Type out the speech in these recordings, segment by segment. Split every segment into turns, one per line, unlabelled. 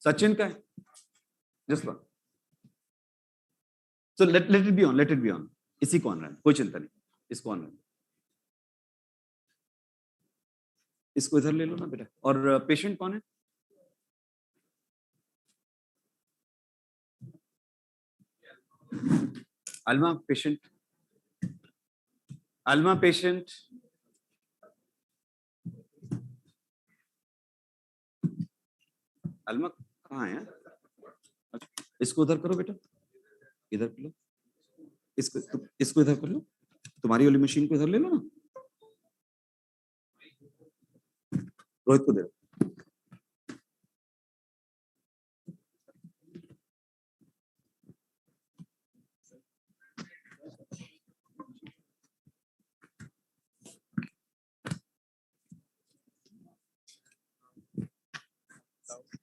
सचिन का है, just one. So let it be on, let it be on. इसी को ऑन रहा है, कोई चिंता नहीं, इसको ऑन रहा है. इसको इधर ले लो ना बेटा. और पेशेंट कौन है? Alma patient. Alma patient. Alma कहाँ है? इसको उधर करो बेटा, इधर कर लो. इसको इधर कर लो. तुम्हारी वाली मशीन को इधर ले लो ना. रोहित को दे.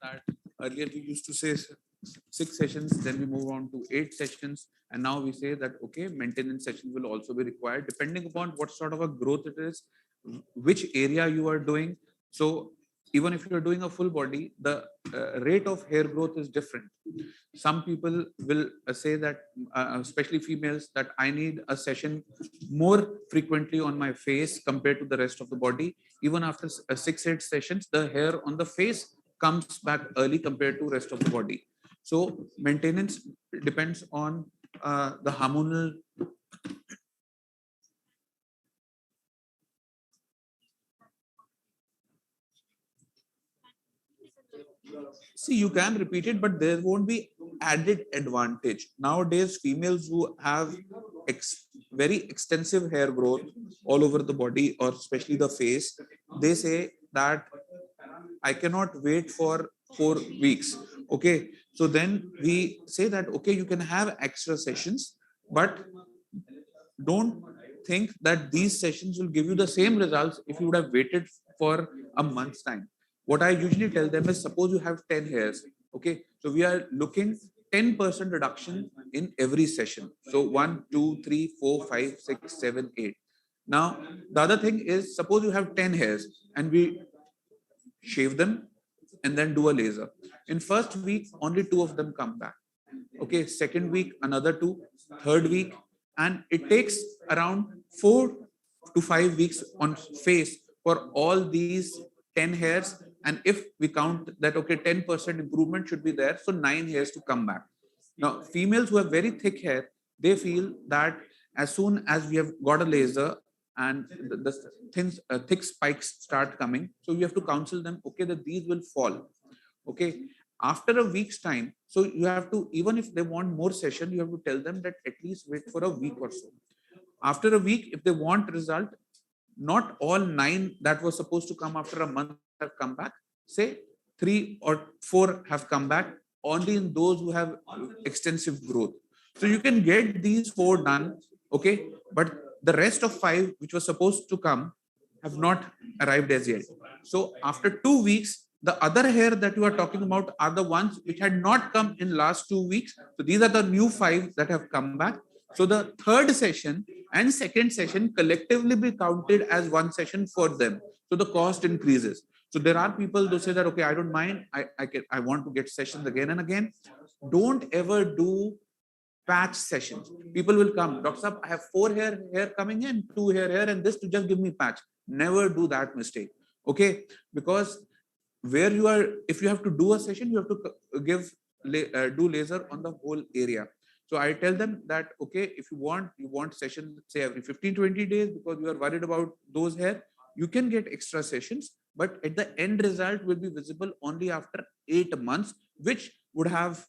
That earlier we used to say 6 sessions, then we move on to 8 sessions, and now we say that okay, maintenance sessions will also be required depending upon what sort of a growth it is, which area you are doing. So even if you are doing a full body, the rate of hair growth is different. Some people will say that, especially females, that I need a session more frequently on my face compared to the rest of the body. Even after 6-8 sessions, the hair on the face comes back early compared to rest of the body. So maintenance depends on the hormonal. See, you can repeat it, but there won't be added advantage. Nowadays, females who have very extensive hair growth all over the body, or especially the face, they say that I cannot wait for 4 weeks. Okay, so then we say that okay, you can have extra sessions, but don't think that these sessions will give you the same results if you would have waited for a month's time. What I usually tell them is, suppose you have 10 hairs. Okay, so we are looking 10% reduction in every session. So 1, 2, 3, 4, 5, 6, 7, 8. Now, the other thing is, suppose you have 10 hairs and we shave them and then do a laser. In first week, only 2 of them come back. Okay, second week, another 2, third week, and it takes around 4 to 5 weeks on face for all these 10 hairs. And if we count that, okay, 10% improvement should be there, so 9 hairs to come back. Now, females who have very thick hair, they feel that as soon as we have got a laser and the things, thick spikes start coming, so you have to counsel them, okay, that these will fall. Okay, after a week's time, so you have to, even if they want more session, you have to tell them that at least wait for a week or so. After a week, if they want result, not all 9 that were supposed to come after a month have come back. Say 3 or 4 have come back, only in those who have extensive growth. So you can get these 4 done, okay, but the rest of 5 which were supposed to come have not arrived as yet. So after 2 weeks, the other hair that you are talking about are the ones which had not come in last 2 weeks. So these are the new 5 that have come back. So the third session and second session collectively be counted as one session for them. So the cost increases. So there are people who say that, okay, I don't mind. I want to get sessions again and again. Don't ever do patch sessions. People will come, Dr. Saab, I have 4 hair coming in, 2 hair, and this to just give me patch. Never do that mistake. Okay, because where you are, if you have to do a session, you have to give do laser on the whole area. So I tell them that okay, if you want session say every 15-20 days because you are worried about those hair, you can get extra sessions, but at the end result will be visible only after 8 months, which would have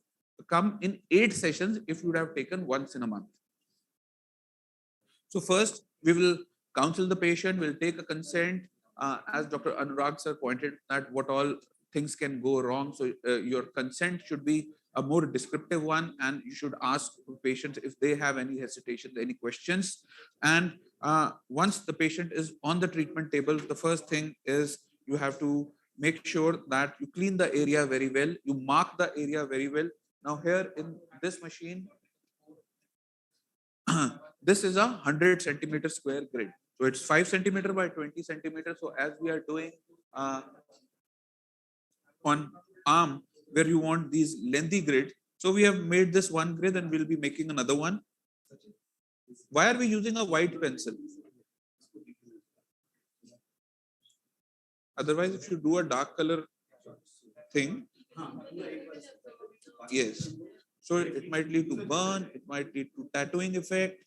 come in 8 sessions if you would have taken once in a month. So first we will counsel the patient, we'll take a consent. As Dr. Anurag sir pointed that what all things can go wrong. So your consent should be a more descriptive one, and you should ask patients if they have any hesitations, any questions. And once the patient is on the treatment table, the first thing is you have to make sure that you clean the area very well, you mark the area very well. Now here in this machine, this is a 100 centimeter square grid. So it's 5 centimeter by 20 centimeters. So as we are doing on arm where you want these lengthy grids. So we have made this one grid and we'll be making another one. Why are we using a white pencil? Otherwise, if you do a dark color thing, yes. So it might lead to burn, it might lead to tattooing effect.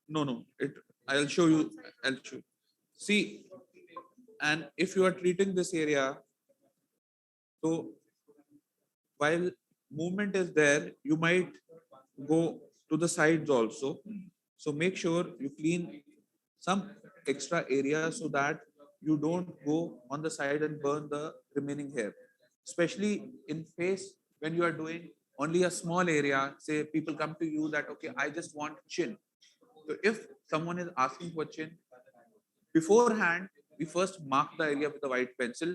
No, no. I'll show you. I'll show you. See, and if you are treating this area, so while movement is there, you might go to the sides also. So make sure you clean some extra area so that you don't go on the side and burn the remaining hair. Especially in face, when you are doing only a small area, say people come to you that, okay, I just want chin. So if someone is asking for chin, beforehand, we first mark the area with a white pencil,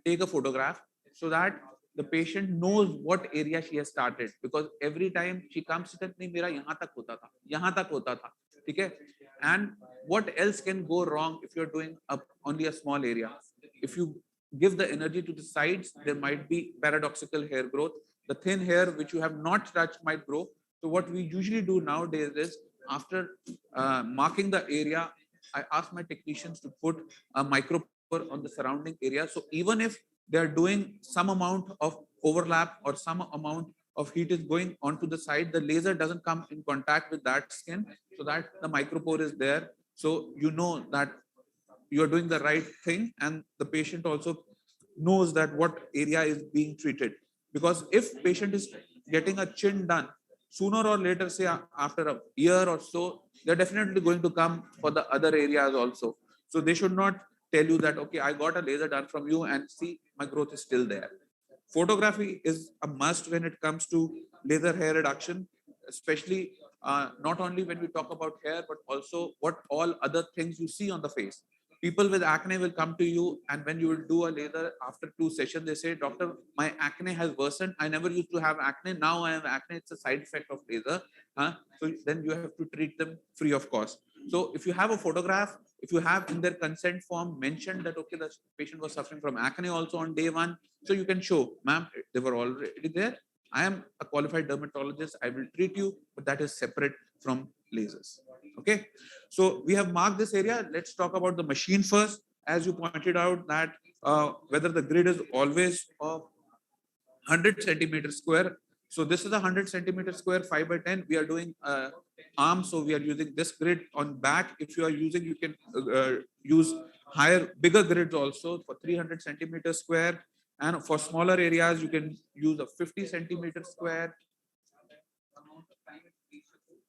take a photograph so that the patient knows what area she has started. Because every time she comes, she says, "नहीं, मेरा यहाँ तक होता था, यहाँ तक होता था," ठीक है? And what else can go wrong if you're doing only a small area? If you give the energy to the sides, there might be paradoxical hair growth. The thin hair which you have not touched might grow. So what we usually do nowadays is after marking the area, I ask my technicians to put a micro on the surrounding area. So even if they are doing some amount of overlap or some amount of heat is going onto the side, the laser doesn't come in contact with that skin, so that the micropore is there. So you know that you are doing the right thing, and the patient also knows that what area is being treated. Because if patient is getting a chin done, sooner or later, say after a year or so, they're definitely going to come for the other areas also. So they should not tell you that, okay, I got a laser done from you and see my growth is still there. Photography is a must when it comes to laser hair reduction, especially not only when we talk about hair, but also what all other things you see on the face. People with acne will come to you, and when you will do a laser after 2 sessions, they say, "Doctor, my acne has worsened. I never used to have acne. Now I have acne. It's a side effect of laser." So then you have to treat them free of cost. So if you have a photograph, if you have in their consent form mentioned that, okay, the patient was suffering from acne also on day one, so you can show, "Ma'am, they were already there. I am a qualified dermatologist. I will treat you, but that is separate from lasers." Okay. So we have marked this area. Let's talk about the machine first. As you pointed out that whether the grid is always of 100 centimeter square. So this is a 100 centimeter square 5x10. We are doing arm, so we are using this grid. On back, if you are using, you can use bigger grids also for 300 centimeter square. And for smaller areas, you can use a 50 centimeter square.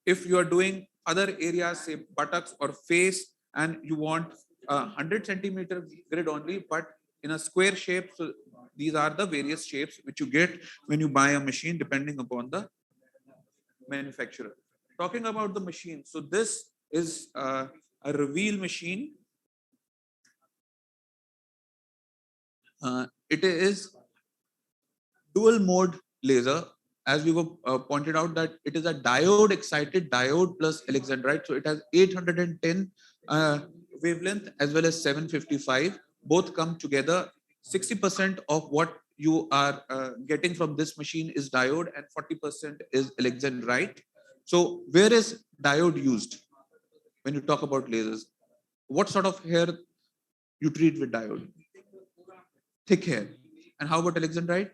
If you are doing other areas, say buttocks or face, and you want a 100 centimeter grid only, but in a square shape. So these are the various shapes which you get when you buy a machine, depending upon the manufacturer. Talking about the machine, so this is a reveal machine. It is dual mode laser. As we were pointed out that it is a diode excited diode plus alexandrite. So it has 810 wavelength as well as 755. Both come together. 60% of what you are getting from this machine is diode and 40% is alexandrite. So where is diode used when you talk about lasers? What sort of hair you treat with diode? Thick hair. And how about alexandrite?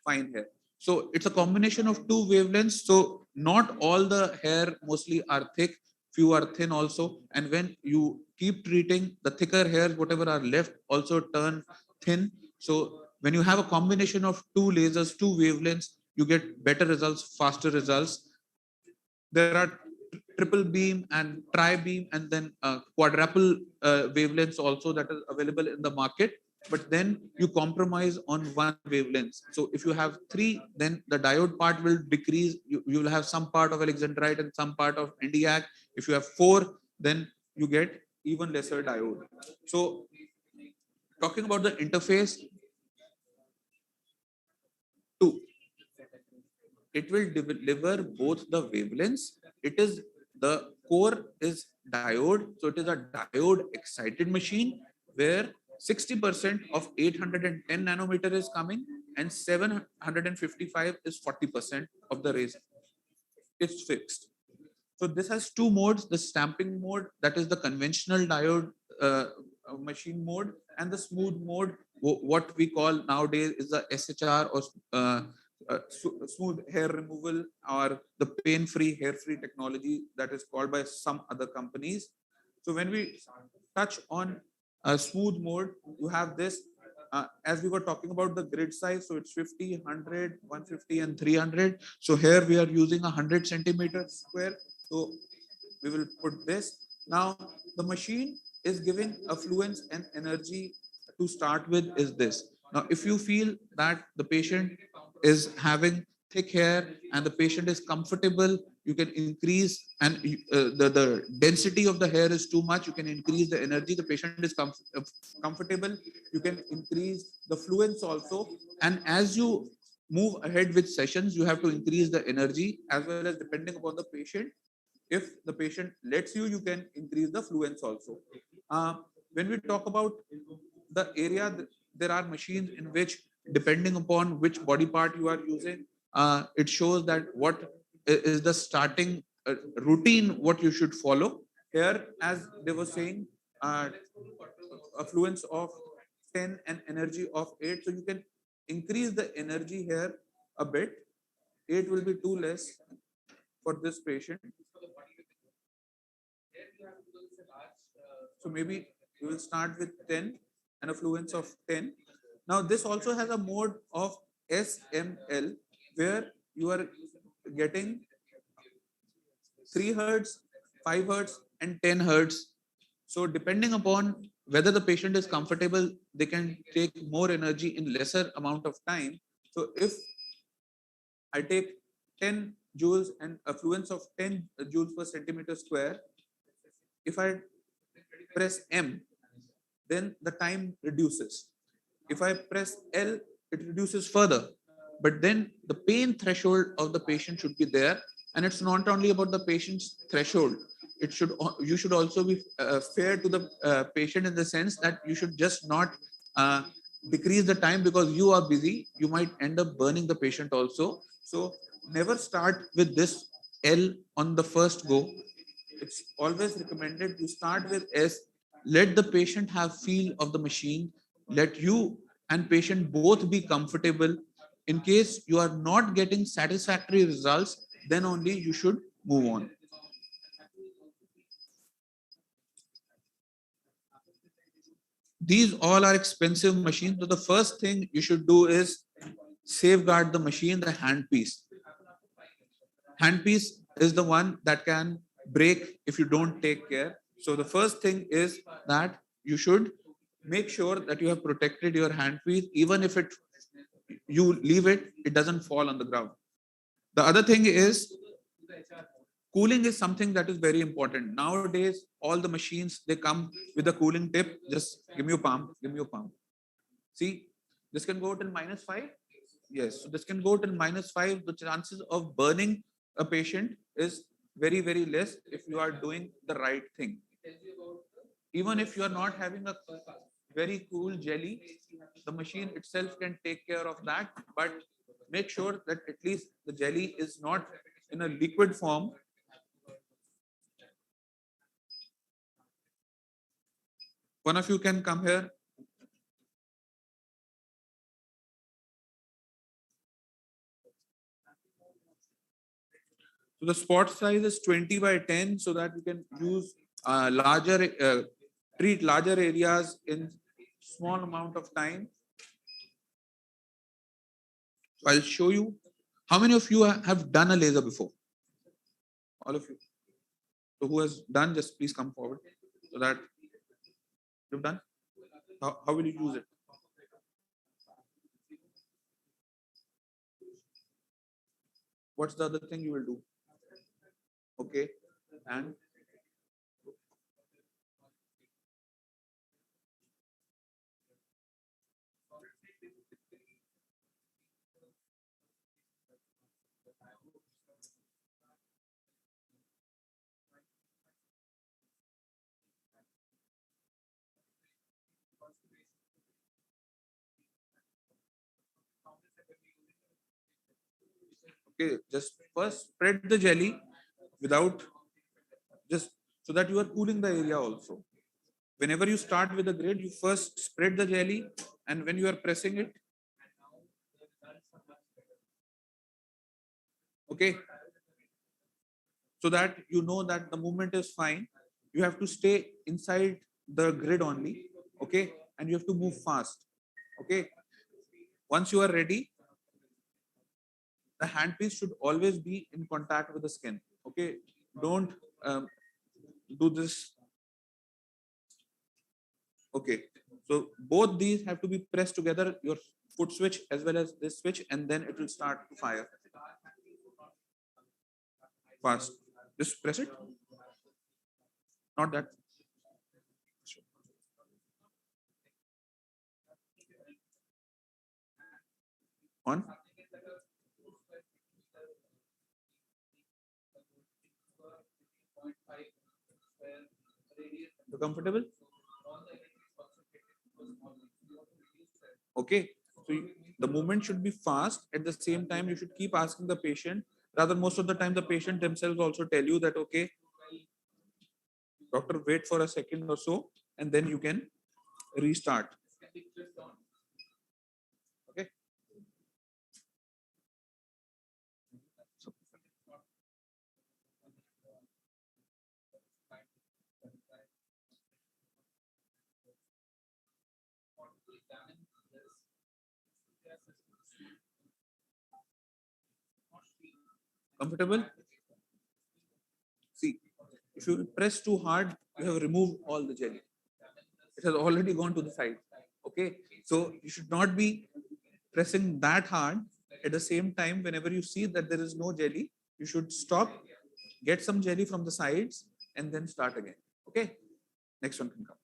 Fine hair. So it's a combination of two wavelengths. So not all the hair mostly are thick, few are thin also. And when you keep treating, the thicker hairs, whatever are left, also turn thin. So when you have a combination of two lasers, two wavelengths, you get better results, faster results. There are triple beam and tri beam, and then quadruple wavelengths also that is available in the market. But then you compromise on one wavelength. So if you have three, then the diode part will decrease. You will have some part of alexandrite and some part of Nd:YAG. If you have four, then you get even lesser diode. So talking about the interface, 2. It will deliver both the wavelengths. It is the core is diode, so it is a diode excited machine where 60% of 810 nanometer is coming and 755 is 40% of the rays. It's fixed. So this has two modes: the stamping mode, that is the conventional diode machine mode, and the smooth mode, what we call nowadays is the SHR, or smooth hair removal, or the pain-free, hair-free technology that is called by some other companies. So when we touch on a smooth mode, you have this, as we were talking about the grid size, so it's 50, 100, 150, and 300. So here we are using 100 centimeters square. So we will put this. Now the machine is giving affluence and energy to start with is this. Now, if you feel that the patient is having thick hair and the patient is comfortable, you can increase, and the density of the hair is too much, you can increase the energy. The patient is comfortable, you can increase the fluence also. And as you move ahead with sessions, you have to increase the energy as well as depending upon the patient. If the patient lets you, you can increase the fluence also. When we talk about the area, there are machines in which, depending upon which body part you are using, it shows that what is the starting routine, what you should follow. Here, as they were saying, a fluence of 10 and energy of 8. So you can increase the energy here a bit. 8 will be too less for this patient. So maybe we will start with 10 and a fluence of 10. Now this also has a mode of SML where you are getting 3 hertz, 5 hertz, and 10 hertz. So depending upon whether the patient is comfortable, they can take more energy in lesser amount of time. So if I take 10 joules and a fluence of 10 joules per centimeter square, if I press M, then the time reduces. If I press L, it reduces further. But then the pain threshold of the patient should be there. And it's not only about the patient's threshold. You should also be fair to the patient in the sense that you should just not decrease the time because you are busy. You might end up burning the patient also. So never start with this L on the first go. It's always recommended to start with S. Let the patient have feel of the machine. Let you and patient both be comfortable. In case you are not getting satisfactory results, then only you should move on. These all are expensive machines. So the first thing you should do is safeguard the machine, the handpiece. Handpiece is the one that can break if you don't take care. So the first thing is that you should make sure that you have protected your handpiece. Even if you leave it, it doesn't fall on the ground. The other thing is cooling is something that is very important. Nowadays, all the machines, they come with a cooling tip. Just give me your palm, give me your palm. See, this can go till -5. Yes, so this can go till -5. The chances of burning a patient is very, very less if you are doing the right thing. Even if you are not having a very cool jelly, the machine itself can take care of that. But make sure that at least the jelly is not in a liquid form. One of you can come here. So the spot size is 20 by 10 so that you can use treat larger areas in small amount of time. So I'll show you. How many of you have done a laser before? All of you. So who has done, just please come forward so that you've done. How will you use it? What's the other thing you will do? Okay. And Okay, just first spread the jelly without, just so that you are cooling the area also. Whenever you start with the grid, you first spread the jelly, and when you are pressing it, okay, so that you know that the movement is fine. You have to stay inside the grid only, okay, and you have to move fast, okay. Once you are ready, the handpiece should always be in contact with the skin, okay. Don't do this, okay. So both these have to be pressed together, your foot switch as well as this switch, and then it will start to fire fast. Just press it, not that. On. You comfortable? Okay. So the movement should be fast. At the same time, you should keep asking the patient. Rather, most of the time, the patient themselves also tell you that, okay, doctor, wait for a second or so, and then you can restart. Okay. So, comfortable? See, if you press too hard, you have removed all the jelly. It has already gone to the side. Okay. So you should not be pressing that hard. At the same time, whenever you see that there is no jelly, you should stop, get some jelly from the sides, and then start again. Okay. Next one can come.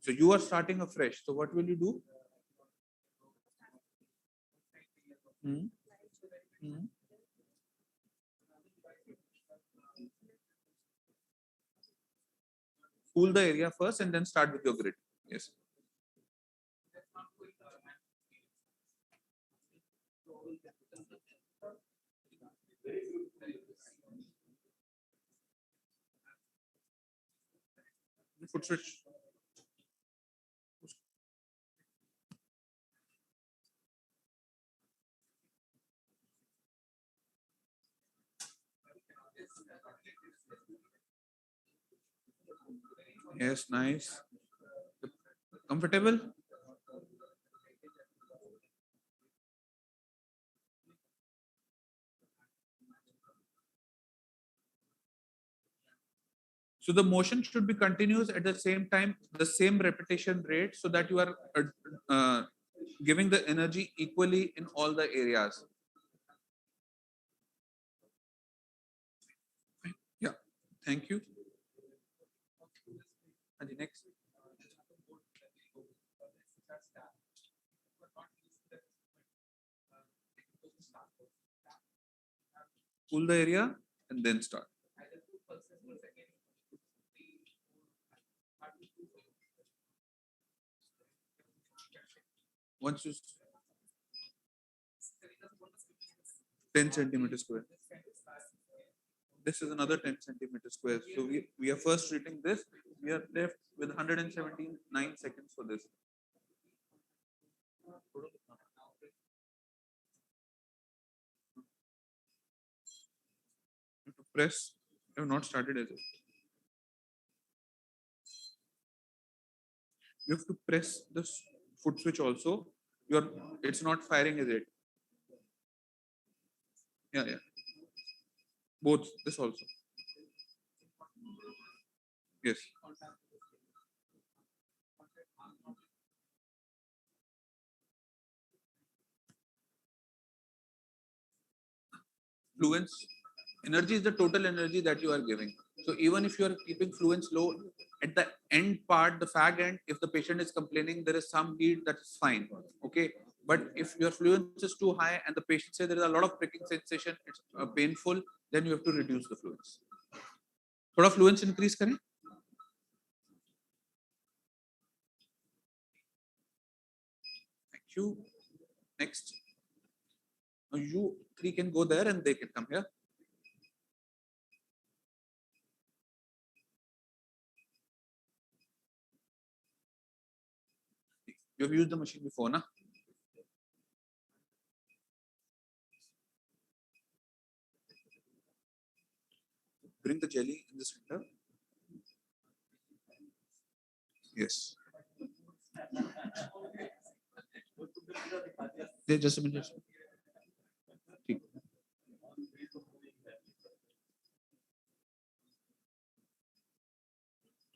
So you are starting afresh. So what will you do? Hmm? Hmm? Cool the area first and then start with your grid. Yes. Foot switch. Yes, nice. Comfortable? So the motion should be continuous at the same time, the same repetition rate, so that you are giving the energy equally in all the areas. Yeah. Thank you. And the next. Cool the area and then start. Once you 10 centimeters square. This is another 10 centimeters square. So we are first treating this. We are left with 179 seconds for this. You have to press. You have not started as it. You have to press the foot switch also. You're it's not firing as it. Yeah, yeah. Both this also. Yes. Fluence. Energy is the total energy that you are giving. So even if you are keeping fluence low, at the end part, the fag end, if the patient is complaining, there is some bleed, that is fine. Okay. But if your fluence is too high and the patient says there is a lot of pricking sensation, it's painful, then you have to reduce the fluence. थोड़ा fluence increase करें. you. Next. Now you three can go there and they can come here. You have used the machine before, na? Bring the jelly in the center. Yes. Just a minute. ठीक.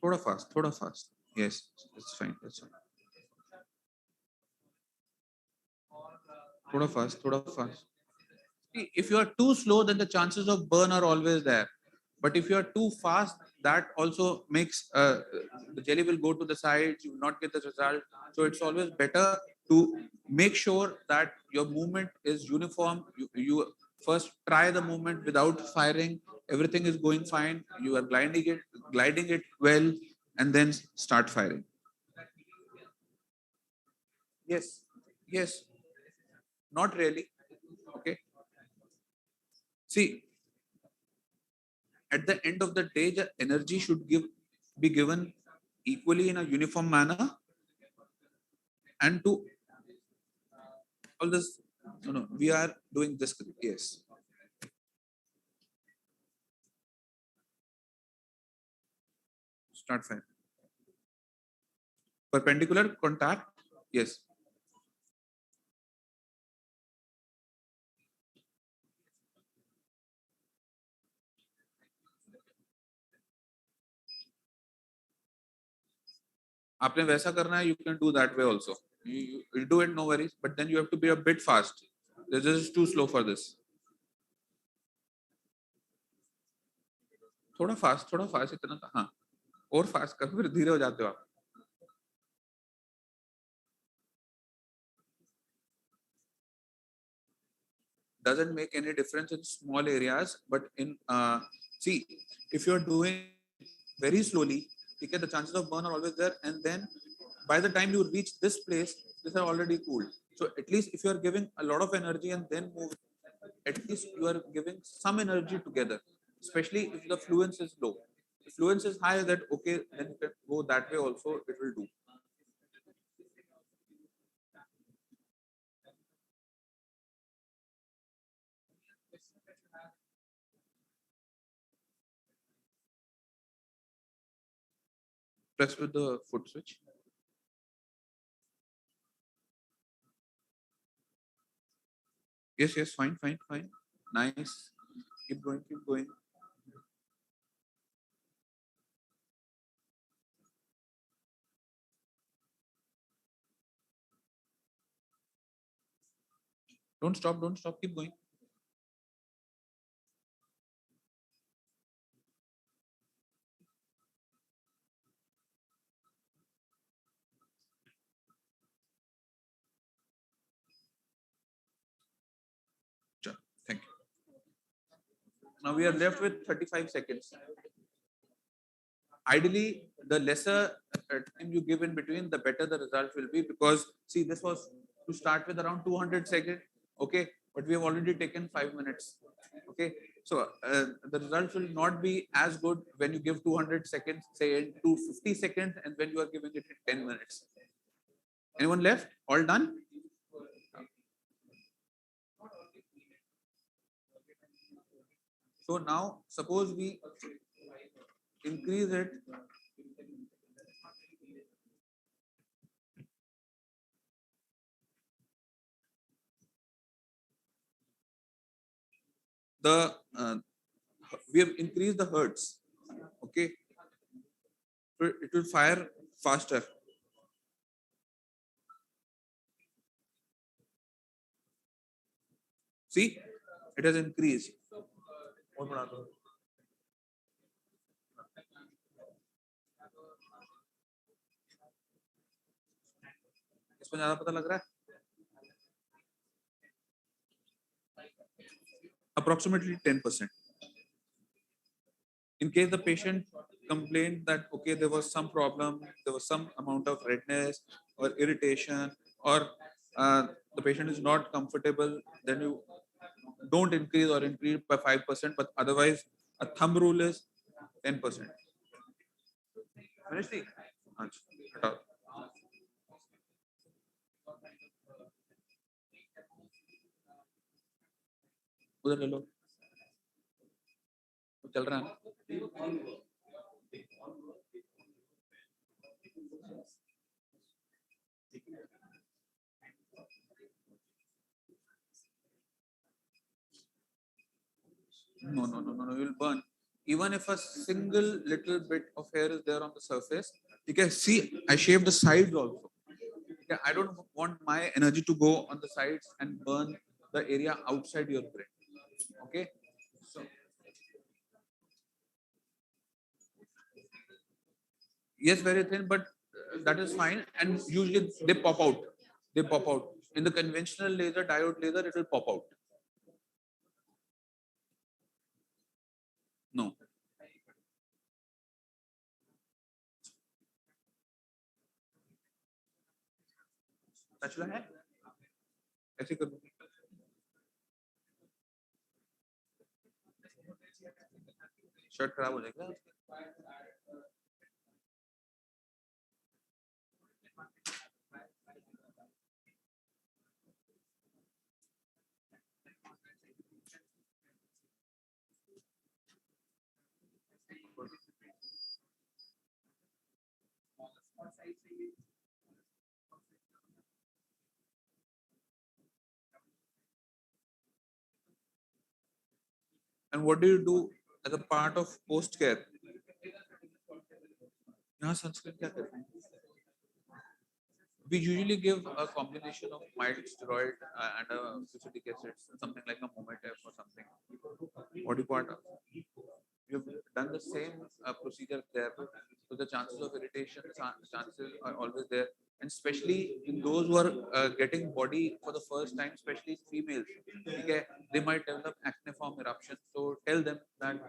थोड़ा fast. Yes, it's fine. That's fine. थोड़ा fast. See, if you are too slow, then the chances of burn are always there. But if you are too fast, that also makes the jelly will go to the sides. You will not get the result. So it's always better to make sure that your movement is uniform. You first try the movement without firing. Everything is going fine. You are gliding it well, and then start firing. Yes, not really. Okay. See, at the end of the day, the energy should be given equally in a uniform manner, and to all this. No, we are doing this. Yes, start fine. Perpendicular contact. Yes. आपने वैसा करना है, you can do that way also. You do it, no worries. But then you have to be a bit fast. This is too slow for this. थोड़ा fast इतना हाँ और fast करो फिर धीरे हो जाते हो आप. Doesn't make any difference in small areas, but in see, if you are doing very slowly, okay, the chances of burn are always there, and then by the time you reach this place, these are already cooled. So at least if you are giving a lot of energy and then move, at least you are giving some energy together, especially if the fluence is low. If fluence is high, that okay, then you can go that way also, it will do. Press with the foot switch. Yes, fine. Nice. Keep going. Don't stop, keep going. Sure. Thank you. Now we are left with 35 seconds. Ideally, the lesser time you give in between, the better the result will be, because see, this was to start with around 200 seconds, okay, but we have already taken 5 minutes, okay. So the results will not be as good when you give 200 seconds, say in 250 seconds, and when you are giving it in 10 minutes. Anyone left? All done? So now suppose we increase it. The we have increased the hertz, okay, so it will fire faster. See, it has increased. इसमें ज्यादा पता लग रहा है. Approximately 10%. In case the patient complained that okay, there was some problem, there was some amount of redness or irritation, or the patient is not comfortable, then you don't increase or increase by 5%, but otherwise a thumb rule is 10%. Finish the? अच्छा, हटाओ. उधर ले लो. चल रहा है ना? No, you'll burn. Even if a single little bit of hair is there on the surface, you can see I shaved the sides also. Okay, I don't want my energy to go on the sides and burn the area outside your brain. Okay, so yes, very thin, but that is fine. And usually they pop out. They pop out. In the conventional laser, diode laser, it will pop out. No. Spatula है? ऐसे कर दो. Shirt खराब हो जाएगा. And what do you do as a part of post care? यहाँ sunscreen क्या करते हैं? We usually give a combination of mild steroid and a fusidic acid, something like a Mometef or something. What do you want? You've done the same procedure there, so the chances of irritation, chances are always there, and especially in those who are getting body for the first time, especially females, okay, they might develop acneiform eruption. So tell them that.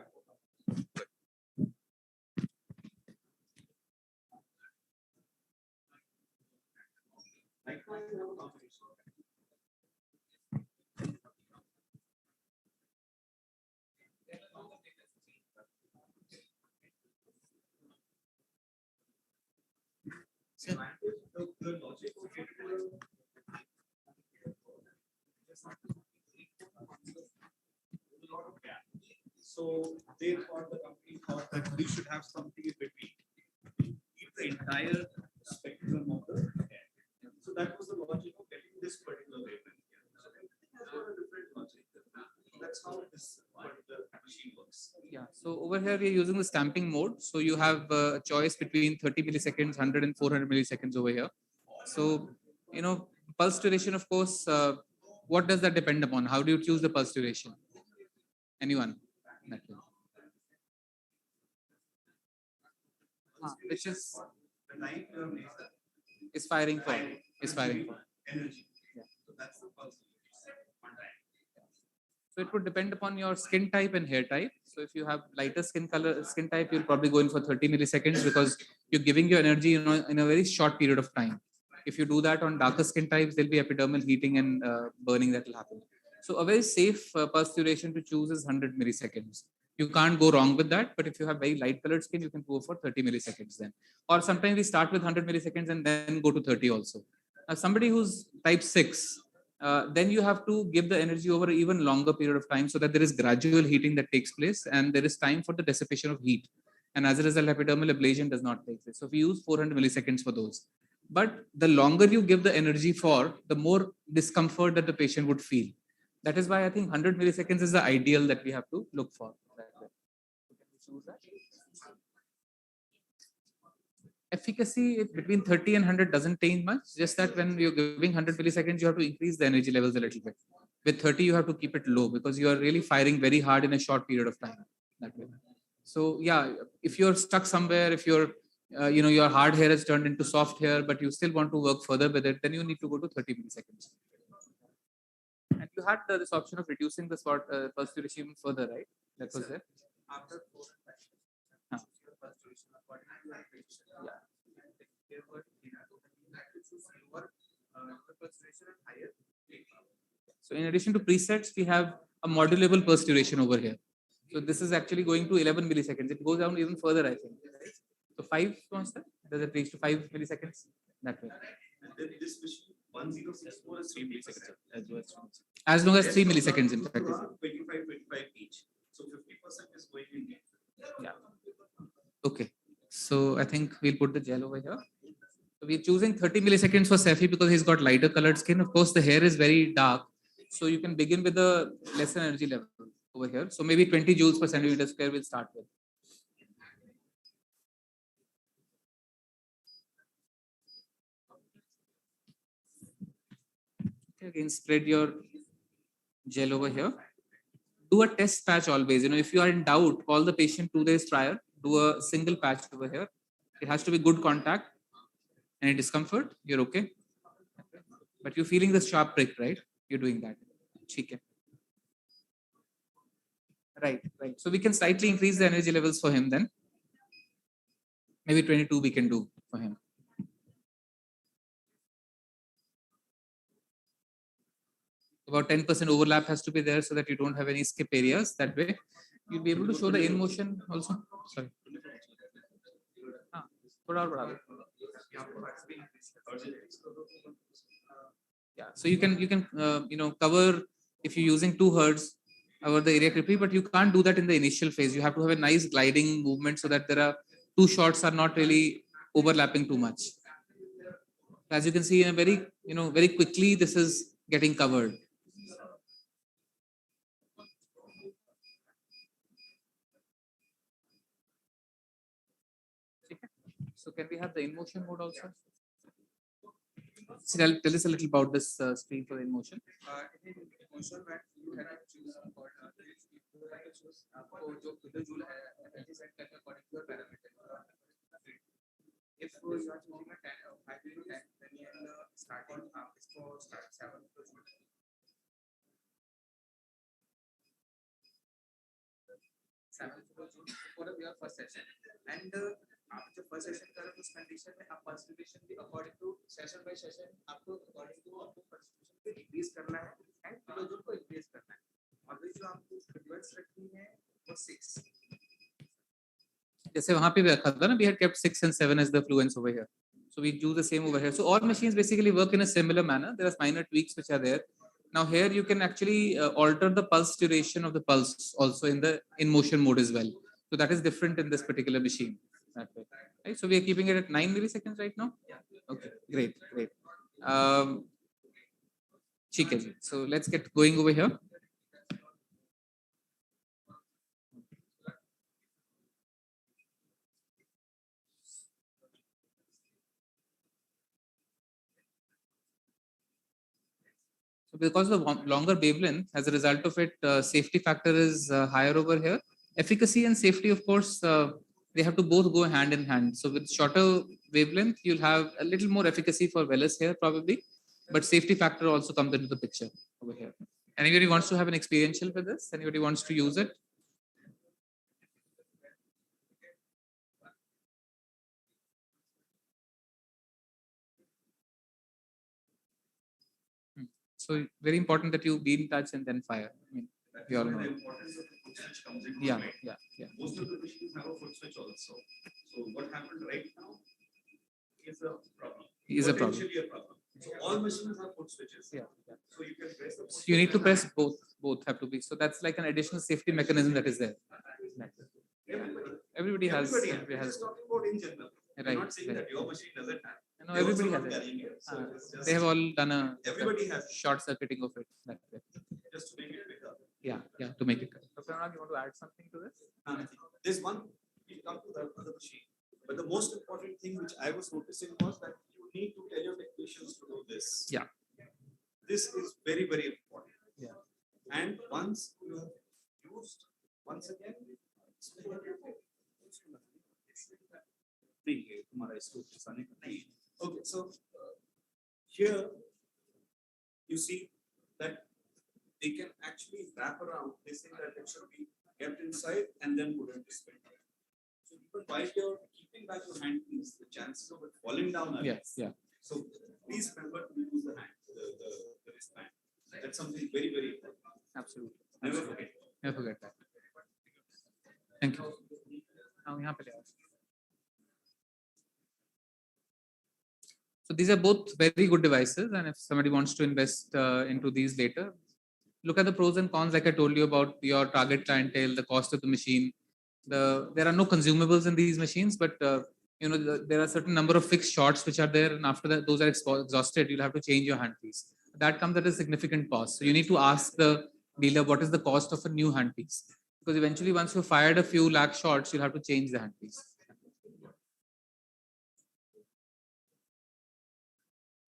So they thought, the company thought that we should have something in between, keep the entire spectrum of the hair. So that was the logic of getting this particular wavelength here. So a different logic. That's how this particular machine works.
Yeah, so over here we are using the stamping mode. So you have a choice between 30 milliseconds, 100 and 400 milliseconds over here. So, pulse duration, of course, what does that depend upon? How do you choose the pulse duration? Anyone? Which is firing for
Energy. Yeah. So that's the pulse.
So it would depend upon your skin type and hair type. So if you have lighter skin type, you'll probably go in for 30 milliseconds because you're giving your energy in a very short period of time. If you do that on darker skin types, there'll be epidermal heating and burning that will happen. So a very safe pulse duration to choose is 100 milliseconds. You can't go wrong with that. But if you have very light colored skin, you can go for 30 milliseconds then. Or sometimes we start with 100 milliseconds and then go to 30 also. Now somebody who's type 6, then you have to give the energy over an even longer period of time so that there is gradual heating that takes place and there is time for the dissipation of heat. And as a result, epidermal ablation does not take place. So we use 400 milliseconds for those. But the longer you give the energy for, the more discomfort that the patient would feel. That is why I think 100 milliseconds is the ideal that we have to look for. Efficacy between 30 and 100 doesn't change much. Just that when you're giving 100 milliseconds, you have to increase the energy levels a little bit. With 30, you have to keep it low because you are really firing very hard in a short period of time. That way. So yeah, if you're stuck somewhere, if you're your hard hair has turned into soft hair, but you still want to work further with it, then you need to go to 30 milliseconds. And you had this option of reducing the spot pulse duration further, right? That was there.
After 4
Yeah. So in addition to presets, we have a modulable pulse duration over here. So this is actually going to 11 milliseconds. It goes down even further, I think. Right? So 5, what's that? Does it reach to 5 milliseconds? That way.
And then this machine 1064 is 3 milliseconds
As long as 3 milliseconds, in fact.
25 each. So 50% is going in here.
Yeah. Okay. So I think we'll put the gel over here. So we're choosing 30 milliseconds for Safi because he's got lighter colored skin. Of course, the hair is very dark. So you can begin with a lesser energy level over here. So maybe 20 joules per centimeter square we'll start with. Okay, again, spread your gel over here. Do a test patch always. If you are in doubt, call the patient 2 days prior. Do a single patch over here. It has to be good contact. Any discomfort, you're okay. But you're feeling the sharp prick, right? You're doing that. Okay. Right. So we can slightly increase the energy levels for him then. Maybe 22 we can do for him. About 10% overlap has to be there so that you don't have any skip areas. That way, you'll be able to show the in motion also. Sorry. Yeah. So you can cover if you're using 2 hertz over the area creepy, but you can't do that in the initial phase. You have to have a nice gliding movement so that there are 2 shots are not really overlapping too much. As you can see, in a very quickly, this is getting covered. So can we have the in motion mode also? So tell us a little about this screen for the in motion.
In motion, when you have to choose for you have to choose the joule energy set according to your parameter. If you are choosing a 10 5 to 10, then you have starting is for start 7 kilojoule. 7 kilojoule for your first session, and after first session करें उस condition में आप pulse duration भी according to session by session आपको according to आपको pulse duration को increase करना है and kilojoule को increase करना है. और जो आपको frequency रखनी है वो 6.
जैसे वहां पे भी रखा था ना, we had kept 6 and 7 as the fluence over here. So we do the same over here. So all machines basically work in a similar manner. There are minor tweaks which are there. Now here you can actually alter the pulse duration of the pulse also in the in motion mode as well. So that is different in this particular machine. That way. Right? So we are keeping it at 9 milliseconds right now. Yeah. Okay. Great. So let's get going over here. So because of the longer wavelength, as a result of it, safety factor is higher over here. Efficacy and safety, of course, they have to both go hand in hand. So with shorter wavelength, you'll have a little more efficacy for wellness here probably, but safety factor also comes into the picture over here. Anybody wants to have an experiential with this? Anybody wants to use it? So very important that you be in touch and then fire. I mean, we all know.
The importance of the foot switch comes in.
Yeah.
Most of the machines have a foot switch also. So what happened right now is a problem. Potentially a problem. So all machines have foot switches.
Yeah.
So you can press the.
So you need to press both. Both have to be. So that's like an additional safety mechanism that is there. Everybody has.
This is talking about in general.
Right.
I'm not saying that your machine doesn't have.
No, everybody has it. They have all done a
Everybody has
short circuiting of it. That way.
just to make it bigger.
Yeah, to make it. Dr. Anand, you want to add something to this?
There's one, we'll come to the other machine. But the most important thing which I was noticing was that you need to tell your technicians to do this.
Yeah.
This is very, very important.
Yeah.
And once you have used, once again, okay, so here you see that they can actually wrap around. They say that it should be kept inside and then put in this way. So even while you're keeping back your hand piece, the chances of it falling down are less.
Yeah.
So please remember to use the hand, the wristband. That's something very, very important.
Absolutely.
Never forget.
Never forget that. Thank you. Now, यहाँ पे ले आओ. So these are both very good devices, and if somebody wants to invest into these later, look at the pros and cons. Like I told you about your target clientele, the cost of the machine. There are no consumables in these machines, but there are certain number of fixed shots which are there, and after that, those are exhausted. You'll have to change your handpiece. That comes at a significant cost. So you need to ask the dealer what is the cost of a new handpiece, because eventually, once you fired a few lakh shots, you'll have to change the handpiece.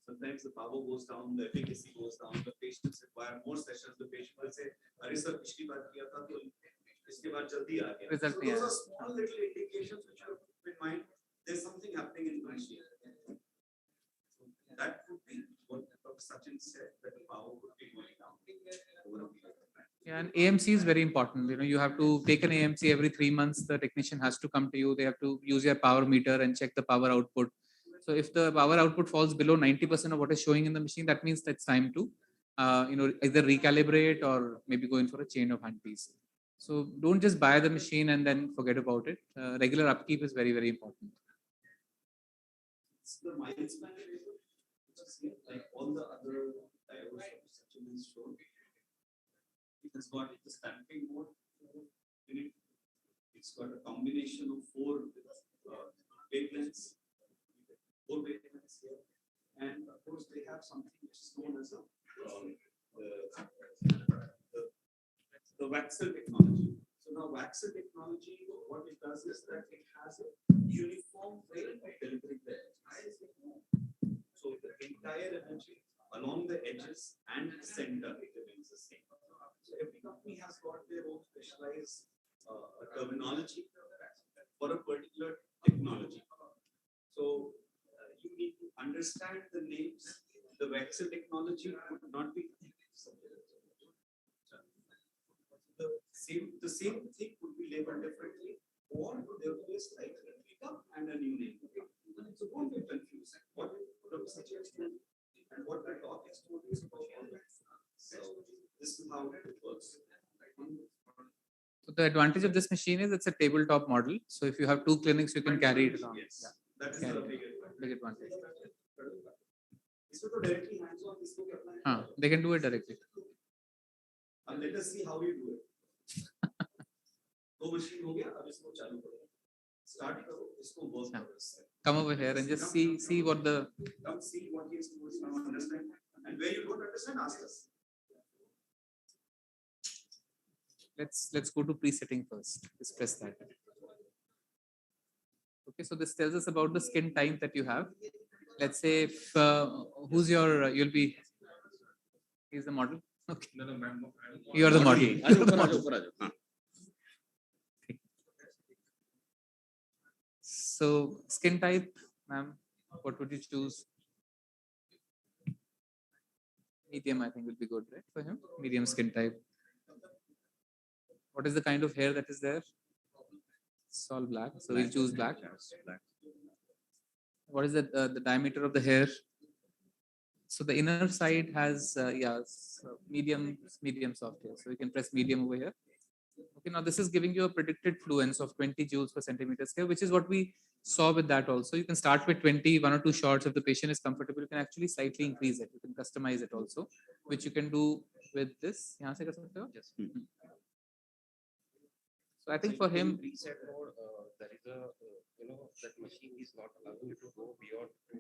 Sometimes the power goes down, the efficacy goes down, the patients require more sessions. The patient will say, "Arey sir, पिछली बार किया था तो इसके बाद जल्दी आ गया."
Result
So those are small little indications which you have to keep in mind. There's something happening in the machine. That could be what Dr. Sachin said, that the power could be going down over a period of time.
Yeah, and AMC is very important. You have to take an AMC every 3 months. The technician has to come to you. They have to use your power meter and check the power output. So if the power output falls below 90% of what is showing in the machine, that means it's time to, either recalibrate or maybe go in for a chain of handpiece. So don't just buy the machine and then forget about it. Regular upkeep is very, very important.
So the milestone, which is here, like all the other diodes Sachin has shown, it has got the stamping mode in it. It's got a combination of 4 wavelengths. 4 wavelengths here, and of course they have something which is known as the Waxel technology. So now Waxel technology, what it does is that it has a uniform way of delivering the energy. So the entire energy along the edges and the center remains the same. So every company has got their own specialized terminology for a particular technology. So you need to understand the names. The Waxel technology would not be the same thing could be labeled differently, or there will be a slight replica and a new name. So don't get confused. What Dr. Sachin has told and what the talk is told is about all that. So this is how it works.
So the advantage of this machine is it's a tabletop model. So if you have 2 clinics, you can carry it along.
Yes, that is
Carry
the
it. Big advantage.
इसको तो directly hands on इसको करना है.
They can do it directly.
And let us see how you do it. दो machine हो गया, अब इसको चालू करो. Start करो, इसको work करो.
Come over here and just see what the.
Come see what he is doing now, understand. And where you don't understand, ask us.
Let's go to presetting first. Just press that. Okay, so this tells us about the skin type that you have. Let's say if who's your you'll be. He's the model. Okay. You are the model. You're the model. So skin type, ma'am, what would you choose? Medium, I think, will be good, right, for him. Medium skin type. What is the kind of hair that is there? It's all black, so we'll choose black. What is the diameter of the hair? So the inner side has so medium soft hair. So we can press medium over here. Okay, now this is giving you a predicted fluence of 20 joules per centimeter square, which is what we saw with that also. You can start with 20, 1 or 2 shots. If the patient is comfortable, you can actually slightly increase it. You can customize it also, which you can do with this. यहाँ से कर सकते हो? Yes. So I think for him,
preset mode, there is a that machine is not allowing you to go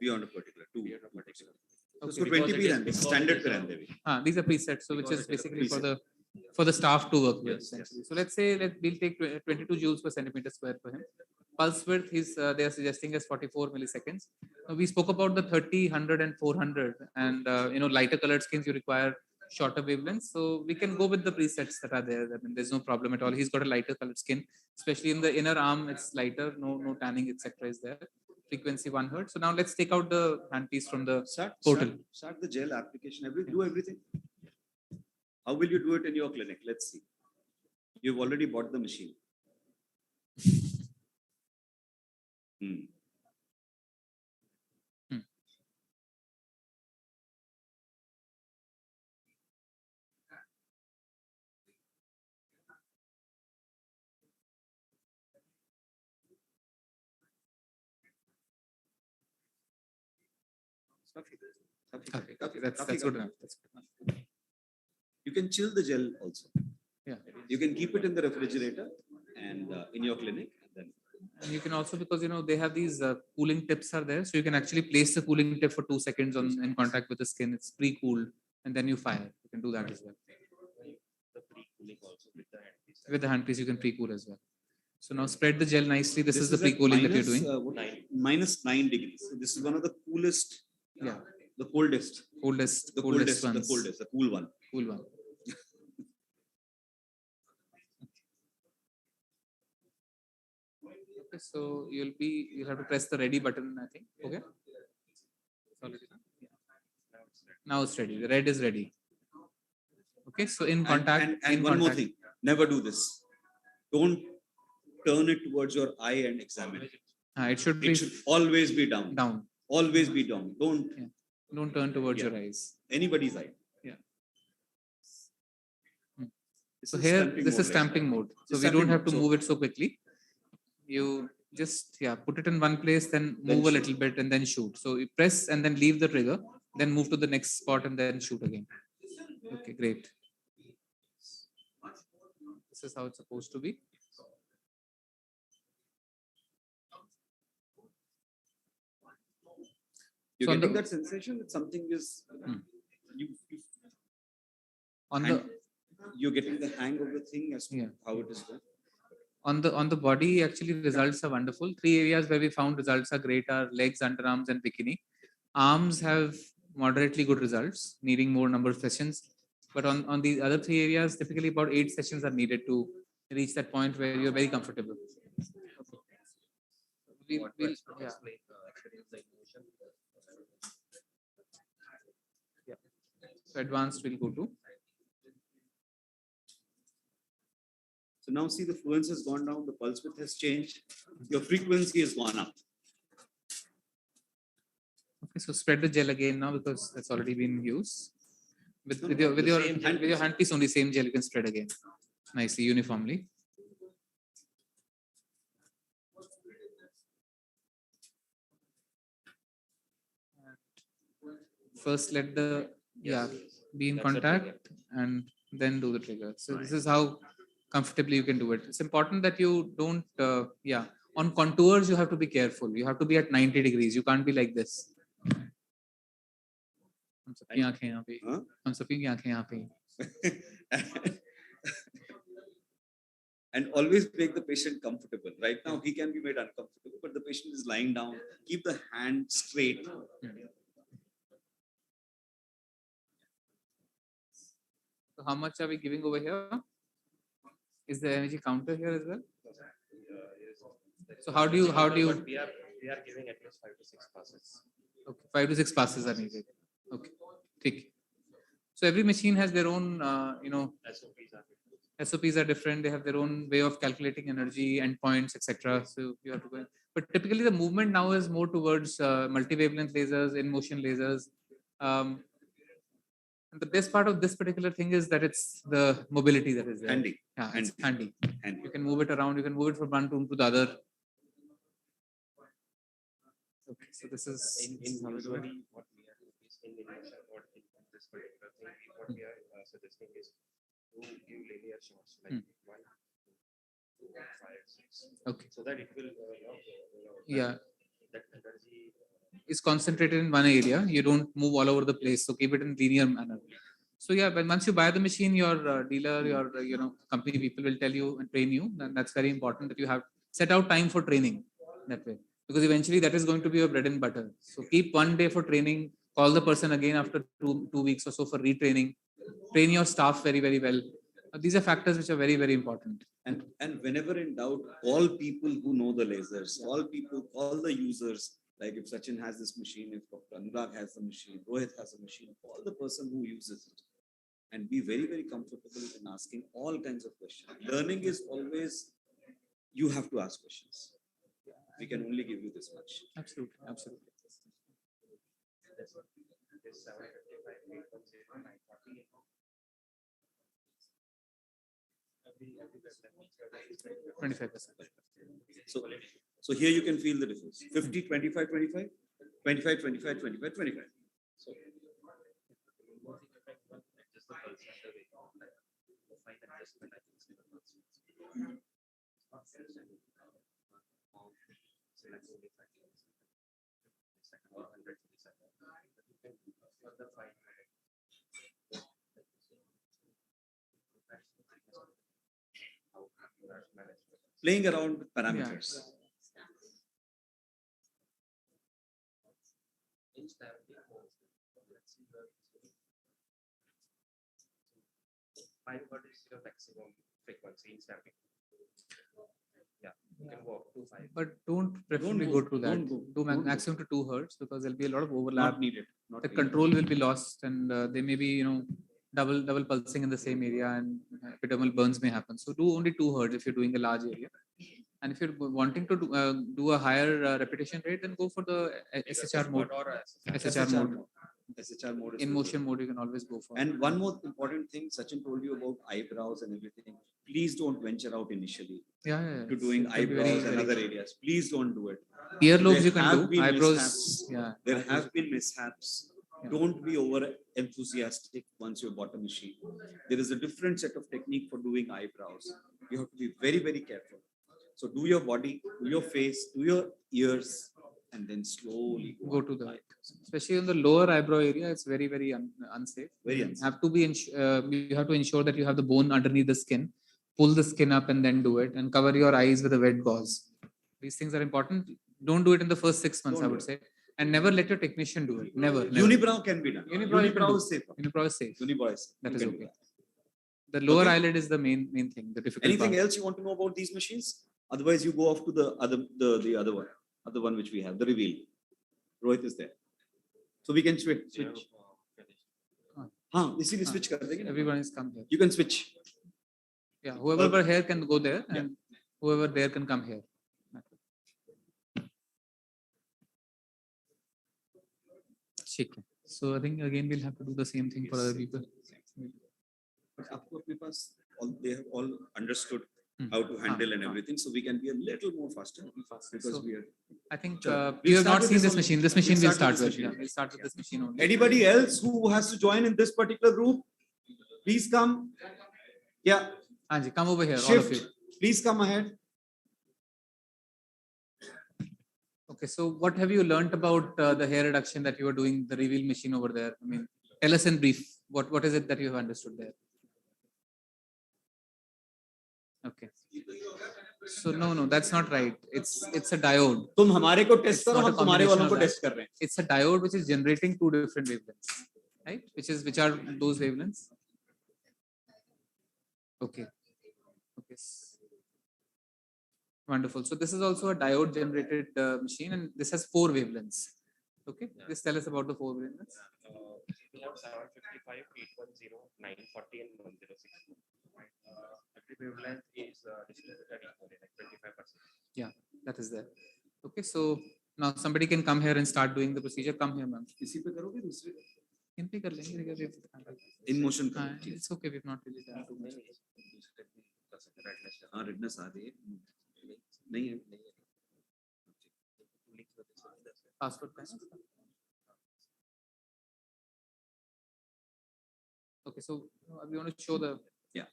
beyond
a particular
beyond a particular.
So 20 पे रहने standard पे रहने भी.
These are presets, so which is basically for the staff to work with. Essentially. So let's say we'll take 22 joules per centimeter square for him. Pulse width they are suggesting as 44 milliseconds. Now we spoke about the 30, 100, and 400, and lighter colored skins you require shorter wavelengths. So we can go with the presets that are there. I mean, there's no problem at all. He's got a lighter colored skin, especially in the inner arm. It's lighter, no tanning, etc. is there. Frequency 1 Hz. So now let's take out the handpiece from the portal.
Start the gel application. Do everything. How will you do it in your clinic? Let's see. You've already bought the machine.
Okay, that's good enough. That's good enough.
You can chill the gel also.
Yeah.
You can keep it in the refrigerator and in your clinic, and then
And you can also, because they have these cooling tips are there, so you can actually place the cooling tip for 2 seconds on in contact with the skin. It's pre-cooled, and then you fire. You can do that as well.
The pre-cooling also with the handpiece.
With the handpiece, you can pre-cool as well. So now spread the gel nicely. This is the
at
pre-cooling that you're
minus,
doing.
-9 degrees. So this is one of the coolest,
Yeah,
the coldest,
coolest
the
ones.
coldest, the cool one.
Cool one. Okay, so you'll have to press the ready button, I think. Okay. It's already done. Yeah. Now it's ready. The red is ready. Okay, so in contact.
And
in
one more
contact.
thing, never do this. Don't turn it towards your eye and examine it.
It should be
It should always be down.
down.
Always be down. Don't
Don't turn towards
Yeah.
your eyes.
anybody's eye.
Yeah.
This
So
is
here,
stamping
this
mode,
is stamping mode. So
It's
we don't
stamping
have to
mode.
move it so quickly. You just put it in one place, then
Then
move a
shoot.
little bit and then shoot. So you press and then leave the trigger, then move to the next spot and then shoot again. Okay, great. This is how it's supposed to be.
You're
So on
getting
the-
that sensation that something is you
On
and
the
you're getting the hang of the thing as to
Yeah.
how it is done.
on the body, actually results are wonderful. 3 areas where we found results are great are legs, underarms, and bikini. Arms have moderately good results, needing more number of sessions. But on the other 3 areas, typically about 8 sessions are needed to reach that point where you're very comfortable. We'll
Explain experience the emotion.
So advanced we'll go to.
So now see the fluence has gone down, the pulse width has changed, your frequency has gone up.
Okay, so spread the gel again now because that's already been used. With
No,
with
no,
your with
the
your
same
hand, with your handpiece only, same gel you can spread again nicely uniformly. First, let the be in
That's the
contact and then do the trigger. So this is how comfortably you can do it. It's important that you don't on contours you have to be careful. You have to be at 90 degrees. You can't be like this. हम सबकी आंखें यहाँ पे
Huh?
हम सबकी की आंखें यहाँ पे
And always make the patient comfortable. Right now, he can be made uncomfortable, but the patient is lying down. Keep the hand straight.
So how much are we giving over here? Is the energy counter here as well? So how do you
But we are giving at least 5 to 6 passes.
okay, 5 to 6 passes are needed. Okay, ठीक. So every machine has their own
SOPs are different.
SOPs are different. They have their own way of calculating energy, endpoints, etc. So you have to go. But typically, the movement now is more towards multi-wavelength lasers, in-motion lasers. And the best part of this particular thing is that it's the mobility that is there.
Handy.
Yeah, it's handy.
Handy.
You can move it around. You can move it from one room to the other. Okay, so this is
In usually what we are in motion or in this particular thing, what we are suggesting is to give linear shots like 1, 2, 5, 6.
okay.
So that it will
Yeah,
that energy
is concentrated in one area. You don't move all over the place. So keep it in linear manner. So yeah, but once you buy the machine, your dealer, your company people will tell you and train you. And that's very important that you have set out time for training that way, because eventually that is going to be your bread and butter. So keep one day for training. Call the person again after two weeks or so for retraining. Train your staff very, very well. These are factors which are very, very important.
And whenever in doubt, call people who know the lasers. Call the users. Like if Sachin has this machine, if Dr. Anurag has the machine, Rohit has a machine, call the person who uses it. And be very, very comfortable in asking all kinds of questions. Learning is always, you have to ask questions. We can only give you this much.
Absolutely, absolutely.
this 755 810 940 every
25%.
So here you can feel the difference. 50, 25, 25, 25, 25, 25, 25.
So moving effect one adjust the pulse center way, like the fine adjustment I can see the pulse. Select only fractions. Second or 100 milliseconds. You can further fine.
Playing around with parameters.
Five, what is your maximum frequency in stamping? Yeah, you can go up to 5.
But don't preferably
go,
go to that.
don't go,
Do
don't go.
maximum to 2 hertz because there'll be a lot of overlap.
Not needed. Not
The
needed.
control will be lost, and they may be, double pulsing in the same area, and epidermal burns may happen. So do only 2 hertz if you're doing a large area. And if you're wanting to do a higher repetition rate, then go for the SHR mode. SHR mode.
SHR mode is
In
the
motion
good.
mode, you can always go for.
And one more important thing, Sachin told you about eyebrows and everything. Please don't venture out initially
Yeah.
to doing
It can be
eyebrows and
very-
other areas. Please don't do it.
Earlobes
There
you can
have
do.
been
Eyebrows,
mishaps.
yeah.
There have been mishaps.
Yeah.
Don't be over enthusiastic once you bought a machine. There is a different set of technique for doing eyebrows. You have to be very, very careful. So do your body, do your face, do your ears, and then slowly
Go to the, especially on the lower eyebrow area, it's very, very unsafe.
Very
You
unsafe.
have to be, you have to ensure that you have the bone underneath the skin. Pull the skin up and then do it, and cover your eyes with a wet gauze. These things are important. Don't do it in the first 6 months,
Don't
I would
do
say. And never let your technician do it. Never.
Unibrow can be done.
Unibrow you can do.
is safer.
Unibrow is safe.
Unibrow is
That
you
is
can do
okay.
that.
The lower
Okay.
eyelid is the main thing, the difficult
Anything
part.
else you want to know about these machines? Otherwise, you go off to the other one which we have, the reveal. Rohit is there. So we can switch. Ici switch kar denge na.
Everyone is come here.
You can switch.
Yeah, whoever over here can go there, and whoever there can come here. ठीक है. So I think again we'll have to do the same thing for other people.
But आपको अपने पास they have all understood how to handle and everything, so we can be a little more faster because
So,
we are.
I think
Chalo.
we
We'll
have
start
not
with
seen
this
this
only.
machine. This
We'll
machine we'll
start
start
with
with.
this
Yeah,
machine.
we'll start with this machine only.
Anybody else who has to join in this particular group, please come. Yeah,
Anji, come over here, all of you.
shift. Please come ahead.
Okay, so what have you learnt about the hair reduction that you are doing, the reveal machine over there? I mean, tell us in brief. What is it that you have understood there? Okay. So no, that's not right. It's a diode.
तुम हमारे को test
It's
करो,
not a
हम तुम्हारे
combination
वालों
of
को
that.
Test कर रहे हैं.
It's a diode which is generating 2 different wavelengths, right? Which are those wavelengths? Okay. Wonderful. So this is also a diode generated machine, and this has 4 wavelengths. Okay. Just tell us about the 4 wavelengths.
We have 755, 810, 940, and 106. Every wavelength is distributed equally, like 25%.
Yeah, that is there. Okay. So now somebody can come here and start doing the procedure. Come here, ma'am.
इसी पे करोगे दूसरे पे?
In पे कर लेंगे, because we've-
In motion
हाँ,
करो.
it's okay. We've not really done too much.
हाँ, redness आ रही है. नहीं है.
Password का है ना? Okay, so we want to show the.
Yeah.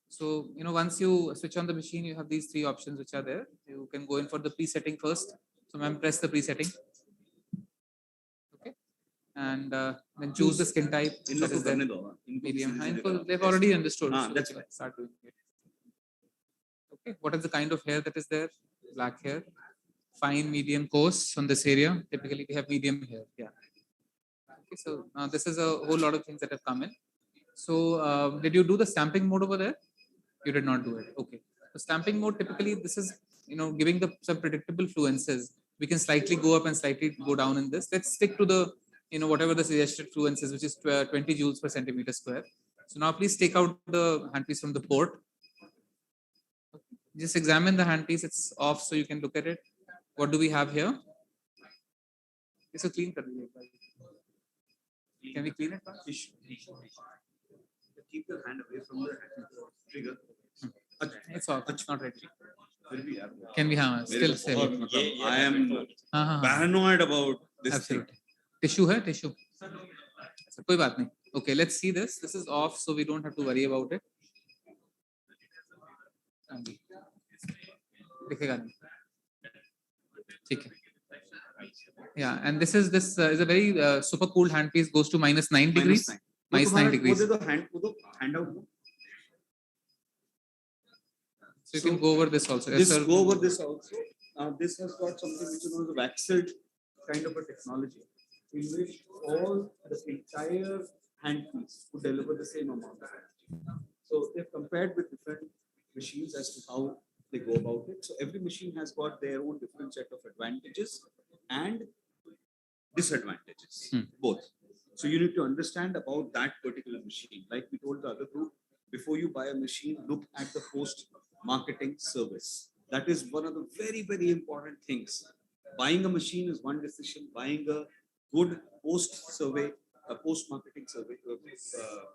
So once you switch on the machine, you have these 3 options which are there. You can go in for the presetting first. So ma'am, press the presetting. Okay, and then choose the skin type.
In
That
लोग
is
को
there.
करने दो. इनको
Medium.
सीधे
And
सीधे करो.
they've already understood.
Ah,
so
that's
they can
right.
start doing it. Okay, what is the kind of hair that is there? Black hair, fine, medium, coarse on this area. Typically, we have medium hair. Yeah. Okay, so this is a whole lot of things that have come in. So did you do the stamping mode over there? You did not do it. Okay. The stamping mode, typically, this is giving some predictable fluences. We can slightly go up and slightly go down in this. Let's stick to the whatever the suggested fluences, which is 20 joules per centimeter square. So now please take out the handpiece from the port. Just examine the handpiece. It's off, so you can look at it. What do we have here? It's a clean. Can we clean it?
Keep your hand away from the trigger.
It's off. It's not ready.
फिर भी यार.
Can we have still save?
I am
हाँ.
paranoid about this thing.
Absolutely. Tissue है tissue. कोई बात नहीं. Okay, let's see this. This is off, so we don't have to worry about it. दिखेगा नहीं. ठीक है. Yeah, and this is a very super cool handpiece. Goes to -9 degrees. -9 degrees. So you can go over this also. Yes,
This
sir.
go over this also. This has got something which is known as a waxed kind of a technology, in which all the entire handpiece would deliver the same amount of energy. So they've compared with different machines as to how they go about it. So every machine has got their own different set of advantages and disadvantages, both. So you need to understand about that particular machine. Like we told the other group, before you buy a machine, look at the post-marketing service. That is one of the very, very important things. Buying a machine is one decision. Buying a good post-survey, a post-marketing survey,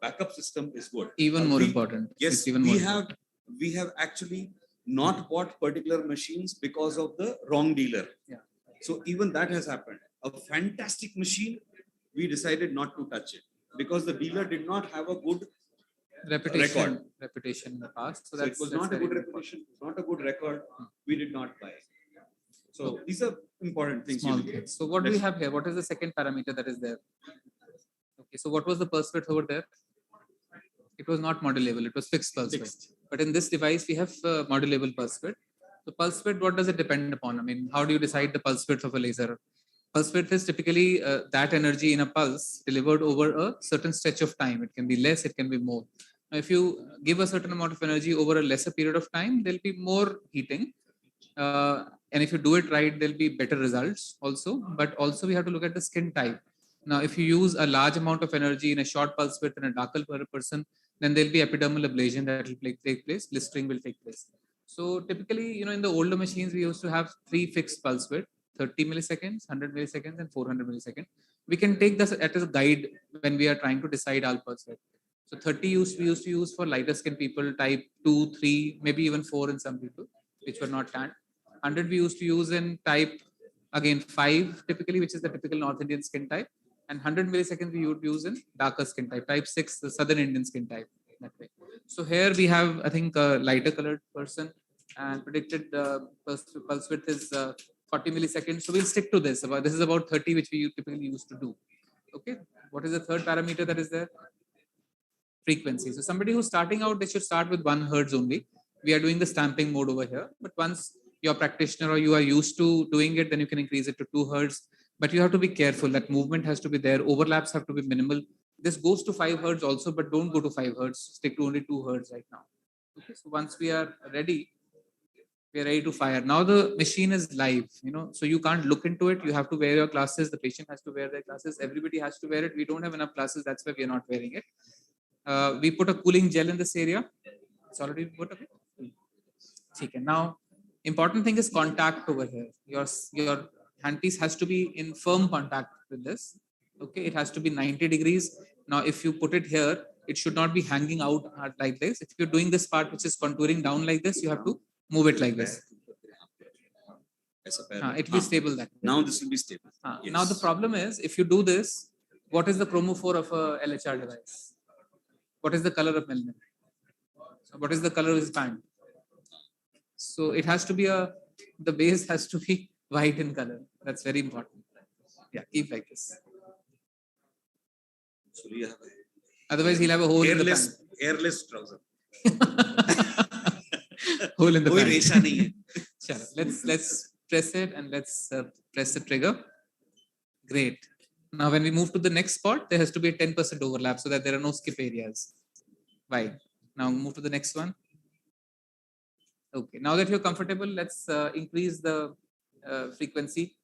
backup system is good.
Even more important.
Yes,
It's even more important.
we have actually not bought particular machines because of the wrong dealer.
Yeah.
So even that has happened. A fantastic machine, we decided not to touch it because the dealer did not have a good
reputation in the past. So,
so it was not a good reputation, not a good record. We did not buy it. So these are important things.
Small things. So what do we have here? What is the second parameter that is there? Okay, so what was the pulse width over there? It was not modulable. It was fixed pulse width. But in this device, we have modulable pulse width. So pulse width, what does it depend upon? I mean, how do you decide the pulse width of a laser? Pulse width is typically that energy in a pulse delivered over a certain stretch of time. It can be less, it can be more. Now, if you give a certain amount of energy over a lesser period of time, there'll be more heating. And if you do it right, there'll be better results also. But also we have to look at the skin type. Now, if you use a large amount of energy in a short pulse width in a darker person, then there'll be epidermal ablation that will take place, blistering will take place. So typically, in the older machines, we used to have 3 fixed pulse width, 30 milliseconds, 100 milliseconds, and 400 milliseconds. We can take this as a guide when we are trying to decide our pulse width. So 30 we used to use for lighter skin people, type 2, 3, maybe even 4 in some people, which were not tanned. 100 we used to use in type, again, 5 typically, which is the typical North Indian skin type. And 100 milliseconds we would use in darker skin type 6, the Southern Indian skin type. That way. So here we have, I think, a lighter colored person, and predicted pulse width is 40 milliseconds. So we'll stick to this. This is about 30, which we typically used to do. Okay. What is the third parameter that is there? Frequency. So somebody who's starting out, they should start with 1 hertz only. We are doing the stamping mode over here. But once you're a practitioner or you are used to doing it, then you can increase it to 2 hertz. But you have to be careful. That movement has to be there. Overlaps have to be minimal. This goes to 5 hertz also, but don't go to 5 hertz. Stick to only 2 hertz right now. Okay. So once we are ready to fire. Now the machine is live, so you can't look into it. You have to wear your glasses. The patient has to wear their glasses. Everybody has to wear it. We don't have enough glasses. That's why we are not wearing it. We put a cooling gel in this area. It's already put a bit. Okay. Now, important thing is contact over here. Your handpiece has to be in firm contact with this. Okay. It has to be 90 degrees. Now, if you put it here, it should not be hanging out like this. If you're doing this part, which is contouring down like this, you have to move it like this. It will be stable that way.
Now this will be stable.
Yes. Now the problem is, if you do this, what is the chromophore of a LHR device? What is the color of melanin? So what is the color of his band? So it has to be the base has to be white in color. That's very important. Yeah, keep like this.
So we have
Otherwise, he'll have a hole in the pant.
Airless trouser.
Hole in the
कोई
pant.
रेशा नहीं है.
Chalo, let's press it and let's press the trigger. Great. Now, when we move to the next spot, there has to be a 10% overlap so that there are no skip areas. Why? Now move to the next one. Okay. Now that you're comfortable, let's increase the frequency.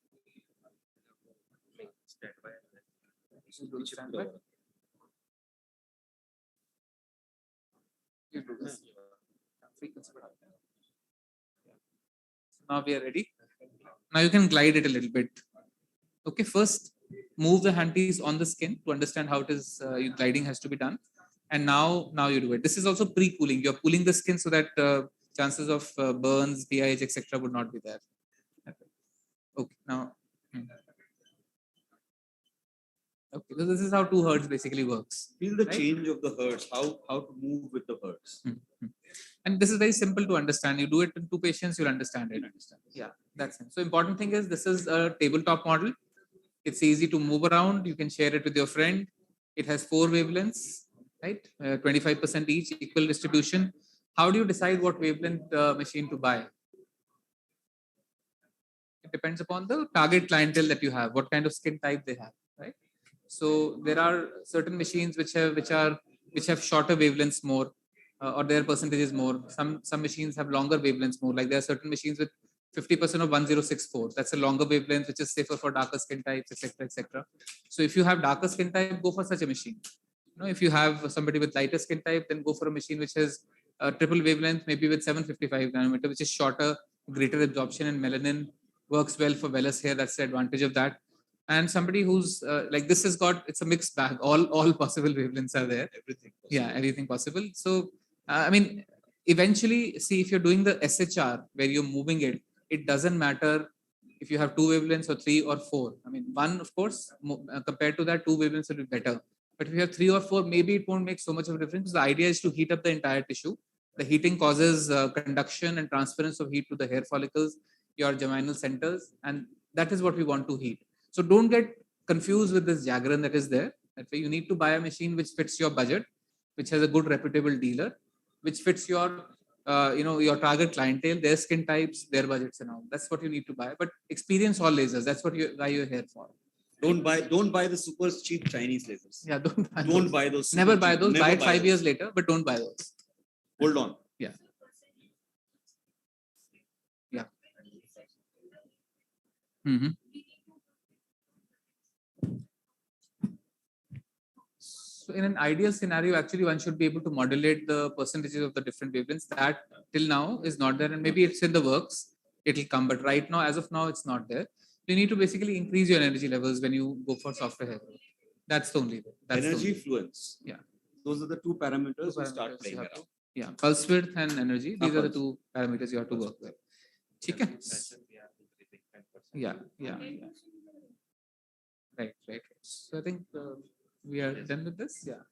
You do this. Frequency. Now we are ready. Now you can glide it a little bit. Okay. First, move the handpiece on the skin to understand how it is. Gliding has to be done. And now you do it. This is also pre-cooling. You're cooling the skin so that chances of burns, PIH, etc. would not be there. Okay. Now. Okay, so this is how 2 hertz basically works.
Feel the
Right?
change of the hertz, how to move with the hertz.
And this is very simple to understand. You do it in 2 patients, you'll understand it. Yeah, that's it. So important thing is this is a tabletop model. It's easy to move around. You can share it with your friend. It has 4 wavelengths, right? 25% each, equal distribution. How do you decide what wavelength machine to buy? It depends upon the target clientele that you have, what kind of skin type they have, right? So there are certain machines which have shorter wavelengths more, or their percentage is more. Some machines have longer wavelengths more. Like there are certain machines with 50% of 1064. That's a longer wavelength, which is safer for darker skin types, etc., etc. So if you have darker skin type, go for such a machine. If you have somebody with lighter skin type, then go for a machine which has a triple wavelength, maybe with 755 nanometer, which is shorter, greater absorption in melanin, works well for vellus hair. That's the advantage of that. And somebody who's like this has got, it's a mixed bag. All possible wavelengths are there.
Everything.
Yeah, everything possible. So I mean, eventually, see if you're doing the SHR where you're moving it, it doesn't matter if you have 2 wavelengths or 3 or 4. I mean, one, of course, compared to that, 2 wavelengths will be better. But if you have 3 or 4, maybe it won't make so much of a difference. The idea is to heat up the entire tissue. The heating causes conduction and transference of heat to the hair follicles, your germinal centers, and that is what we want to heat. So don't get confused with this Jagran that is there. That way, you need to buy a machine which fits your budget, which has a good reputable dealer, which fits your your target clientele, their skin types, their budgets, and all. That's what you need to buy. But experience all lasers. That's what you buy your hair for.
Don't buy the super cheap Chinese lasers.
Yeah, don't buy
Don't
those.
buy those.
Never
super
buy
cheap.
those.
Never
Buy it
buy
5 years
those.
later, but don't buy those.
Hold on.
Yeah. Yeah. Mm-hmm. So in an ideal scenario, actually, one should be able to modulate the percentages of the different wavelengths. That till now is not there, and maybe it's in the works. It'll come, but right now, as of now, it's not there. You need to basically increase your energy levels when you go for software hair growth. That's the only way. That's
Energy
the only
fluence.
Yeah.
Those are the two parameters we
parameters
start
you
playing
have
around.
to- Yeah, pulse width and energy. These are the
Pulse.
2 parameters you have to work with. Okay. Yeah, yeah, yeah. Right. So I think we are done with this. Yeah.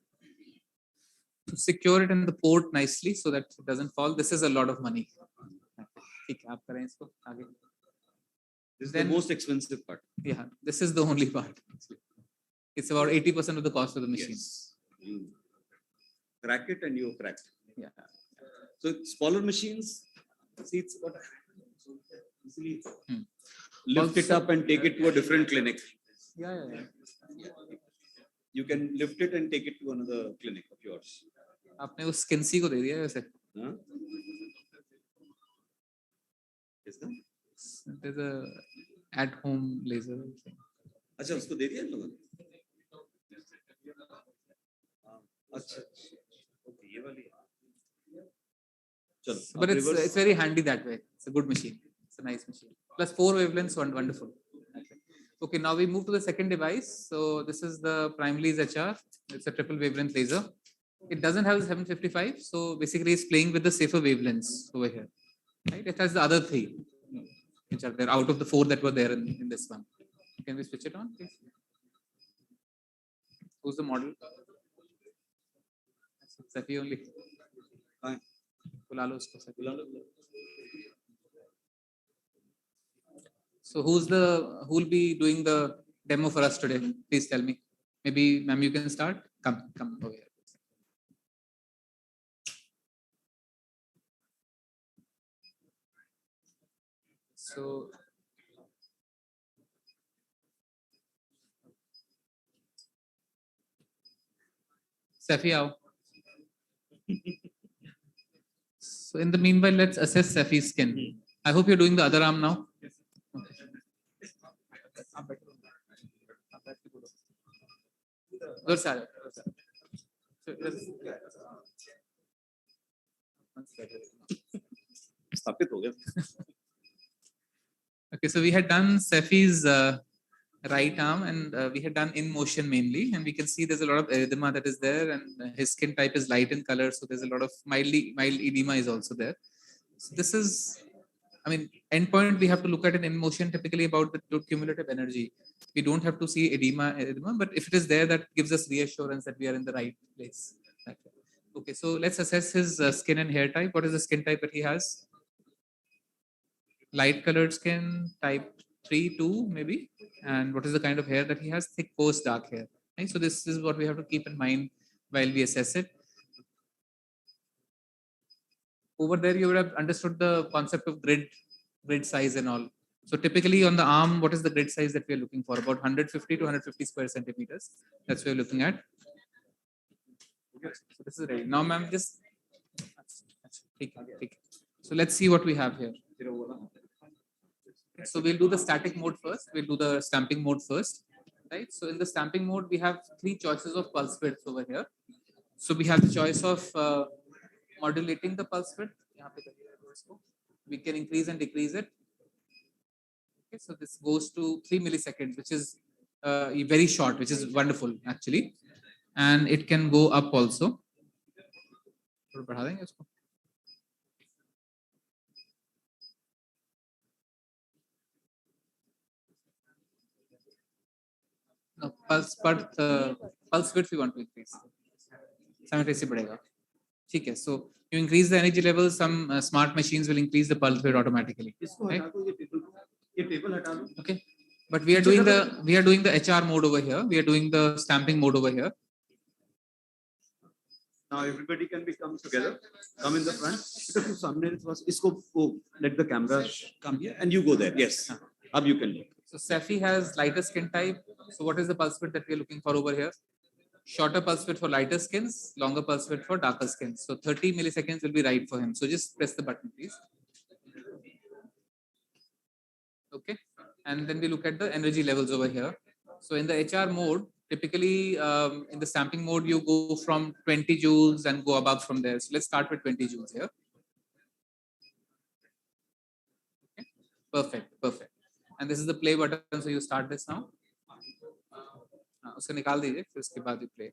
To secure it in the port nicely so that it doesn't fall. This is a lot of money. ठीक है, आप करें इसको आगे.
This is
Then-
the most expensive part.
Yeah, this is the only part. It's about 80% of the cost of the machine.
Yes. You crack it and you crack.
Yeah.
So smaller machines, see it's got easily
Hmm.
lift it
Also-
up and take it to a different clinic.
Yeah.
You can lift it and take it to another clinic of yours.
आपने उस स्किन्सी को दे दिया है वैसे.
Huh? Is that?
There's a at-home laser.
अच्छा उसको दे दिया इन लोगों ने? अच्छा ओके ये वाली है. चलो
But
अब
it's
reverse.
it's very handy that way. It's a good machine. It's a nice machine. Plus 4 wavelengths, wonderful. Okay, now we move to the second device. So this is the Primary's HR. It's a triple wavelength laser. It doesn't have the 755, so basically it's playing with the safer wavelengths over here. Right? It has the other 3, which are there out of the 4 that were there in this one. Can we switch it on, please? Who's the model? Safi only.
Fine.
बुला लो उसको, Safi.
बुला लो.
So who will be doing the demo for us today? Please tell me. Maybe ma'am, you can start. Come over here. So Safi, आओ. So in the meanwhile, let's assess Safi's skin. I hope you're doing the other arm now. उधर से आ जाओ, उधर से आ जाओ.
स्थापित हो गया.
Okay, so we had done Safi's right arm, and we had done in motion mainly, and we can see there's a lot of erythema that is there, and his skin type is light in color, so there's a lot of mild edema is also there. So this is I mean, endpoint, we have to look at an in motion typically about the cumulative energy. We don't have to see edema, but if it is there, that gives us reassurance that we are in the right place. Okay, so let's assess his skin and hair type. What is the skin type that he has? Light colored skin, type 3, 2, maybe. And what is the kind of hair that he has? Thick, coarse, dark hair. Right? So this is what we have to keep in mind while we assess it. Over there, you would have understood the concept of grid size and all. So typically on the arm, what is the grid size that we are looking for? About 150 to 150 square centimeters. That's what we're looking at. So this is ready. Now, ma'am, just take it. So let's see what we have here. So we'll do the static mode first. We'll do the stamping mode first. Right. So in the stamping mode, we have 3 choices of pulse width over here. So we have the choice of modulating the pulse width. We can increase and decrease it. Okay, so this goes to 3 milliseconds, which is very short, which is wonderful actually. And it can go up also. No, pulse width we want to increase. Simultaneously badega. Okay, so you increase the energy level, some smart machines will increase the pulse width automatically. Right? Okay, but we are doing the HR mode over here. We are doing the stamping mode over here.
Now everybody can come together, come in the front. Let the camera come here and you go there. Yes, अब you can.
So Safi has lighter skin type. So what is the pulse width that we are looking for over here? Shorter pulse width for lighter skins, longer pulse width for darker skins. So 30 milliseconds will be right for him. So just press the button, please. Okay, and then we look at the energy levels over here. So in the HR mode, typically in the stamping mode, you go from 20 joules and go above from there. So let's start with 20 joules here. Okay. Perfect. And this is the play button. So you start this now. उसको निकाल दीजिए, फिर उसके बाद you play.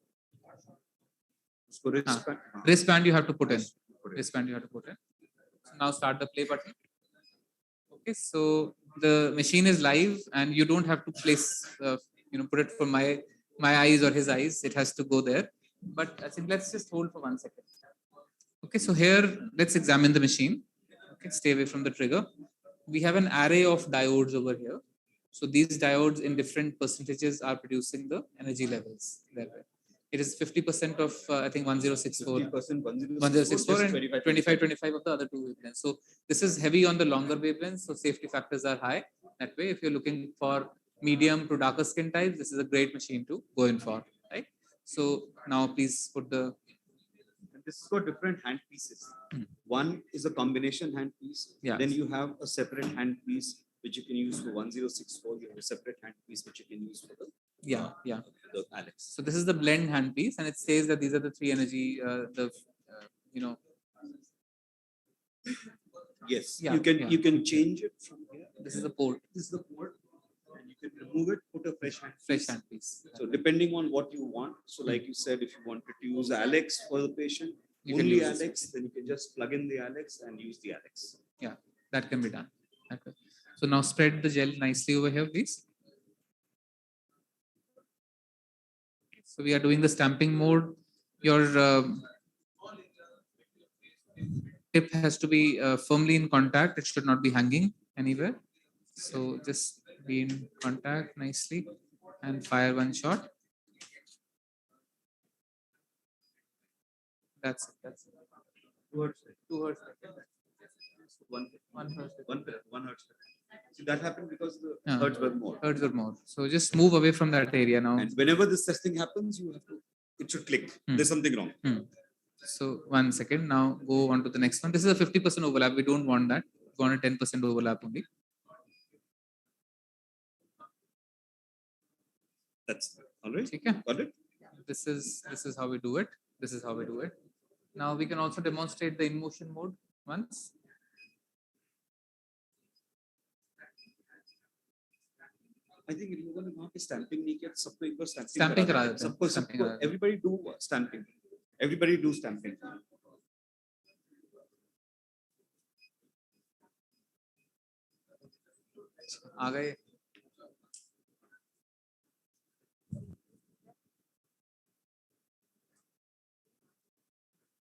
Wristband you have to put in. Wristband you have to put in. So now start the play button. Okay, so the machine is live and you don't have to place, put it for my eyes or his eyes. It has to go there. But I think let's just hold for 1 second. Okay, so here let's examine the machine. Okay, stay away from the trigger. We have an array of diodes over here. So these diodes in different percentages are producing the energy levels there. It is 50% of I think 1064, 1064 and 25 of the other 2 wavelengths. So this is heavy on the longer wavelengths. So safety factors are high. That way, if you're looking for medium to darker skin types, this is a great machine to go in for. Right. So now please put the.
This has got different hand pieces. One is a combination hand piece.
Yeah.
Then you have a separate hand piece which you can use for 1064. You have a separate hand piece which you can use for the the Alex.
So this is the blend hand piece, and it says that these are the 3 energy.
Yes.
Yeah,
you can change it from here.
This is the port.
This is the port, and you can remove it. Put a fresh hand piece.
piece.
So depending on what you want. So like you said, if you wanted to use Alex for the patient,
You can
only
use
Alex, then you can just plug in the Alex and use the Alex.
Yeah, that can be done. Okay. So now spread the gel nicely over here, please. So we are doing the stamping mode. Your tip has to be firmly in contact. It should not be hanging anywhere. So just be in contact nicely and fire 1 shot. That's it. 2 hertz. 1 hertz.
So that happened because the hertz were more.
Hertz or more. So just move away from that area now.
And whenever this testing happens, you have to. It should click. There's something wrong.
So 1 second. Now go on to the next one. This is a 50% overlap. We don't want that. We want a 10% overlap only.
That's all right.
Okay.
Got it?
This is how we do it. Now we can also demonstrate the in motion mode once.
I think if you're going to mark stamping नहीं किया सबको एक बार
Stamping करा देते हैं.
सबको everybody do stamping. Everybody do stamping.
आ गए.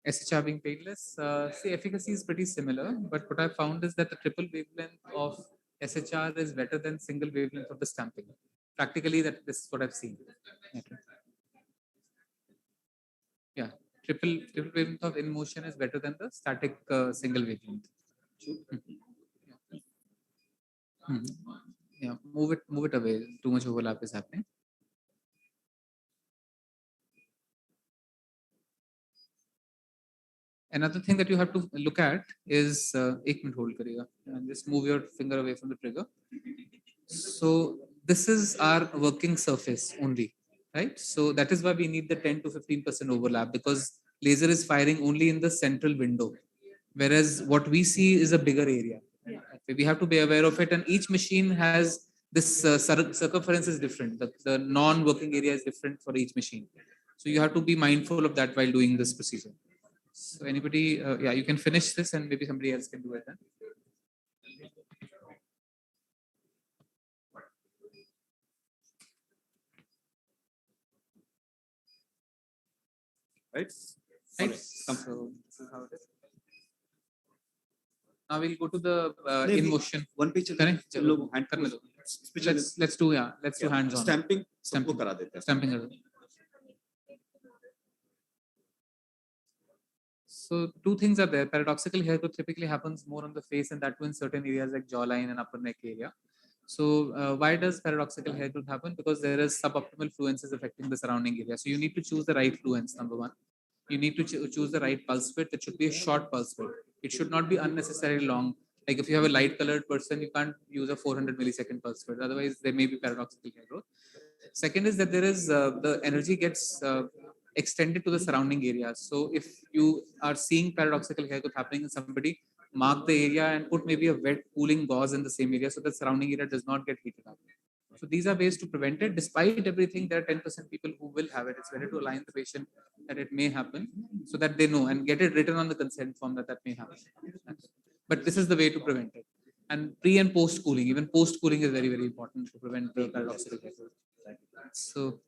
SHR being painless, see, efficacy is pretty similar, but what I found is that the triple wavelength of SHR is better than single wavelength of the stamping. Practically, this is what I've seen. Okay. Yeah, triple wavelength of in motion is better than the static single wavelength. Hmm. Yeah, move it away. Too much overlap is happening. Another thing that you have to look at is एक minute hold करिएगा and just move your finger away from the trigger. So this is our working surface only, right? So that is why we need the 10 to 15% overlap, because laser is firing only in the central window, whereas what we see is a bigger area. We have to be aware of it, and each machine has this circumference is different. The non-working area is different for each machine. So you have to be mindful of that while doing this procedure. So anybody, yeah, you can finish this and maybe somebody else can do it then.
Right?
Right. So this is how it is. Now we'll go to the in motion.
One page
Correct?
लोग hand
करने दो.
picture
Let's do hands on.
stamping सबको
Stamping.
करा देते हैं.
Stamping कर दो. So two things are there. Paradoxical hair growth typically happens more on the face, and that too in certain areas like jawline and upper neck area. So why does paradoxical hair growth happen? Because there is suboptimal fluences affecting the surrounding area. So you need to choose the right fluence, number one. You need to choose the right pulse width. It should be a short pulse width. It should not be unnecessarily long. Like if you have a light colored person, you can't use a 400 millisecond pulse width. Otherwise, there may be paradoxical hair growth. Second is that there is the energy gets extended to the surrounding areas. So if you are seeing paradoxical hair growth happening in somebody, mark the area and put maybe a wet cooling gauze in the same area so the surrounding area does not get heated up. So these are ways to prevent it. Despite everything, there are 10% people who will have it. It's better to align the patient that it may happen so that they know and get it written on the consent form that may happen. But this is the way to prevent it. And pre and post cooling, even post cooling is very, very important to prevent the paradoxical hair growth. So,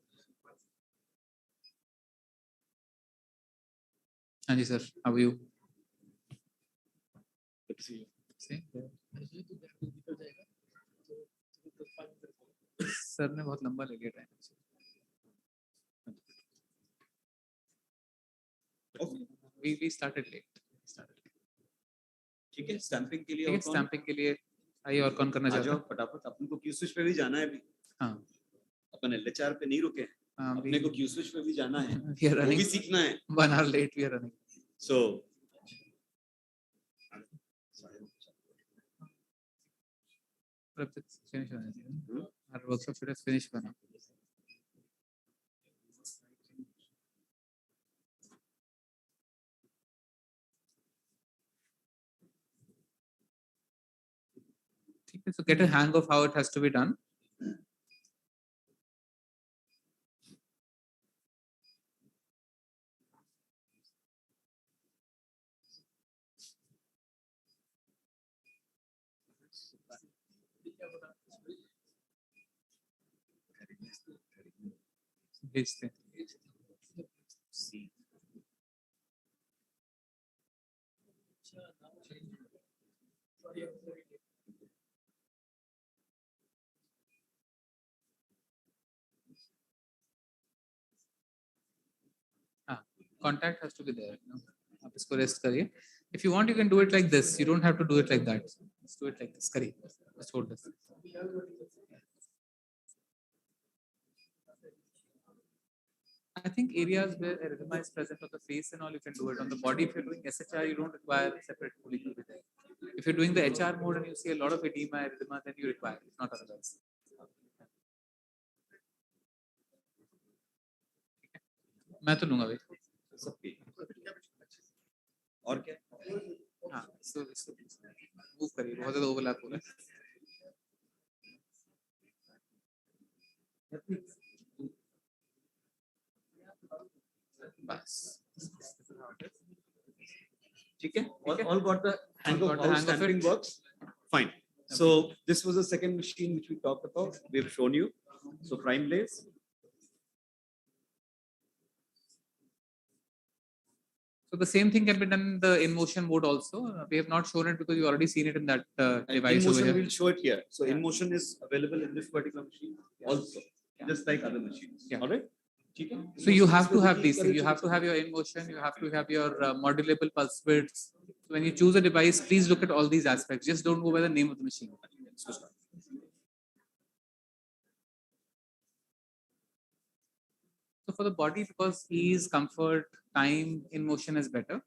Anji sir, how are you?
Good to see you.
See? Sir ने बहुत लंबा ले लिया time. We started late.
ठीक है stamping के लिए
ठीक है, स्टैंपिंग के लिए आइए और कौन करना
आ
चाहता
जाओ
है?
फटाफट. अपन को क्यू स्विच पे भी जाना है अभी.
हाँ.
अपन एलएचआर पे नहीं रुके. अपने को क्यू स्विच पे भी जाना है.
We are
वो
running
भी सीखना है.
1 hour late. We are running.
So
Finish होना चाहिए. Our workshop should have finished by now. So get a hang of how it has to be done. भेजते हैं. Contact has to be there. आप इसको rest करिए. If you want, you can do it like this. You don't have to do it like that. Let's do it like this. करिए. Let's hold this. I think areas where erythema is present on the face and all, you can do it. On the body, if you're doing SHR, you don't require separate cooling. If you're doing the HR mode and you see a lot of edema, erythema, then you require it, not otherwise. मैं तो लूंगा भाई.
सबकी और क्या?
हाँ, move करिए. बहुत ज़्यादा ओवरलैप हो रहा है. बस.
ठीक है. All got the hang of how stamping works. Fine. So this was the second machine which we talked about. We've shown you. So prime blaze.
So the same thing can be done in the in motion mode also. We have not shown it because you already seen it in that device
In
over
motion,
here.
we'll show it here. So
Yeah.
in motion is available in this particular machine also, just like other machines.
Yeah.
All right.
So you have to have these things. You have to have your in motion. You have to have your modulable pulse widths. So when you choose a device, please look at all these aspects. Just don't go by the name of the machine. So for the body, because ease, comfort, time in motion is better.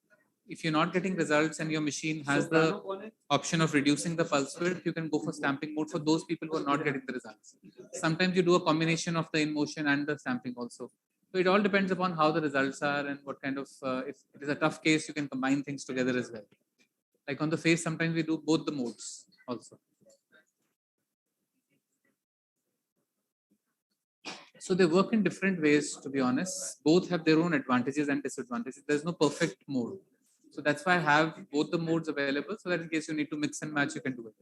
If you're not getting results and your machine has the option of reducing the pulse width, you can go for stamping mode for those people who are not getting the results. Sometimes you do a combination of the in motion and the stamping also. So it all depends upon how the results are and what kind of, if it is a tough case, you can combine things together as well. Like on the face, sometimes we do both the modes also. So they work in different ways, to be honest. Both have their own advantages and disadvantages. There's no perfect mode. So that's why I have both the modes available so that in case you need to mix and match, you can do it.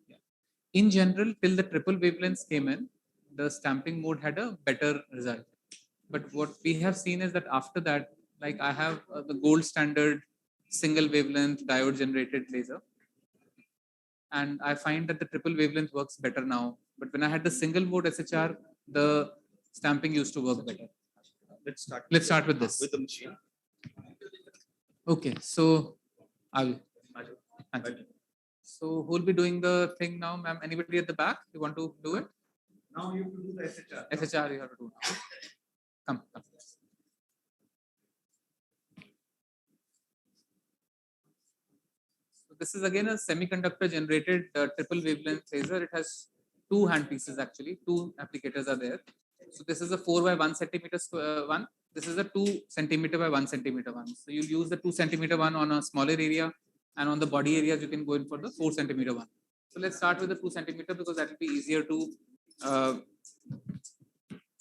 Yeah. In general, till the triple wavelengths came in, the stamping mode had a better result. But what we have seen is that after that, like I have the gold standard single wavelength diode generated laser. And I find that the triple wavelength works better now. But when I had the single mode SHR, the stamping used to work better. Let's start with this.
With the machine.
Okay, so I'll. So who will be doing the thing now, ma'am? Anybody at the back? You want to do it?
Now you have to do the SHR.
SHR you have to do now. Come. So this is again a semiconductor generated triple wavelength laser. It has two handpieces actually. Two applicators are there. So this is a 4 by 1 centimeter one. This is a 2 centimeter by 1 centimeter one. So you'll use the 2 centimeter one on a smaller area, and on the body areas you can go in for the 4 centimeter one. So let's start with the 2 centimeter because that will be easier to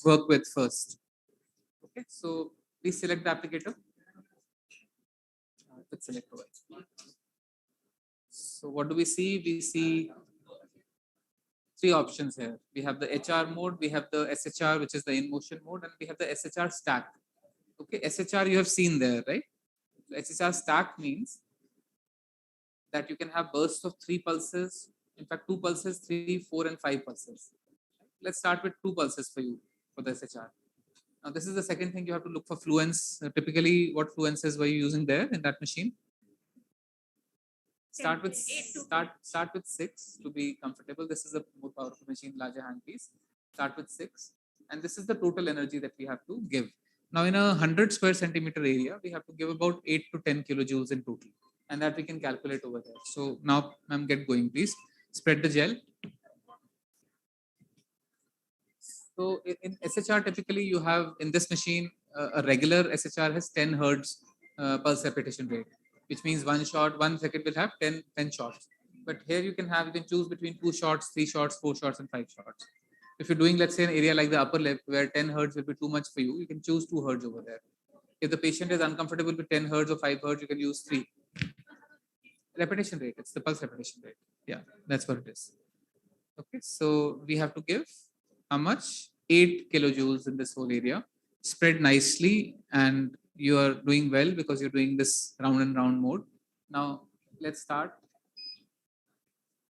work with first. Okay, so please select the applicator. Let's select over. So what do we see? We see three options here. We have the HR mode, we have the SHR, which is the in motion mode, and we have the SHR stack. Okay, SHR you have seen there, right? So SHR stack means that you can have bursts of 3 pulses, in fact 2 pulses, 3, 4 and 5 pulses. Let's start with 2 pulses for you for the SHR. Now this is the second thing you have to look for fluence. Typically what fluences were you using there in that machine? Start with 6 to be comfortable. This is a more powerful machine, larger handpiece. Start with 6, and this is the total energy that we have to give. Now in a 100 square centimeter area, we have to give about 8 to 10 kilojoules in total, and that we can calculate over there. So now, ma'am, get going, please. Spread the gel. So in SHR, typically you have in this machine a regular SHR has 10 hertz pulse repetition rate, which means 1 shot, 1 second will have 10 shots. But here you can choose between 2 shots, 3 shots, 4 shots, and 5 shots. If you're doing, let's say, an area like the upper lip where 10 hertz will be too much for you, you can choose 2 hertz over there. If the patient is uncomfortable with 10 hertz or 5 hertz, you can use 3. Repetition rate, it's the pulse repetition rate. Yeah, that's what it is. Okay, so we have to give how much? 8 kilojoules in this whole area. Spread nicely, and you are doing well because you're doing this round and round mode. Now let's start.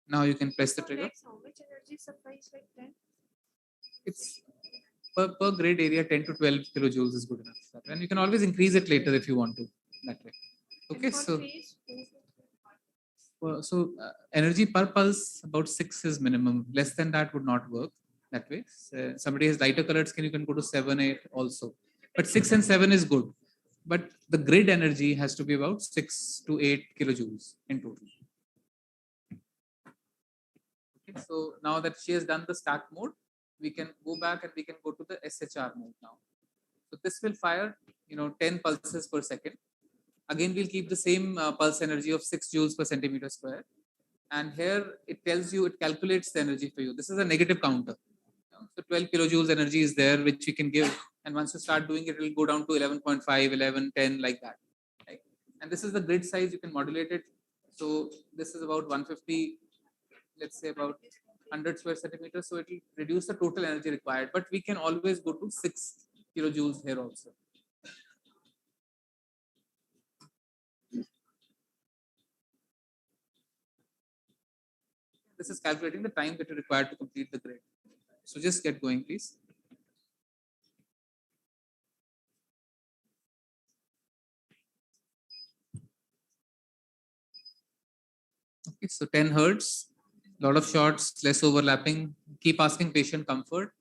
Now you can press the trigger.
How much energy supplies like 10?
It's per grade area 10 to 12 kilojoules is good enough. And you can always increase it later if you want to that way. Okay, so energy per pulse about 6 is minimum. Less than that would not work that way. So somebody has lighter colored skin, you can go to 7, 8 also. But 6 and 7 is good. But the grid energy has to be about 6 to 8 kilojoules in total. Okay, so now that she has done the stack mode, we can go back and we can go to the SHR mode now. So this will fire, 10 pulses per second. Again, we'll keep the same pulse energy of 6 joules per centimeter square. And here it tells you, it calculates the energy for you. This is a negative counter. So 12 kilojoules energy is there, which you can give. And once you start doing it, it will go down to 11.5, 11, 10, like that. Right? And this is the grid size. You can modulate it. So this is about 150 let's say about 100 square centimeters. So it will reduce the total energy required, but we can always go to 6 kilojoules here also. This is calculating the time that you require to complete the grid. So just get going, please. Okay, so 10 hertz, lot of shots, less overlapping. Keep asking patient comfort.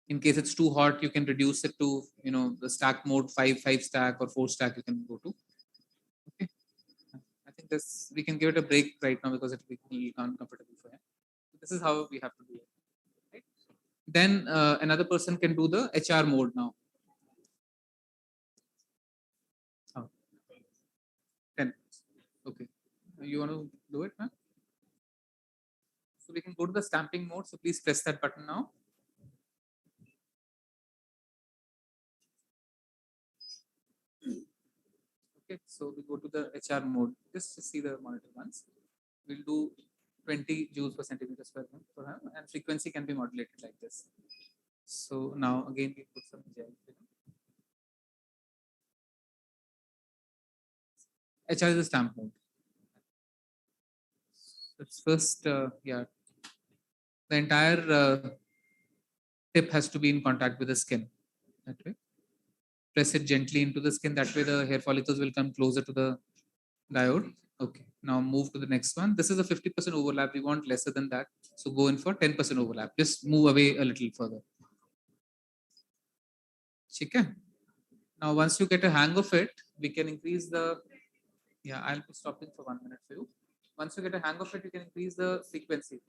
In case it's too hot, you can reduce it to, the stack mode, 5 stack or 4 stack you can go to. Okay. I think we can give it a break right now because it will be uncomfortable for him. This is how we have to do it. Right? Then another person can do the HR mode now. Oh. 10. Okay. You want to do it, man? So we can go to the stamping mode. So please press that button now. Okay, so we go to the HR mode. Just to see the monitor once. We'll do 20 joules per centimeter square per hour, and frequency can be modulated like this. So now again we put some gel film. HR is the stamp mode. Let's first, yeah, the entire tip has to be in contact with the skin. That way, press it gently into the skin. That way, the hair follicles will come closer to the diode. Okay, now move to the next one. This is a 50% overlap. We want lesser than that. So go in for 10% overlap. Just move away a little further. Okay. Now, once you get a hang of it, we can increase the, yeah, I'll be stopping for 1 minute for you. Once you get a hang of it, you can increase the frequency.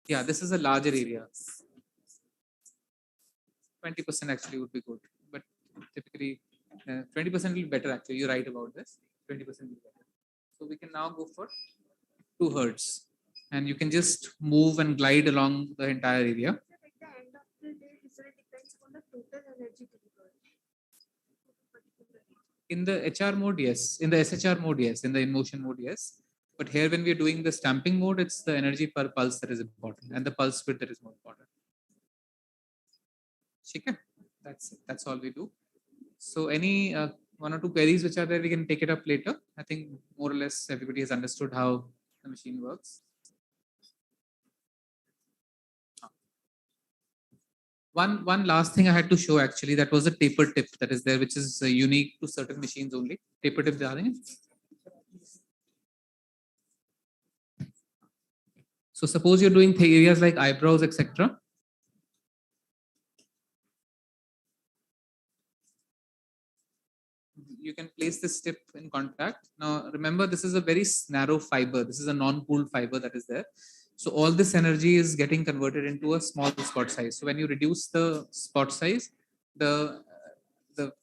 Yeah, this is a larger area. 20% actually would be good, but typically 20% will be better actually. You're right about this. 20% will be better. So we can now go for 2 hertz, and you can just move and glide along the entire area.
At the end of the day, result depends on the total energy delivered.
In the HR mode, yes. In the SHR mode, yes. In the in motion mode, yes. But here, when we're doing the stamping mode, it's the energy per pulse that is important, and the pulse width that is more important. Okay, that's it. That's all we do. So, any 1 or 2 queries which are there, we can take it up later. I think more or less everybody has understood how the machine works. One last thing I had to show actually, that was a taper tip that is there, which is unique to certain machines only. Taper tip, so suppose you're doing areas like eyebrows, etc. You can place this tip in contact. Now, remember, this is a very narrow fiber. This is a non-cooled fiber that is there. So all this energy is getting converted into a small spot size. So when you reduce the spot size, the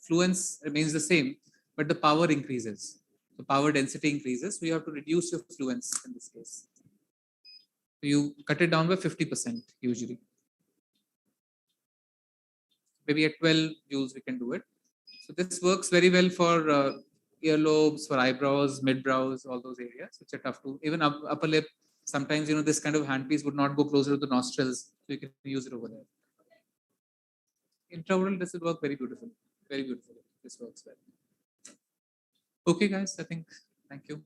fluence remains the same, but the power increases. The power density increases. So you have to reduce your fluence in this case. So you cut it down by 50% usually. Maybe at 12 joules we can do it. So this works very well for earlobes, for eyebrows, mid-brows, all those areas which are tough to, even upper lip. Sometimes, this kind of handpiece would not go closer to the nostrils, so you can use it over there. Intraoral, this will work very beautiful, very beautiful. This works well. Okay, guys, I think, thank you.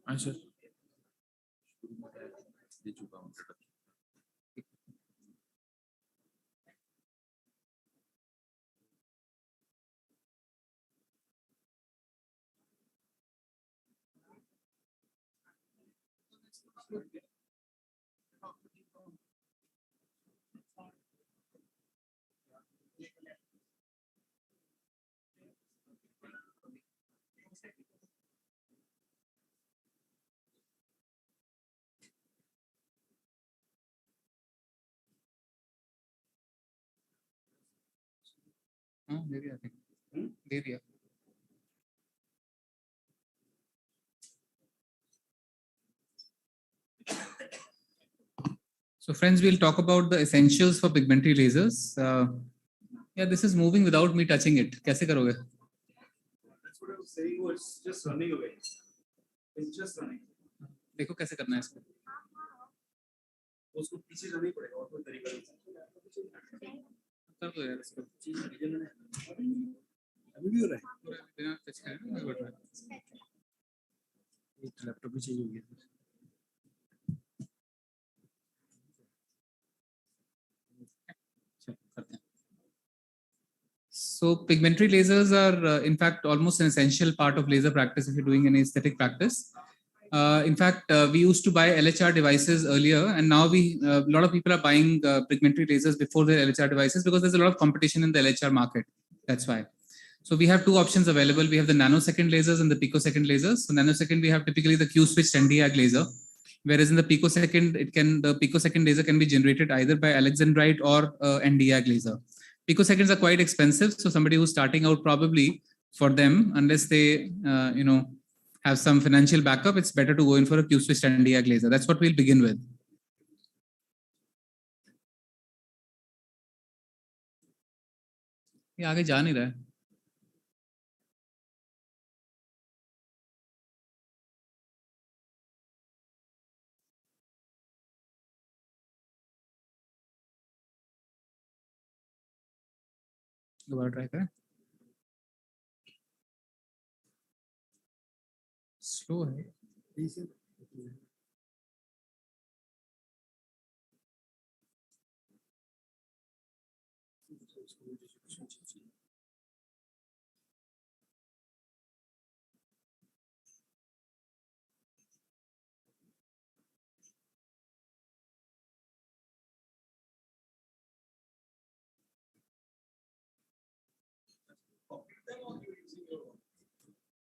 अच्छा
हाँ दे दिया दे दिया. So friends, we'll talk about the essentials for pigmentary lasers. Yeah, this is moving without me touching it. कैसे करोगे?
That's what I was saying. Oh, it's just running away. It's just running.
देखो कैसे करना है इसको.
उसको पीछे जाना ही पड़ेगा और कोई तरीका नहीं.
कर दो यार इसको.
अभी भी हो रहा है.
पूरा बिना टच करे ना बढ़ रहा है.
एक लैपटॉप भी चाहिए होगी.
So pigmentary lasers are, in fact, almost an essential part of laser practice if you're doing any aesthetic practice. In fact, we used to buy LHR devices earlier, and now a lot of people are buying pigmentary lasers before their LHR devices because there's a lot of competition in the LHR market. That's why. So we have two options available. We have the nanosecond lasers and the picosecond lasers. So nanosecond, we have typically the Q-switched Nd:YAG laser, whereas in the picosecond, the picosecond laser can be generated either by Alexandrite or Nd:YAG laser. Picoseconds are quite expensive, so somebody who's starting out, probably for them, unless they have some financial backup, it's better to go in for a Q-switched Nd:YAG laser. That's what we'll begin with. ये आगे जा नहीं रहा है. दोबारा try करें. Slow है.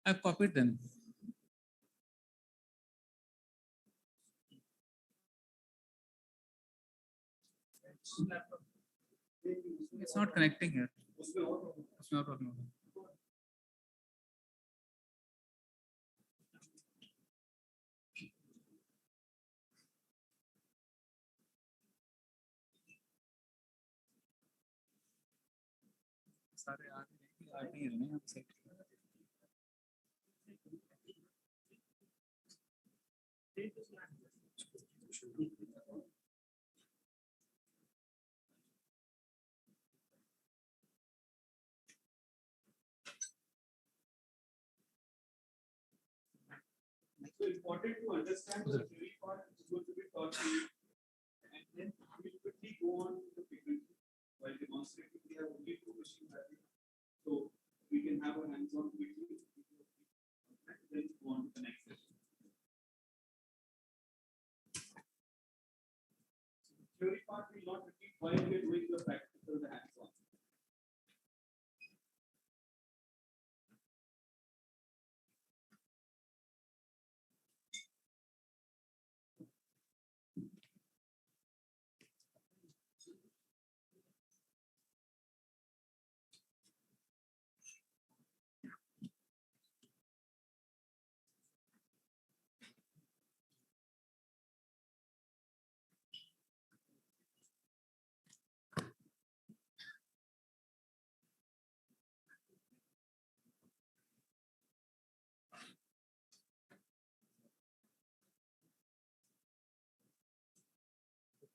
I've copied them. It's not connecting here. उसमें और प्रॉब्लम होगा. सारे आ नहीं रहे हैं यहाँ से.
So important to understand the theory part is going to be taught to you, and then we will quickly go on to the pigmentary. While demonstrating, we have only two machines that we have. So we can have a hands-on video, and then go on to the next session. So the theory part will not repeat while we are doing the practical, the hands-on.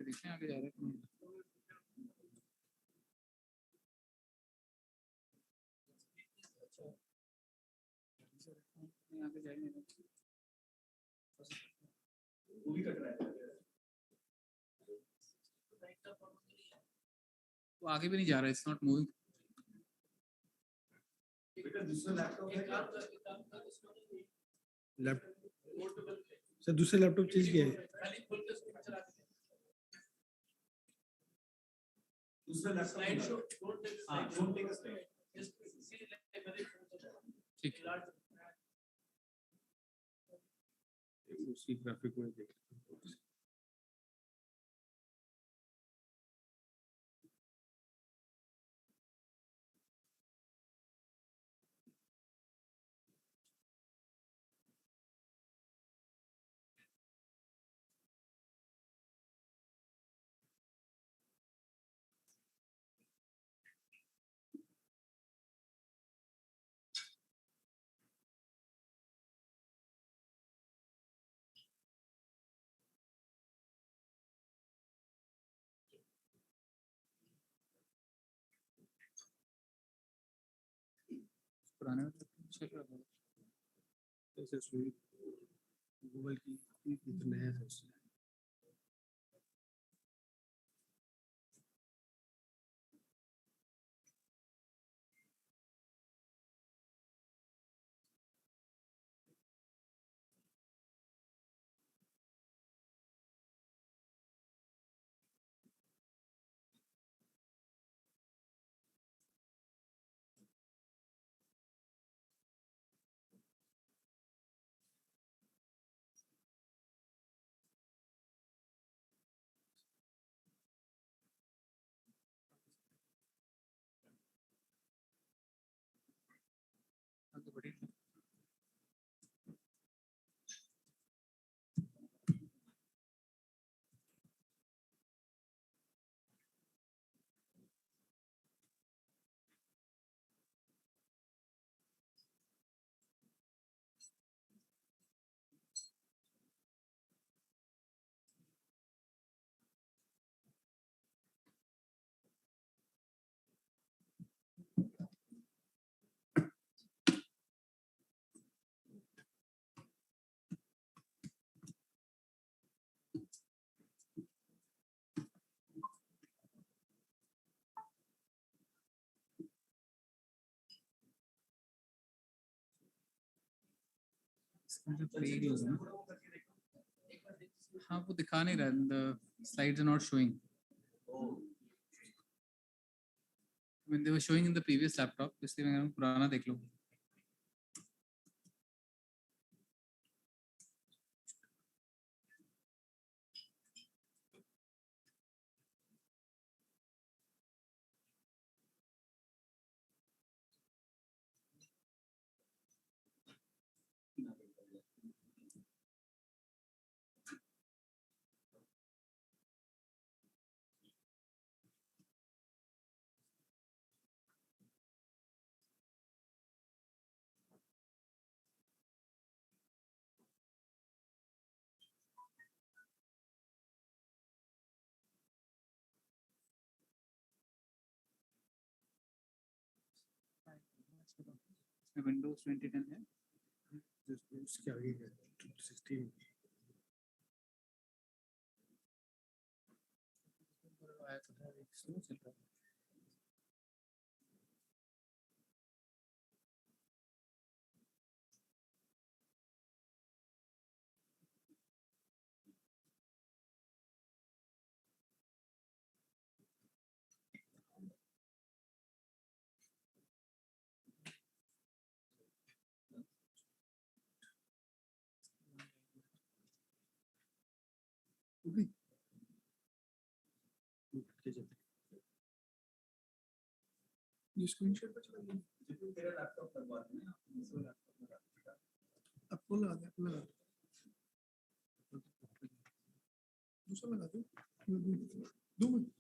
देखते हैं आगे जा रहे हैं. आगे जाएंगे. वो आगे भी नहीं जा रहा, इट्स नॉट मूविंग।
सर दूसरा लैपटॉप चेंज किया है।
ठीक है।
उसी ग्राफिक में देख।
पुराने चल रहा है।
ऐसे सुई गूगल की नया है उसमें।
आगे बढ़िए। इसका जो पेज होगा ना, हाँ वो दिखा नहीं रहा, the slides are not showing when they were showing in the previous laptop, इसलिए मैं पुराना देख लूँ। इसमें Windows 2010 है।
उसके आगे है 16
स्लो चल रहा है।
ये स्क्रीनशॉट पे चला गया।
तेरा लैपटॉप लगवा देना, दूसरा लैपटॉप लगा देना।
आपको लगा दे, आपको लगा दे। दूसरा लगा दो, दो मिनट।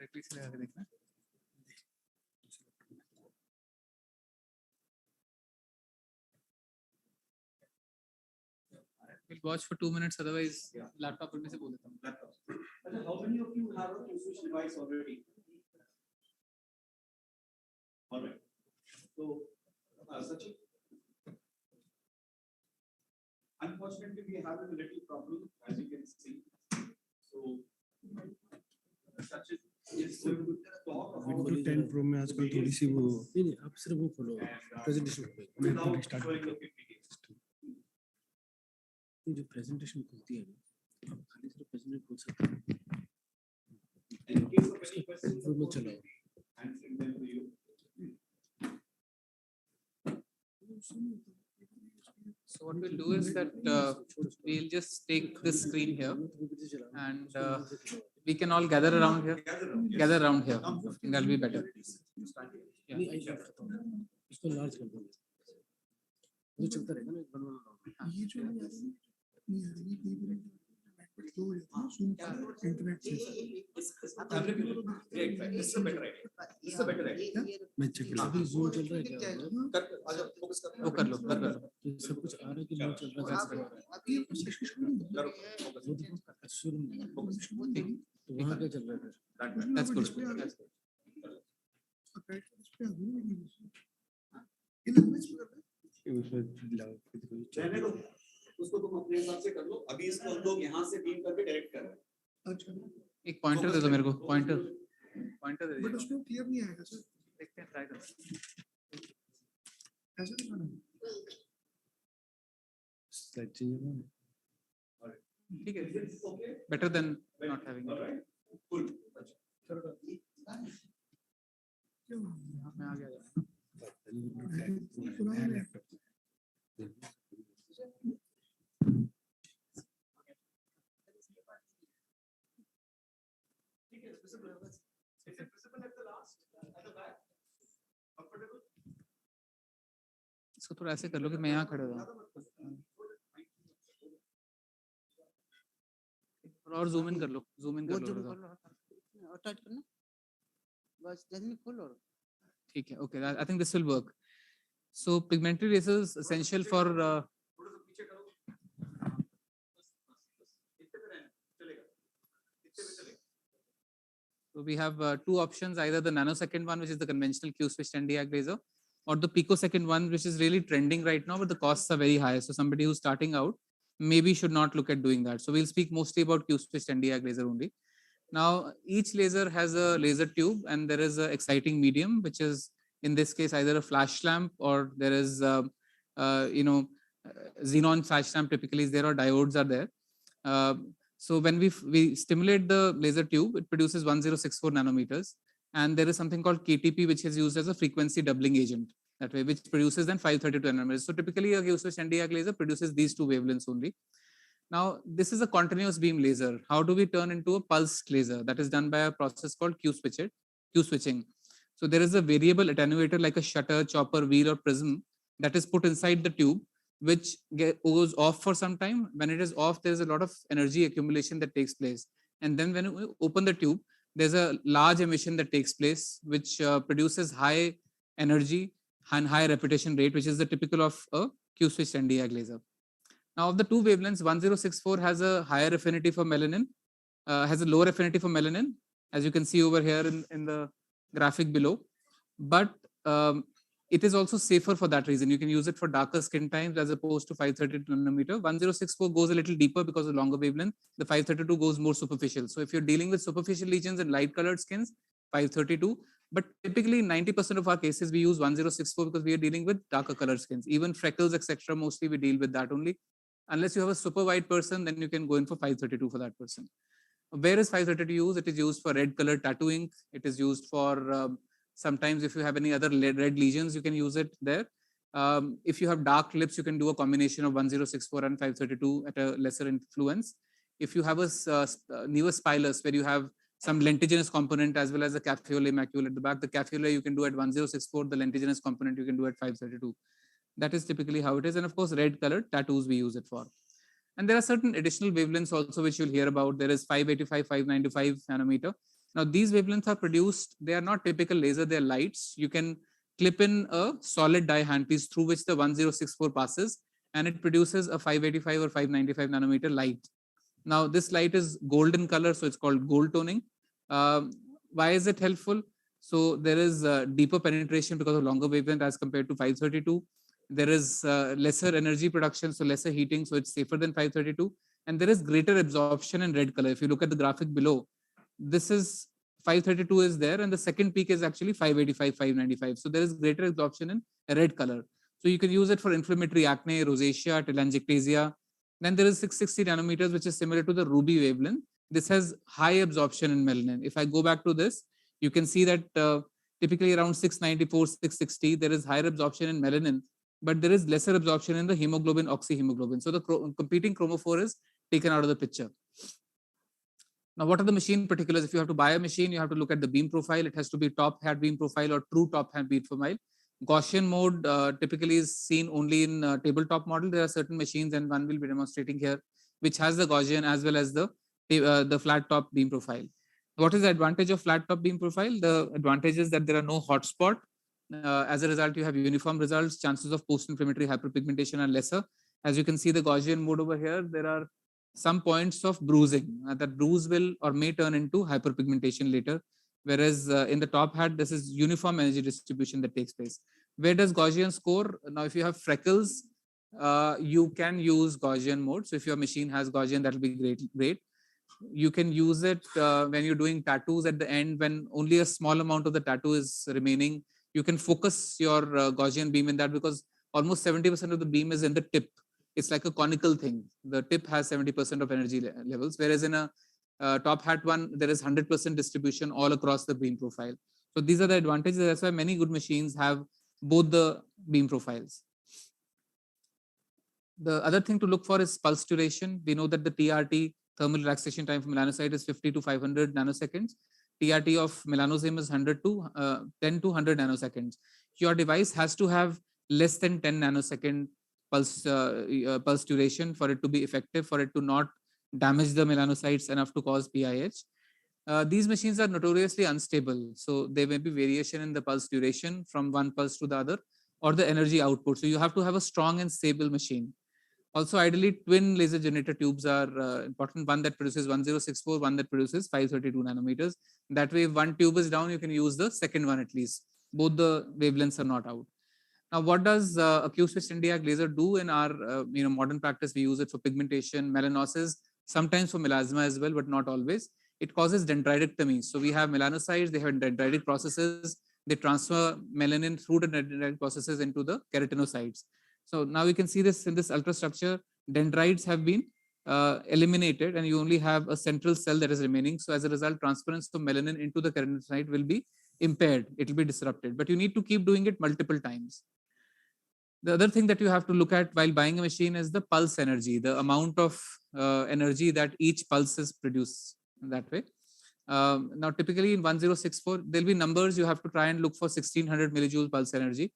डायरेक्टली से लगा के देखना. We'll watch for 2 minutes, otherwise laptop में से बोल देता हूँ.
Laptop. And how many of you have a Q-switch device already? All right. So, Sachin, unfortunately, we have a little problem, as you can see. So, Sachin is going to talk about
window 10 pro में आजकल थोड़ी सी वो नहीं नहीं आप सिर्फ वो खोलो प्रेजेंटेशन मैं
without
रिस्टार्ट
showing
करता
the PPT.
हूं जो प्रेजेंटेशन खुलती है ना आप खाली सिर्फ प्रेजेंटेशन खोल सकते हैं
In case of any questions,
वो मत चलाओ
answering them to you.
So what we'll do is that we'll just take this screen here and we can all gather around here. Gather around here. I think that'll be better. Yeah.
नहीं आई खाता हूं इसको large कर दो वो चलता रहेगा ना एक बनवाना ये जो नहीं आ रही नेटवर्क स्लो हो जाता है सुन इंटरनेट से
Great, right. This is a better idea. This is a better idea.
मैं चेक कर अभी जोर चल रहा है क्या
वो कर लो कर लो.
तो सब कुछ आ रहा है कि लो चल रहा है
अभी
वो देखो शुरू तो वहां क्या चल रहा है
That's good. That's good.
रहने दो, उसको तुम अपने हिसाब से कर लो. अभी इसको हम लोग यहाँ से बीम करके डायरेक्ट कर रहे हैं.
एक पॉइंटर दे दो मेरे को. पॉइंटर दे
बट
दो.
उसमें क्लियर नहीं आएगा सर
देखते हैं, ट्राई करते हैं.
ऐसा दिखाना स्लाइड चेंज होना
ठीक है. Better than not having it.
Alright, cool.
मैं आ गया.
Is it visible at the last, at the back? Comfortable?
इसको थोड़ा ऐसे कर लो कि मैं यहाँ खड़े हूँ. और जूम इन कर लो. जूम इन कर लो थोड़ा.
अटैच करना बस जल्दी खोलो
ठीक है. Okay, I think this will work. So pigmentary eraser is essential for
थोड़ा सा पीछे करो. इतने पे रहना, चलेगा. इतने पे चलेगा.
so we have two options, either the nanosecond one, which is the conventional Q-switched Nd:YAG laser, or the picosecond one, which is really trending right now, but the costs are very high. So somebody who's starting out maybe should not look at doing that. So we'll speak mostly about Q-switched Nd:YAG laser only. Now, each laser has a laser tube and there is an exciting medium, which is in this case either a flash lamp or there is, xenon flash lamp typically is there or diodes are there. So when we stimulate the laser tube, it produces 1064 nanometers. And there is something called KTP, which is used as a frequency doubling agent that way, which produces then 532 nanometers. So typically a Q-switched Nd:YAG laser produces these two wavelengths only. Now, this is a continuous beam laser. How do we turn into a pulsed laser? That is done by a process called Q-switching. So there is a variable attenuator like a shutter, chopper, wheel, or prism that is put inside the tube, which goes off for some time. When it is off, there is a lot of energy accumulation that takes place. And then when we open the tube, there's a large emission that takes place, which produces high energy and high repetition rate, which is the typical of a Q-switched Nd:YAG laser. Now, of the two wavelengths, 1064 has a higher affinity for melanin, has a lower affinity for melanin, as you can see over here in the graphic below. But it is also safer for that reason. You can use it for darker skin types as opposed to 532 nanometer. 1064 goes a little deeper because of longer wavelength. The 532 goes more superficial. So if you're dealing with superficial lesions and light colored skins, 532. But typically 90% of our cases, we use 1064 because we are dealing with darker colored skins. Even freckles, etc. Mostly we deal with that only. Unless you have a super white person, then you can go in for 532 for that person. Where is 532 used? It is used for red colored tattoo ink. It is used for sometimes if you have any other red lesions, you can use it there. If you have dark lips, you can do a combination of 1064 and 532 at a lesser influence. If you have a nevus pilus where you have some lentiginous component as well as the caphole macule at the back, the caphole you can do at 1064, the lentiginous component you can do at 532. That is typically how it is. And of course, red colored tattoos we use it for. And there are certain additional wavelengths also which you'll hear about. There is 585, 595 nanometer. Now these wavelengths are produced, they are not typical laser, they are lights. You can clip in a solid die handpiece through which the 1064 passes, and it produces a 585 or 595 nanometer light. Now this light is golden color, so it's called gold toning. Why is it helpful? So there is deeper penetration because of longer wavelength as compared to 532. There is lesser energy production, so lesser heating, so it's safer than 532. And there is greater absorption in red color. If you look at the graphic below, this is 532 is there, and the second peak is actually 585, 595. So there is greater absorption in red color. So you can use it for inflammatory acne, rosacea, telangiectasia. Then there is 660 nanometers, which is similar to the ruby wavelength. This has high absorption in melanin. If I go back to this, you can see that typically around 694, 660, there is higher absorption in melanin, but there is lesser absorption in the hemoglobin, oxyhemoglobin. So the competing chromophore is taken out of the picture. Now, what are the machine particulars? If you have to buy a machine, you have to look at the beam profile. It has to be top hat beam profile or true top hat beam profile. Gaussian mode typically is seen only in tabletop model. There are certain machines, and one will be demonstrating here, which has the Gaussian as well as the flat top beam profile. What is the advantage of flat top beam profile? The advantage is that there are no hotspot. As a result, you have uniform results. Chances of post-inflammatory hyperpigmentation are lesser. As you can see the Gaussian mode over here, there are some points of bruising. That bruise will or may turn into hyperpigmentation later. Whereas in the top hat, this is uniform energy distribution that takes place. Where does Gaussian score? Now, if you have freckles, you can use Gaussian mode. So if your machine has Gaussian, that will be great. You can use it when you're doing tattoos at the end, when only a small amount of the tattoo is remaining. You can focus your Gaussian beam in that, because almost 70% of the beam is in the tip. It's like a conical thing. The tip has 70% of energy levels, whereas in a top hat one, there is 100% distribution all across the beam profile. So these are the advantages. That's why many good machines have both the beam profiles. The other thing to look for is pulse duration. We know that the TRT, thermal relaxation time for melanocyte, is 50 to 500 nanoseconds. TRT of melanosome is 10 to 100 nanoseconds. Your device has to have less than 10 nanosecond pulse duration for it to be effective, for it to not damage the melanocytes enough to cause PIH. These machines are notoriously unstable, so there may be variation in the pulse duration from one pulse to the other, or the energy output. So you have to have a strong and stable machine. Also, ideally, twin laser generator tubes are important. One that produces 1064, one that produces 532 nanometers. That way, if one tube is down, you can use the second one at least. Both the wavelengths are not out. Now, what does a Q-switched Nd:YAG laser do in our modern practice? We use it for pigmentation, melanosis, sometimes for melasma as well, but not always. It causes dendritectomy. So we have melanocytes, they have dendritic processes, they transfer melanin through the dendritic processes into the keratinocytes. So now you can see this in this ultrastructure, dendrites have been eliminated, and you only have a central cell that is remaining. So as a result, transference of melanin into the keratinocyte will be impaired. It will be disrupted, but you need to keep doing it multiple times. The other thing that you have to look at while buying a machine is the pulse energy, the amount of energy that each pulse is produced that way. Now, typically in 1064, there'll be numbers you have to try and look for 1600 millijoule pulse energy.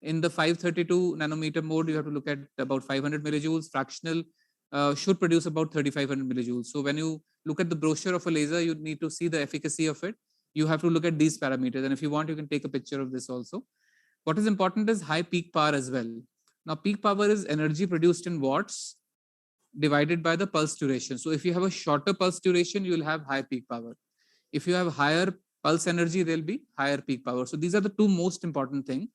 In the 532 nanometer mode, you have to look at about 500 millijoules. Fractional should produce about 3500 millijoules. So when you look at the brochure of a laser, you need to see the efficacy of it. You have to look at these parameters. And if you want, you can take a picture of this also. What is important is high peak power as well. Now, peak power is energy produced in watts divided by the pulse duration. So if you have a shorter pulse duration, you will have high peak power. If you have higher pulse energy, there'll be higher peak power. So these are the two most important things.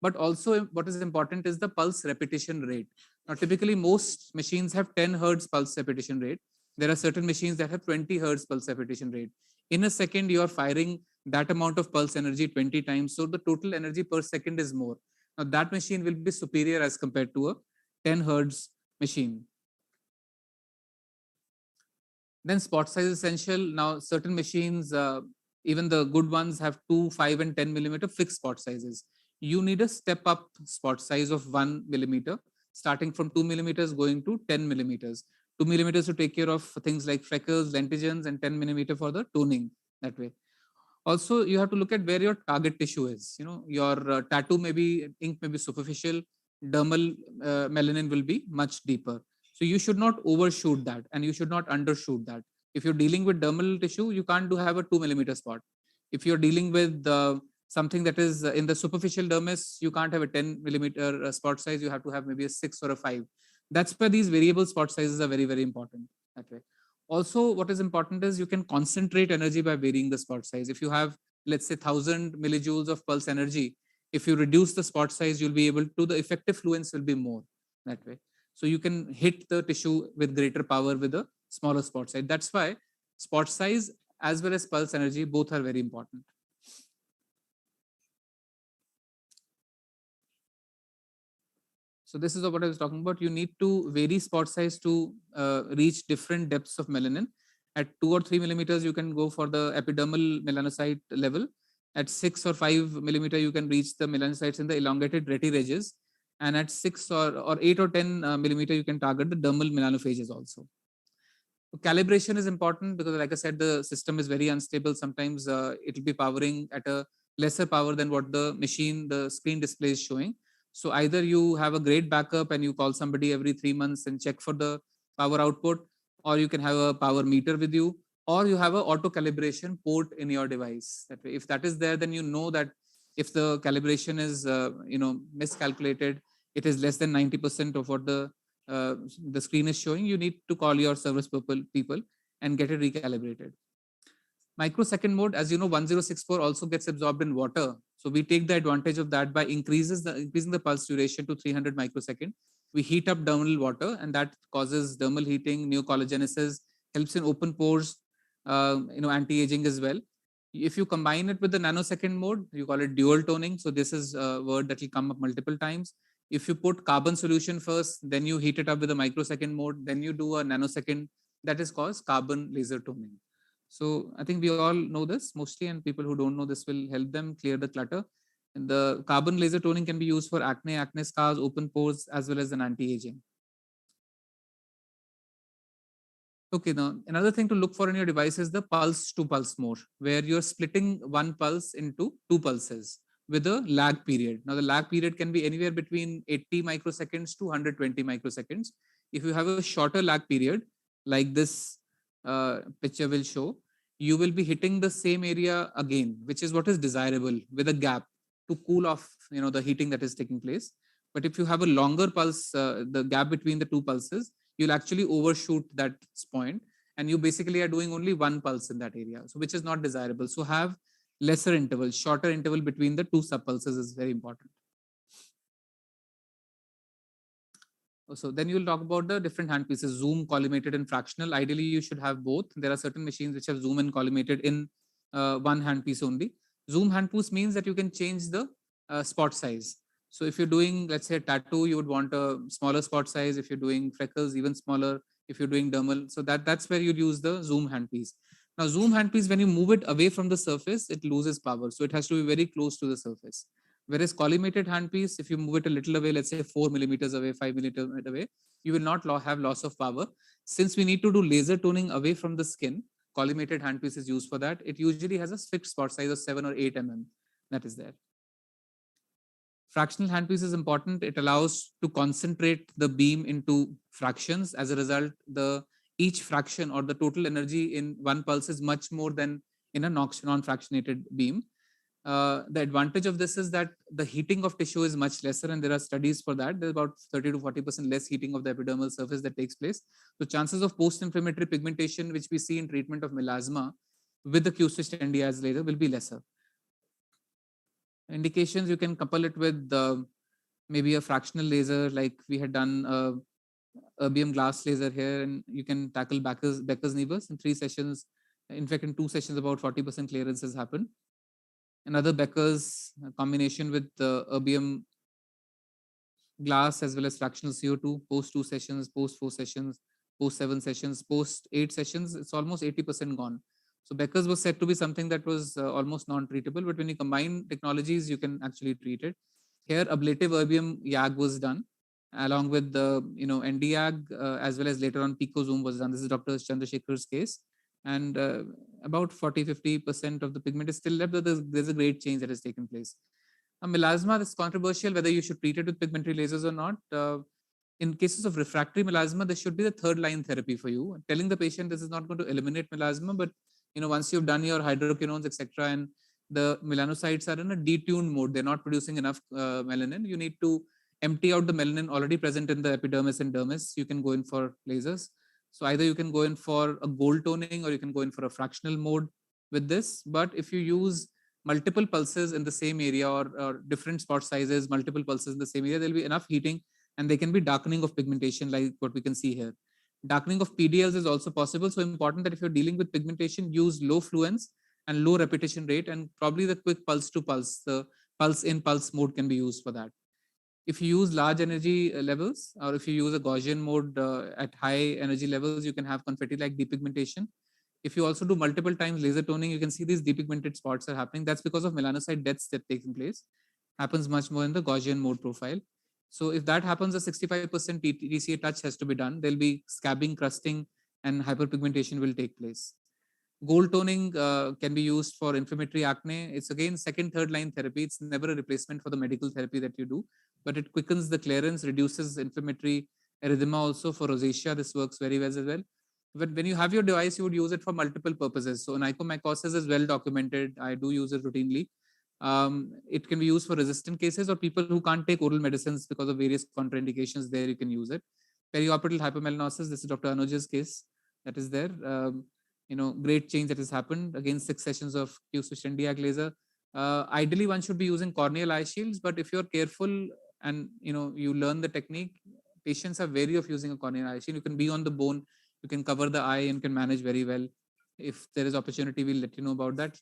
But also what is important is the pulse repetition rate. Now, typically most machines have 10 hertz pulse repetition rate. There are certain machines that have 20 hertz pulse repetition rate. In a second, you are firing that amount of pulse energy 20 times. So the total energy per second is more. Now that machine will be superior as compared to a 10 hertz machine. Then spot size is essential. Now certain machines, even the good ones, have 2, 5 and 10 millimeter fixed spot sizes. You need a step up spot size of 1 millimeter, starting from 2 millimeters going to 10 millimeters. 2 millimeters to take care of things like freckles, lentigens, and 10 millimeter for the toning that way. Also, you have to look at where your target tissue is. Your tattoo ink may be superficial, dermal melanin will be much deeper. So you should not overshoot that and you should not undershoot that. If you're dealing with dermal tissue, you can't have a 2 mm spot. If you're dealing with something that is in the superficial dermis, you can't have a 10 mm spot size. You have to have maybe a 6 or a 5. That's where these variable spot sizes are very, very important that way. Also, what is important is you can concentrate energy by varying the spot size. If you have, let's say, 1000 millijoules of pulse energy, if you reduce the spot size, you'll be able to, the effective fluence will be more that way. So you can hit the tissue with greater power with a smaller spot size. That's why spot size as well as pulse energy, both are very important. So this is what I was talking about. You need to vary spot size to reach different depths of melanin. At 2 or 3 mm, you can go for the epidermal melanocyte level. At 6 or 5 mm, you can reach the melanocytes in the elongated retiridges. And at 6 or 8 or 10 mm, you can target the dermal melanophages also. So calibration is important because, like I said, the system is very unstable. Sometimes it will be powering at a lesser power than what the machine, the screen display is showing. So either you have a great backup and you call somebody every 3 months and check for the power output, or you can have a power meter with you, or you have a auto calibration port in your device. That way, if that is there, then you know that if the calibration is miscalculated, it is less than 90% of what the screen is showing, you need to call your service people and get it recalibrated. Microsecond mode, as you know, 1064 also gets absorbed in water. So we take the advantage of that by increasing the pulse duration to 300 microsecond. We heat up dermal water, and that causes dermal heating, neocollagenesis, helps in open pores, anti-aging as well. If you combine it with the nanosecond mode, you call it dual toning. So this is a word that will come up multiple times. If you put carbon solution first, then you heat it up with a microsecond mode, then you do a nanosecond, that is called carbon laser toning. So I think we all know this mostly, and people who don't know this will help them clear the clutter. And the carbon laser toning can be used for acne, acne scars, open pores, as well as an anti-aging. Okay, now another thing to look for in your device is the pulse to pulse mode, where you're splitting one pulse into two pulses with a lag period. Now the lag period can be anywhere between 80 microseconds to 120 microseconds. If you have a shorter lag period, like this picture will show, you will be hitting the same area again, which is what is desirable, with a gap to cool off the heating that is taking place. But if you have a longer pulse, the gap between the two pulses, you'll actually overshoot that point, and you basically are doing only one pulse in that area, so which is not desirable. So have lesser interval, shorter interval between the two subpulses is very important. So then you'll talk about the different handpieces: zoom, collimated, and fractional. Ideally, you should have both. There are certain machines which have zoom and collimated in one handpiece only. Zoom handpiece means that you can change the spot size. So if you're doing, let's say, a tattoo, you would want a smaller spot size. If you're doing freckles, even smaller. If you're doing dermal, so that's where you'd use the zoom handpiece. Now, zoom handpiece, when you move it away from the surface, it loses power. So it has to be very close to the surface. Whereas collimated handpiece, if you move it a little away, let's say 4 millimeters away, 5 millimeters away, you will not have loss of power. Since we need to do laser toning away from the skin, collimated handpiece is used for that. It usually has a fixed spot size of 7 or 8 mm. That is there. Fractional handpiece is important. It allows to concentrate the beam into fractions. As a result, each fraction or the total energy in one pulse is much more than in a non-fractionated beam. The advantage of this is that the heating of tissue is much lesser, and there are studies for that. There's about 30 to 40% less heating of the epidermal surface that takes place. So chances of post-inflammatory pigmentation, which we see in treatment of melasma with the Q-switched NDIs laser, will be lesser. Indications, you can couple it with maybe a fractional laser, like we had done erbium glass laser here, and you can tackle Becker's nevus in 3 sessions. In fact, in 2 sessions, about 40% clearance has happened. Another Becker's combination with erbium glass as well as fractional CO2, post 2 sessions, post 4 sessions, post 7 sessions, post 8 sessions, it's almost 80% gone. So Becker's was said to be something that was almost non-treatable, but when you combine technologies, you can actually treat it. Here, ablative erbium YAG was done along with the NDYAG as well as later on picozoom was done. This is Dr. Chandrasekhar's case. And about 40-50% of the pigment is still left, but there's a great change that has taken place. Melasma is controversial whether you should treat it with pigmentary lasers or not. In cases of refractory melasma, this should be the third line therapy for you. Telling the patient this is not going to eliminate melasma, but once you've done your hydroquinones, etc., and the melanocytes are in a detuned mode, they're not producing enough melanin. You need to empty out the melanin already present in the epidermis and dermis. You can go in for lasers. So either you can go in for a gold toning or you can go in for a fractional mode with this. But if you use multiple pulses in the same area or different spot sizes, multiple pulses in the same area, there'll be enough heating and there can be darkening of pigmentation like what we can see here. Darkening of PDLs is also possible. So important that if you're dealing with pigmentation, use low fluence and low repetition rate, and probably the quick pulse to pulse, the pulse in pulse mode can be used for that. If you use large energy levels, or if you use a Gaussian mode at high energy levels, you can have confetti-like depigmentation. If you also do multiple times laser toning, you can see these depigmented spots are happening. That's because of melanocyte deaths that taking place. Happens much more in the Gaussian mode profile. So if that happens, a 65% TCA touch has to be done. There'll be scabbing, crusting, and hyperpigmentation will take place. Gold toning can be used for inflammatory acne. It's again second, third line therapy. It's never a replacement for the medical therapy that you do, but it quickens the clearance, reduces inflammatory erythema also for rosacea. This works very well as well. But when you have your device, you would use it for multiple purposes. So onychomycosis is well documented. I do use it routinely. It can be used for resistant cases or people who can't take oral medicines because of various contraindications. There you can use it. Periorbital hypomelanosis. This is Dr. Anuj's case that is there. Great change that has happened. Again, 6 sessions of Q-switched Nd:YAG laser. Ideally, one should be using corneal eye shields, but if you're careful and you learn the technique, patients are wary of using a corneal eye shield. You can be on the bone, you can cover the eye and can manage very well. If there is opportunity, we'll let you know about that.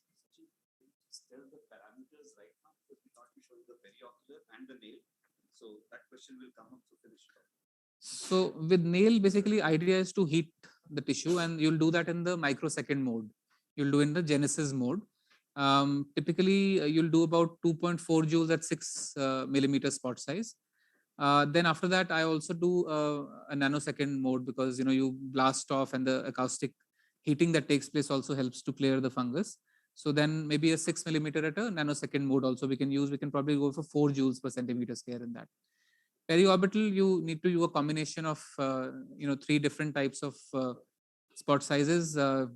Tell the parameters right now because we thought we showed the periocular and the nail. So that question will come up to finish it off.
So with nail, basically idea is to heat the tissue and you'll do that in the microsecond mode. You'll do in the genesis mode. Typically, you'll do about 2.4 joules at 6 millimeter spot size. Then after that, I also do a nanosecond mode because you blast off and the acoustic heating that takes place also helps to clear the fungus. So then maybe a 6 millimeter at a nanosecond mode also we can use. We can probably go for 4 joules per centimeter square in that. Periorbital, you need to do a combination of 3 different types of spot sizes. A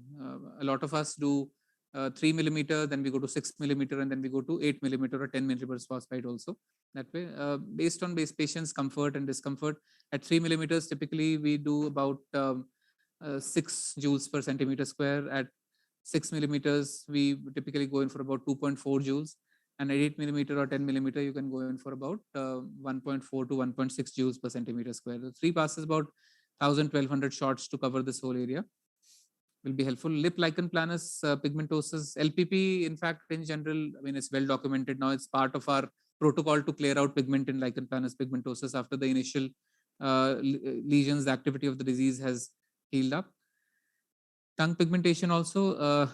lot of us do 3 millimeter, then we go to 6 millimeter, and then we go to 8 millimeter or 10 millimeter phosphide also. That way, based on patient's comfort and discomfort, at 3 millimeters, typically we do about 6 joules per centimeter square. At 6 millimeters, we typically go in for about 2.4 joules. And at 8 millimeter or 10 millimeter, you can go in for about 1.4 to 1.6 joules per centimeter square. The 3 passes about 1,000-1,200 shots to cover this whole area. Will be helpful. Lip lichen planus pigmentosis, LPP, in fact, in general, it's well documented now. It's part of our protocol to clear out pigment in lichen planus pigmentosis after the initial lesions. The activity of the disease has healed up. Tongue pigmentation also,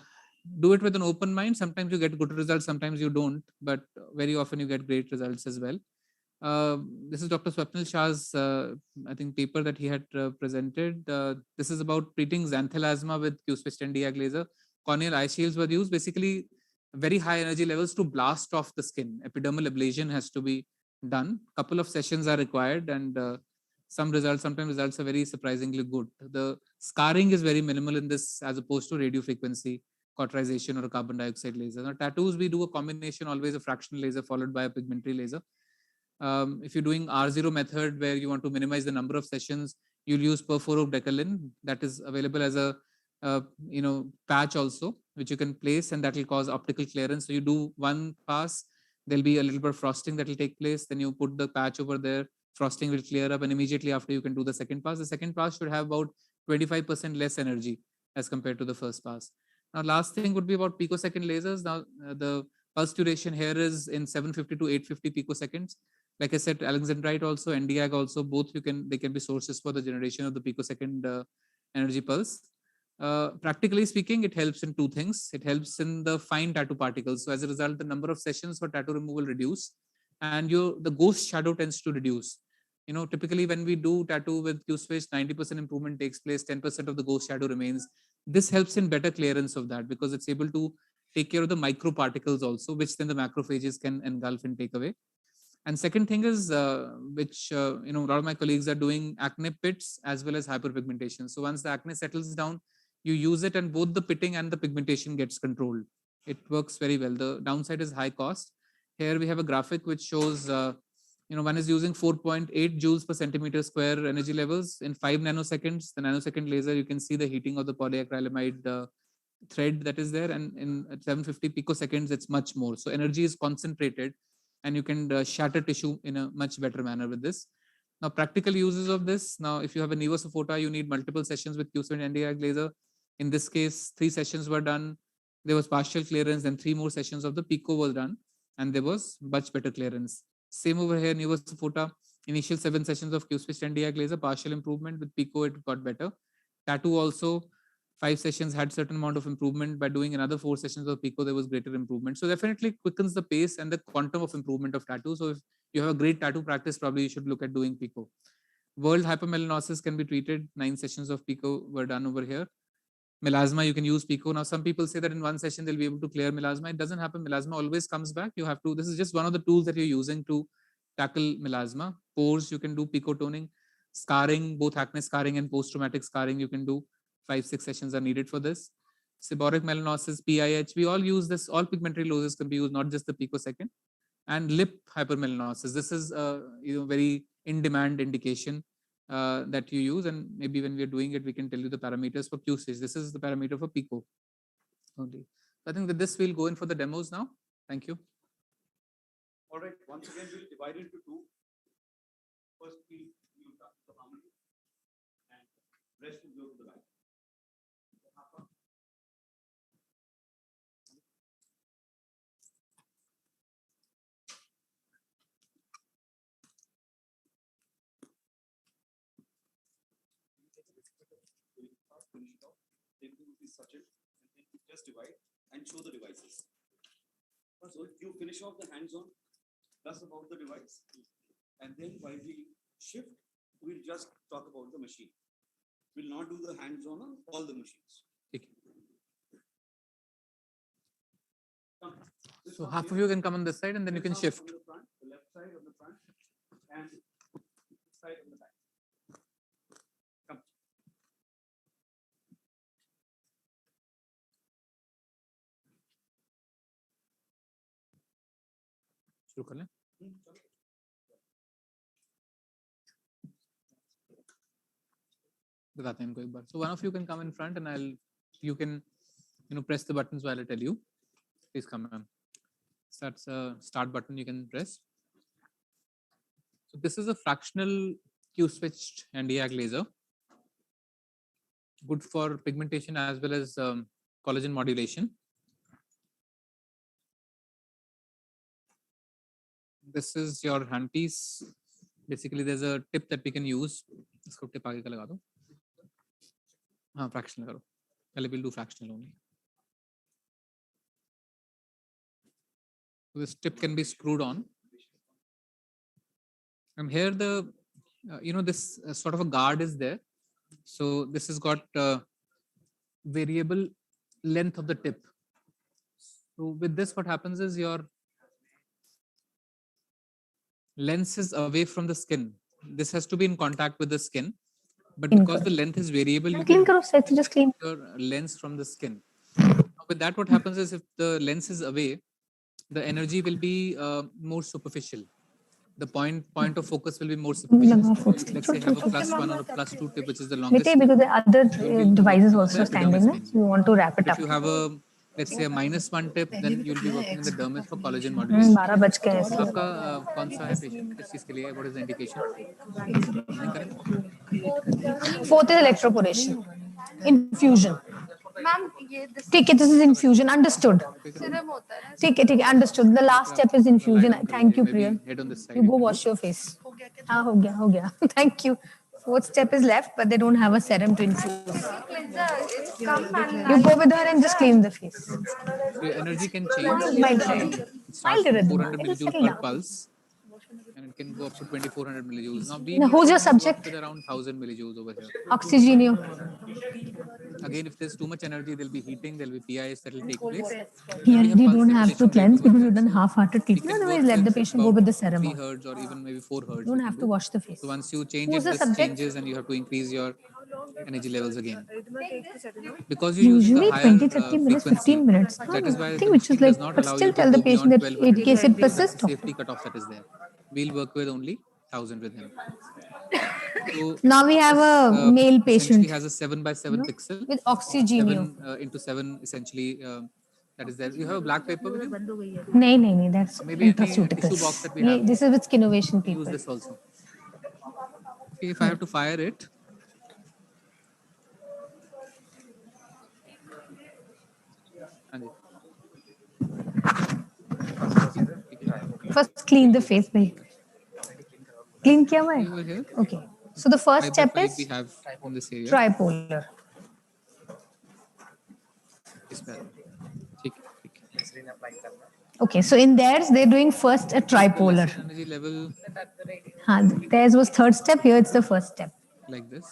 do it with an open mind. Sometimes you get good results, sometimes you don't, but very often you get great results as well. This is Dr. Swapnil Shah's, I think, paper that he had presented. This is about treating xanthelasma with Q-switched Nd:YAG laser. Corneal eye shields were used, basically very high energy levels to blast off the skin. Epidermal ablation has to be done. Couple of sessions are required, and sometimes results are very surprisingly good. The scarring is very minimal in this as opposed to radio frequency cauterization or a carbon dioxide laser. Now, tattoos, we do a combination, always a fractional laser followed by a pigmentary laser. If you're doing R0 method where you want to minimize the number of sessions, you'll use perfluorodecolin that is available as a patch also, which you can place, and that will cause optical clearance. So you do one pass, there'll be a little bit of frosting that will take place. Then you put the patch over there, frosting will clear up, and immediately after you can do the second pass. The second pass should have about 25% less energy as compared to the first pass. Now, last thing would be about picosecond lasers. Now, the pulse duration here is in 750 to 850 picoseconds. Like I said, alexandrite also, Nd:YAG also, both they can be sources for the generation of the picosecond energy pulse. Practically speaking, it helps in 2 things. It helps in the fine tattoo particles. So as a result, the number of sessions for tattoo removal reduce, and the ghost shadow tends to reduce. Typically when we do tattoo with Q-switch, 90% improvement takes place, 10% of the ghost shadow remains. This helps in better clearance of that because it's able to take care of the micro particles also, which then the macrophages can engulf and take away. And second thing is, which a lot of my colleagues are doing, acne pits as well as hyperpigmentation. So once the acne settles down, you use it, and both the pitting and the pigmentation gets controlled. It works very well. The downside is high cost. Here we have a graphic which shows, one is using 4.8 joules per centimeter square energy levels in 5 nanoseconds. The nanosecond laser, you can see the heating of the polyacrylamide thread that is there, and in 750 picoseconds, it's much more. So energy is concentrated, and you can shatter tissue in a much better manner with this. Now, practical uses of this. Now, if you have a Nevis Sofota, you need multiple sessions with Q-switch Nd:YAG laser. In this case, 3 sessions were done. There was partial clearance, then 3 more sessions of the Pico was done, and there was much better clearance. Same over here, Nevis Sofota. Initial 7 sessions of Q-switch Nd:YAG laser, partial improvement. With Pico, it got better. Tattoo also, 5 sessions had certain amount of improvement. By doing another 4 sessions of Pico, there was greater improvement. So definitely quickens the pace and the quantum of improvement of tattoo. So if you have a great tattoo practice, probably you should look at doing Pico. World hypermelanosis can be treated. 9 sessions of Pico were done over here. Melasma, you can use Pico. Now, some people say that in 1 session, they'll be able to clear melasma. It doesn't happen. Melasma always comes back. You have to, this is just one of the tools that you're using to tackle melasma. Pores, you can do Pico toning. Scarring, both acne scarring and post-traumatic scarring, you can do. 5-6 sessions are needed for this. Seborrheic melanosis, PIH, we all use this. All pigmentary lasers can be used, not just the picosecond. And lip hypermelanosis, this is a very in-demand indication that you use, and maybe when we are doing it, we can tell you the parameters for Q-switch. This is the parameter for Pico only. I think with this, we'll go in for the demos now. Thank you.
All right, once again, we'll divide into 2. First, we'll do the harmony, and rest will go to the right. Such it, and then you just divide and show the devices. So if you finish off the hands-on, plus about the device, and then while we shift, we'll just talk about the machine. We'll not do the hands-on on all the machines.
Okay. So half of you can come on this side, and then you can shift.
On the front, the left side on the front, and this side on the back. Come.
शुरू कर लें बताते हैं इनको एक बार. So one of you can come in front, and you can press the buttons while I tell you. Please come on. That's a start button you can press. So this is a fractional Q-switched Nd:YAG laser, good for pigmentation as well as collagen modulation. This is your handpiece. Basically, there's a tip that we can use. इसको tip आगे का लगा दो. हाँ, fractional करो. पहले we'll do fractional only. So this tip can be screwed on. And here the, this sort of a guard is there. So this has got variable length of the tip. So with this, what happens is your lens is away from the skin. This has to be in contact with the skin. But because the length is variable, you can
just clean
your lens from the skin. With that, what happens is if the lens is away, the energy will be more superficial. The point of focus will be more superficial. So let's say have a +1 or a +2 tip, which is the longest.
because the other devices also standing there. So you want to wrap it
If
up.
you have a, let's say a -1 tip, then you'll be working in the dermis for collagen modulation.
12 बज के ऐसे.
आपका कौन सा है patient? किस चीज के लिए? What is the indication? नहीं करें?
4th is electroporation. Infusion.
Ma'am ये
ठीक है, this is infusion. Understood.
Siram होता है ना
ठीक है, understood. The last step is infusion. Thank you, Priya.
Head on this side.
You go wash your face. हाँ हो गया. Thank you. 4th step is left, but they don't have a serum to infuse. You go with her and just clean the face.
So your energy can change.
Mild
It starts
rhythm.
400
It'll
millijoules
settle
per
down.
pulse. and it can go up to 2400 millijoules. Now we
Now,
need
who's
to
your
work
subject?
with around 1000 millijoules over here.
Oxygenio.
Again, if there's too much energy, there'll be heating, there'll be PIs that will take place.
Here
We have
you
pulse
don't have to
stimulation
cleanse
wave over
because
here,
you've done
so
half-hearted
we
treatment.
can work
Otherwise, let the
with
patient go
about
with the serum.
3
on.
hertz or even maybe 4 hertz.
You
we
don't
can
have to
do.
wash the face.
So once you change
Who's
it,
the
this
subject?
changes and you have to increase your energy levels again. Because you're using a
Usually
higher
20, 30 minutes,
frequency,
15 minutes.
that is why
I
the
think which is
machine does
like,
not
but
allow
still
you to
tell the
go
patient
beyond
that in
1200
case it
millijoules, because that's
persists.
the safety cutoff that is there. We'll work with only 1000 with him. So
Now we have a male
essentially
patient
has a 7 by 7 pixel,
with oxygenio.
7 into 7 essentially, that is there. You have a black paper with you?
No, that's
Maybe any tissue
intraceuticals.
box that we have.
This is with Skinnovation
Use
people.
this also. Okay, if I have to fire it, Anjit.
First, clean the face, bhai. Clean किया हुआ है?
Over here,
Okay. So the first
5 by
step
5
is
we have in this area.
tripolar.
इस पे आता है। ठीक है, ठीक है।
Okay, so in theirs, they're doing first a tripolar.
Energy level
Theirs was third step, here it's the first step.
like this.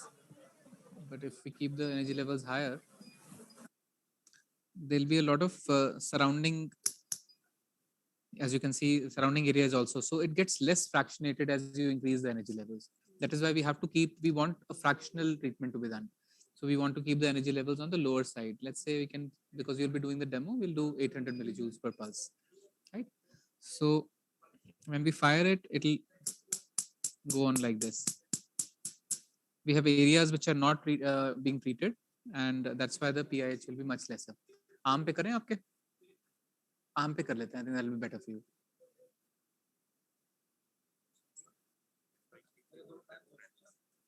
But if we keep the energy levels higher, there'll be a lot of surrounding, as you can see, surrounding areas also. So it gets less fractionated as you increase the energy levels. That is why we have to we want a fractional treatment to be done. So we want to keep the energy levels on the lower side. Let's say we can, because you'll be doing the demo, we'll do 800 millijoules per pulse, right? So when we fire it, it'll go on like this. We have areas which are not being treated, and that's why the PIH will be much lesser. आम पे करें आपके? आम पे कर लेते हैं. I think that will be better for you.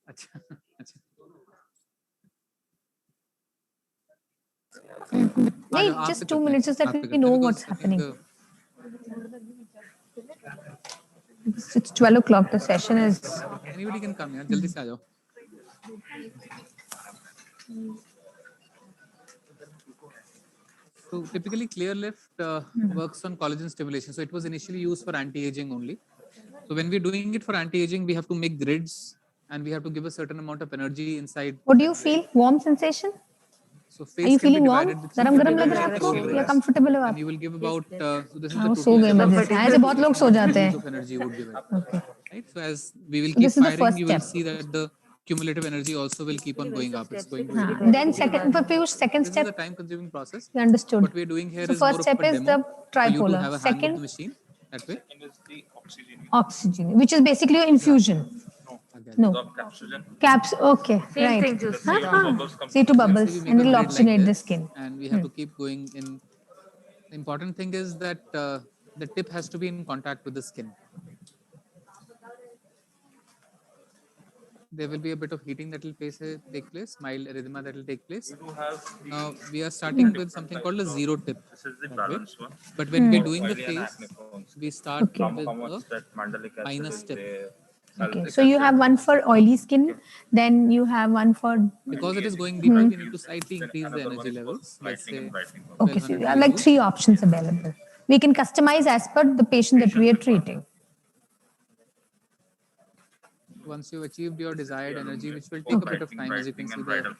अच्छा, अच्छा.
Wait, just 2 minutes, just that we know what's happening. It's 12 o'clock. The session is.
Anybody can come here. जल्दी से आ जाओ. So typically, clear lift works on collagen stimulation. So it was initially used for anti-aging only. So when we're doing it for anti-aging, we have to make grids and we have to give a certain amount of energy inside.
What do you feel? Warm sensation?
So
Are
face
you
can be
feeling warm?
divided.
गरम गरम लग रहा है आपको या comfortable हो
And
आप?
you will give about. So this is
हाँ,
the
वो सो गए मजे से. ऐसे बहुत लोग सो जाते हैं.
of energy would give it.
Okay.
Right. So as we will
So
keep
this is the
firing,
first
you will
step.
see that the cumulative energy also will keep on going up. It's going.
Then second, but Piyush, second
This is a
step.
time-consuming process.
You understood.
What we're doing here
So
is more
first
of
step
a
is
demo
the
for you to
tripolar.
have a hang of the
Second,
machine that way.
oxygen, which is basically your infusion. No. Caps. Okay. Right. C2 bubbles,
We make
and
a
it'll
grid like
oxygenate the
this,
skin.
and we have to keep going in. The important thing is that the tip has to be in contact with the skin. There will be a bit of heating that will take place, mild erythema that will take place. Now we are starting with something called a zero tip. But when we're doing the face, we start with a minus tip.
Okay, so you have one for oily skin, then you have one for.
Because it is going deeper, we need to slightly increase the energy levels. Let's say.
Okay, so you have like 3 options available. We can customize as per the patient that we are treating.
Once you've achieved your desired energy, which will take a bit of time, as you can see the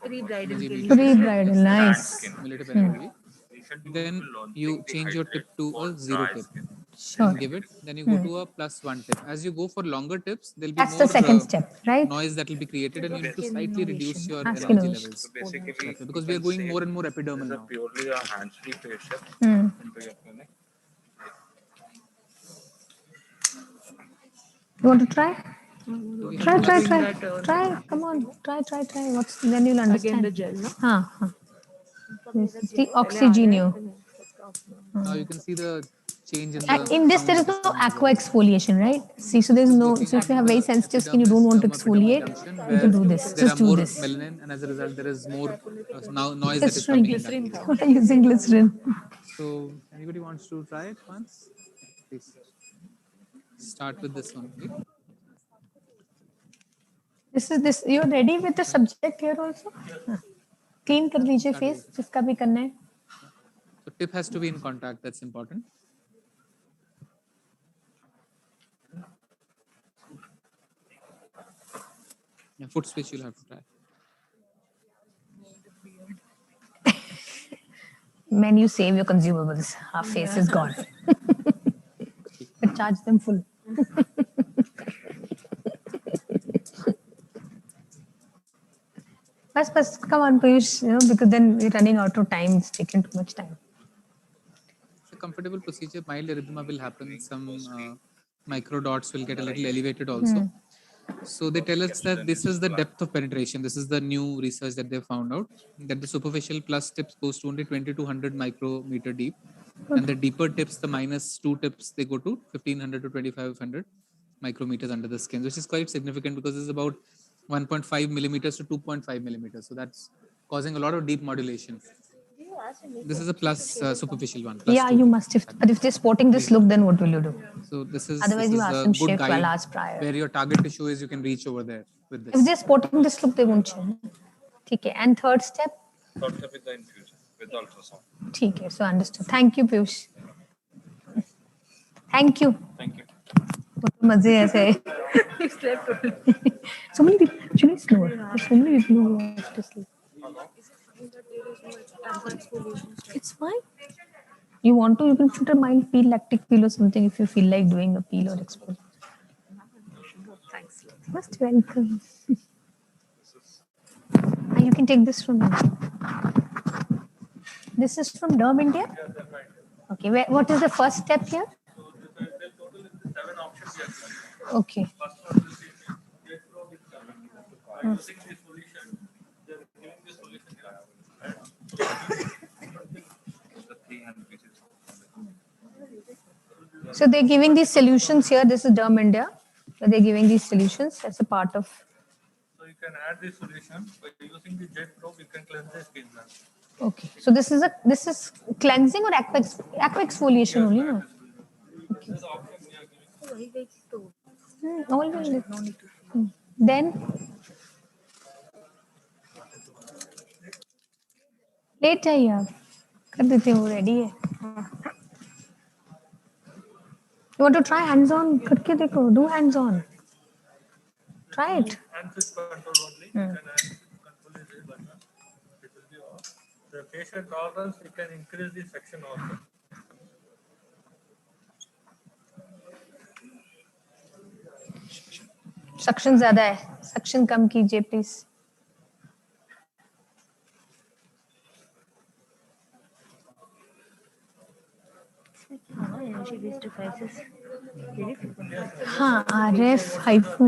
Pre-bridal, nice.
cumulative energy, then you change your tip to a zero tip.
Sure.
And give it, then you go to a +1 tip. As you go for longer tips, there'll be
That's
more
the second step, right?
noise that will be created, and you need to slightly reduce your
Ask
energy
innovation.
levels. Because we are going more and more epidermal now.
Purely a hands-free facial
Hmm.
into your clinic.
You want to try?
We
Try.
have
Try. Come on. Try. What's then you'll understand. Again the gel, no? Huh. This is the oxygenio.
Now you can see the change in
And
the.
in this, there is no aqua exfoliation, right? See, so there's no. So if you have very sensitive skin, you don't want to exfoliate, you can do this.
There
Just
are
do
more
this.
melanin, and as a result, there is more now noise that is coming in that area.
What are you using glycerin?
So anybody wants to try it once? Please start with this one. Okay?
This. You're ready with the subject here also? हाँ. Clean कर लीजिए face, जिसका भी करना है.
So tip has to be in contact. That's important. Yeah, foot switch you'll have to try.
Men, you save your consumables. Our face is gone. But charge them full. Bas, come on, Piyush, because then we're running out of time. It's taking too much time.
It's a comfortable procedure. Mild erythema will happen. Some micro dots will get a little elevated also. So they tell us that this is the depth of penetration. This is the new research that they found out, that the superficial plus tips goes to only 20 to 100 micrometer deep. And the deeper tips, the -2 tips, they go to 1500 to 2500 micrometers under the skin, which is quite significant because it's about 1.5 millimeters to 2.5 millimeters. So that's causing a lot of deep modulation. This is a plus superficial one.
Yeah,
+2.
you must have. But if they're sporting this look, then what will you do?
So this is
Otherwise, you ask
a
them
good
shave
guide
last prior.
where your target tissue is. You can reach over there with
If
this.
they're sporting this look, they won't shave. Okay. And third step?
Third step is the infusion with ultrasound.
Okay. So understood. Thank you, Piyush. Thank you.
Thank you.
मजे ऐसे. So many people actually snore. There's so many people who have to sleep. It's fine. You want to, you can put a mild peel, lactic peel or something if you feel like doing a peel or exfoliation. Thanks. Most welcome. And you can take this from me. This is from Derm India? Okay. What is the first step here? Okay. So they're giving these solutions here. This is Derm India. So they're giving these solutions as a part of.
So you can add this solution by using the jet probe. You can cleanse the skin.
Okay. So this is cleansing or aqua exfoliation only, no? Okay. Then late जाइए आप कर देते हैं वो ready है. You want to try hands on करके देखो. Do hands on. Try it.
Hand fit control only. You can hand fit control is a button. It will be off. The patient tolerance, you can increase the section also.
Suction ज़्यादा है. Suction कम कीजिए please. हाँ, RF, hypo.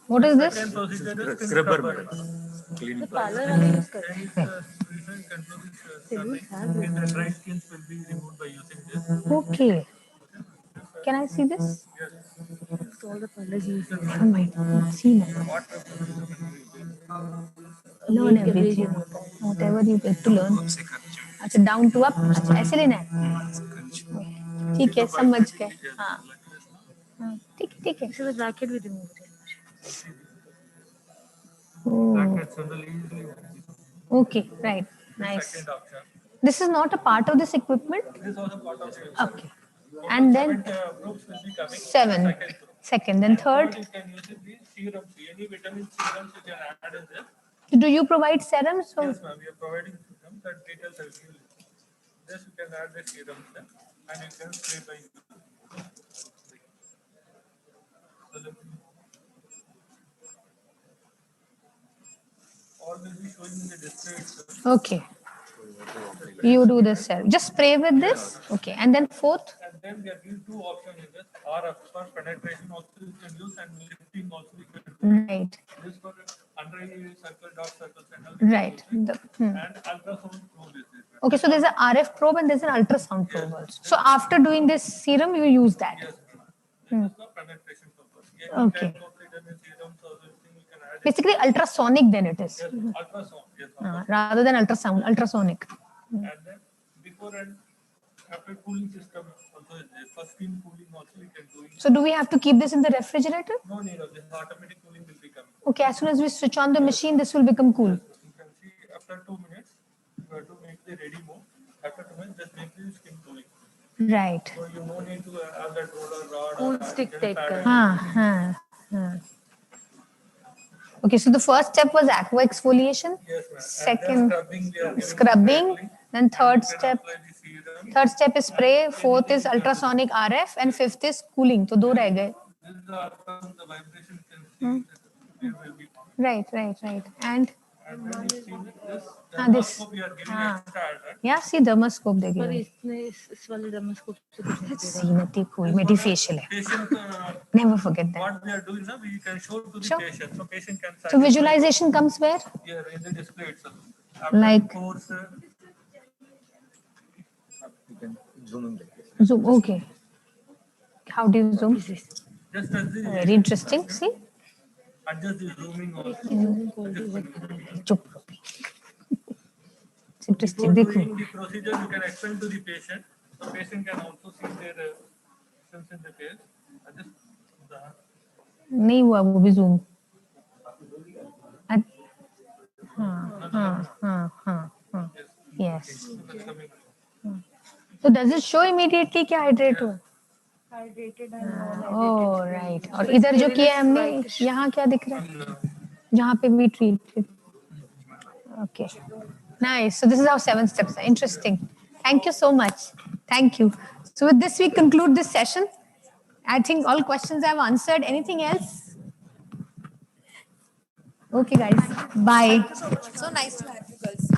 What is this?
Scrubber. The dry skins will be removed by using this.
Okay. Can I see this?
All the colors use.
I might see that. Learn everything. Whatever you get to learn. अच्छा down to up. अच्छा ऐसे लेना है. ठीक है समझ गए. हाँ. ठीक है.
So the bracket we remove.
Oh. Okay. Right. Nice. This is not a part of this equipment.
This is also part of it.
Okay. And then
Groups will be coming.
7. Second. Then third.
You can use it the serums. Any vitamin serums you can add in this.
Do you provide serums? Or?
Yes, ma'am. We are providing serums. That details I will give you. This you can add the serums and you can spray by using. All will be showing in the display itself.
Okay. You do this, sir. Just spray with this. Okay. And then fourth?
And then we are giving two options in this. RF for penetration also you can use and lifting also you can do.
Right.
This for under circle, dark circles and all.
Right.
And ultrasound probe is there.
Okay. So there's an RF probe and there's an ultrasound probe also. So after doing this serum, you use that.
Yes. This is for penetration purpose.
Okay.
Serums or anything you can add.
Basically ultrasonic then it is.
Yes, ultrasound. Yes.
Rather than ultrasound, ultrasonic.
And then before and after cooling system also is there. For skin cooling also we can do it.
So do we have to keep this in the refrigerator?
No need of this. Automatic cooling will be coming.
Okay, as soon as we switch on the machine, this will become cool.
You can see after 2 minutes, you have to make make the ready mode. After 2 months, just make the skin cooling.
Right.
So you no need to have that roller rod
Cool
or
stick
gel
take
pad.
कर.
Okay, so the first step was aqua exfoliation.
Yes, ma'am.
Second,
And then scrubbing, we are giving
scrubbing.
lightly.
Then third
You can
step.
apply the serum.
Third step is spray. Fourth is ultrasonic RF, and fifth is cooling. तो दो रह गए.
This is the outcome, the vibration can see that there will be.
Right. And
And then you see this
this.
dermoscope, we are giving
हाँ.
extra iron.
Yeah, see dermoscope
पर
देखिए.
इसने इस वाले dermoscope से कुछ नहीं
See,
देगा.
नती cool. मेरी facial है.
Patient,
Never forget that.
what we are doing now, we can show to the
Sure.
patient. So patient can
So visualization comes where?
here in the display itself. After
Like-
course,
Zoom. Okay. How do you zoom?
just as the
Very interesting. See?
adjust the zooming also.
चुप. It's interesting.
Before
देखो.
doing the procedure, you can explain to the patient. The patient can also see their sense in the face. Adjust the
नहीं हुआ वो भी zoom. हाँ. Yes. So does it show immediately क्या hydrate हुआ?
Hydrated and non-hydrated.
Oh right. और इधर जो किया है हमने यहाँ क्या दिख रहा है? जहाँ पे we treated. Okay. Nice. So this is our 7 steps. Interesting. Thank you so much. Thank you. So with this we conclude this session. I think all questions I've answered. Anything else? Okay, guys. Bye.
So nice to have you girls.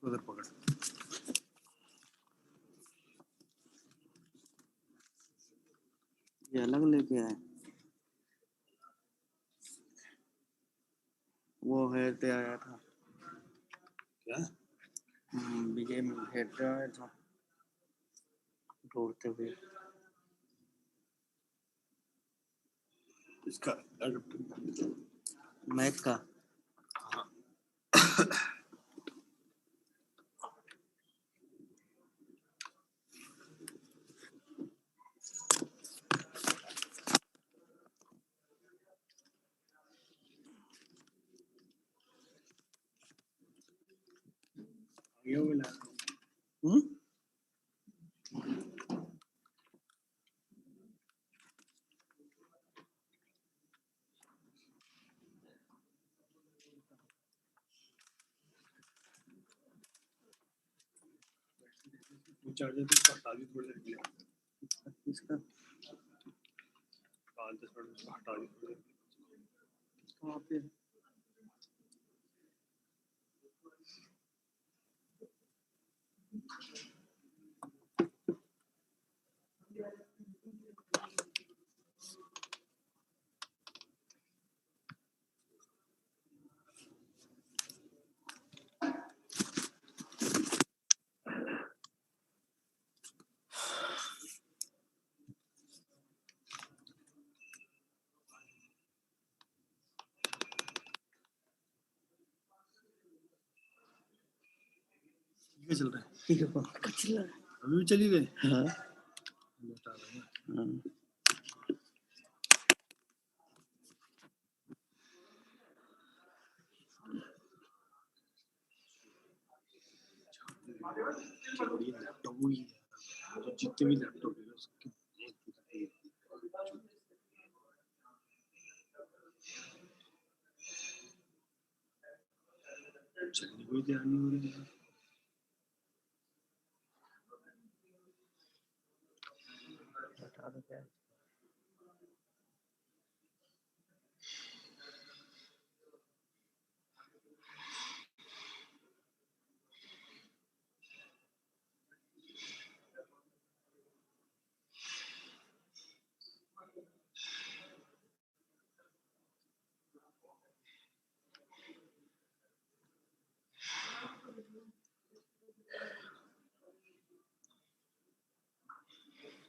उधर पकड़ ये अलग लेके आए वो hair पे आया था क्या विजय हेयर पे आया था ढूंढते हुए इसका मैक का
ये मिला चार्जर तो हटा दी थोड़ी देर के लिए इसका 5-10 मिनट उसको हटा दी थोड़ी देर वहाँ पे क्या चल रहा है? ठीक है चल रहा है अभी भी चल ही रहे हाँ लैपटॉप हुई तो जितने भी लैपटॉप है सबके चलने को ही तैयार नहीं हो रही है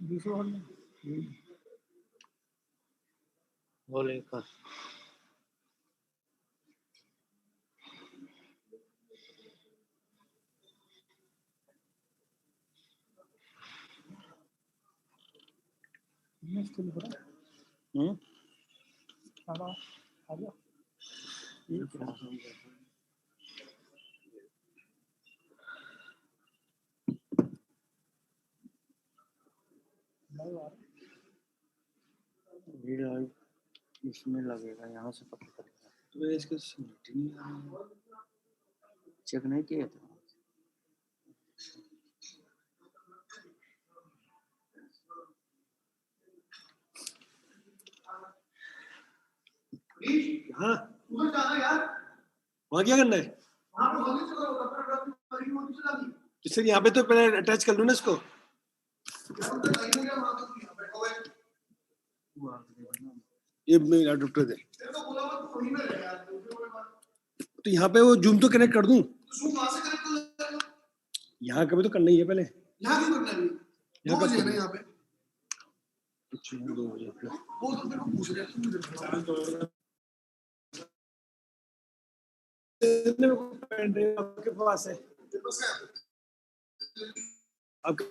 दूसरा हॉल में बोले का मुश्किल हो रहा है आ जा ये क्या वीडियो इसमें लगेगा यहाँ से पता चलेगा तो इसके सीट नहीं आ रहा चेक नहीं किया था हाँ वहाँ क्या करना है तो यहाँ पे तो पहले अटैच कर लूँ ना इसको ये मेरा डॉक्टर दे तो यहाँ पे वो जूम तो कनेक्ट कर दूं यहाँ कभी तो करना ही है पहले यहाँ क्यों करना है यहाँ कब करना है यहाँ पे अच्छा 2 बजे वो तो तेरे को पूछ रहे हैं आपके पास है आपके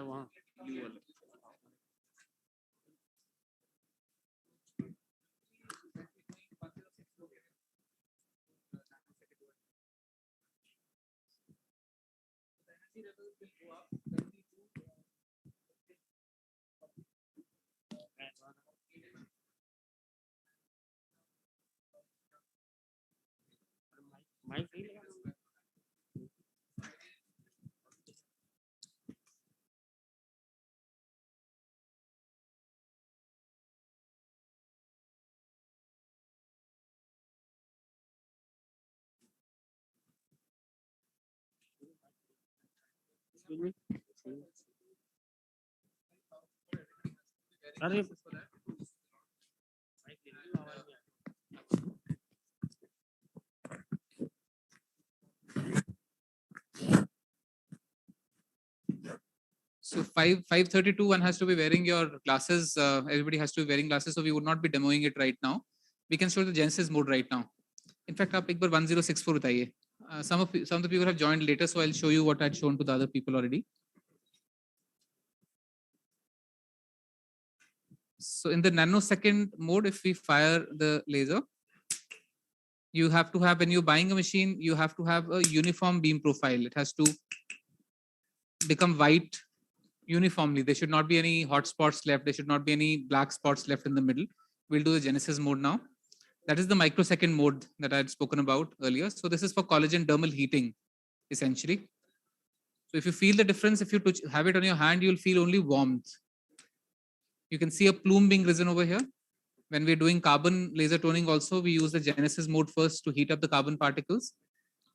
अच्छा वहाँ माइक नहीं लगा अरे
So 5:32, one has to be wearing your glasses. Everybody has to be wearing glasses. So we would not be demoing it right now. We can show the Genesis mode right now. In fact, आप एक बार 1064 बताइए. Some of the people have joined later, so I'll show you what I'd shown to the other people already. So in the nanosecond mode, if we fire the laser, you have to have, when you're buying a machine, you have to have a uniform beam profile. It has to become white uniformly. There should not be any hot spots left. There should not be any black spots left in the middle. We'll do the Genesis mode now. That is the microsecond mode that I had spoken about earlier. So this is for collagen dermal heating, essentially. So if you feel the difference, if you have it on your hand, you'll feel only warmth. You can see a plume being risen over here. When we're doing carbon laser toning also, we use the Genesis mode first to heat up the carbon particles.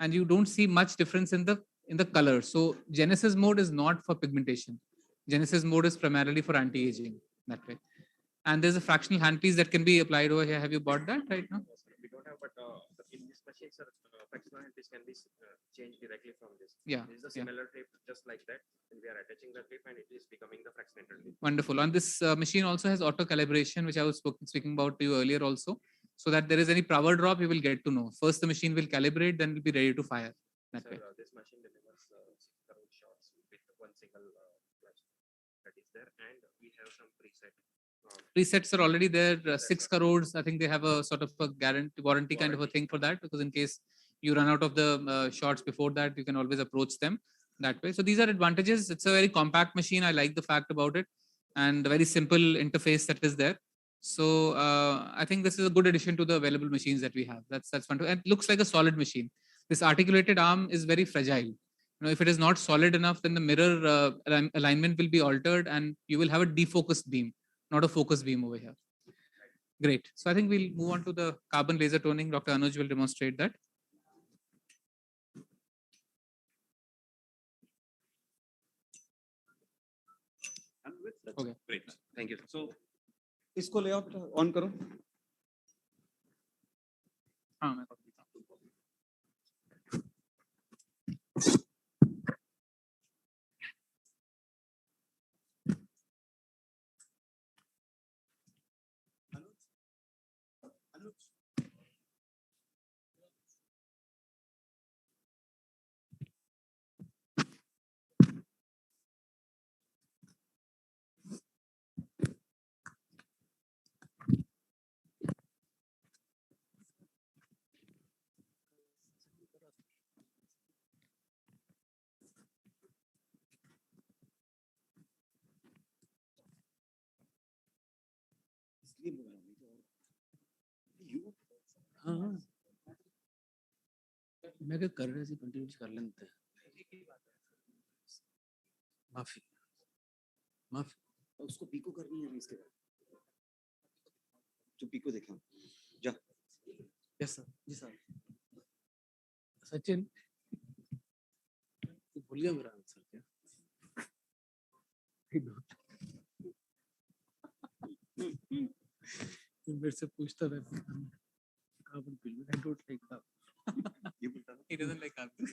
And you don't see much difference in the color. So Genesis mode is not for pigmentation. Genesis mode is primarily for anti-aging that way. And there's a fractional handpiece that can be applied over here. Have you bought that right now?
We don't have, but in this machine, sir, fractional handpiece can be changed directly from this.
Yeah.
This is a similar tape, just like that. And we are attaching the tape, and it is becoming the fractional tape.
Wonderful. And this machine also has auto calibration, which I was speaking about to you earlier also. So that there is any power drop, you will get to know. First, the machine will calibrate, then it will be ready to fire. That
Sir,
way.
This machine delivers 6 crore shots with one single flash that is there, and we have some preset.
Presets are already there. 6 crores. I think they have a sort of a warranty kind of a thing for that, because in case you run out of the shots before that, you can always approach them that way. So these are advantages. It's a very compact machine. I like the fact about it, and a very simple interface that is there. So I think this is a good addition to the available machines that we have. That's fun. And it looks like a solid machine. This articulated arm is very fragile. If it is not solid enough, then the mirror alignment will be altered, and you will have a defocused beam, not a focus beam over here. Great. So I think we'll move on to the carbon laser toning. Dr. Anuj will demonstrate that.
Okay,
great. Thank you.
So इसको ले आओ बेटा, on करो.
हाँ, मैं कर देता हूँ.
हाँ मैं क्या कर रहे थे कंटिन्यू कर लेते हैं माफी माफी
उसको पीको करनी है इसके बाद जो पीको देखा जा
यस सर जी सर सचिन तू भूल गया मेरा आंसर क्या मेरे से पूछता रहता carbon film. I don't like that.
He doesn't like carbon.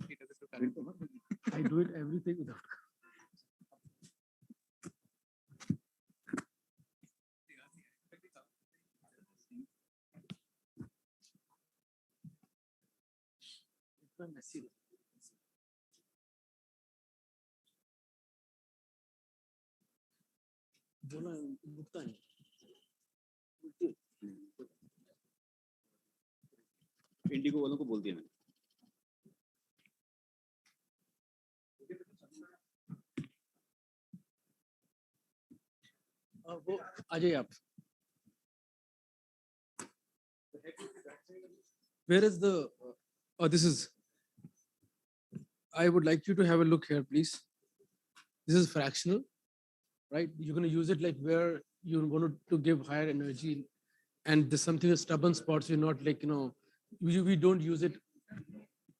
He doesn't do carbon.
I do it everything without carbon. It's messy. बोला भुगता नहीं
इंडिगो वालों को बोल दिया मैंने।
वो आ जाइए आप where is the oh this is I would like you to have a look here please. This is fractional, right? You're going to use it like where you're going to give higher energy and there's something with stubborn spots you're not like we don't use it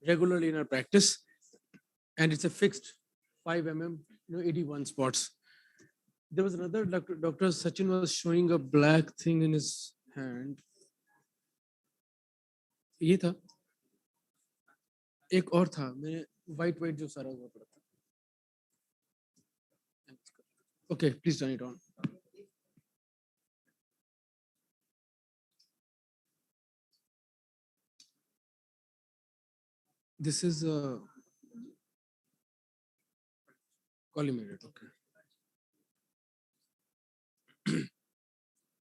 regularly in our practice and it's a fixed 5 mm 81 spots. There was another Dr. Sachin was showing a black thing in his hand. ये था एक और था मैंने white जो सारा हुआ पड़ा था. Okay, please turn it on. This is collimated. Okay.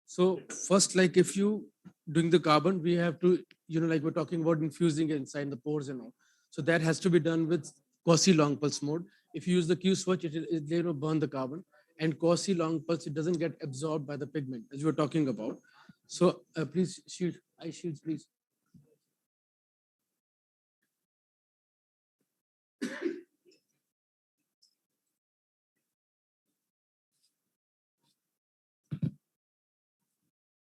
So first, like if you doing the carbon, we have to, like we're talking about infusing it inside the pores and all. So that has to be done with Quasi long pulse mode. If you use the Q switch, it burn the carbon. And Quasi long pulse, it doesn't get absorbed by the pigment, as we were talking about. So please shield, eye shields, please.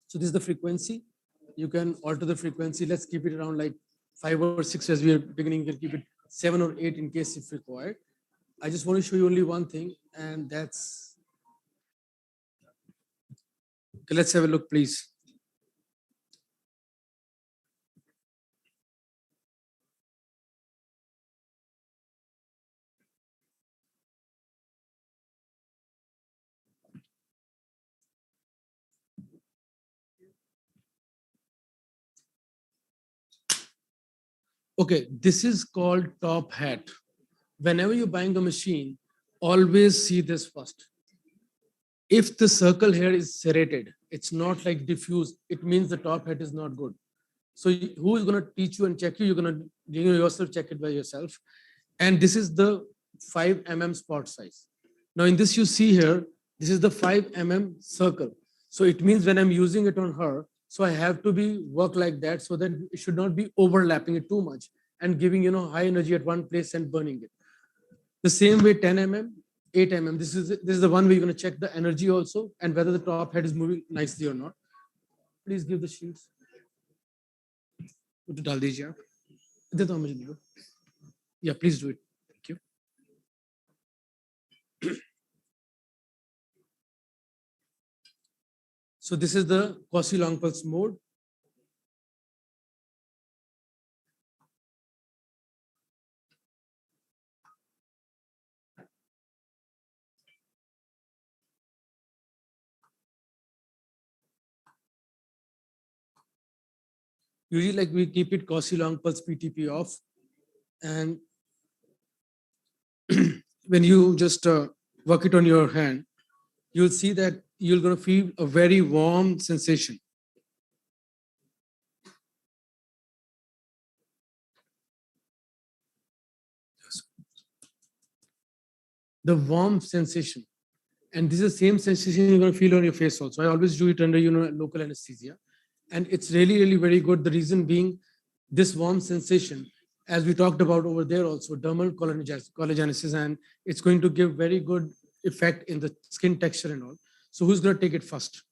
So this is the frequency. You can alter the frequency. Let's keep it around like 5 or 6 as we are beginning. You can keep it 7 or 8 in case if required. I just want to show you only one thing, and that's. Okay, let's have a look, please. Okay, this is called top hat. Whenever you're buying a machine, always see this first. If the circle here is serrated, it's not like diffuse, it means the top hat is not good. So who is going to teach you and check you? You're going to yourself check it by yourself. And this is the 5 mm spot size. Now in this you see here, this is the 5 mm circle. So it means when I'm using it on her, so I have to be work like that so that it should not be overlapping it too much and giving high energy at one place and burning it. The same way 10 mm, 8 mm. This is the one where you're going to check the energy also and whether the top head is moving nicely or not. Please give the sheets. तो डाल दीजिए आप दे दो मुझे दो या please do it thank you So this is the Quasi long pulse mode. Usually like we keep it Quasi long pulse PTP off, and when you just work it on your hand, you'll see that you're going to feel a very warm sensation. The warm sensation, and this is the same sensation you're going to feel on your face also. I always do it under local anesthesia, and it's really very good. The reason being this warm sensation, as we talked about over there also, dermal collagenesis, and it's going to give very good effect in the skin texture and all. So who's going to take it first?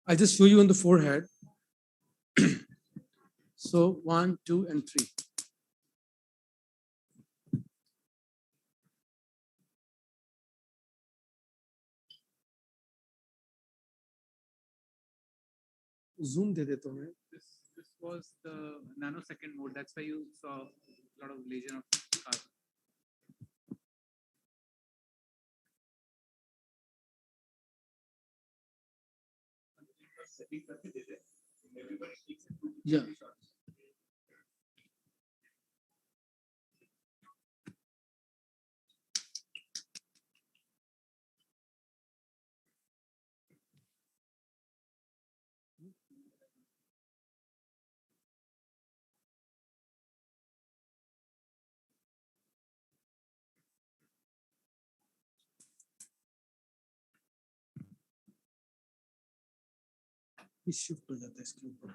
I'll just show you on the forehead. So 1, 2, and 3. Zoom दे देता हूँ.
This was the nanosecond mode. That's why you saw a lot of lesion of carbon.
Yeah. ये shift हो जाता है इसके ऊपर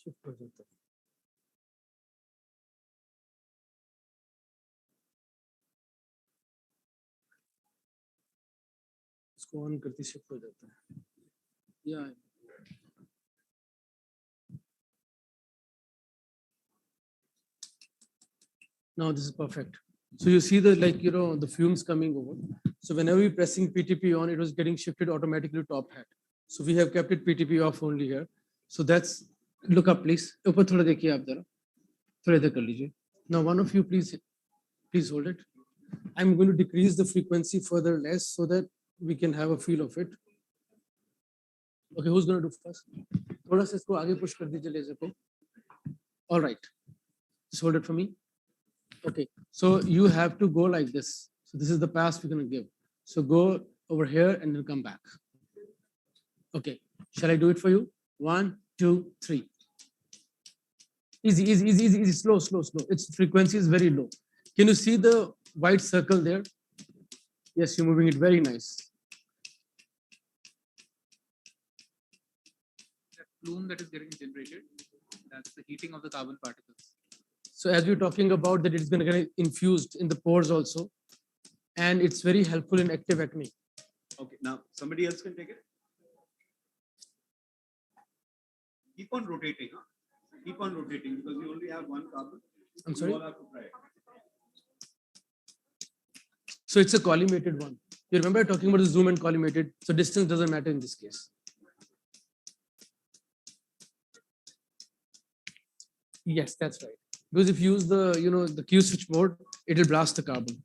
shift हो जाता है इसको ऑन करते शिफ्ट हो जाता है या now this is perfect. So you see the the fumes coming over. So whenever we pressing PTP on, it was getting shifted automatically to top hat. So we have kept it PTP off only here. So that's look up please. ऊपर थोड़ा देखिए आप जरा थोड़ा इधर कर लीजिए. Now one of you please hold it. I'm going to decrease the frequency further less so that we can have a feel of it. Okay, who's going to do first? थोड़ा सा इसको आगे push कर दीजिए laser को. All right. Just hold it for me. Okay, so you have to go like this. So this is the pass we're going to give. So go over here and then come back. Okay, shall I do it for you? 1, 2, 3. Easy, easy, easy, easy, easy. Slow, slow, slow. Its frequency is very low. Can you see the white circle there? Yes, you're moving it very nice.
That plume that is getting generated, that's the heating of the carbon particles.
So as we're talking about that, it's going to get infused in the pores also. And it's very helpful in active acne.
Okay, now somebody else can take it. Keep on rotating. Huh? Keep on rotating because you only have one carbon.
I'm sorry?
You all have to try it.
So it's a collimated one. You remember talking about the zoom and collimated. So distance doesn't matter in this case. Yes, that's right. Because if you use the the Q switch mode, it will blast the carbon.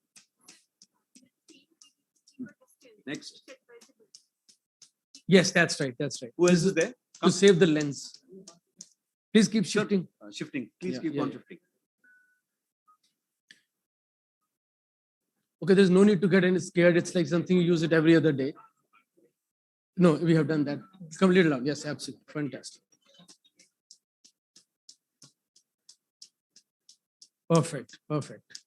Next.
Yes, that's right. That's right.
Who else is there?
To save the lens. Please keep shifting.
Shifting. Please
Yeah,
keep
yeah,
on
yeah.
shifting.
Okay, there's no need to get any scared. It's like something you use it every other day. No, we have done that. Come a little down. Yes, absolutely. Fantastic. Perfect. Perfect.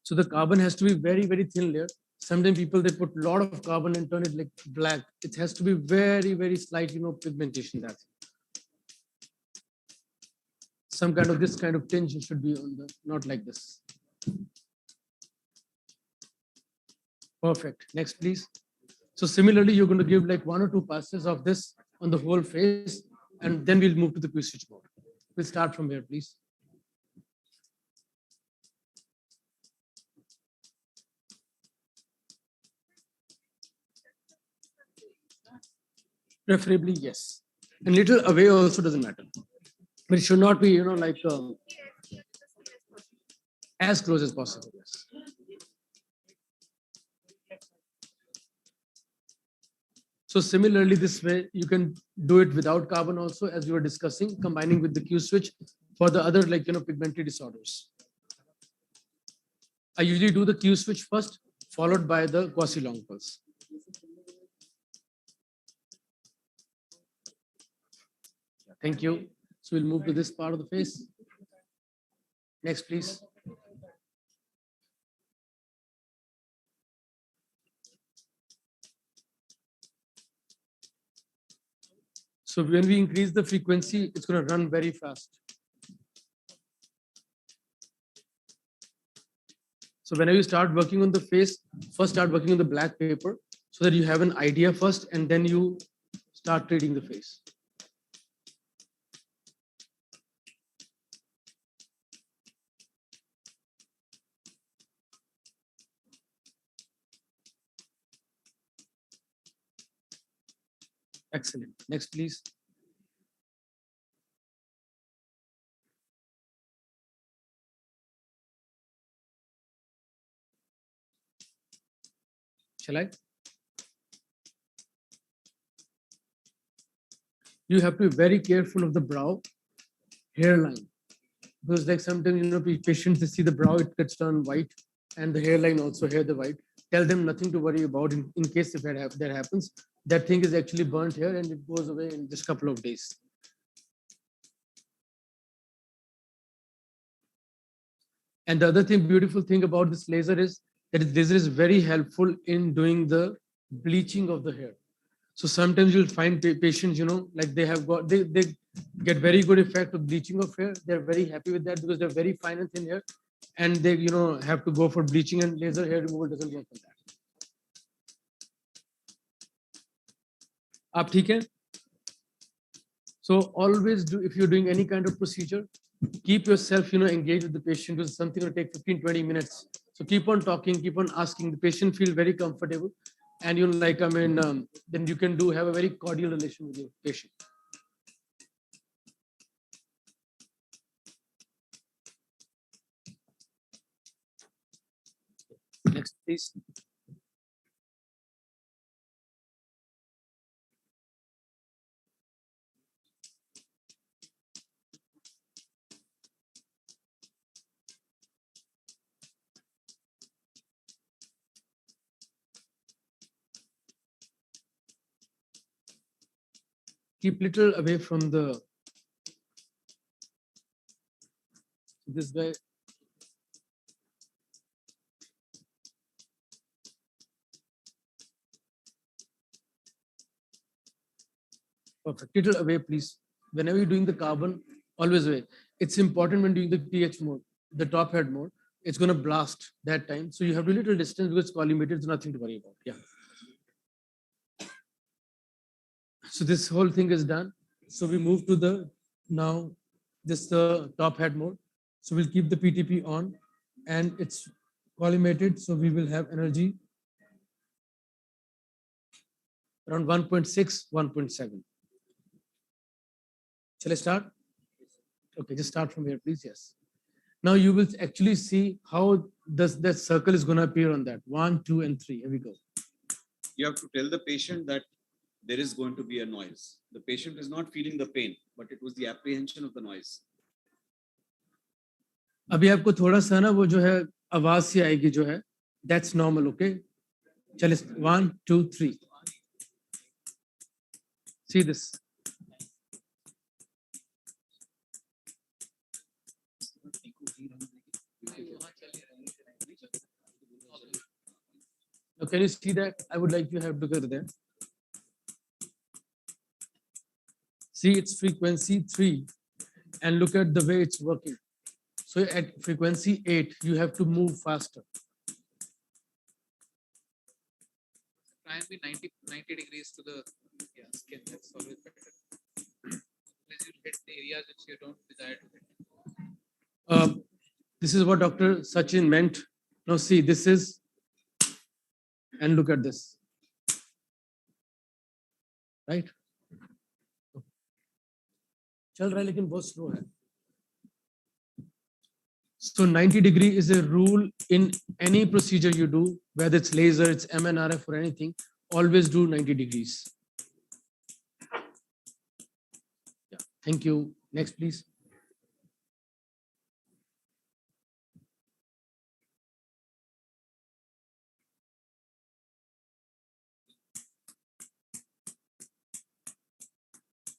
So the carbon has to be very, very thin layer. Sometimes people they put a lot of carbon and turn it like black. It has to be very, very slight, pigmentation. That some kind of this kind of tinge should be on the not like this. Perfect. Next, please. So similarly, you're going to give like 1 or 2 passes of this on the whole face, and then we'll move to the quick switch mode. We'll start from here, please. Preferably, yes. And little away also doesn't matter. But it should not be, like as close as possible. Yes. So similarly, this way you can do it without carbon also, as we were discussing, combining with the Q switch for the other pigmentary disorders. I usually do the Q switch first, followed by the quasi long pulse. Thank you. So we'll move to this part of the face. Next, please. So when we increase the frequency, it's going to run very fast. So whenever you start working on the face, first start working on the black paper so that you have an idea first, and then you start treating the face. Excellent. Next, please. Shall I? You have to be very careful of the brow hairline, because like sometimes patients they see the brow, it gets turned white, and the hairline also here the white. Tell them nothing to worry about in case if that happens. That thing is actually burnt here and it goes away in just a couple of days. And the other thing, beautiful thing about this laser is that laser is very helpful in doing the bleaching of the hair. So sometimes you'll find patients, like they have got, they get very good effect of bleaching of hair. They're very happy with that because they're very fine and thin hair, and they, have to go for bleaching, and laser hair removal doesn't work for that. आप ठीक है? So always do, if you're doing any kind of procedure, keep yourself, engaged with the patient, because something will take 15, 20 minutes. So keep on talking, keep on asking. The patient feel very comfortable, and then you can have a very cordial relation with your patient. Next, please. Keep little away from this guy. Perfect. Little away, please. Whenever you're doing the carbon, always away. It's important when doing the TH mode, the top head mode. It's going to blast that time. So you have a little distance because it's collimated. There's nothing to worry about. Yeah. So this whole thing is done. So we move to the top head mode. So we'll keep the PTP on, and it's collimated. So we will have energy around 1.6, 1.7. Shall I start? Okay, just start from here, please. Yes. Now you will actually see how does that circle is going to appear on that. 1, 2, and 3. Here we go.
You have to tell the patient that there is going to be a noise. The patient is not feeling the pain, but it was the apprehension of the noise.
अभी आपको थोड़ा सा ना वो जो है आवाज से आएगी जो है. That's normal, okay? चलिए 1, 2, 3. See this. Now, can you see that? I would like you to have look at there. See its frequency 3, and look at the way it's working. So at frequency 8, you have to move faster.
Try and be 90 degrees to the skin. That's always better. Unless you hit the areas which you don't desire to hit.
This is what Dr. Sachin meant. Now see, this is, and look at this. Right? चल रहा है लेकिन बहुत slow है. So 90 degree is a rule in any procedure you do, whether it's laser, it's MNRF or anything, always do 90 degrees. Yeah, thank you. Next, please.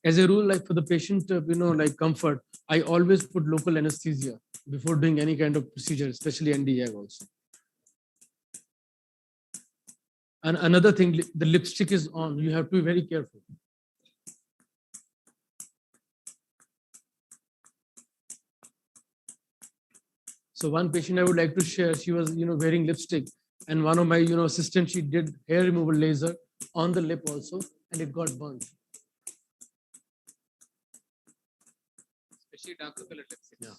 As a rule, like for the patient, like comfort, I always put local anesthesia before doing any kind of procedure, especially NDAG also. And another thing, the lipstick is on. You have to be very careful. So one patient I would like to share, she was, wearing lipstick, and one of my, assistants, she did hair removal laser on the lip also, and it got burnt.
Especially darker colored lipstick.
Yeah.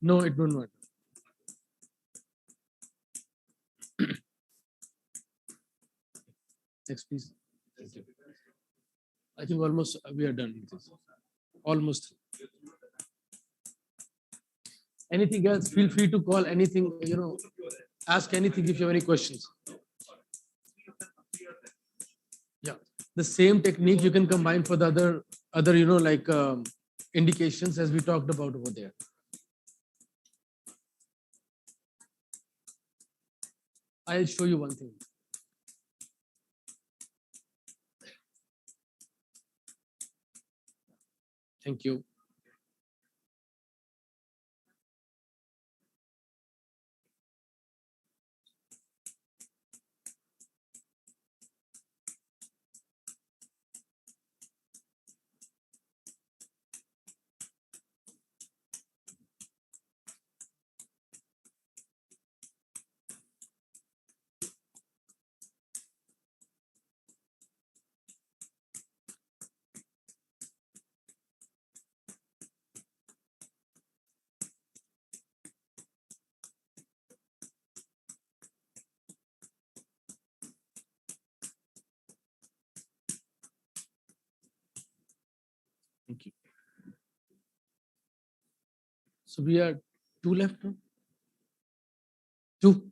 No, it don't matter. Next, please. Thank you. I think almost we are done with this. Almost. Anything else? Feel free to call anything, ask anything if you have any questions. Yeah. The same technique you can combine for the other, indications as we talked about over there. I'll show you one thing. Thank you. Thank you. So we are 2 left now? 2.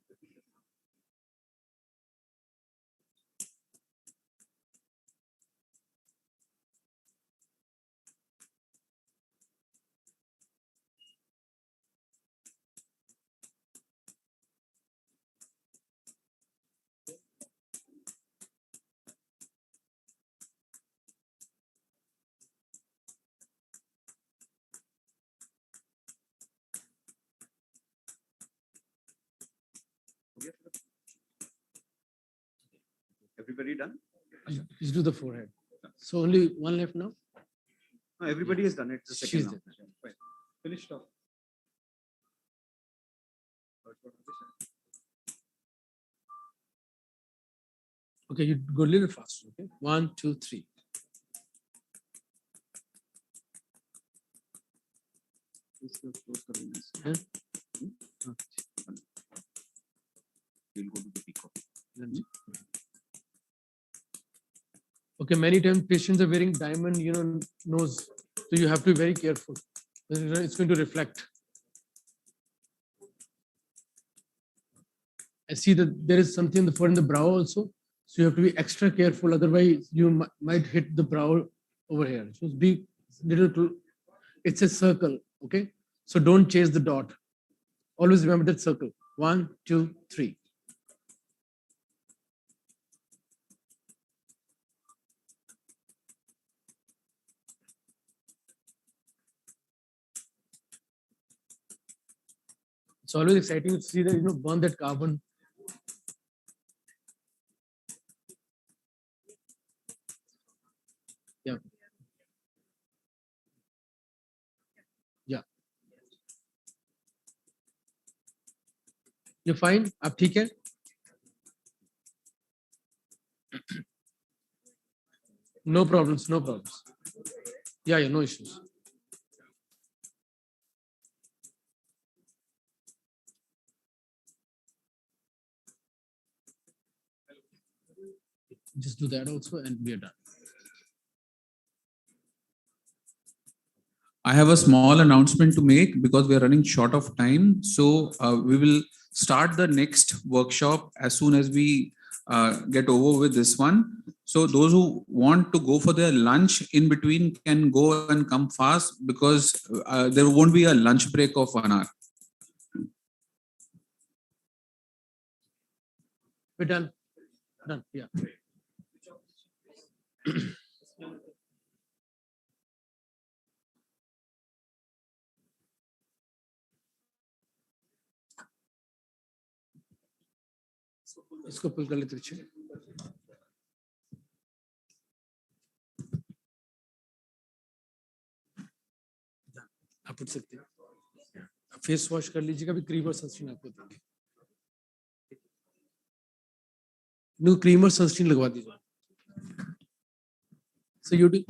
Everybody done?
Just do the forehead. So only 1 left now?
No, everybody has done it. The
She's
second
there.
now. Fine. Finished off.
Okay, you go a little faster. Okay, 1, 2, 3. Yeah.
We'll go to the peacock.
Okay, many times patients are wearing diamond, nose. So you have to be very careful. It's going to reflect. I see that there is something in the brow also. So you have to be extra careful. Otherwise, you might hit the brow over here. So be little. It's a circle. Okay. So don't chase the dot. Always remember that circle. 1, 2, 3. It's always exciting to see that burn that carbon. Yeah. Yeah. You're fine? आप ठीक है? No problems, no problems. Yeah, no issues. Just do that also and we are done.
I have a small announcement to make because we are running short of time. So we will start the next workshop as soon as we get over with this one. So those who want to go for their lunch in between can go and come fast because there won't be a lunch break of 1 hour.
We're done. Done. Yeah. इसको पुल कर लेते पीछे आप पूछ सकते हैं face wash कर लीजिएगा भी क्रीम और सनस्क्रीन आपको देंगे नो क्रीम और सनस्क्रीन लगवा दीजिए so you do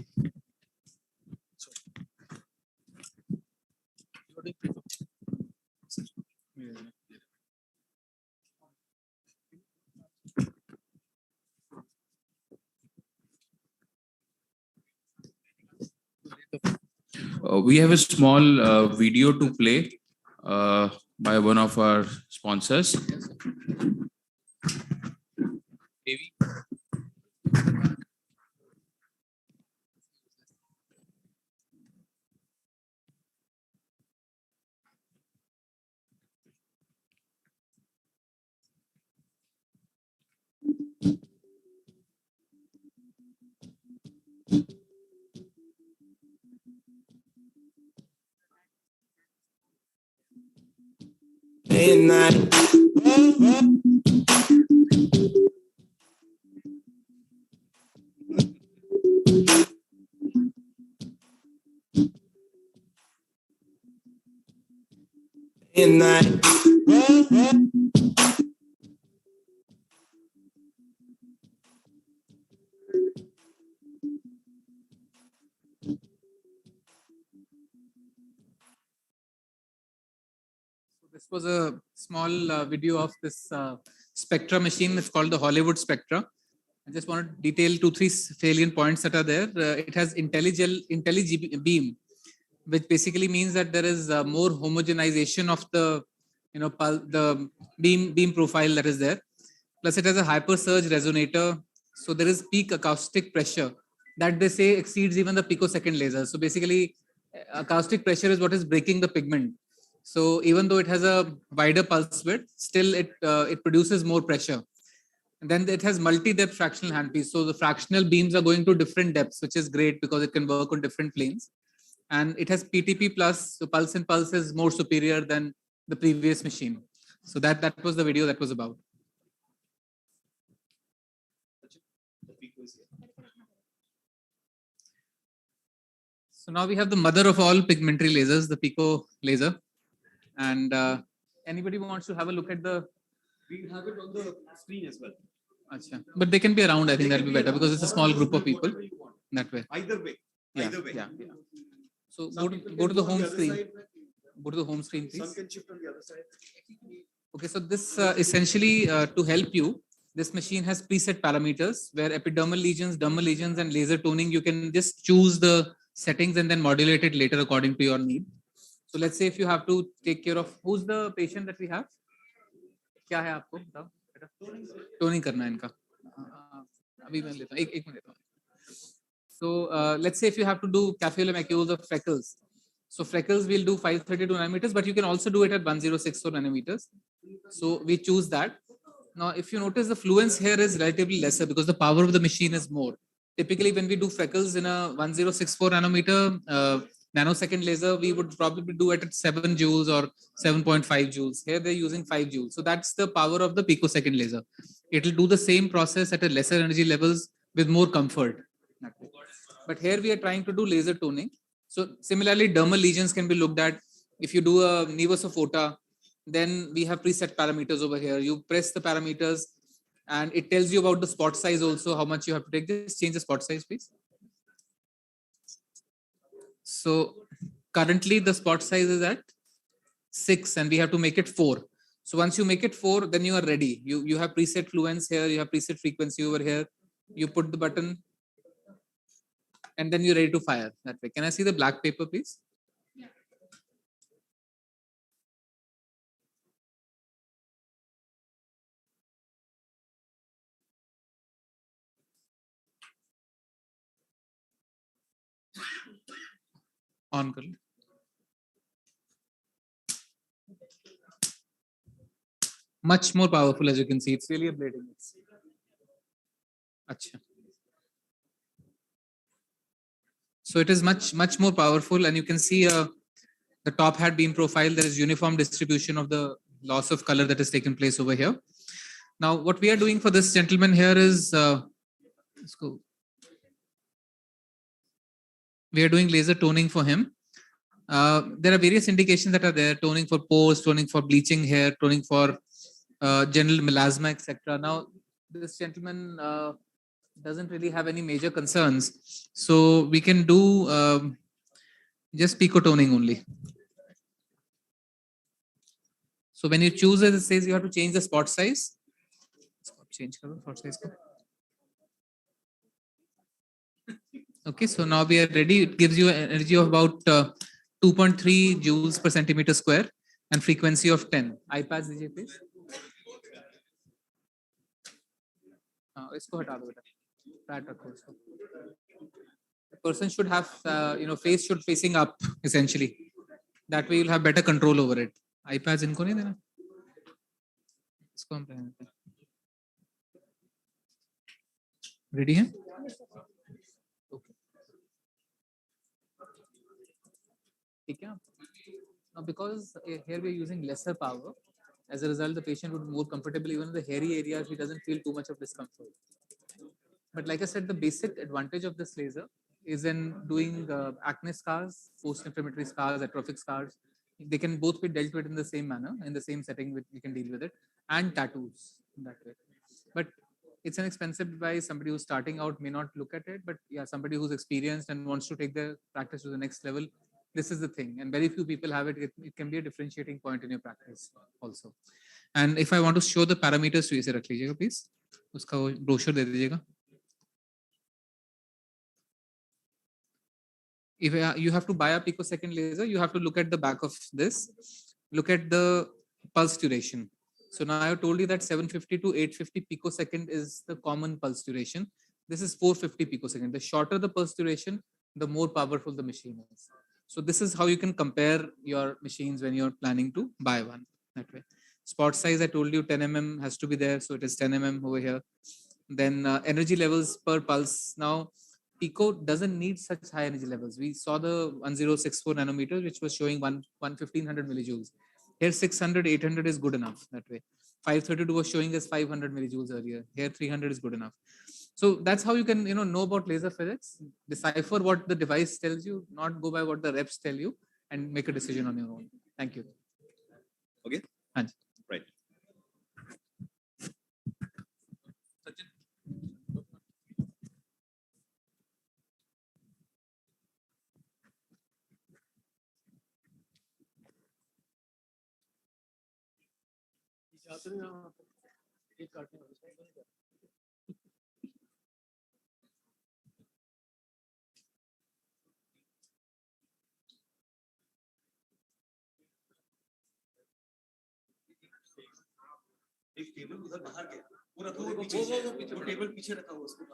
We have a small video to play by one of our sponsors. Devi.
This was a small video of this Spectra machine. It's called the Hollywood Spectra. I just want to detail 2-3 salient points that are there. It has IntelliJ beam, which basically means that there is more homogenization of the the beam profile that is there. Plus, it has a hyper surge resonator, so there is peak acoustic pressure that they say exceeds even the picosecond laser. So basically, acoustic pressure is what is breaking the pigment. So even though it has a wider pulse width, still it produces more pressure. And then it has multi-depth fractional handpiece. So the fractional beams are going to different depths, which is great because it can work on different planes. And it has PTP plus, so pulse and pulse is more superior than the previous machine. So that was the video that was about. So now we have the mother of all pigmentary lasers, the pico laser. And anybody wants to have a look at the...
We have it on the screen as well.
Achha. But they can be around, I think that'll be better because it's a small group of people that way.
Either way.
Yeah,
Either way.
yeah. So go to the home screen. Go to the home screen, please.
Some can shift on the other side.
Okay, so this essentially to help you, this machine has preset parameters where epidermal lesions, dermal lesions, and laser toning, you can just choose the settings and then modulate it later according to your need. So let's say if you have to take care of, who's the patient that we have? क्या है आपको बताओ toning करना है इनका अभी मैं लेता हूँ एक मिनट लेता हूँ so let's say if you have to do capsular macules or freckles, so freckles will do 532 nanometers, but you can also do it at 1064 nanometers. So we choose that. Now if you notice, the fluence here is relatively lesser because the power of the machine is more. Typically when we do freckles in a 1064 nanometer nanosecond laser, we would probably do it at 7 joules or 7.5 joules. Here they're using 5 joules. So that's the power of the picosecond laser. It will do the same process at a lesser energy levels with more comfort. But here we are trying to do laser toning. So similarly, dermal lesions can be looked at. If you do a nevus of ota, then we have preset parameters over here. You press the parameters and it tells you about the spot size also, how much you have to take. Just change the spot size, please. So currently the spot size is at 6 and we have to make it 4. So once you make it 4, then you are ready. You have preset fluence here, you have preset frequency over here. You put the button and then you're ready to fire that way. Can I see the black paper, please? On kar. Much more powerful, as you can see. It's really a blading. Achha. So it is much more powerful, and you can see the top hat beam profile. There is uniform distribution of the loss of color that has taken place over here. Now, what we are doing for this gentleman here is let's go. We are doing laser toning for him. There are various indications that are there: toning for pores, toning for bleaching hair, toning for general melasma, etc. Now, this gentleman doesn't really have any major concerns, so we can do just pico toning only. So when you choose it, it says you have to change the spot size. Change color, spot size. Okay, so now we are ready. It gives you an energy of about 2.3 joules per centimeter square and frequency of 10. iPads दीजिए please. इसको हटा दो बेटा. Flat रखो इसको. The person should have, face should facing up essentially. That way you'll have better control over it. iPads इनको नहीं देना. इसको हम पहन देते हैं. Ready है? Okay. Now because here we are using lesser power, As a result, the patient would be more comfortable even in the hairy areas. He doesn't feel too much of discomfort. But like I said, the basic advantage of this laser is in doing acne scars, post-inflammatory scars, atrophic scars. They can both be dealt with in the same manner, in the same setting. We can deal with it, and tattoos in that way. But it's an expensive device. Somebody who's starting out may not look at it, but yeah, somebody who's experienced and wants to take their practice to the next level, this is the thing. And very few people have it. It can be a differentiating point in your practice also. And if I want to show the parameters to you, रख लीजिएगा please. उसका brochure दे दीजिएगा. If you have to buy a picosecond laser, you have to look at the back of this, look at the pulse duration. So now I have told you that 750 to 850 picosecond is the common pulse duration. This is 450 picosecond. The shorter the pulse duration, the more powerful the machine is. So this is how you can compare your machines when you're planning to buy one that way. Spot size, I told you 10 mm has to be there. So it is 10 mm over here. Then energy levels per pulse. Now, Pico doesn't need such high energy levels. We saw the 1064 nanometers, which was showing 1500 millijoules. Here 600, 800 is good enough that way. 532 was showing us 500 millijoules earlier. Here 300 is good enough. So that's how you can know about laser physics, decipher what the device tells you, not go by what the reps tell you, and make a decision on your own. Thank you.
Okay.
ਹਾਂਜੀ.
Right. एक table उधर बाहर गया पूरा वो table पीछे रखा हुआ उसको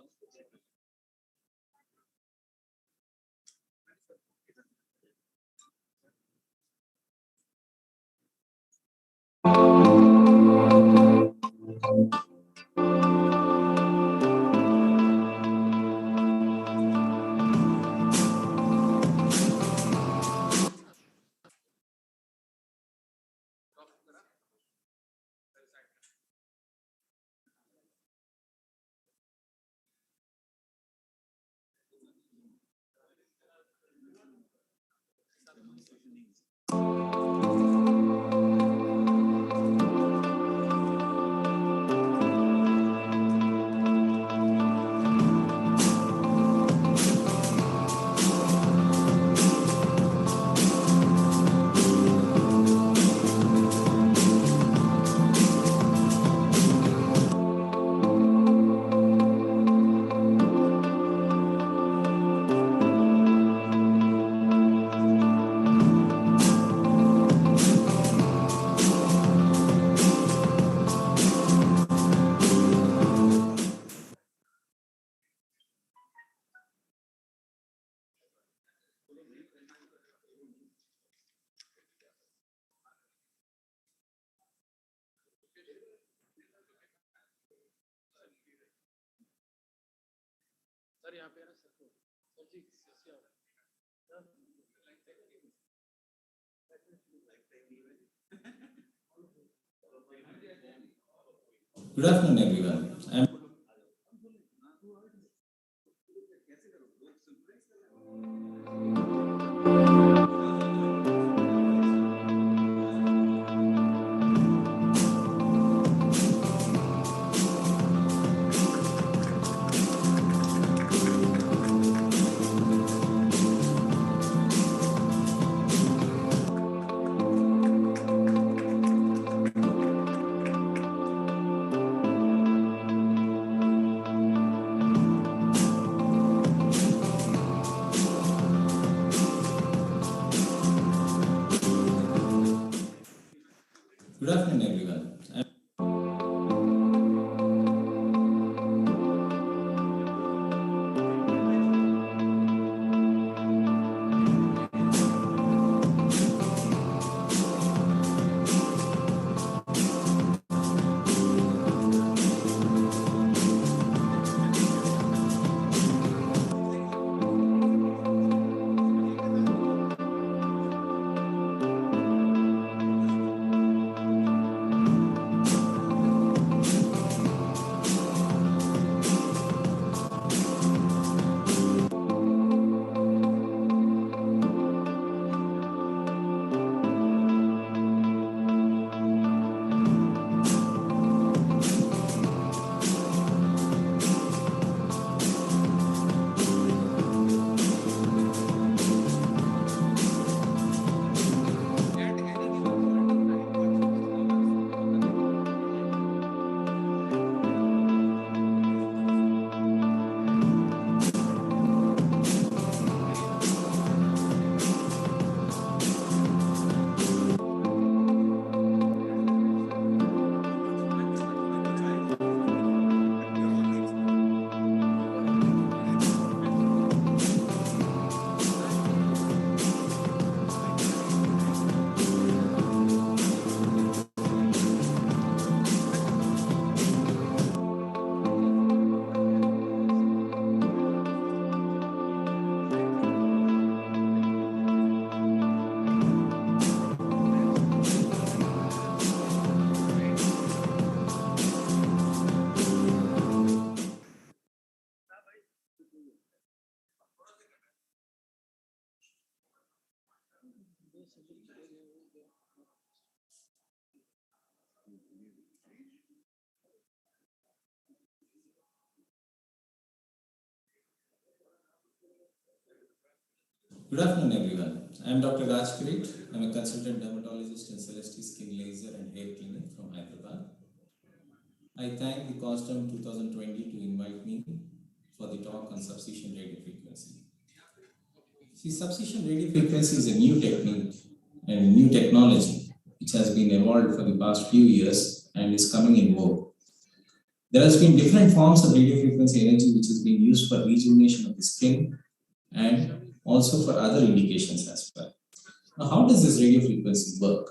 Good afternoon, everyone. Good afternoon, everyone. Good afternoon, everyone. I am Dr. Raj Kirit. I am a consultant dermatologist in Celesti Skin Laser and Hair Clinic from Hyderabad. I thank the COSTUM 2020 to invite me for the talk on substitution radio frequency. See, substitution radio frequency is a new technique and a new technology which has been evolved for the past few years and is coming in vogue. There has been different forms of radio frequency energy which has been used for rejuvenation of the skin and also for other indications as well. Now, how does this radio frequency work?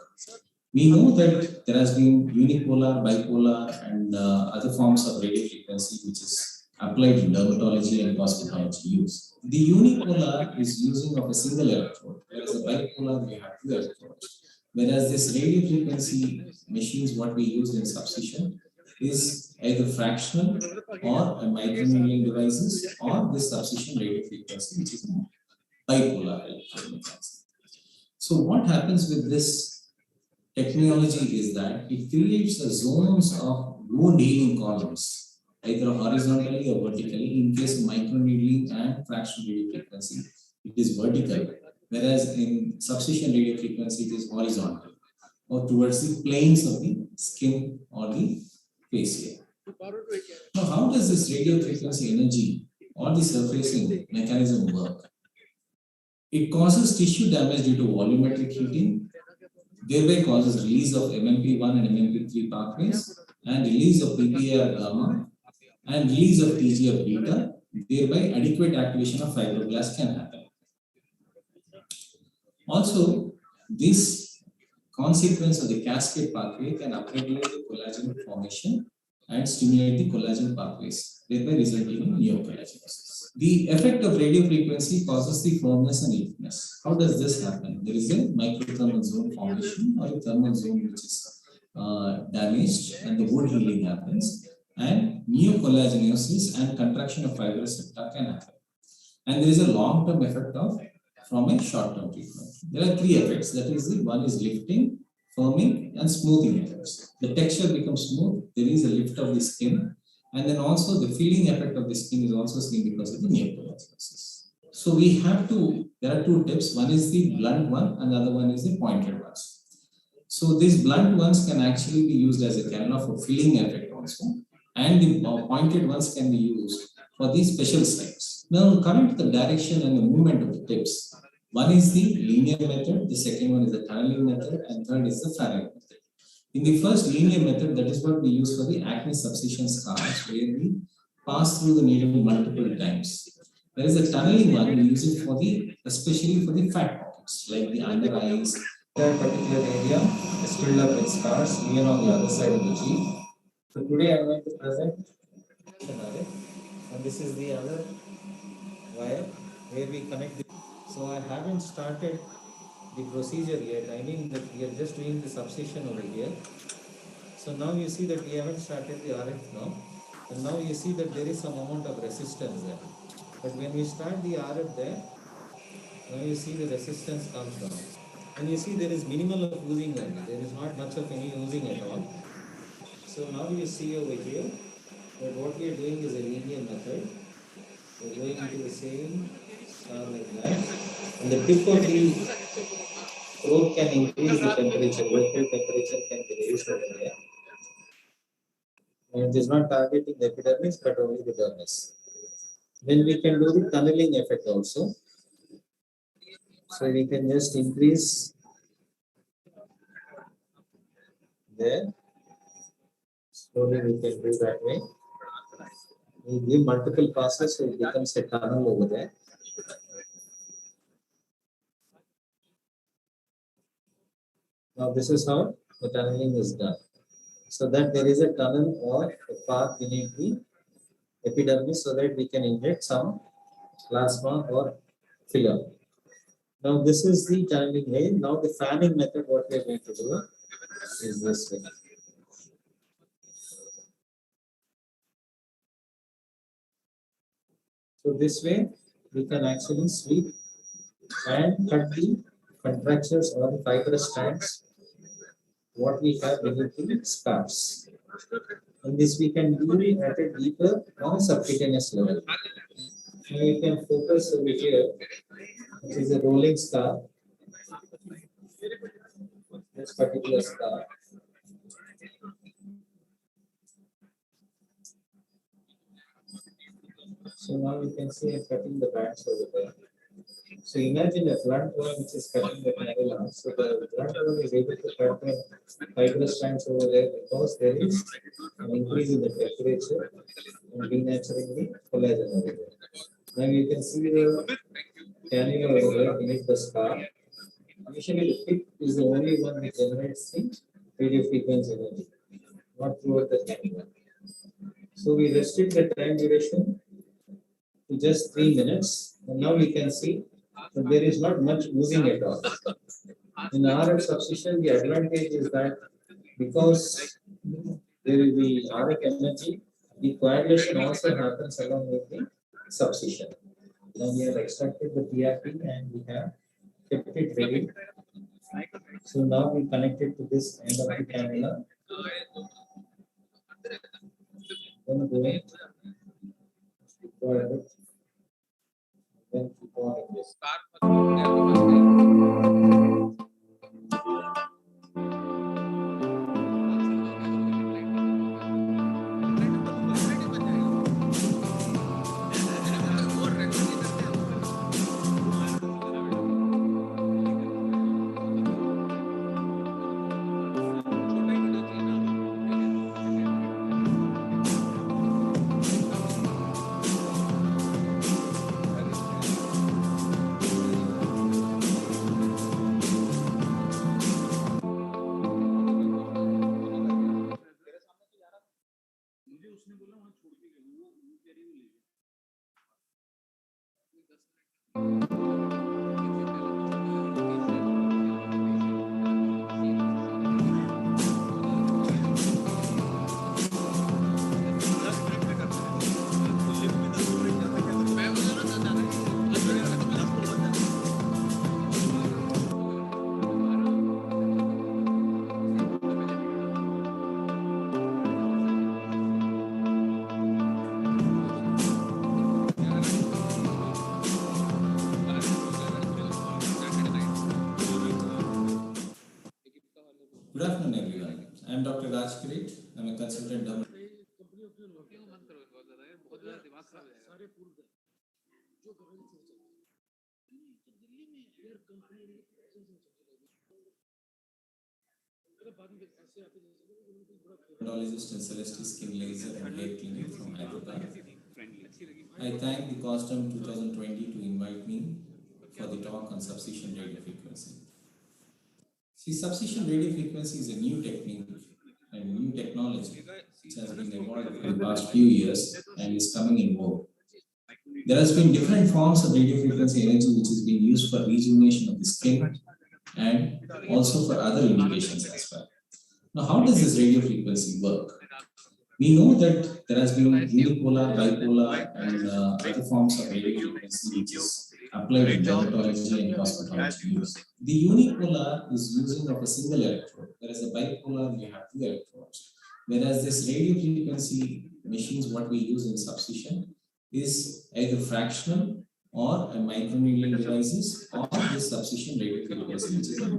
We know that there has been unipolar, bipolar, and other forms of radio frequency which is applied in dermatology and cosmetology use. The unipolar is using of a single electrode, whereas the bipolar we have two electrodes. Whereas this radio frequency machines, what we use in substitution, is either fractional or a microneedling devices or this substitution radio frequency, which is bipolar electrode mechanism. So what happens with this technology is that it creates a zones of wound healing columns, either horizontally or vertically. In case of microneedling and fractional radio frequency, it is vertical, whereas in substitution radio frequency, it is horizontal or towards the planes of the skin or the fascia. Now, how does this radio frequency energy or the surfacing mechanism work? It causes tissue damage due to volumetric heating, thereby causes release of MMP1 and MMP3 pathways and release of PPAR gamma and release of TGF beta, thereby adequate activation of fibroblasts can happen. Also, this consequence of the cascade pathway can upregulate the collagen formation and stimulate the collagen pathways, thereby resulting in neocollagenosis. The effect of radio frequency causes the firmness and liftness. How does this happen? There is a microthermal zone formation or a thermal zone which is damaged and the wound healing happens, and neocollagenosis and contraction of fibrous septa can happen. And there is a long-term effect of from a short-term treatment. There are three effects. That is, the one is lifting, firming, and smoothing effects. The texture becomes smooth. There is a lift of the skin, and then also the filling effect of the skin is also seen because of the neocollagenosis. So we have to. There are two tips. One is the blunt one, and the other one is the pointed ones. So these blunt ones can actually be used as a cannula for filling effect also, and the pointed ones can be used for these special sites. Now, coming to the direction and the movement of the tips, one is the linear method, the second one is the tunneling method, and third is the fanning method. In the first linear method, that is what we use for the acne substitution scars, where we pass through the needle multiple times. There is a tunneling one, we use it for the, especially for the fat pockets, like the under eyes, that particular area is filled up with scars, even on the other side of the cheek. So today I am going to present, and this is the other wire where we connect the. So I haven't started the procedure yet. I mean that we are just doing the substitution over here. So now you see that we haven't started the RF now. And now you see that there is some amount of resistance there. But when we start the RF there, now you see the resistance comes down. And you see there is minimal of oozing only. There is not much of any oozing at all. So now you see over here that what we are doing is a linear method. We are going into the same star like that. And the tip of the probe can increase the temperature, local temperature can be raised over there. And it is not targeting the epidermis but only the dermis. Then we can do the tunneling effect also. So we can just increase there. Slowly we can do that way. We give multiple passes so it becomes a tunnel over there. Now this is how the tunneling is done. So that there is a tunnel or a path beneath the epidermis so that we can inject some plasma or filler. Now this is the tunneling way. Now the fanning method, what we are going to do is this way. So this way we can actually sweep and cut the contractures or the fibrous strands, what we have beneath the scars. And this we can do at a deeper or subcutaneous level. Now you can focus over here, which is a rolling scar. This particular scar. So now you can see I'm cutting the bands over there. So imagine a blunt one which is cutting the cannula. So the blunt one is able to cut the fibrous strands over there because there is an increase in the temperature and denaturing the collagen over there. Now you can see the cannula over there beneath the scar. Initially, the tip is the only one which generates the radio frequency energy, not throughout the cannula. So we restrict the time duration to just 3 minutes, and now we can see that there is not much moving at all. In RF substitution, the advantage is that because there is the RF energy, the coagulation also happens along with the substitution. Now we have extracted the PRP and we have kept it ready. So now we connect it to this end of the cannula. Then go in, deploy it, then keep on in this. Good afternoon, everyone. I am Dr. Raj Kirit. I am a consultant dermatologist. Dermatologist and Celesti Skin Laser and Hair Clinic from Acaad. I thank the COSTUM 2020 to invite me for the talk on substitution radio frequency. See, substitution radio frequency is a new technique and new technology which has been evolved in the past few years and is coming in vogue. There has been different forms of radio frequency energy which is being used for rejuvenation of the skin and also for other indications as well. Now, how does this radio frequency work? We know that there has been unipolar, bipolar, and other forms of radio frequency which is applied in dermatology and cosmetology use. The unipolar is using of a single electrode, whereas the bipolar you have two electrodes. Whereas this radio frequency machines, what we use in substitution, is either fractional or a microneedling devices or this substitution radio frequency, which is a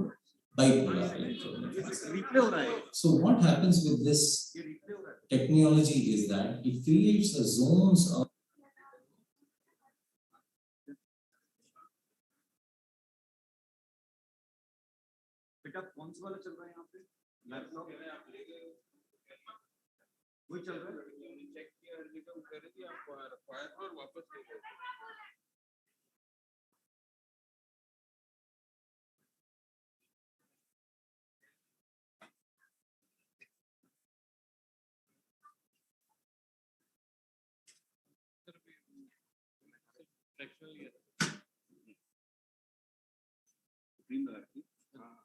bipolar electrode. So what happens with this technology is that it creates a zones of
बेटा कौन सा वाला चल रहा है यहाँ पे laptop वही चल रहा है चेक किया हर जगह कर रही थी आप फायर और वापस ले गए फ्रैक्शनल ईयर ग्रीन कलर की हाँ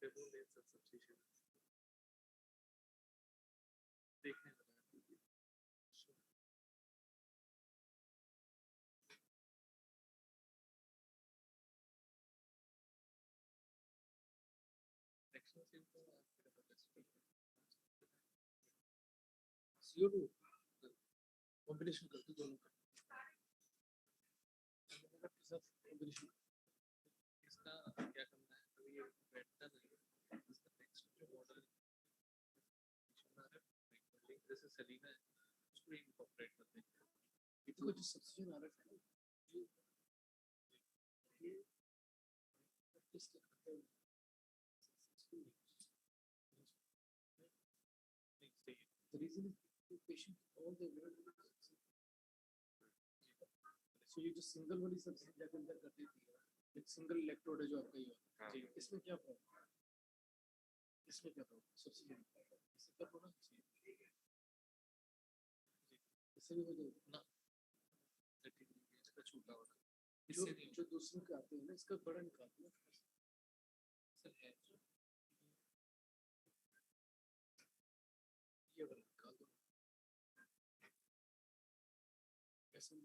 demo lanes and substation देखने लगा CO2 कॉम्बिनेशन करते दोनों का कॉम्बिनेशन इसका क्या करना है अभी ये बैठता नहीं इसका नेक्स्ट जो मॉडल जैसे सेलिना है उसको इनकॉर्पोरेट करते हैं इसको जो सब्सिडी आ रहा है जो ये इस the reason is the patient all the way so ये जो सिंगल वाली सब्सिडी के अंदर कर देती है एक सिंगल इलेक्ट्रोड है जो आपका ये जी इसमें क्या प्रॉब्लम इसमें क्या प्रॉब्लम सब्सिडी इससे क्या प्रॉब्लम इससे भी हो जाए ना इसका छोटा वाला इससे जो दूसरे के आते हैं ना इसका बड़ा निकालते हैं सर है ये वाला निकाल दो ऐसे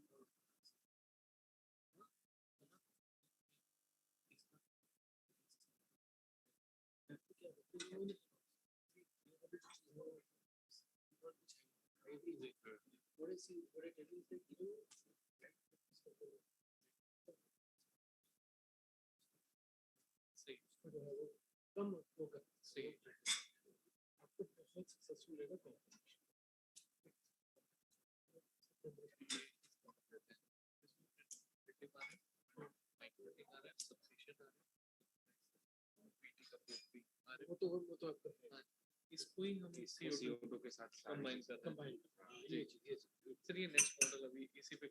what is he what I tell you is that you सही कम होगा सही आपको बहुत सक्सेसफुल रहेगा वो तो आपका इसको ही हम CO2 के साथ कंबाइन कर रहे हैं जी जी चलिए नेक्स्ट मॉडल अभी इसी पे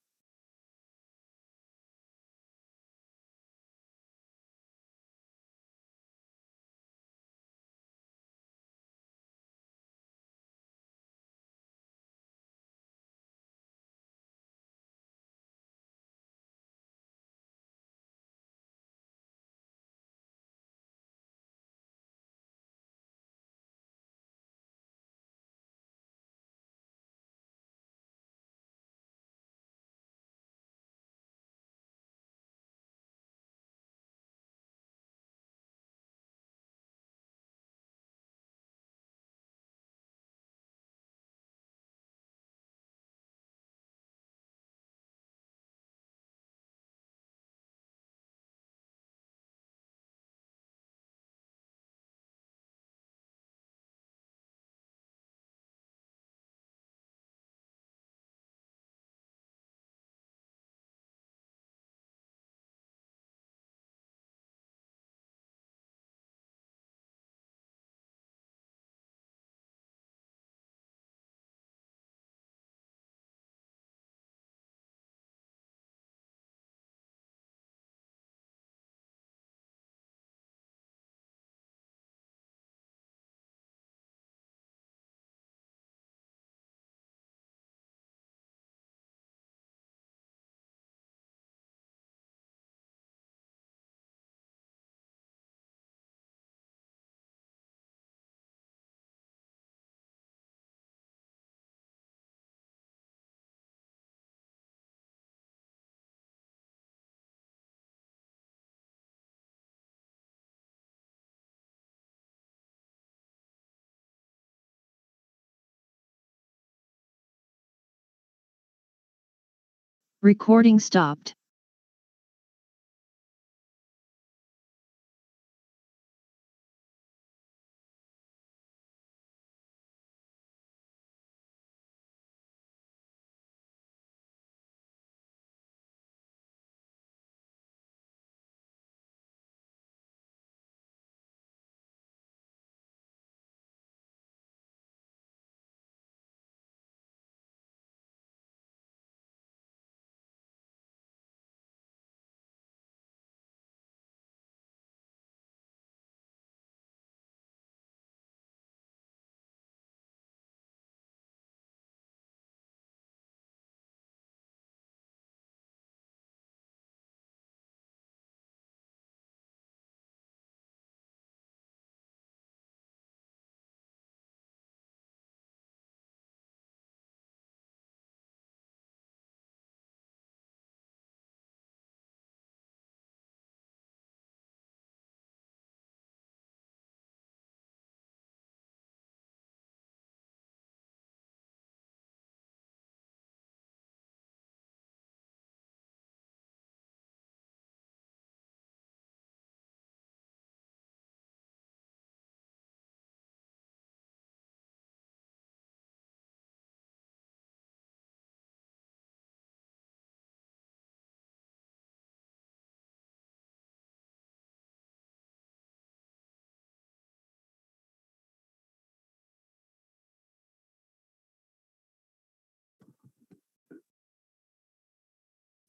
Recording stopped.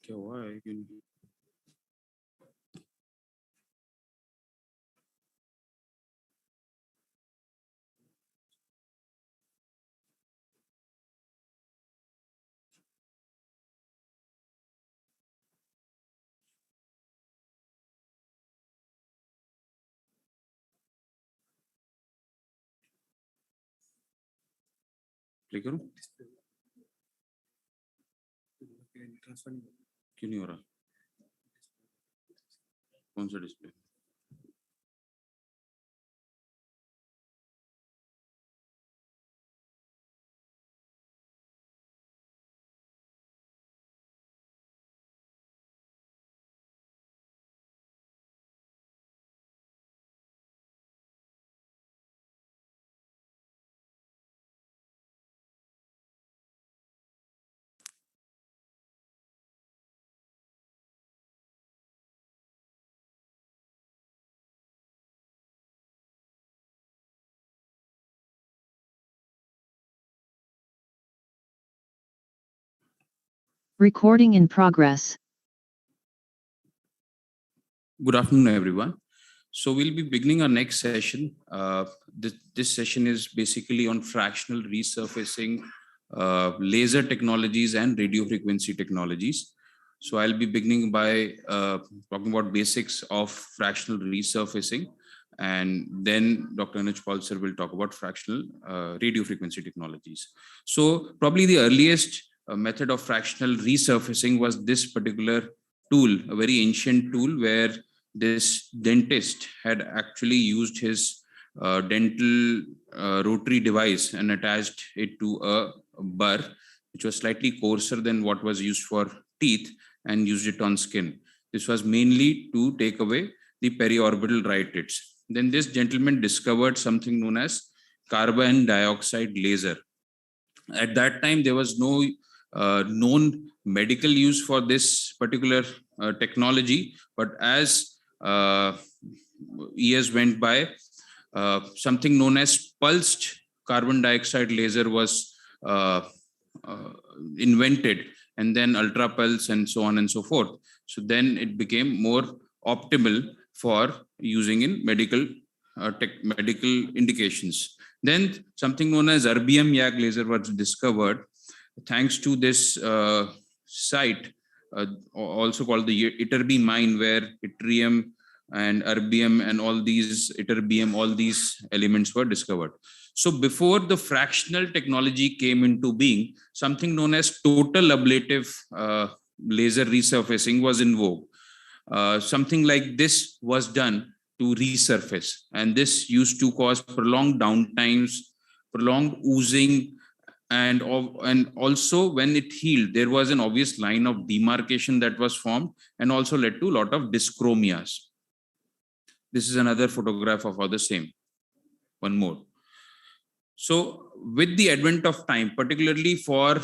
क्या हुआ है क्यों नहीं? प्ले करूं? क्यों नहीं हो रहा? कौन सा display?
Recording in progress.
Good afternoon, everyone. So we'll be beginning our next session. This session is basically on fractional resurfacing, laser technologies and radio frequency technologies. So I'll be beginning by talking about basics of fractional resurfacing, and then Dr. Anuj Paul sir will talk about fractional radio frequency technologies. So probably the earliest method of fractional resurfacing was this particular tool, a very ancient tool where this dentist had actually used his dental rotary device and attached it to a burr, which was slightly coarser than what was used for teeth, and used it on skin. This was mainly to take away the periorbital rhytids. Then this gentleman discovered something known as carbon dioxide laser. At that time, there was no known medical use for this particular technology, but as years went by, something known as pulsed carbon dioxide laser was invented, and then ultra pulse and so on and so forth. So then it became more optimal for using in medical medical indications. Then something known as erbium YAG laser was discovered thanks to this site, also called the Iterbi mine, where yttrium and erbium and all these ytterbium, all these elements were discovered. So before the fractional technology came into being, something known as total ablative laser resurfacing was in vogue. Something like this was done to resurface, and this used to cause prolonged downtimes, prolonged oozing, and also when it healed, there was an obvious line of demarcation that was formed, and also led to a lot of dyschromias. This is another photograph of all the same. One more. So with the advent of time, particularly for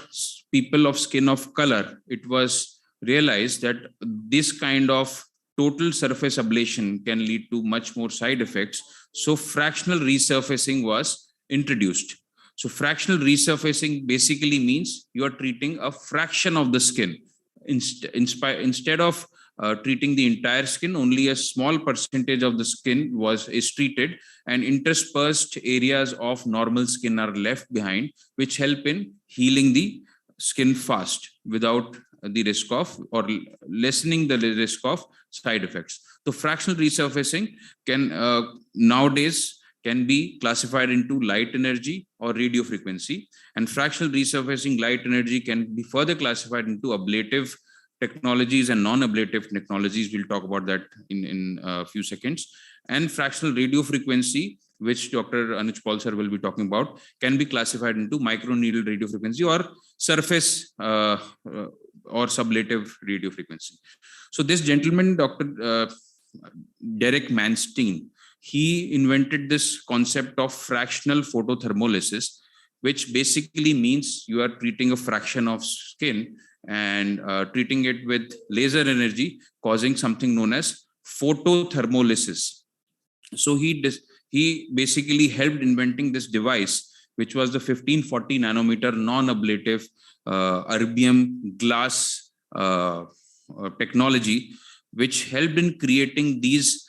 people of skin of color, it was realized that this kind of total surface ablation can lead to much more side effects. So fractional resurfacing was introduced. So fractional resurfacing basically means you are treating a fraction of the skin. Instead of treating the entire skin, only a small percentage of the skin is treated, and interspersed areas of normal skin are left behind, which help in healing the skin fast without the risk of, or lessening the risk of, side effects. So fractional resurfacing can nowadays can be classified into light energy or radio frequency, and fractional resurfacing light energy can be further classified into ablative technologies and non-ablative technologies. We'll talk about that in a few seconds. And fractional radio frequency, which Dr. Anuj Paul sir will be talking about, can be classified into microneedle radio frequency or surface or sublative radio frequency. So this gentleman, Dr. Derek Manstein, he invented this concept of fractional photothermolysis, which basically means you are treating a fraction of skin and treating it with laser energy, causing something known as photothermolysis. So he basically helped inventing this device, which was the 1540 nanometer non-ablative erbium glass
technology, which helped in creating these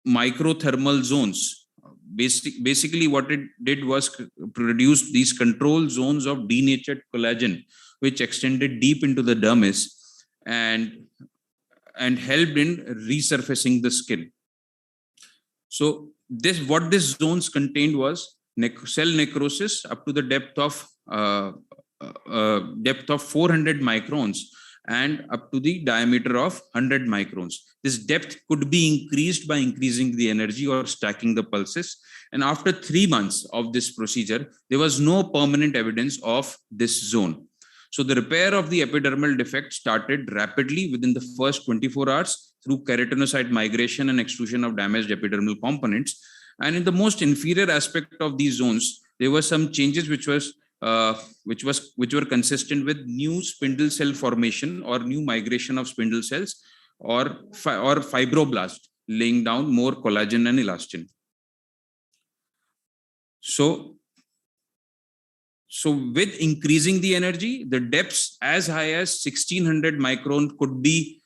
microthermal zones. Basically, what it did was produce these control zones of denatured collagen, which extended deep into the dermis and helped in resurfacing the skin. So what this zones contained was cell necrosis up to the depth of 400 microns and up to the diameter of 100 microns. This depth could be increased by increasing the energy or stacking the pulses. And after 3 months of this procedure, there was no permanent evidence of this zone. So the repair of the epidermal defect started rapidly within the first 24 hours through keratinocyte migration and extrusion of damaged epidermal components. And in the most inferior aspect of these zones, there were some changes which were consistent with new spindle cell formation or new migration of spindle cells or fibroblast, laying down more collagen and elastin. So with increasing the energy, the depths as high as 1600 micron could be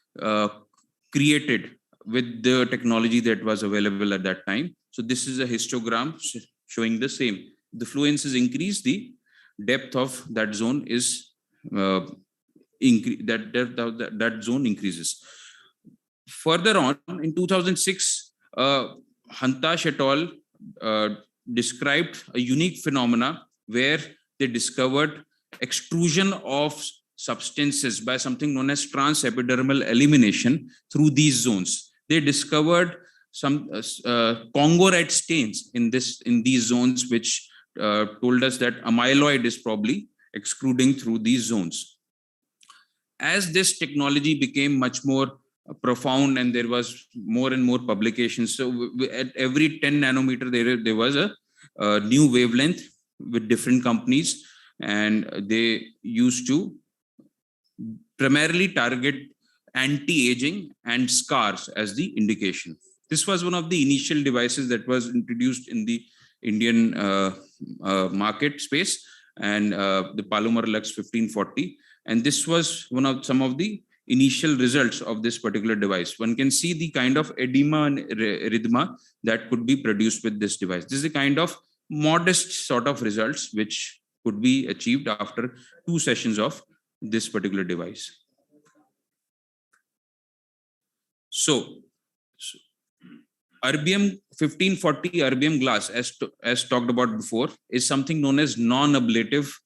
created with the technology that was available at that time. So this is a histogram showing the same. The fluences increase, the depth of that zone is that zone increases. Further on, in 2006, Hantash et al. Described a unique phenomena where they discovered extrusion of substances by something known as transepidermal elimination through these zones. They discovered some congorite stains in these zones, which told us that amyloid is probably extruding through these zones. As this technology became much more profound and there was more and more publications, so at every 10 nanometer there was a new wavelength with different companies, and they used to primarily target anti-aging and scars as the indication. This was one of the initial devices that was introduced in the Indian market space, and the Palomar Lux 1540. And this was some of the initial results of this particular device. One can see the kind of edema and erythema that could be produced with this device. This is the kind of modest sort of results which could be achieved after 2 sessions of this particular device. So erbium 1540 erbium glass, as talked about before, is something known as non-ablative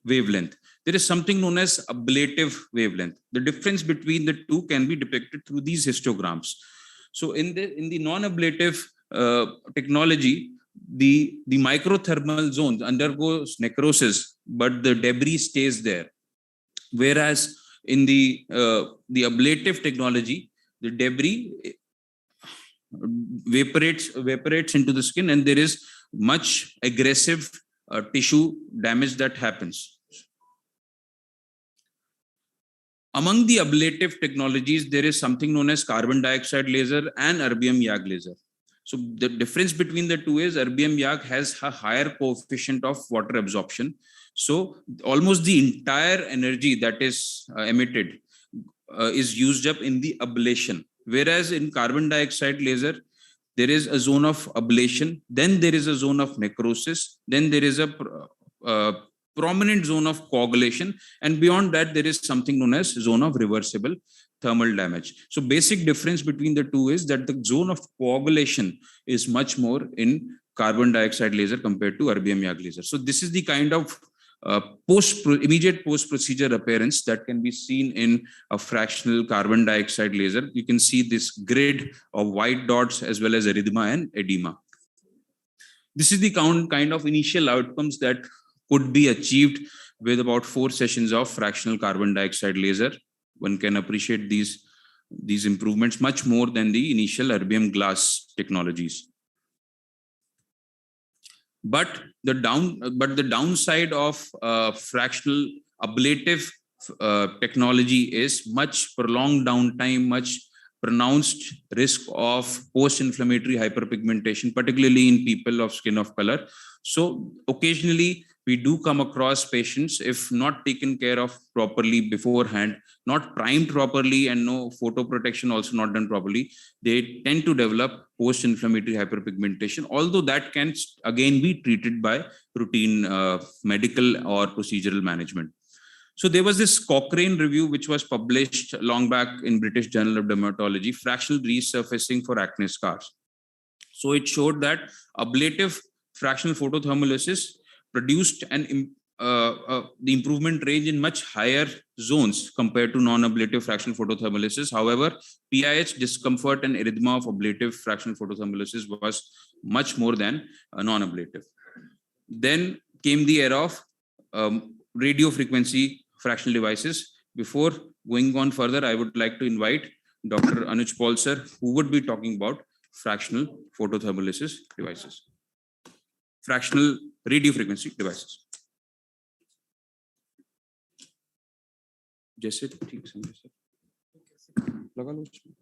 wavelength. There is something known as ablative wavelength. The difference between the two can be depicted through these histograms. So in the non-ablative technology, the microthermal zones undergoes necrosis, but the debris stays there. Whereas in the ablative technology, the debris evaporates into the skin, and there is much aggressive tissue damage that happens. Among the ablative technologies, there is something known as carbon dioxide laser and erbium YAG laser. So the difference between the two is erbium YAG has a higher coefficient of water absorption. So almost the entire energy that is emitted is used up in the ablation. Whereas in carbon dioxide laser, there is a zone of ablation, then there is a zone of necrosis, then there is a prominent zone of coagulation, and beyond that there is something known as zone of reversible thermal damage. So basic difference between the two is that the zone of coagulation is much more in carbon dioxide laser compared to erbium YAG laser. So this is the kind of immediate post-procedure appearance that can be seen in a fractional carbon dioxide laser. You can see this grid of white dots as well as erythema and edema. This is the kind of initial outcomes that could be achieved with about 4 sessions of fractional carbon dioxide laser. One can appreciate these improvements much more than the initial erbium glass technologies. But the downside of fractional ablative technology is much prolonged downtime, much pronounced risk of post-inflammatory hyperpigmentation, particularly in people of skin of color. So occasionally we do come across patients, if not taken care of properly beforehand, not primed properly, and no photo protection also not done properly, they tend to develop post-inflammatory hyperpigmentation, although that can again be treated by routine medical or procedural management. So there was this Cochrane review, which was published long back in British Journal of Dermatology, fractional resurfacing for acne scars. So it showed that ablative fractional photothermolysis produced the improvement range in much higher zones compared to non-ablative fractional photothermolysis. However, PIH discomfort and erythema of ablative fractional photothermolysis was much more than non-ablative. Then came the era of radio frequency fractional devices. Before going on further, I would like to invite Dr. Anuj Paul sir, who would be talking about fractional photothermolysis devices, fractional radio frequency devices. जैसे ठीक समझे sir लगा लो उसमें.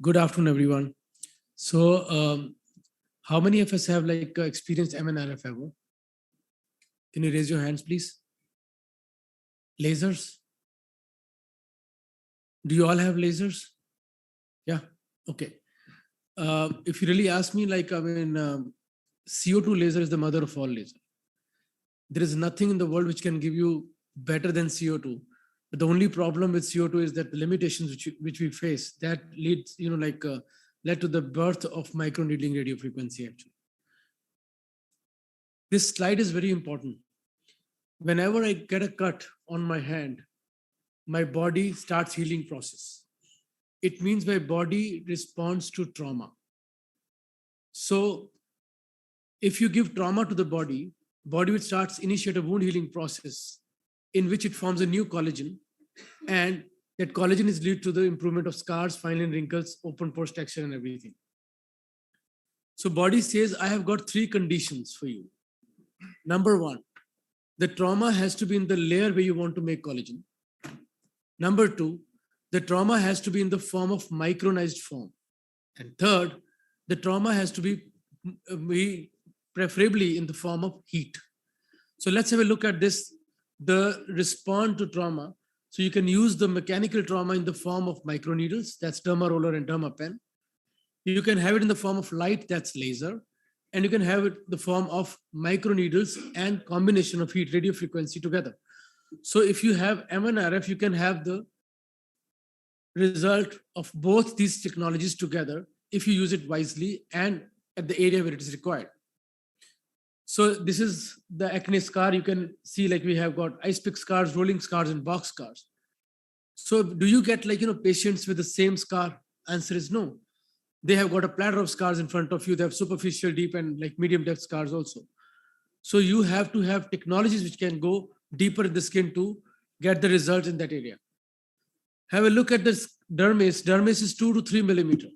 Good afternoon, everyone. So, how many of us have experienced MNRF ever? Can you raise your hands, please? Lasers? Do you all have lasers? Yeah. Okay. If you really ask me, CO2 laser is the mother of all lasers. There is nothing in the world which can give you better than CO2. But the only problem with CO2 is that the limitations which we face, that leads, led to the birth of microneedling radio frequency actually. This slide is very important. Whenever I get a cut on my hand, my body starts healing process. It means my body responds to trauma. So if you give trauma to the body will start initiate a wound healing process in which it forms a new collagen, and that collagen is lead to the improvement of scars, fine line wrinkles, open pores texture, and everything. So body says, I have got 3 conditions for you. Number 1, the trauma has to be in the layer where you want to make collagen. Number 2, the trauma has to be in the form of micronized form. And third, the trauma has to be preferably in the form of heat. So let's have a look at this, the response to trauma. So you can use the mechanical trauma in the form of microneedles, that's derma roller and derma pen. You can have it in the form of light, that's laser. And you can have it in the form of microneedles and combination of heat, radio frequency together. So if you have MNRF, you can have the result of both these technologies together if you use it wisely and at the area where it is required. So this is the acne scar. You can see we have got ice pick scars, rolling scars, and box scars. So do you get patients with the same scar? Answer is no. They have got a platter of scars in front of you. They have superficial, deep, and like medium depth scars also. So you have to have technologies which can go deeper in the skin to get the results in that area. Have a look at this dermis. Dermis is 2 to 3 millimeter.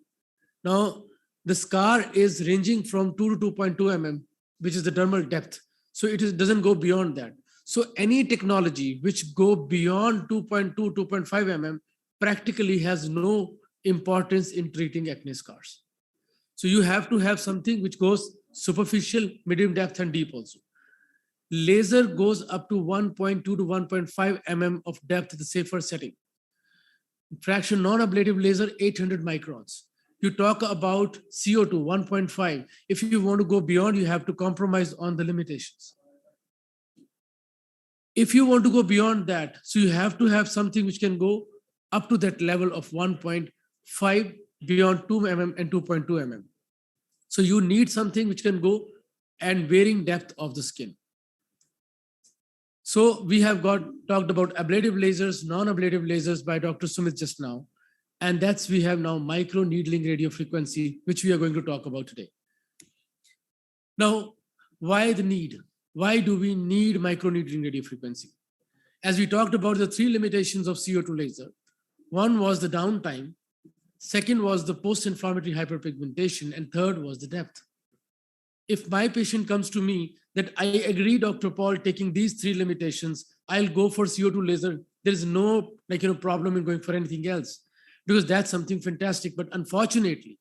Now, the scar is ranging from 2 to 2.2 mm, which is the dermal depth. So doesn't go beyond that. So any technology which go beyond 2.2, 2.5 mm practically has no importance in treating acne scars. So you have to have something which goes superficial, medium depth, and deep also. Laser goes up to 1.2 to 1.5 mm of depth, the safer setting. Fraction non-ablative laser, 800 microns. You talk about CO2, 1.5. If you want to go beyond, you have to compromise on the limitations. If you want to go beyond that, so you have to have something which can go up to that level of 1.5 beyond 2 mm and 2.2 mm. So you need something which can go and varying depth of the skin. So we have talked about ablative lasers, non-ablative lasers by Dr. Sumit just now. And we have now micro needling radiofrequency, which we are going to talk about today. Now, why the need? Why do we need micro needling radiofrequency? As we talked about the 3 limitations of CO2 laser, one was the downtime, second was the post-inflammatory hyperpigmentation, and third was the depth. If my patient comes to me that I agree, Dr. Paul, taking these 3 limitations, I'll go for CO2 laser. There is no problem in going for anything else, because that's something fantastic. But unfortunately,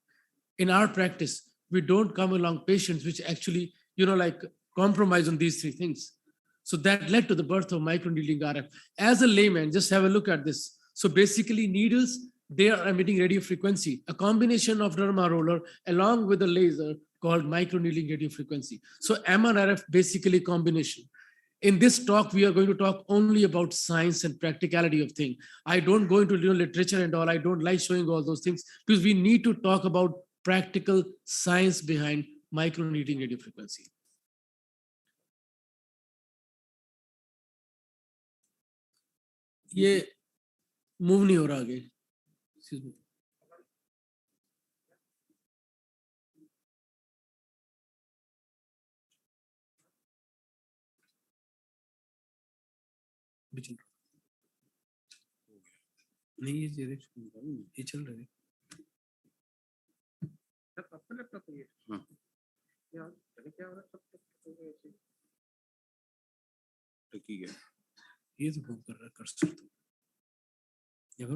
in our practice, we don't come along patients which actually, compromise on these 3 things. So that led to the birth of microneedling RF. As a layman, just have a look at this. So basically needles, they are emitting radio frequency, a combination of derma roller along with a laser called microneedling radio frequency. So MRF basically combination. In this talk, we are going to talk only about science and practicality of things. I don't go into literature and all. I don't like showing all those things because we need to talk about practical science behind microneedling radio frequency. ये move नहीं हो रहा आगे. Excuse me. नहीं ये चल रहा है. ये तो कर रहा कर सकते हो.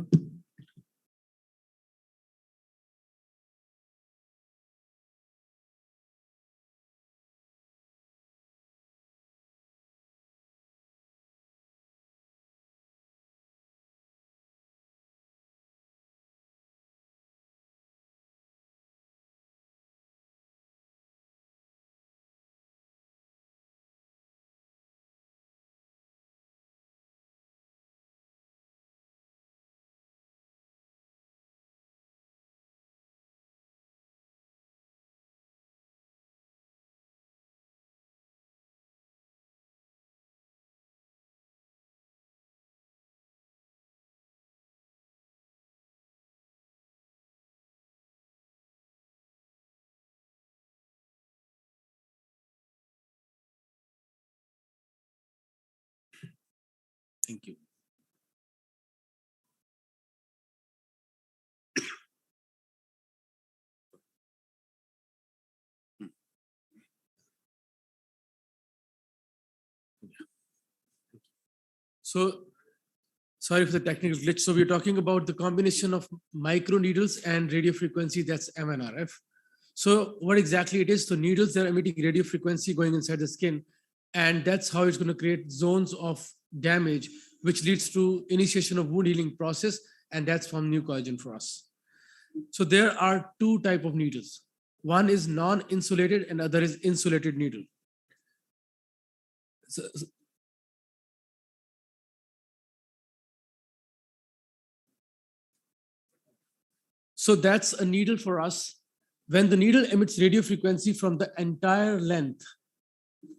Thank you. So, sorry for the technical glitch. So we're talking about the combination of microneedles and radio frequency, that's MNRF. So what exactly it is? So needles, they're emitting radio frequency going inside the skin, and that's how it's going to create zones of damage, which leads to initiation of wound healing process, and that's from new collagen for us. So there are 2 types of needles. One is non-insulated and other is insulated needle. So that's a needle for us. When the needle emits radio frequency from the entire length,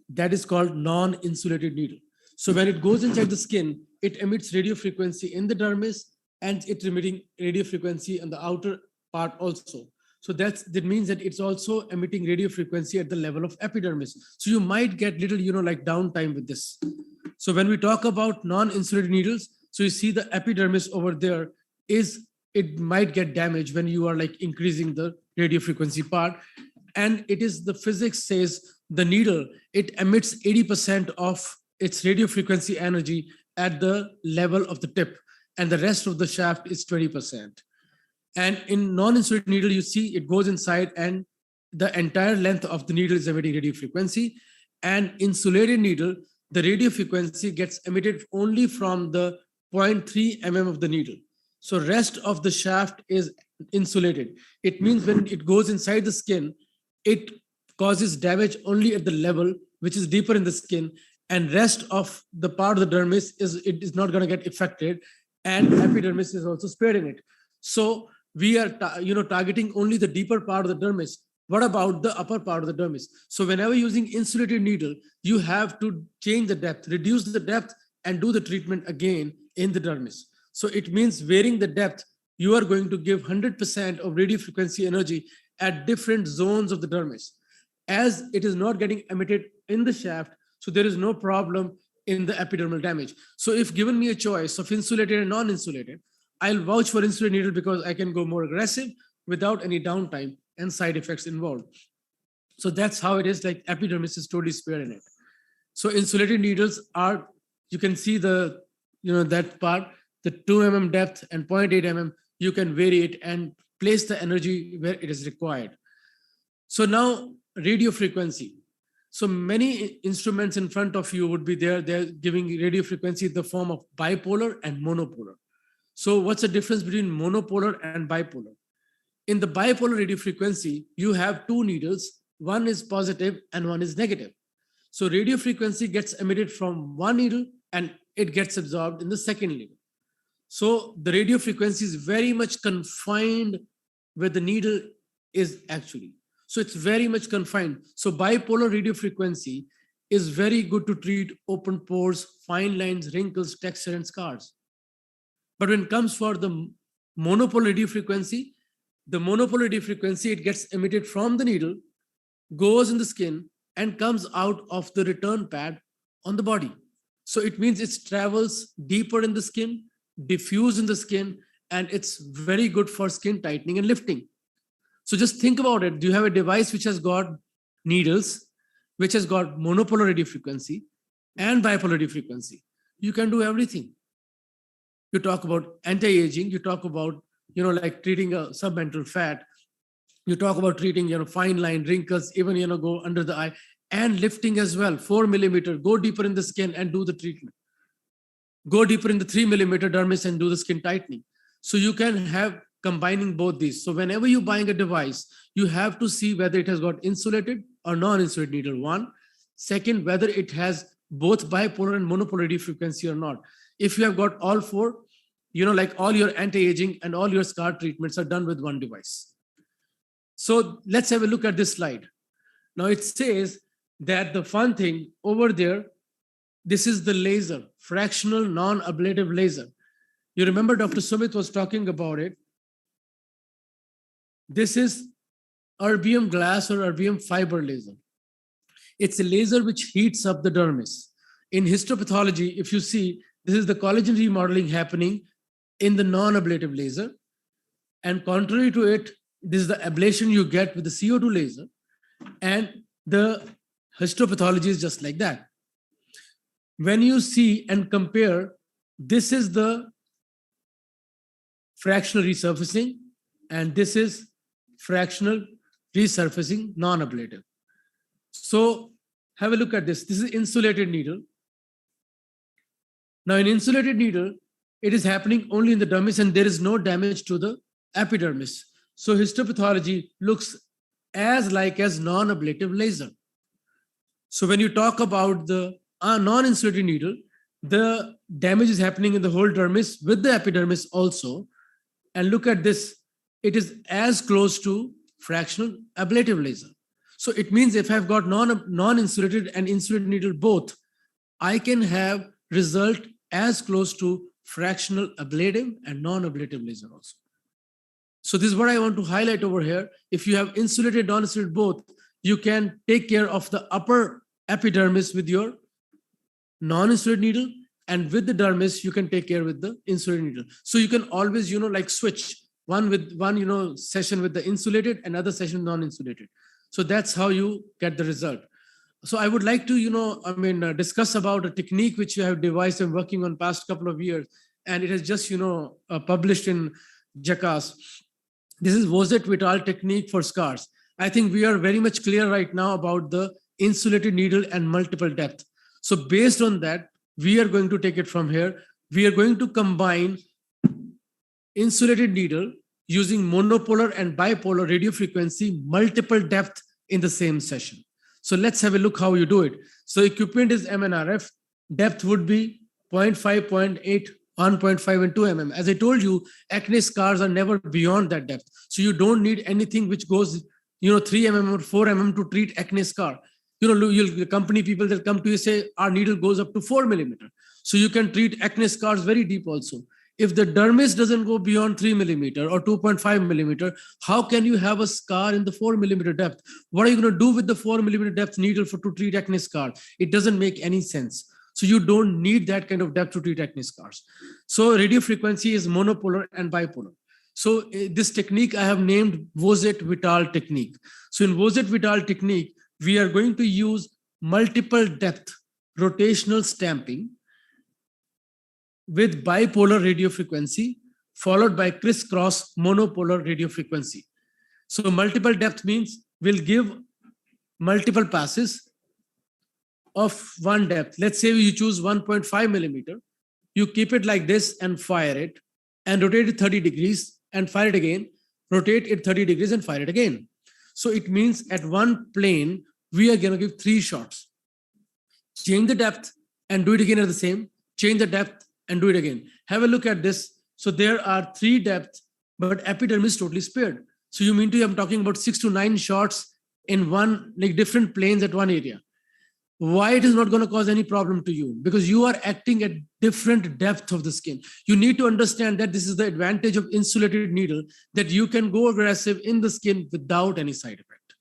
that is called non-insulated needle. So when it goes inside the skin, it emits radio frequency in the dermis and it's emitting radio frequency on the outer part also. So that means that it's also emitting radio frequency at the level of epidermis. So you might get little, like downtime with this. So when we talk about non-insulated needles, so you see the epidermis over there it might get damaged when you are like increasing the radio frequency part. And it is the physics says the needle, it emits 80% of its radio frequency energy at the level of the tip, and the rest of the shaft is 20%. And in non-insulated needle, you see it goes inside and the entire length of the needle is emitting radio frequency. And insulated needle, the radio frequency gets emitted only from the 0.3 mm of the needle. So rest of the shaft is insulated. It means when it goes inside the skin, it causes damage only at the level which is deeper in the skin, and rest of the part of the dermis is not going to get affected, and epidermis is also spared in it. So we are targeting only the deeper part of the dermis. What about the upper part of the dermis? So whenever using insulated needle, you have to change the depth, reduce the depth, and do the treatment again in the dermis. So it means varying the depth, you are going to give 100% of radio frequency energy at different zones of the dermis. As it is not getting emitted in the shaft, so there is no problem in the epidermal damage. So if given me a choice of insulated and non-insulated, I'll vouch for insulated needle because I can go more aggressive without any downtime and side effects involved. So that's how it is, like epidermis is totally spared in it. So insulated needles are, you can see the, that part, the 2 mm depth and 0.8 mm, you can vary it and place the energy where it is required. So now radio frequency. So many instruments in front of you would be there. They're giving radio frequency in the form of bipolar and monopolar. So what's the difference between monopolar and bipolar? In the bipolar radio frequency, you have two needles. One is positive and one is negative. So radio frequency gets emitted from one needle and it gets absorbed in the second needle. So the radio frequency is very much confined where the needle is actually. So it's very much confined. So bipolar radio frequency is very good to treat open pores, fine lines, wrinkles, texture, and scars. But when it comes for the monopolar radio frequency, it gets emitted from the needle, goes in the skin, and comes out of the return pad on the body. So it means it travels deeper in the skin, diffuse in the skin, and it's very good for skin tightening and lifting. So just think about it. You have a device which has got needles, which has got monopolar radio frequency and bipolar radio frequency. You can do everything. You talk about anti-aging, you talk about, like treating a submental fat, you talk about treating, fine line, wrinkles, even, go under the eye, and lifting as well, 4 millimeter, go deeper in the skin and do the treatment. Go deeper in the 3 millimeter dermis and do the skin tightening. So you can have combining both these. So whenever you're buying a device, you have to see whether it has got insulated or non-insulated needle, one. Second, whether it has both bipolar and monopolar radio frequency or not. If you have got all four, like all your anti-aging and all your scar treatments are done with one device. So let's have a look at this slide. Now it says that the fun thing over there, this is the laser, fractional non-ablative laser. You remember Dr. Sumit was talking about it. This is erbium glass or erbium fiber laser. It's a laser which heats up the dermis. In histopathology, if you see, this is the collagen remodeling happening in the non-ablative laser. And contrary to it, this is the ablation you get with the CO2 laser. And the histopathology is just like that. When you see and compare, this is the fractional resurfacing, and this is fractional resurfacing non-ablative. So have a look at this. This is insulated needle. Now in insulated needle, it is happening only in the dermis and there is no damage to the epidermis. So histopathology looks as non-ablative laser. So when you talk about the non-insulated needle, the damage is happening in the whole dermis with the epidermis also. And look at this, it is as close to fractional ablative laser. So it means if I've got non-insulated and insulated needle both, I can have result as close to fractional ablative and non-ablative laser also. So this is what I want to highlight over here. If you have insulated, non-insulated both, you can take care of the upper epidermis with your non-insulated needle, and with the dermis, you can take care with the insulated needle. So you can always, like switch one with one, session with the insulated, another session non-insulated. So that's how you get the result. So I would like to, discuss about a technique which you have devised and working on past couple of years, and it has just, published in Jackass. This is Vozet-Vital technique for scars. I think we are very much clear right now about the insulated needle and multiple depth. So based on that, we are going to take it from here. We are going to combine insulated needle using monopolar and bipolar radio frequency, multiple depth in the same session. So let's have a look how you do it. So equipment is MNRF, depth would be 0.5, 0.8, 1.5 and 2 mm. As I told you, acne scars are never beyond that depth. So you don't need anything which goes 3 mm or 4 mm to treat acne scar. The company people that come to you say our needle goes up to 4 millimeter. So you can treat acne scars very deep also. If the dermis doesn't go beyond 3 millimeter or 2.5 millimeter, how can you have a scar in the 4 millimeter depth? What are you going to do with the 4 millimeter depth needle to treat acne scar? It doesn't make any sense. So you don't need that kind of depth to treat acne scars. So radio frequency is monopolar and bipolar. So this technique I have named Vozet-Vital technique. So in Vozet-Vital technique, we are going to use multiple depth rotational stamping with bipolar radio frequency followed by crisscross monopolar radio frequency. So multiple depth means we'll give multiple passes of one depth. Let's say you choose 1.5 millimeter. You keep it like this and fire it and rotate it 30 degrees and fire it again, rotate it 30 degrees and fire it again. So it means at one plane, we are going to give 3 shots. Change the depth and do it again at the same, change the depth and do it again. Have a look at this. So there are 3 depths, but epidermis is totally spared. So you mean to, I'm talking about 6 to 9 shots in one, like different planes at one area. Why it is not going to cause any problem to you? Because you are acting at different depth of the skin. You need to understand that this is the advantage of insulated needle, that you can go aggressive in the skin without any side effect.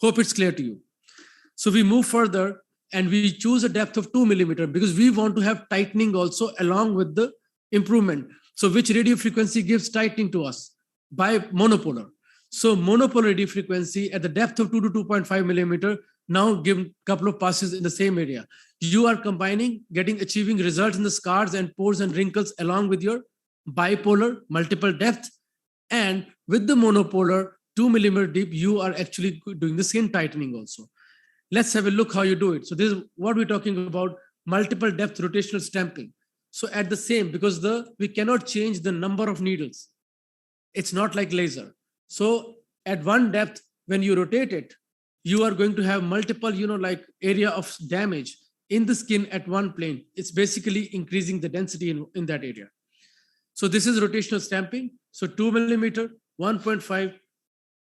Hope it's clear to you. So we move further and we choose a depth of 2 millimeter because we want to have tightening also along with the improvement. So which radio frequency gives tightening to us? By monopolar. So monopolar radio frequency at the depth of 2 to 2.5 millimeter, now give a couple of passes in the same area. You are combining, achieving results in the scars and pores and wrinkles along with your bipolar, multiple depth, and with the monopolar 2 millimeter deep, you are actually doing the skin tightening also. Let's have a look how you do it. So this is what we're talking about, multiple depth rotational stamping. So at the same, because we cannot change the number of needles. It's not like laser. So at one depth, when you rotate it, you are going to have multiple, like area of damage in the skin at one plane. It's basically increasing the density in that area. So this is rotational stamping. So 2 millimeter, 1.5,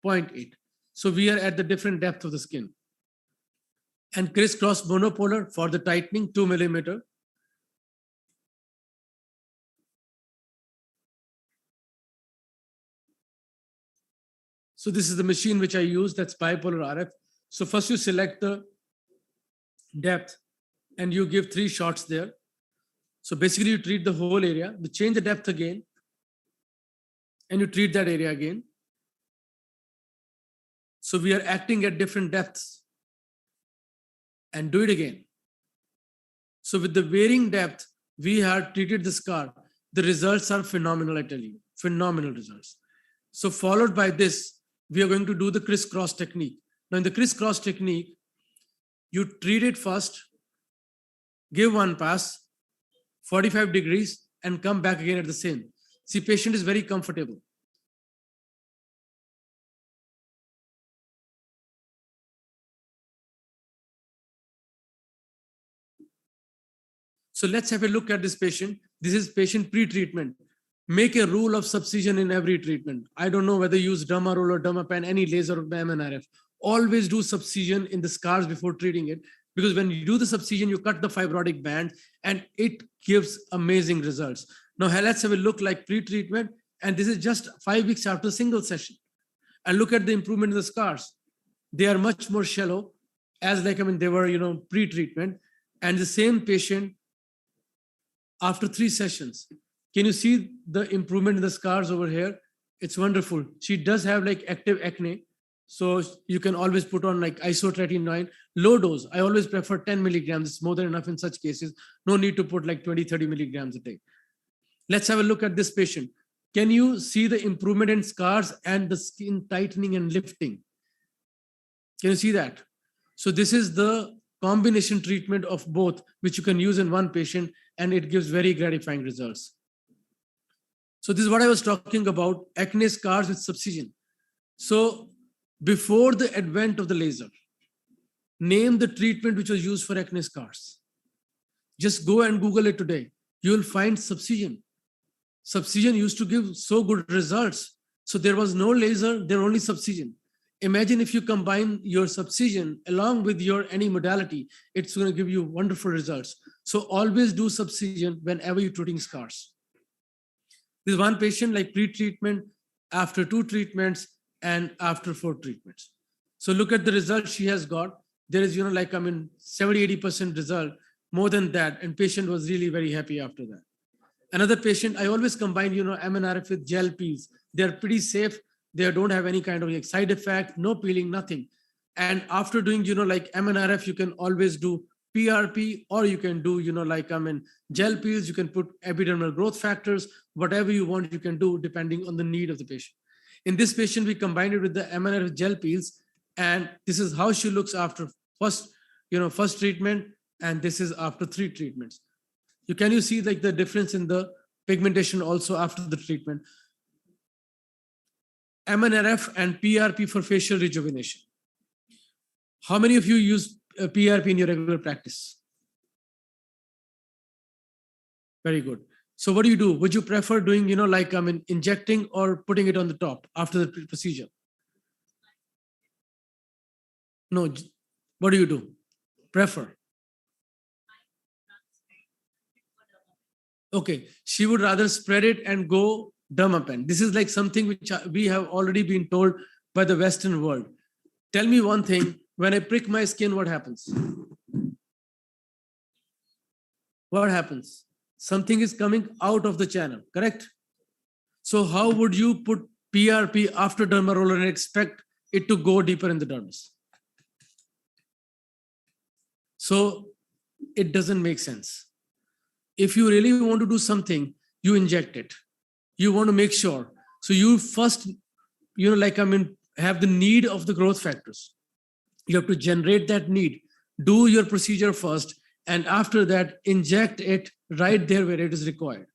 0.8. So we are at the different depth of the skin. And crisscross monopolar for the tightening, 2 millimeter. So this is the machine which I use, that's bipolar RF. So first you select the depth and you give 3 shots there. So basically you treat the whole area, you change the depth again and you treat that area again. So we are acting at different depths and do it again. So with the varying depth, we have treated the scar. The results are phenomenal, I tell you, phenomenal results. So followed by this, we are going to do the crisscross technique. Now in the crisscross technique, you treat it first, give one pass, 45 degrees, and come back again at the same. See, patient is very comfortable. So let's have a look at this patient. This is patient pre-treatment. Make a rule of subcision in every treatment. I don't know whether you use derma roll or derma pen, any laser or MNRF. Always do subcision in the scars before treating it, because when you do the subcision, you cut the fibrotic band and it gives amazing results. Now let's have a look like pre-treatment And this is just 5 weeks after a single session. And look at the improvement in the scars. They are much more shallow, as like, I mean, they were, pre-treatment. And the same patient after 3 sessions. Can you see the improvement in the scars over here? It's wonderful. She does have like active acne. So you can always put on like isotretinoin, low dose. I always prefer 10 milligrams. It's more than enough in such cases. No need to put like 20, 30 milligrams a day. Let's have a look at this patient. Can you see the improvement in scars and the skin tightening and lifting? Can you see that? So this is the combination treatment of both, which you can use in one patient, and it gives very gratifying results. So this is what I was talking about, acne scars with subcision. So before the advent of the laser, name the treatment which was used for acne scars. Just go and Google it today. You will find subcision. Subcision used to give so good results. So there was no laser, there were only subcision. Imagine if you combine your subcision along with your any modality, it's going to give you wonderful results. So always do subcision whenever you're treating scars. This one patient like pre-treatment, after 2 treatments, and after 4 treatments. So look at the results she has got. There is, 70-80% result, more than that, and patient was really very happy after that. Another patient, I always combine, MNRF with gel peels. They're pretty safe. They don't have any kind of side effect, no peeling, nothing. And after doing, MNRF, you can always do PRP, or you can do, gel peels. You can put epidermal growth factors, whatever you want, you can do depending on the need of the patient. In this patient, we combined it with the MNRF gel peels, and this is how she looks after first treatment, and this is after 3 treatments. Can you see like the difference in the pigmentation also after the treatment? MNRF and PRP for facial rejuvenation. How many of you use PRP in your regular practice? Very good. So what do you do? Would you prefer doing, injecting or putting it on the top after the procedure? No. What do you do? Prefer. Okay. She would rather spread it and go dermapen. This is like something which we have already been told by the Western world. Tell me one thing. When I prick my skin, what happens? What happens? Something is coming out of the channel, correct? So how would you put PRP after derma roller and expect it to go deeper in the dermis? So it doesn't make sense. If you really want to do something, you inject it. You want to make sure. So you first, have the need of the growth factors. You have to generate that need. Do your procedure first, and after that, inject it right there where it is required.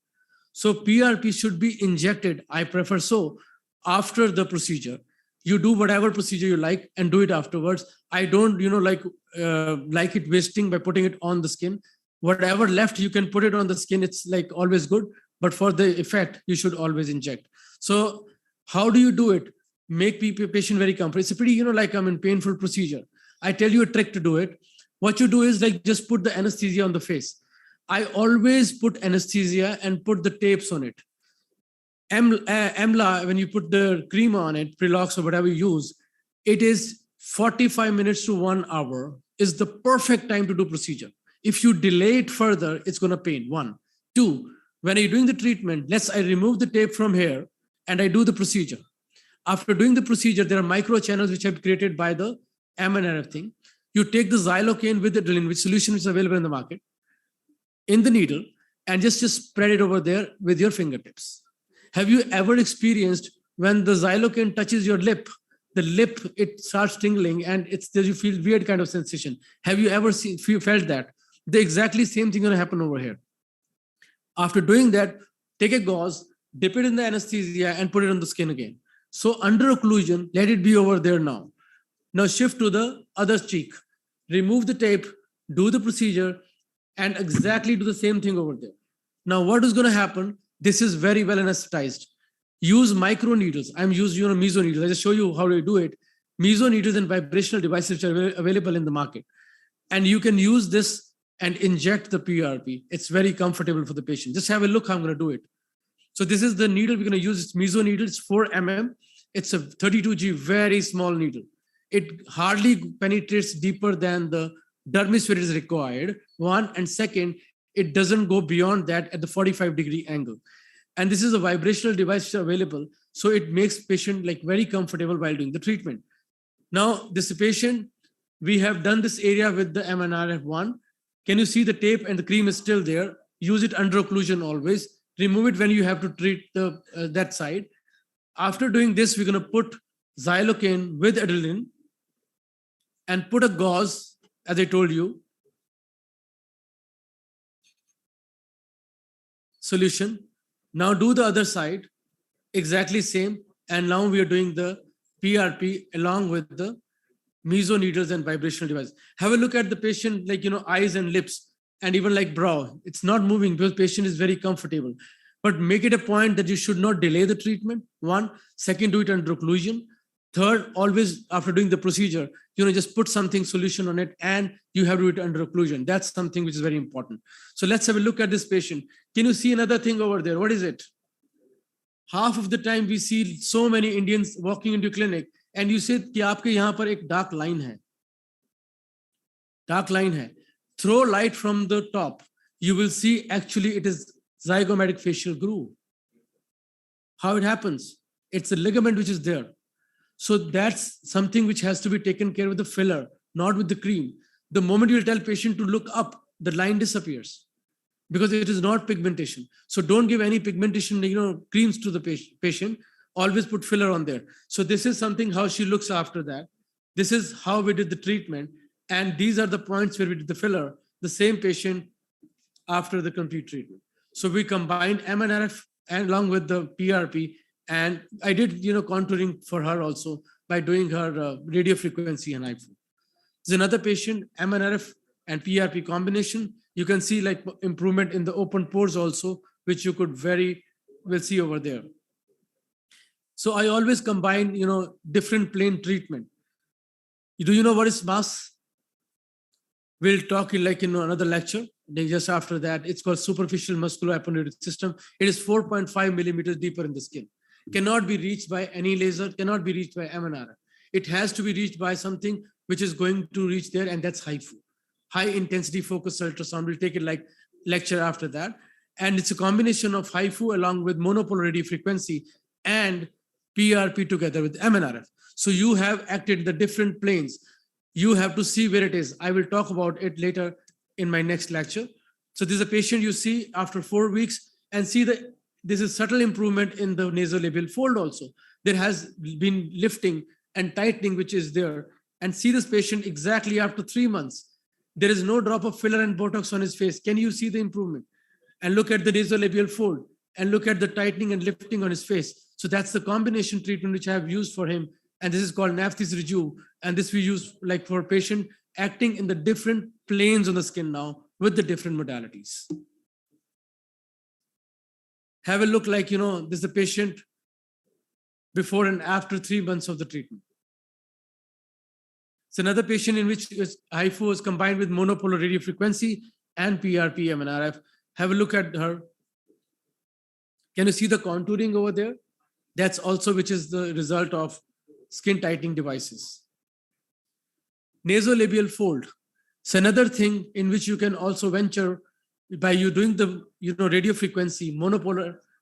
So PRP should be injected, I prefer so, after the procedure. You do whatever procedure you like and do it afterwards. I don't, like it wasting by putting it on the skin. Whatever left, you can put it on the skin. It's like always good, but for the effect, you should always inject. So how do you do it? Make patient very comfortable. It's a pretty, painful procedure. I tell you a trick to do it. What you do is like just put the anesthesia on the face. I always put anesthesia and put the tapes on it. Amla, when you put the cream on it, Prelox or whatever you use, it is 45 minutes to 1 hour is the perfect time to do procedure. If you delay it further, it's going to pain. 1. 2, when you're doing the treatment, I remove the tape from here and I do the procedure. After doing the procedure, there are micro channels which have created by the MNRF thing. You take the xylocaine with the Adrenaline, which solution is available in the market, in the needle, and just spread it over there with your fingertips. Have you ever experienced when the xylocaine touches your lip, the lip, it starts tingling and you feel weird kind of sensation? Have you ever felt that? The exactly same thing going to happen over here. After doing that, take a gauze, dip it in the anesthesia and put it on the skin again. So under occlusion, let it be over there now. Now shift to the other cheek. Remove the tape, do the procedure, and exactly do the same thing over there. Now what is going to happen? This is very well anesthetized. Use micro needles. I'm using meso needles. I just show you how to do it. Meso needles and vibrational devices which are available in the market. And you can use this and inject the PRP. It's very comfortable for the patient. Just have a look how I'm going to do it. So this is the needle we're going to use. It's meso needle. It's 4 mm. It's a 32G, very small needle. It hardly penetrates deeper than the dermis where it is required. One, and second, it doesn't go beyond that at the 45-degree angle. And this is a vibrational device available. So it makes patient like very comfortable while doing the treatment. Now, this patient, we have done this area with the MNRF1. Can you see the tape and the cream is still there? Use it under occlusion always. Remove it when you have to treat the that side. After doing this, we're going to put xylocaine with adrenaline and put a gauze, as I told you, solution. Now do the other side, exactly same. And now we are doing the PRP along with the meso needles and vibrational device. Have a look at the patient, like, eyes and lips, and even like brow. It's not moving because patient is very comfortable. But make it a point that you should not delay the treatment. One. Second, do it under occlusion. Third, always after doing the procedure, just put something solution on it and you have to do it under occlusion. That's something which is very important. So let's have a look at this patient. Can you see another thing over there? What is it? Half of the time we see so many Indians walking into clinic and you say कि आपके यहाँ पर एक dark line है. Dark line hai. Throw light from the top. You will see actually it is zygomatic facial groove. How it happens? It's a ligament which is there. So that's something which has to be taken care of with the filler, not with the cream. The moment you tell patient to look up, the line disappears because it is not pigmentation. So don't give any pigmentation, creams to the patient. Always put filler on there. So this is something how she looks after that. This is how we did the treatment. And these are the points where we did the filler, the same patient after the complete treatment. So we combined MNRF and along with the PRP. And I did, contouring for her also by doing her radio frequency and HIFU. There's another patient, MNRF and PRP combination. You can see like improvement in the open pores also, which you could will see over there. So I always combine, different plane treatment. Do you know what is mass? We'll talk in another lecture. Then just after that, it's called superficial musculoaponeuric system. It is 4.5 millimeters deeper in the skin. Cannot be reached by any laser, cannot be reached by MNRF. It has to be reached by something which is going to reach there, and that's HIFU. High intensity focused ultrasound. We'll take it like lecture after that. And it's a combination of HIFU along with monopolar radio frequency and PRP together with MNRF. So you have acted the different planes. You have to see where it is. I will talk about it later in my next lecture. So this is a patient you see after 4 weeks and see that this is subtle improvement in the nasolabial fold also. There has been lifting and tightening which is there. And see this patient exactly after 3 months. There is no drop of filler and Botox on his face. Can you see the improvement? And look at the nasolabial fold and look at the tightening and lifting on his face. So that's the combination treatment which I have used for him. And this is called Naphthys Rejuve. And this we use like for patient acting in the different planes on the skin now with the different modalities. Have a look like, this is the patient before and after 3 months of the treatment. It's another patient in which HIFU was combined with monopolar radio frequency and PRP MNRF. Have a look at her. Can you see the contouring over there? That's also which is the result of skin tightening devices. Nasolabial fold. It's another thing in which you can also venture by you doing the radio frequency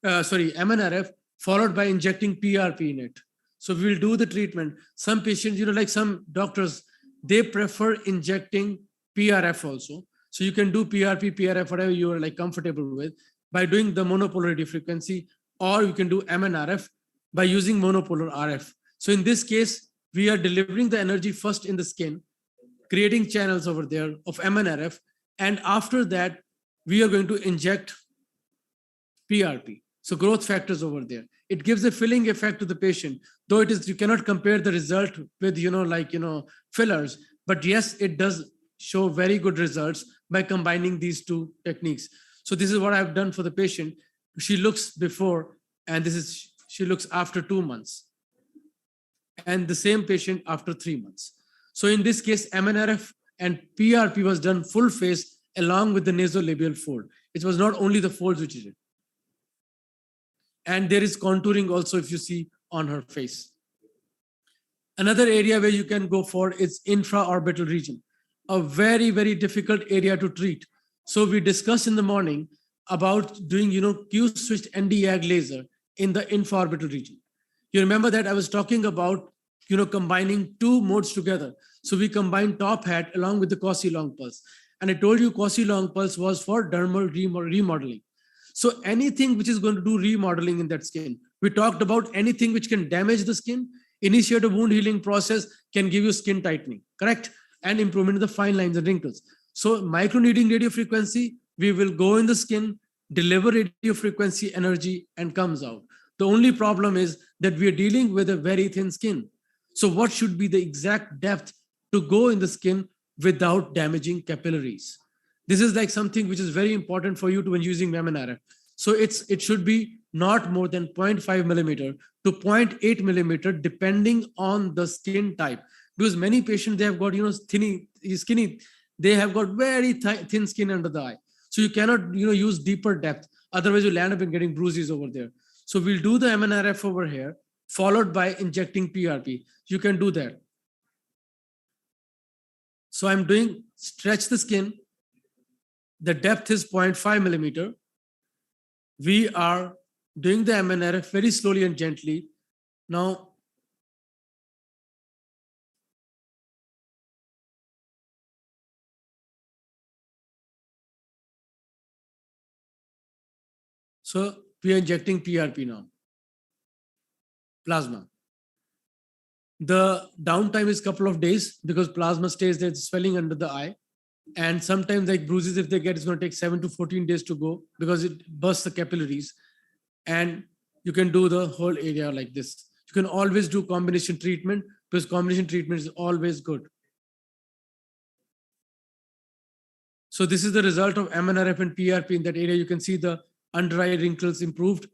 MNRF followed by injecting PRP in it. So we will do the treatment. Some patients, like some doctors, they prefer injecting PRF also. So you can do PRP, PRF, whatever you are comfortable with by doing the monopolar radio frequency, or you can do MNRF by using monopolar RF. So in this case, we are delivering the energy first in the skin, creating channels over there of MNRF. And after that, we are going to inject PRP. So growth factors over there. It gives a filling effect to the patient, though you cannot compare the result with, fillers. But yes, it does show very good results by combining these two techniques. So this is what I've done for the patient. She looks before, and she looks after 2 months. And the same patient after 3 months. So in this case, MNRF and PRP was done full face along with the nasolabial fold. It was not only the folds which is it. And there is contouring also, if you see on her face. Another area where you can go for is infraorbital region, a very, very difficult area to treat. So we discussed in the morning about doing, Q-switched ND-YAG laser in the infraorbital region. You remember that I was talking about, combining two modes together. So we combined top hat along with the Cauchy long pulse. And I told you Cauchy long pulse was for dermal remodeling. So anything which is going to do remodeling in that skin. We talked about anything which can damage the skin, initiate a wound healing process, can give you skin tightening, correct? And improvement in the fine lines and wrinkles. So microneedling radio frequency, we will go in the skin, deliver radio frequency energy and comes out. The only problem is that we are dealing with a very thin skin. So what should be the exact depth to go in the skin without damaging capillaries? This is like something which is very important for you to when using MMRF. So it should be not more than 0.5 millimeter to 0.8 millimeter, depending on the skin type. Because many patients, they have got, skinny, they have got very thin skin under the eye. So you cannot, use deeper depth. Otherwise you'll end up in getting bruises over there. So we'll do the MNRF over here, followed by injecting PRP. You can do that. So I'm doing stretch the skin. The depth is 0.5 millimeter. We are doing the MNRF very slowly and gently. Now, so we are injecting PRP now, plasma. The downtime is a couple of days because plasma stays there, swelling under the eye. And sometimes like bruises, if they get, it's going to take 7 to 14 days to go because it bursts the capillaries. And you can do the whole area like this. You can always do combination treatment because combination treatment is always good. So this is the result of MNRF and PRP in that area. You can see the under eye wrinkles improved.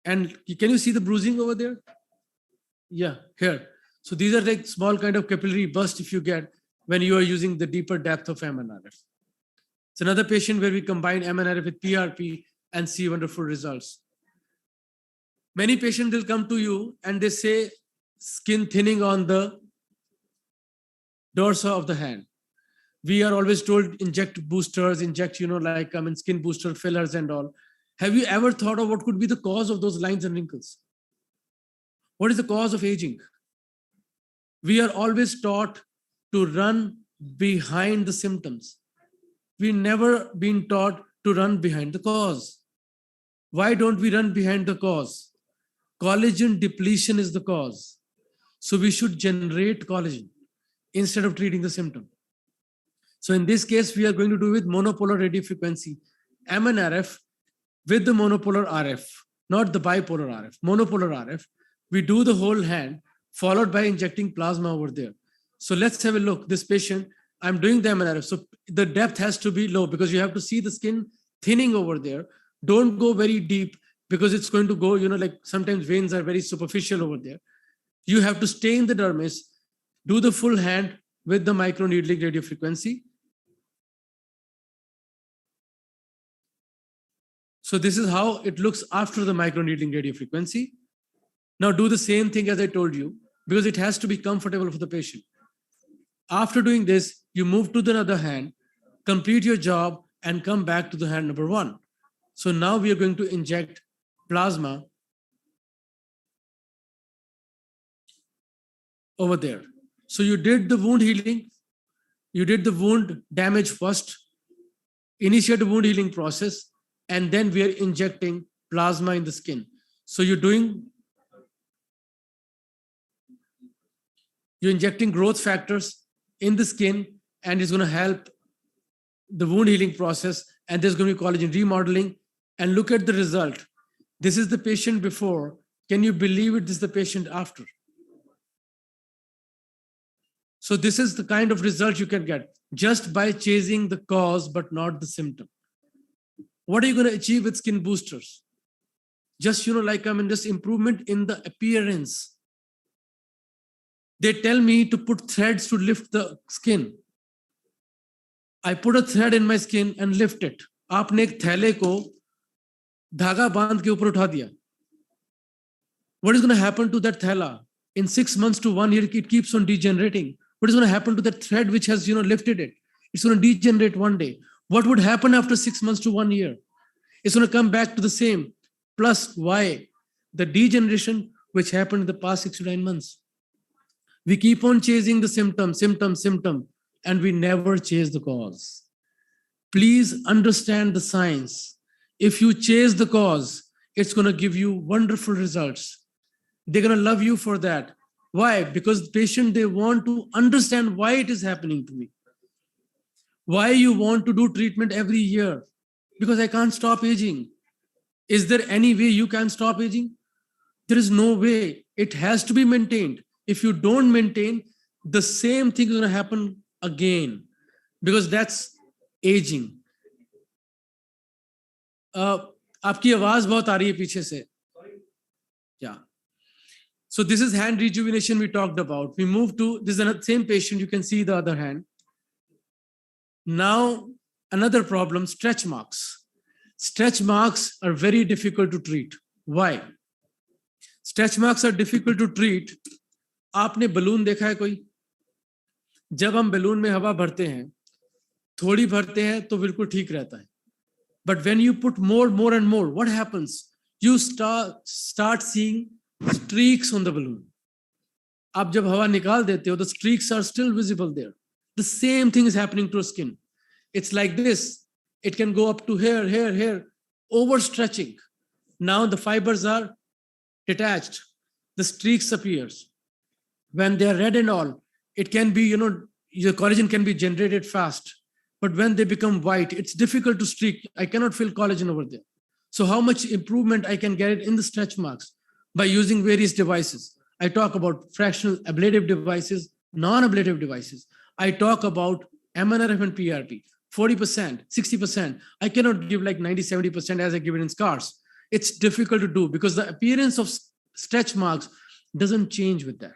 And can you see the bruising over there? Yeah, here. So these are like small kind of capillary burst if you get when you are using the deeper depth of MNRF. It's another patient where we combine MNRF with PRP and see wonderful results. Many patients will come to you and they say skin thinning on the dorsa of the hand. We are always told inject boosters, inject, skin booster fillers and all. Have you ever thought of what could be the cause of those lines and wrinkles? What is the cause of aging? We are always taught to run behind the symptoms. We never been taught to run behind the cause. Why don't we run behind the cause? Collagen depletion is the cause. So we should generate collagen instead of treating the symptom. So in this case, we are going to do with monopolar radio frequency, MNRF with the monopolar RF, not the bipolar RF, monopolar RF. We do the whole hand followed by injecting plasma over there. So let's have a look. This patient, I'm doing the MNRF. So the depth has to be low because you have to see the skin thinning over there. Don't go very deep because it's going to go, like sometimes veins are very superficial over there. You have to stay in the dermis, do the full hand with the microneedling radio frequency. So this is how it looks after the microneedling radio frequency. Now do the same thing as I told you because it has to be comfortable for the patient. After doing this, you move to the other hand, complete your job and come back to the hand number 1. So now we are going to inject plasma over there. So you did the wound healing, you did the wound damage first, initiate the wound healing process, and then we are injecting plasma in the skin. So you're injecting growth factors in the skin and it's going to help the wound healing process, and there's going to be collagen remodeling. And look at the result. This is the patient before. Can you believe it? This is the patient after. So this is the kind of result you can get just by chasing the cause, but not the symptom. What are you going to achieve with skin boosters? Just, just improvement in the appearance. They tell me to put threads to lift the skin. I put a thread in my skin and lift it. आपने एक थैले को धागा बांध के ऊपर उठा दिया. What is going to happen to that thala? In 6 months to 1 year, it keeps on degenerating. What is going to happen to that thread which has, lifted it? It's going to degenerate one day. What would happen after 6 months to 1 year? It's going to come back to the same. Plus why? The degeneration which happened in the past 6 to 9 months. We keep on chasing the symptom, and we never chase the cause. Please understand the science. If you chase the cause, it's going to give you wonderful results. They're going to love you for that. Why? Because the patient, they want to understand why it is happening to me. Why you want to do treatment every year? Because I can't stop aging. Is there any way you can stop aging? There is no way. It has to be maintained. If you don't maintain, the same thing is going to happen again, because that's aging. आपकी आवाज बहुत आ रही है पीछे से. Yeah. So this is hand rejuvenation we talked about. We move to, this is the same patient, you can see the other hand. Now, another problem, stretch marks. Stretch marks are very difficult to treat. Why? Stretch marks are difficult to treat. आपने balloon देखा है कोई? जब हम balloon में हवा भरते हैं, थोड़ी भरते हैं तो बिल्कुल ठीक रहता है. But when you put more and more, what happens? You start seeing streaks on the balloon. आप जब हवा निकाल देते हो, the streaks are still visible there. The same thing is happening to skin. It's like this. It can go up to here, overstretching. Now the fibers are detached. The streaks appears. When they are red and all, it can be, your collagen can be generated fast. But when they become white, it's difficult to streak. I cannot feel collagen over there. So how much improvement I can get it in the stretch marks? By using various devices. I talk about fractional ablative devices, non-ablative devices. I talk about MNRF and PRP, 40%, 60%. I cannot give like 90, 70% as I give it in scars. It's difficult to do because the appearance of stretch marks doesn't change with that.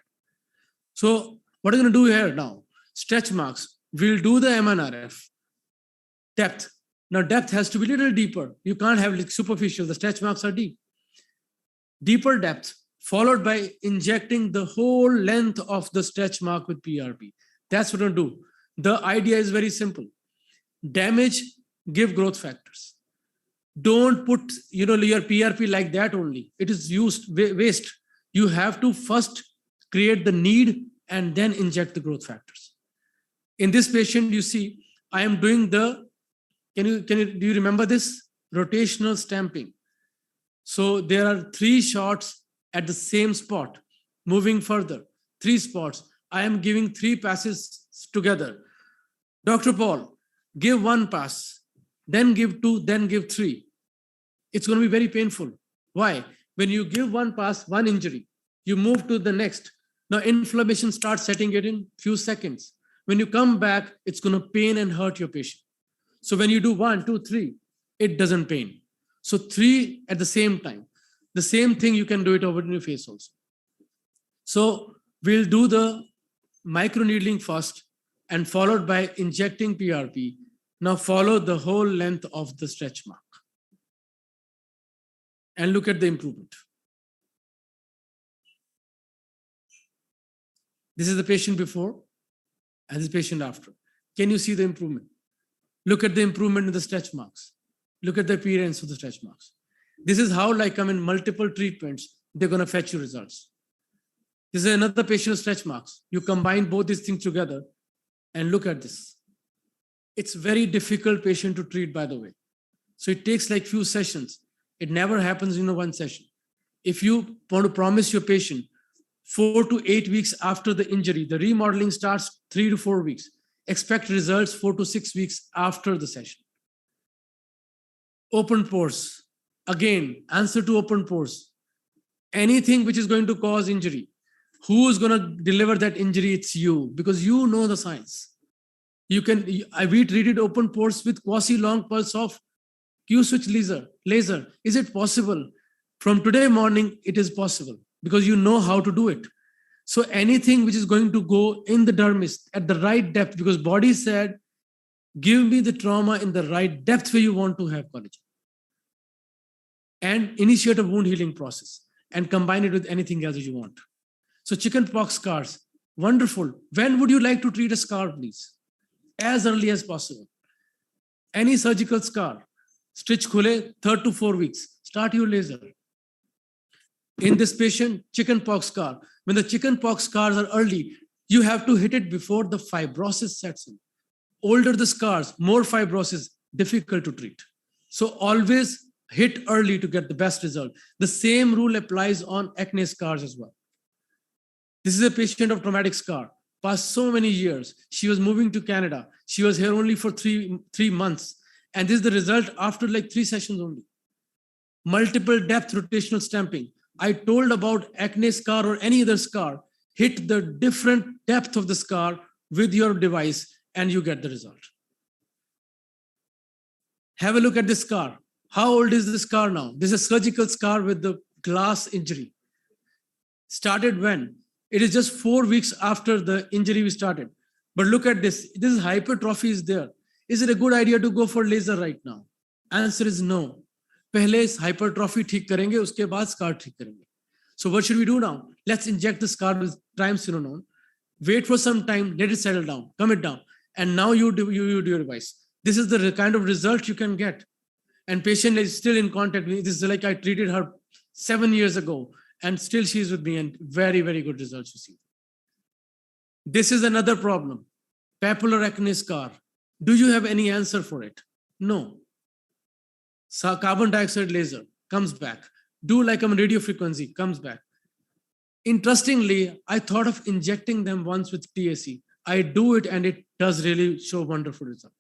So what are we going to do here now? Stretch marks. We'll do the MNRF. Depth. Now depth has to be a little deeper. You can't have like superficial. The stretch marks are deep. Deeper depth, followed by injecting the whole length of the stretch mark with PRP. That's what we'll do. The idea is very simple. Damage, give growth factors. Don't put your PRP like that only. It is used waste. You have to first create the need and then inject the growth factors. In this patient, you see, I am doing the, do you remember this? Rotational stamping. So there are 3 shots at the same spot, moving further, 3 spots. I am giving 3 passes together. Dr. Paul, give 1 pass, then give 2, then give 3. It's going to be very painful. Why? When you give 1 pass, 1 injury, you move to the next. Now inflammation starts setting it in few seconds. When you come back, it's going to pain and hurt your patient. So when you do 1, 2, 3, it doesn't pain. So 3 at the same time. The same thing, you can do it over in your face also. So we'll do the microneedling first and followed by injecting PRP. Now follow the whole length of the stretch mark. And look at the improvement. This is the patient before and this patient after. Can you see the improvement? Look at the improvement in the stretch marks. Look at the appearance of the stretch marks. This is how, like, in multiple treatments, they're going to fetch you results. This is another patient with stretch marks. You combine both these things together and look at this. It's very difficult patient to treat, by the way. So it takes like few sessions. It never happens in one session. If you want to promise your patient 4 to 8 weeks after the injury, the remodeling starts 3 to 4 weeks. Expect results 4 to 6 weeks after the session. Open pores. Again, answer to open pores. Anything which is going to cause injury. Who is going to deliver that injury? It's you, because you know the science. We treated open pores with quasi-long pulse of Q-switch laser. Is it possible? From today morning, it is possible because you know how to do it. So anything which is going to go in the dermis at the right depth, because body said, give me the trauma in the right depth where you want to have collagen. And initiate a wound healing process. and combine it with anything else you want. So chicken pox scars, wonderful. When would you like to treat a scar, please? As early as possible. Any surgical scar, stitch khule, 3 to 4 weeks, start your laser. In this patient, chicken pox scar, when the chicken pox scars are early, you have to hit it before the fibrosis sets in. Older the scars, more fibrosis, difficult to treat. So always hit early to get the best result. The same rule applies on acne scars as well. This is a patient of traumatic scar. Past so many years, she was moving to Canada. She was here only for three months. And this is the result after like 3 sessions only. Multiple depth rotational stamping. I told about acne scar or any other scar, hit the different depth of the scar with your device and you get the result. Have a look at this scar. How old is the scar now? This is a surgical scar with the glass injury. Started when? It is just 4 weeks after the injury we started. But look at this. This is hypertrophy is there. Is it a good idea to go for laser right now? Answer is no. पहले इस hypertrophy ठीक करेंगे, उसके बाद scar ठीक करेंगे. So what should we do now? Let's inject the scar with triamcinolone. Wait for some time, let it settle down, calm it down. And now you do your device. This is the kind of result you can get. And patient is still in contact with me. This is like I treated her 7 years ago and still she's with me and very, very good results you see. This is another problem. Papular acne scar. Do you have any answer for it? No. So carbon dioxide laser comes back. Do like a radio frequency, comes back. Interestingly, I thought of injecting them once with TAC. I do it and it does really show wonderful result.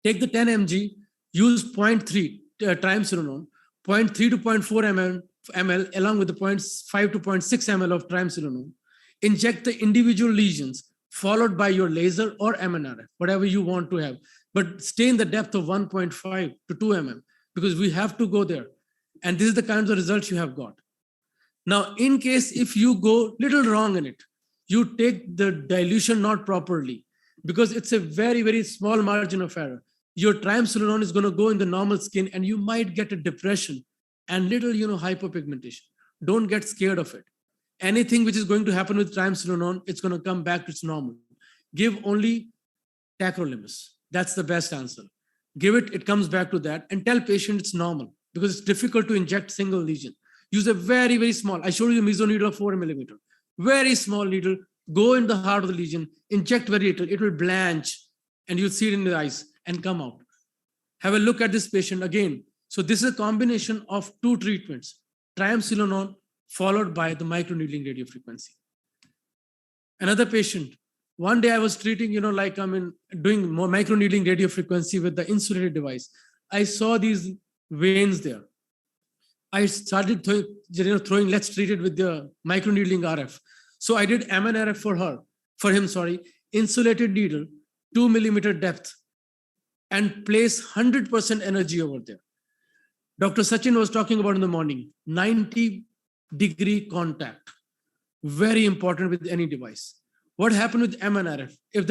Take the 10 mg, use 0.3 triamcinolone, 0.3 to 0.4 ml along with the 0.5 to 0.6 ml of triamcinolone. Inject the individual lesions followed by your laser or MNRF, whatever you want to have. But stay in the depth of 1.5 to 2 mm because we have to go there. And this is the kinds of results you have got. Now, in case if you go little wrong in it, you take the dilution not properly because it's a very, very small margin of error. Your triamcinolone is going to go in the normal skin and you might get a depression and little, hyperpigmentation. Don't get scared of it. Anything which is going to happen with triamcinolone, it's going to come back to its normal. Give only tacrolimus. That's the best answer. Give it, it comes back to that and tell patient it's normal because it's difficult to inject single lesion. Use a very, very small, I showed you the meso needle of 4 millimeter. Very small needle, go in the heart of the lesion, inject very little, it will blanch and you'll see it in the eyes and come out. Have a look at this patient again. So this is a combination of 2 treatments, triamcinolone followed by the microneedling radiofrequency. Another patient, one day I was treating, doing more microneedling radiofrequency with the insulated device. I saw these veins there. I started throwing, let's treat it with the microneedling RF. So I did MNRF for him, insulated needle, 2 millimeter depth, and place 100% energy over there. Dr. Sachin was talking about in the morning, 90-degree contact, very important with any device. What happened with MNRF? If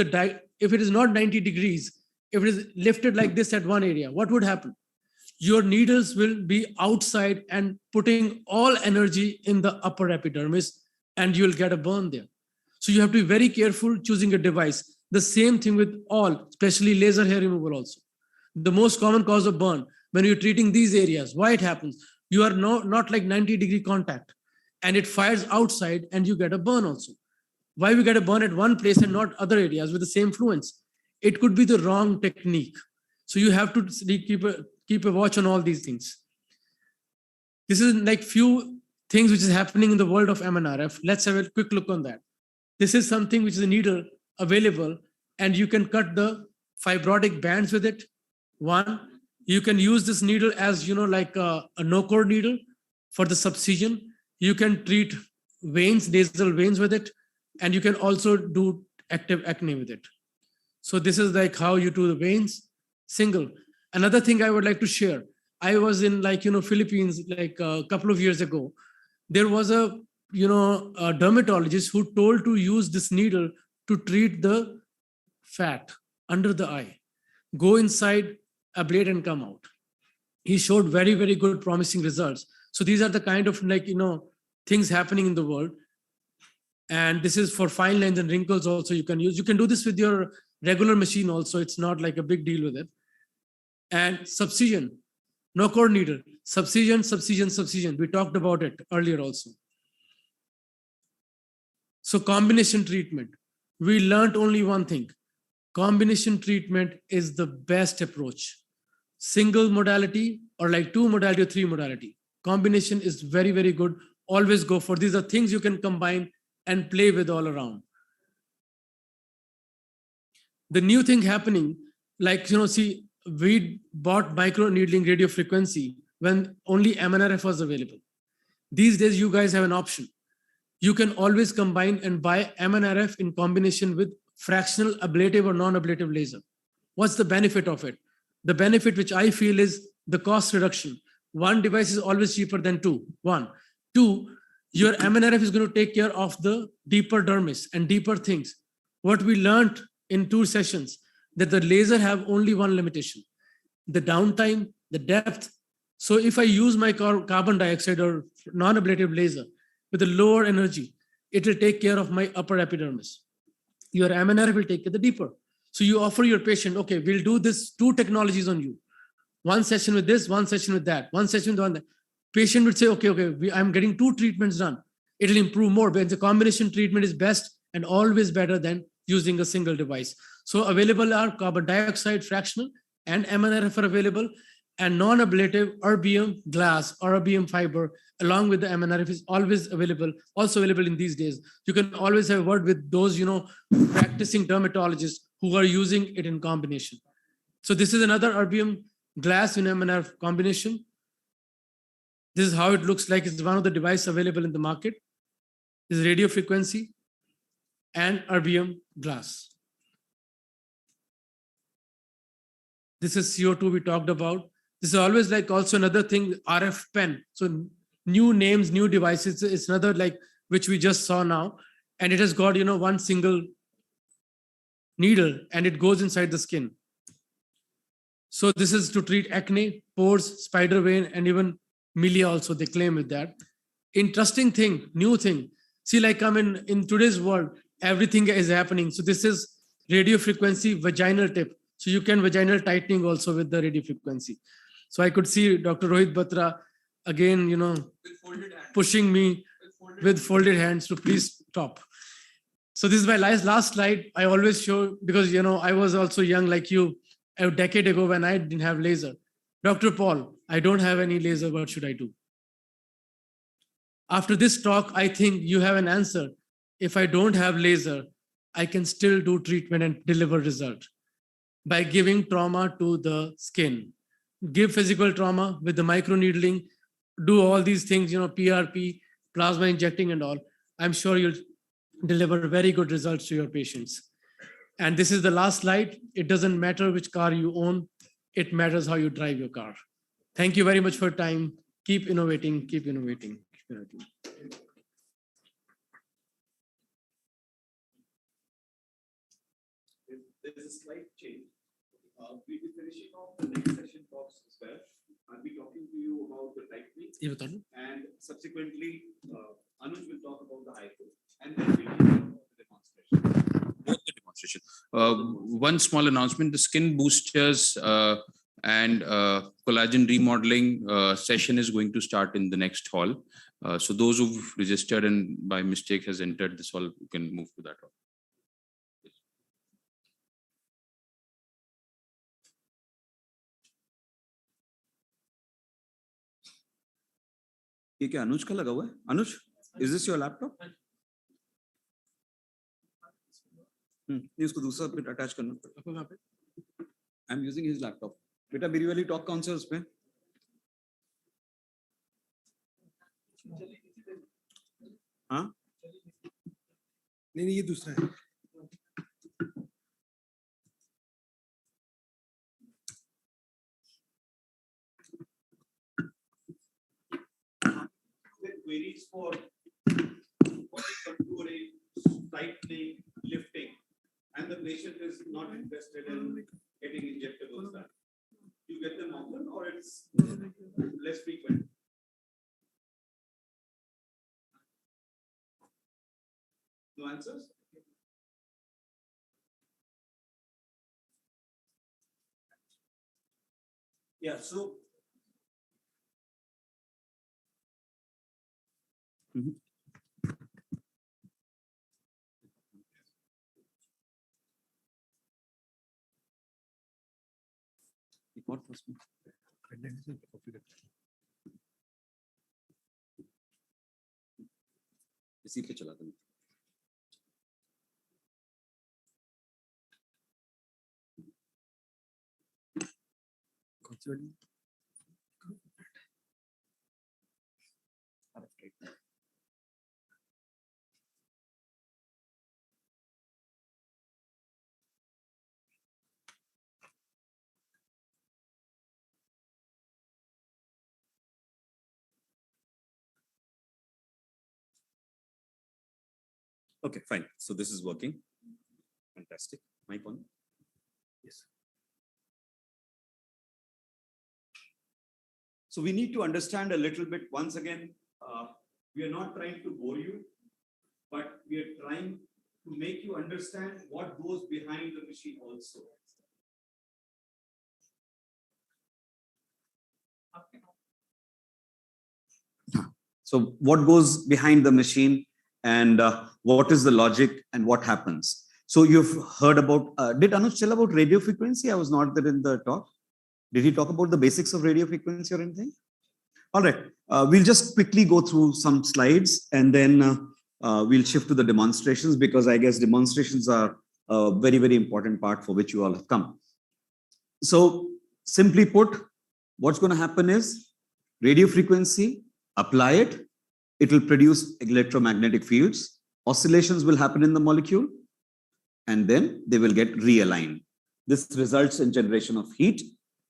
it is not 90 degrees, if it is lifted like this at one area, what would happen? Your needles will be outside and putting all energy in the upper epidermis and you'll get a burn there. So you have to be very careful choosing a device. The same thing with all, especially laser hair removal also. The most common cause of burn when you're treating these areas, why it happens? You are not like 90-degree contact and it fires outside and you get a burn also. Why we get a burn at one place and not other areas with the same fluence? It could be the wrong technique. So you have to keep a watch on all these things. This is like few things which is happening in the world of MNRF. Let's have a quick look on that. This is something which is a needle available and you can cut the fibrotic bands with it. One, you can use this needle as, like a no-core needle for the subcision. You can treat veins, nasal veins with it. And you can also do active acne with it. So this is like how you do the veins, single. Another thing I would like to share. I was in Philippines like a couple of years ago. There was a dermatologist who told to use this needle to treat the fat under the eye. Go inside, ablate and come out. He showed very, very good promising results. So these are the kind of things happening in the world. And this is for fine lines and wrinkles also you can use. You can do this with your regular machine also. It's not like a big deal with it. And subcision, no cord needle, subcision. We talked about it earlier also. So combination treatment, we learned only one thing. Combination treatment is the best approach. Single modality or like 2 modality or 3 modality. Combination is very, very good. Always go for these are things you can combine and play with all around. The new thing happening, like, see, we bought micro needling radio frequency when only MNRF was available. These days, you guys have an option. You can always combine and buy MNRF in combination with fractional ablative or non-ablative laser. What's the benefit of it? The benefit which I feel is the cost reduction. One device is always cheaper than two. One. Two, your MNRF is going to take care of the deeper dermis and deeper things. What we learned in 2 sessions, that the laser have only one limitation, the downtime, the depth. So if I use my carbon dioxide or non-ablative laser with a lower energy, it will take care of my upper epidermis. Your MNRF will take care of the deeper. So you offer your patient, okay, we'll do this 2 technologies on you. 1 session with this, 1 session with that, 1 session with one that. Patient would say, okay, I'm getting 2 treatments done. It'll improve more, but the combination treatment is best and always better than using a single device. So available are carbon dioxide fractional and MNRF are available, and non-ablative erbium glass or erbium fiber along with the MNRF is always available, also available in these days. You can always have a word with those, practicing dermatologists who are using it in combination. So this is another erbium glass in MNRF combination. This is how it looks like. It's one of the devices available in the market. This is radio frequency and erbium glass. This is CO2 we talked about. This is always like also another thing, RF pen. So new names, new devices. It's another like which we just saw now. And it has got, one single needle and it goes inside the skin. So this is to treat acne, pores, spider vein, and even milia also, they claim with that. Interesting thing, new thing. See, like in today's world, everything is happening. So this is radio frequency vaginal tip. So you can vaginal tightening also with the radio frequency. So I could see Dr. Rohit Batra again, pushing me with folded hands to please stop. So this is my last slide. I always show because, I was also young like you a decade ago when I didn't have laser. Dr. Paul, I don't have any laser. What should I do? After this talk, I think you have an answer. If I don't have laser, I can still do treatment and deliver result by giving trauma to the skin. Give physical trauma with the microneedling, do all these things, PRP, plasma injecting and all. I'm sure you'll deliver very good results to your patients. And this is the last slide. It doesn't matter which car you own. It matters how you drive your car. Thank you very much for your time. Keep innovating, keep innovating. Keep innovating.
There's a slight change. We'll be finishing off the next session talks as well. I'll be talking to you about the tightening, and subsequently, Anuj will talk about the hypo, and then we'll do the demonstration.
Both the demonstration. One small announcement: the skin boosters and collagen remodeling session is going to start in the next hall. So those who've registered and by mistake has entered this hall, you can move to that hall.
ये क्या अनुज का लगा हुआ है? अनुज, is this your laptop? नहीं, उसको दूसरा पे अटैच करना पड़ेगा. I'm using his laptop. बेटा मेरी वाली टॉक कौन सा है उसमें? हाँ?
नहीं, ये दूसरा है.
Queries for body contouring, tightening, lifting, and the patient is not interested in getting injectables done. You get them often or it's less frequent? No answers? Yeah, so.
इसी पे चला था Okay, fine. So this is working. Fantastic. Mic on? Yes. So we need to understand a little bit, once again, we are not trying to bore you, but we are trying to make you understand what goes behind the machine also. So what goes behind the machine and what is the logic and what happens? So you've heard about, did Anuj tell about radio frequency? I was not there in the talk. Did he talk about the basics of radio frequency or anything? All right, we'll just quickly go through some slides and then we'll shift to the demonstrations, because I guess demonstrations are a very, very important part for which you all have come. So simply put, what's going to happen is radio frequency, apply it, it will produce electromagnetic fields, oscillations will happen in the molecule, and then they will get realigned. This results in generation of heat,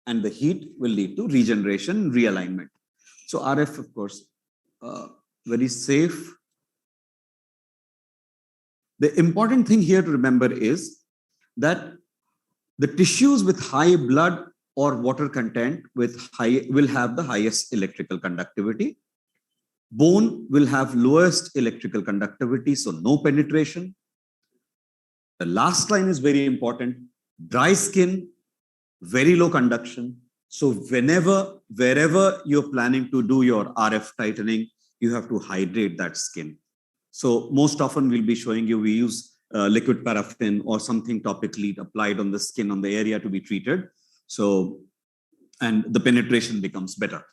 and the heat will lead to regeneration, realignment. So RF, of course, very safe. The important thing here to remember is that the tissues with high blood or water content will have the highest electrical conductivity. Bone will have lowest electrical conductivity, so no penetration. The last line is very important. Dry skin, very low conduction. So wherever you're planning to do your RF tightening, you have to hydrate that skin. So most often we'll be showing you, we use liquid paraffin or something topically applied on the skin, on the area to be treated. So, and the penetration becomes better.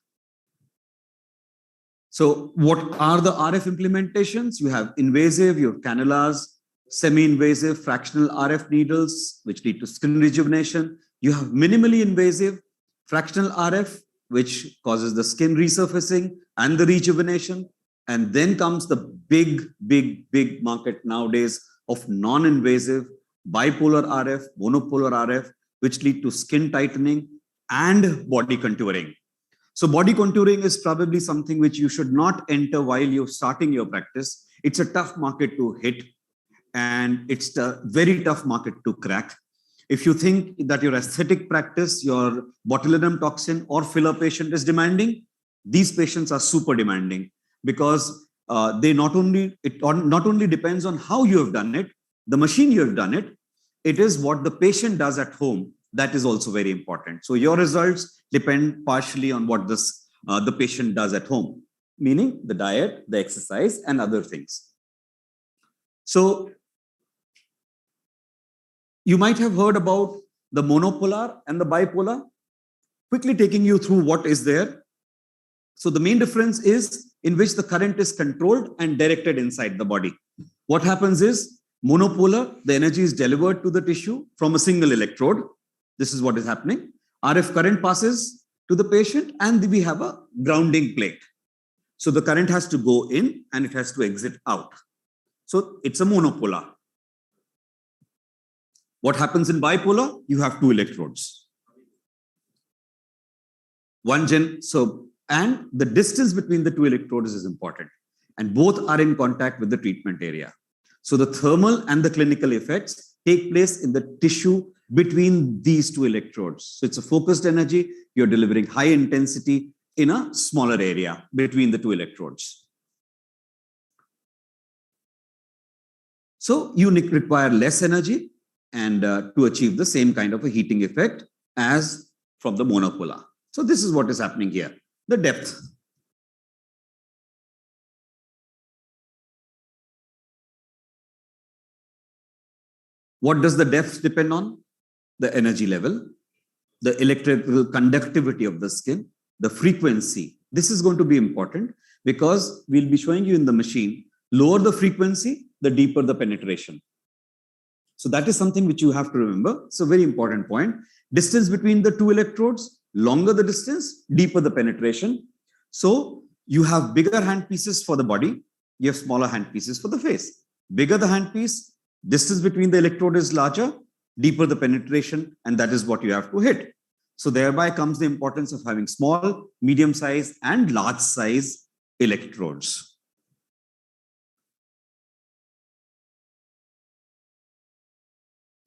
So what are the RF implementations? You have invasive, you have cannulas, semi-invasive fractional RF needles, which lead to skin rejuvenation. You have minimally invasive fractional RF, which causes the skin resurfacing and the rejuvenation. And then comes the big market nowadays of non-invasive bipolar RF, monopolar RF, which lead to skin tightening and body contouring. So body contouring is probably something which you should not enter while you're starting your practice. It's a tough market to hit, and it's a very tough market to crack. If you think that your aesthetic practice, your botulinum toxin or filler patient is demanding, these patients are super demanding, because it not only depends on how you have done it, the machine you have done it, it is what the patient does at home. That is also very important. So your results depend partially on what the patient does at home, meaning the diet, the exercise, and other things. So you might have heard about the monopolar and the bipolar. Quickly taking you through what is there. So the main difference is in which the current is controlled and directed inside the body. What happens is monopolar, the energy is delivered to the tissue from a single electrode. This is what is happening. RF current passes to the patient and we have a grounding plate. So the current has to go in and it has to exit out. So it's a monopolar. What happens in bipolar? You have two electrodes. And the distance between the two electrodes is important. And both are in contact with the treatment area. So the thermal and the clinical effects take place in the tissue between these two electrodes. So it's a focused energy. You're delivering high intensity in a smaller area between the two electrodes. So you require less energy and to achieve the same kind of a heating effect as from the monopolar. So this is what is happening here, the depth. What does the depth depend on? The energy level, the electrical conductivity of the skin, the frequency. This is going to be important because we'll be showing you in the machine, lower the frequency, the deeper the penetration. So that is something which you have to remember. It's a very important point. Distance between the two electrodes, longer the distance, deeper the penetration. So you have bigger handpieces for the body, you have smaller handpieces for the face. Bigger the handpiece, distance between the electrode is larger, deeper the penetration, and that is what you have to hit. So thereby comes the importance of having small, medium size, and large size electrodes.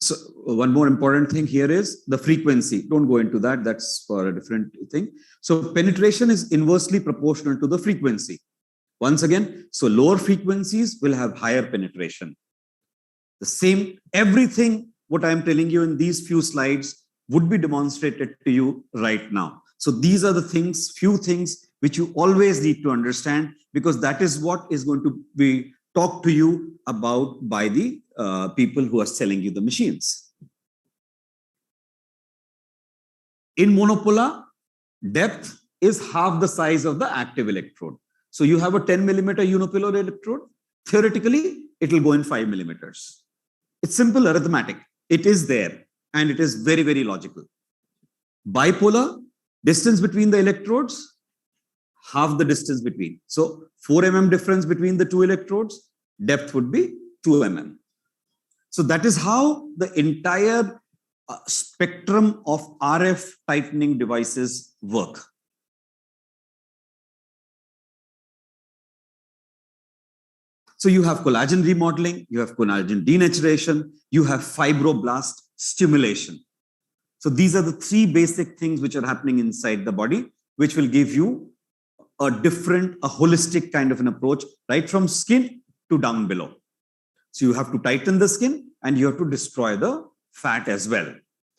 So one more important thing here is the frequency. Don't go into that. That's for a different thing. So penetration is inversely proportional to the frequency. Once again, so lower frequencies will have higher penetration. The same, everything what I'm telling you in these few slides would be demonstrated to you right now. So these are the things, few things which you always need to understand, because that is what is going to be talked to you about by the people who are selling you the machines. In monopolar, depth is half the size of the active electrode. So you have a 10 millimeter unipolar electrode. Theoretically, it will go in 5 millimeters. It's simple arithmetic. It is there and it is very, very logical. Bipolar, distance between the electrodes, half the distance between. So 4 mm difference between the two electrodes, depth would be 2 mm. So that is how the entire spectrum of RF tightening devices work. So you have collagen remodeling, you have collagen denaturation, you have fibroblast stimulation. So these are the three basic things which are happening inside the body, which will give you a different, a holistic kind of an approach, right from skin to down below. So you have to tighten the skin and you have to destroy the fat as well.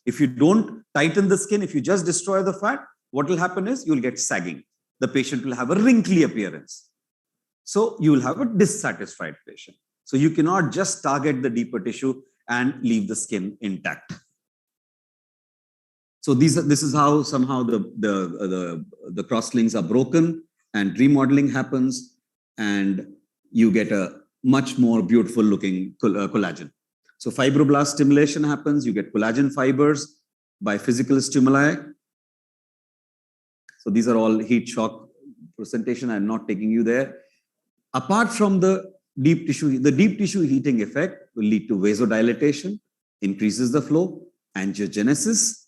If you don't tighten the skin, if you just destroy the fat, what will happen is you'll get sagging. The patient will have a wrinkly appearance. So you will have a dissatisfied patient. So you cannot just target the deeper tissue and leave the skin intact. So this is how somehow the crosslinks are broken and remodeling happens, and you get a much more beautiful looking collagen. So fibroblast stimulation happens, you get collagen fibers by physical stimuli. So these are all heat shock presentation. I'm not taking you there. Apart from the deep tissue heating effect will lead to vasodilatation, increases the flow, angiogenesis,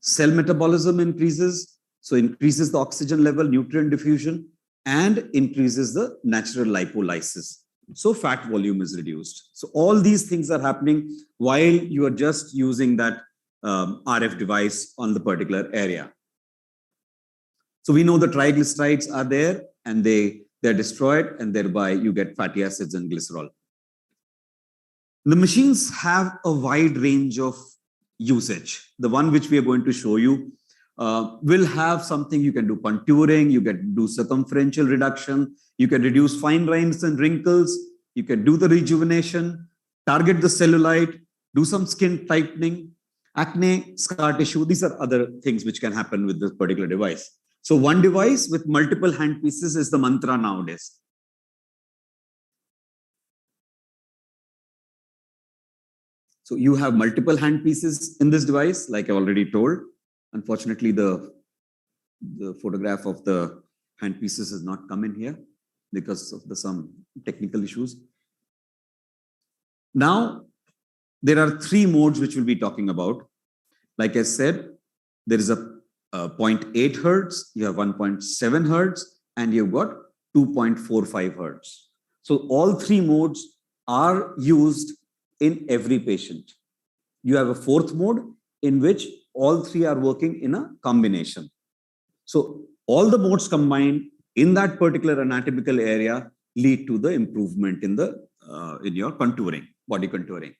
cell metabolism increases, so increases the oxygen level, nutrient diffusion, and increases the natural lipolysis. So fat volume is reduced. So all these things are happening while you are just using that RF device on the particular area. So we know the triglycerides are there and they're destroyed, and thereby you get fatty acids and glycerol. The machines have a wide range of usage. The one which we are going to show you will have something you can do contouring, you can do circumferential reduction, you can reduce fine lines and wrinkles, you can do the rejuvenation, target the cellulite, do some skin tightening, acne, scar tissue. These are other things which can happen with this particular device. So one device with multiple handpieces is the mantra nowadays. So you have multiple handpieces in this device, like I already told. Unfortunately, the photograph of the handpieces has not come in here because of some technical issues. Now, there are 3 modes which we'll be talking about. Like I said, there is a 0.8 hertz, you have 1.7 hertz, and you've got 2.45 hertz. So all 3 modes are used in every patient. You have a 4th mode in which all 3 are working in a combination. So all the modes combined in that particular anatomical area lead to the improvement in your contouring. body contouring.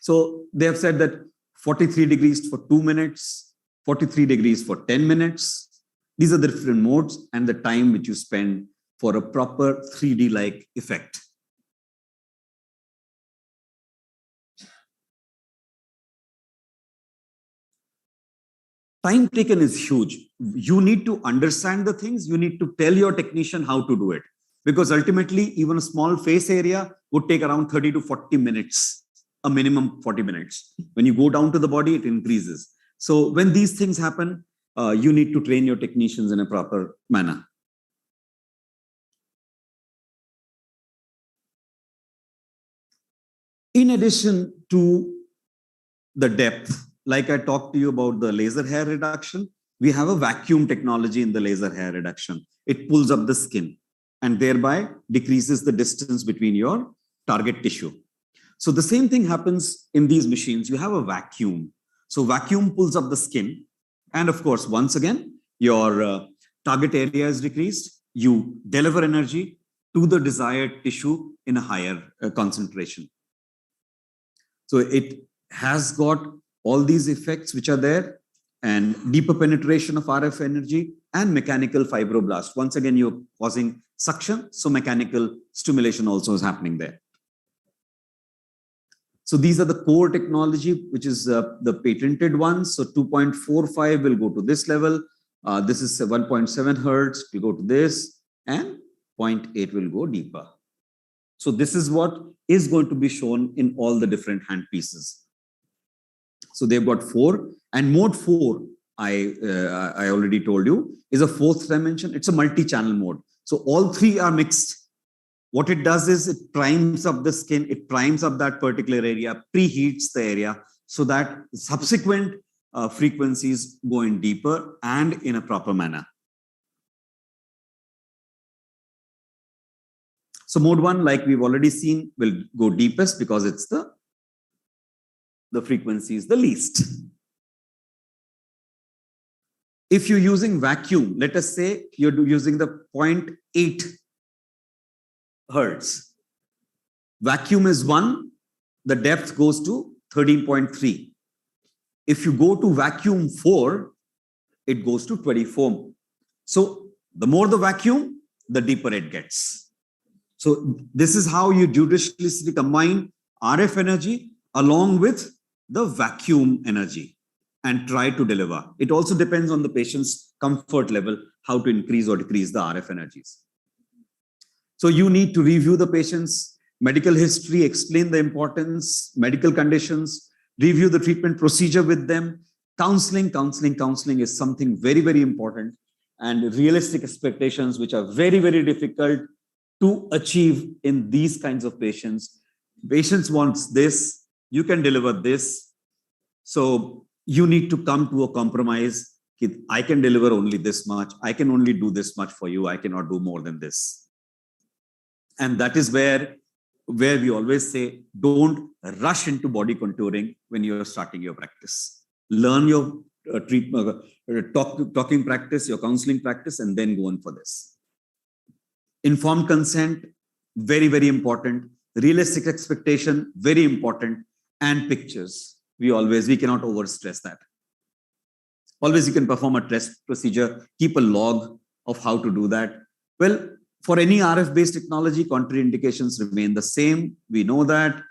So they have said that 43 degrees for 2 minutes, 43 degrees for 10 minutes. These are the different modes and the time which you spend for a proper 3D-like effect. Time taken is huge. You need to understand the things. You need to tell your technician how to do it. Because ultimately, even a small face area would take around 30 to 40 minutes, a minimum 40 minutes. When you go down to the body, it increases. So when these things happen, you need to train your technicians in a proper manner. In addition to the depth, like I talked to you about the laser hair reduction, we have a vacuum technology in the laser hair reduction. It pulls up the skin and thereby decreases the distance between your target tissue. So the same thing happens in these machines. You have a vacuum. So vacuum pulls up the skin. And of course, once again, your target area is decreased. You deliver energy to the desired tissue in a higher concentration. So it has got all these effects which are there, and deeper penetration of RF energy and mechanical fibroblast. Once again, you're causing suction, so mechanical stimulation also is happening there. So these are the core technology, which is the patented ones. So 2.45 will go to this level. This is 1.7 hertz, will go to this, and 0.8 will go deeper. So this is what is going to be shown in all the different hand pieces. So they've got 4, and mode 4, I already told you, is a 4th dimension. It's a multi-channel mode. So all 3 are mixed. What it does is it primes up the skin, it primes up that particular area, preheats the area so that subsequent frequencies go in deeper and in a proper manner. So mode 1, like we've already seen, will go deepest because it's the frequency is the least. If you're using vacuum, let us say you're using the 0.8 hertz. Vacuum is 1, the depth goes to 13.3. If you go to vacuum 4, it goes to 24. So the more the vacuum, the deeper it gets. So this is how you judiciously combine RF energy along with the vacuum energy and try to deliver. It also depends on the patient's comfort level, how to increase or decrease the RF energies. So you need to review the patient's medical history, explain the importance, medical conditions, review the treatment procedure with them. Counseling is something very, very important, and realistic expectations, which are very, very difficult to achieve in these kinds of patients. Patients wants this, you can deliver this. So you need to come to a compromise. I can deliver only this much. I can only do this much for you. I cannot do more than this. And that is where we always say, don't rush into body contouring when you're starting your practice. Learn your talking practice, your counseling practice, and then go on for this. Informed consent, very, very important. Realistic expectation, very important. And pictures. We cannot overstress that. Always you can perform a test procedure, keep a log of how to do that. Well, for any RF-based technology, contraindications remain the same. We know that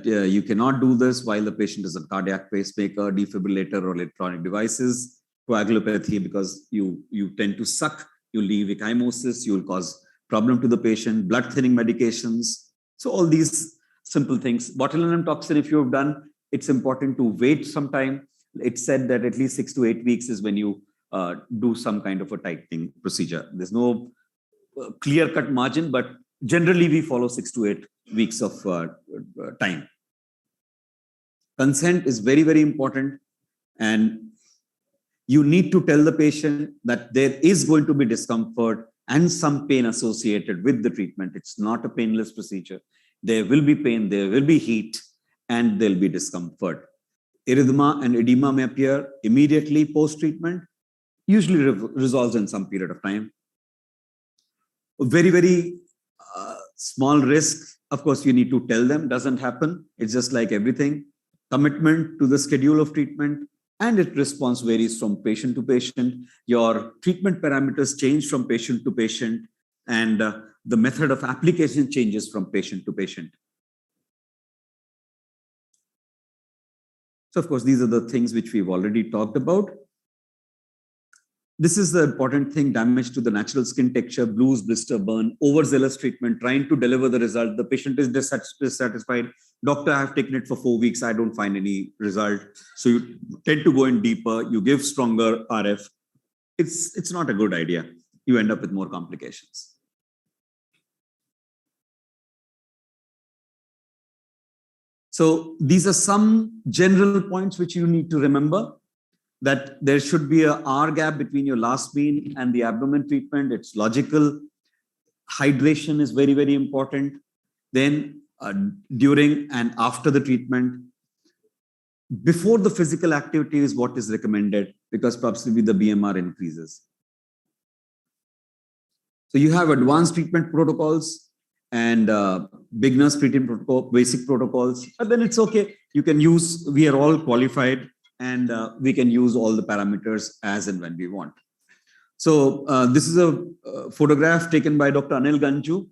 you cannot do this while the patient is a cardiac pacemaker, defibrillator, or electronic devices. Coagulopathy, because you tend to suck, you leave ecchymosis, you will cause problem to the patient, blood thinning medications. So all these simple things. Botulinum toxin, if you have done, it's important to wait some time. It's said that at least 6 to 8 weeks is when you do some kind of a tightening procedure. There's no clear-cut margin, but generally we follow 6 to 8 weeks of time. Consent is very, very important, and you need to tell the patient that there is going to be discomfort and some pain associated with the treatment. It's not a painless procedure. There will be pain, there will be heat, and there'll be discomfort. Erythema and edema may appear immediately post-treatment, usually resolves in some period of time. A very, very small risk Of course, you need to tell them, doesn't happen. It's just like everything. Commitment to the schedule of treatment, and its response varies from patient to patient. Your treatment parameters change from patient to patient, and the method of application changes from patient to patient. So of course, these are the things which we've already talked about. This is the important thing: damage to the natural skin texture, blues, blister, burn, overzealous treatment, trying to deliver the result. The patient is dissatisfied. Doctor, I have taken it for 4 weeks. I don't find any result. So you tend to go in deeper. You give stronger RF. It's not a good idea. You end up with more complications. So these are some general points which you need to remember, that there should be a R gap between your last meal and the abdomen treatment. It's logical. Hydration is very, very important. Then during and after the treatment, before the physical activity is what is recommended, because possibly the BMR increases. So you have advanced treatment protocols and beginners treatment protocol, basic protocols, but then it's okay. You can use, we are all qualified, and we can use all the parameters as and when we want. So this is a photograph taken by Dr. Anil Ganju,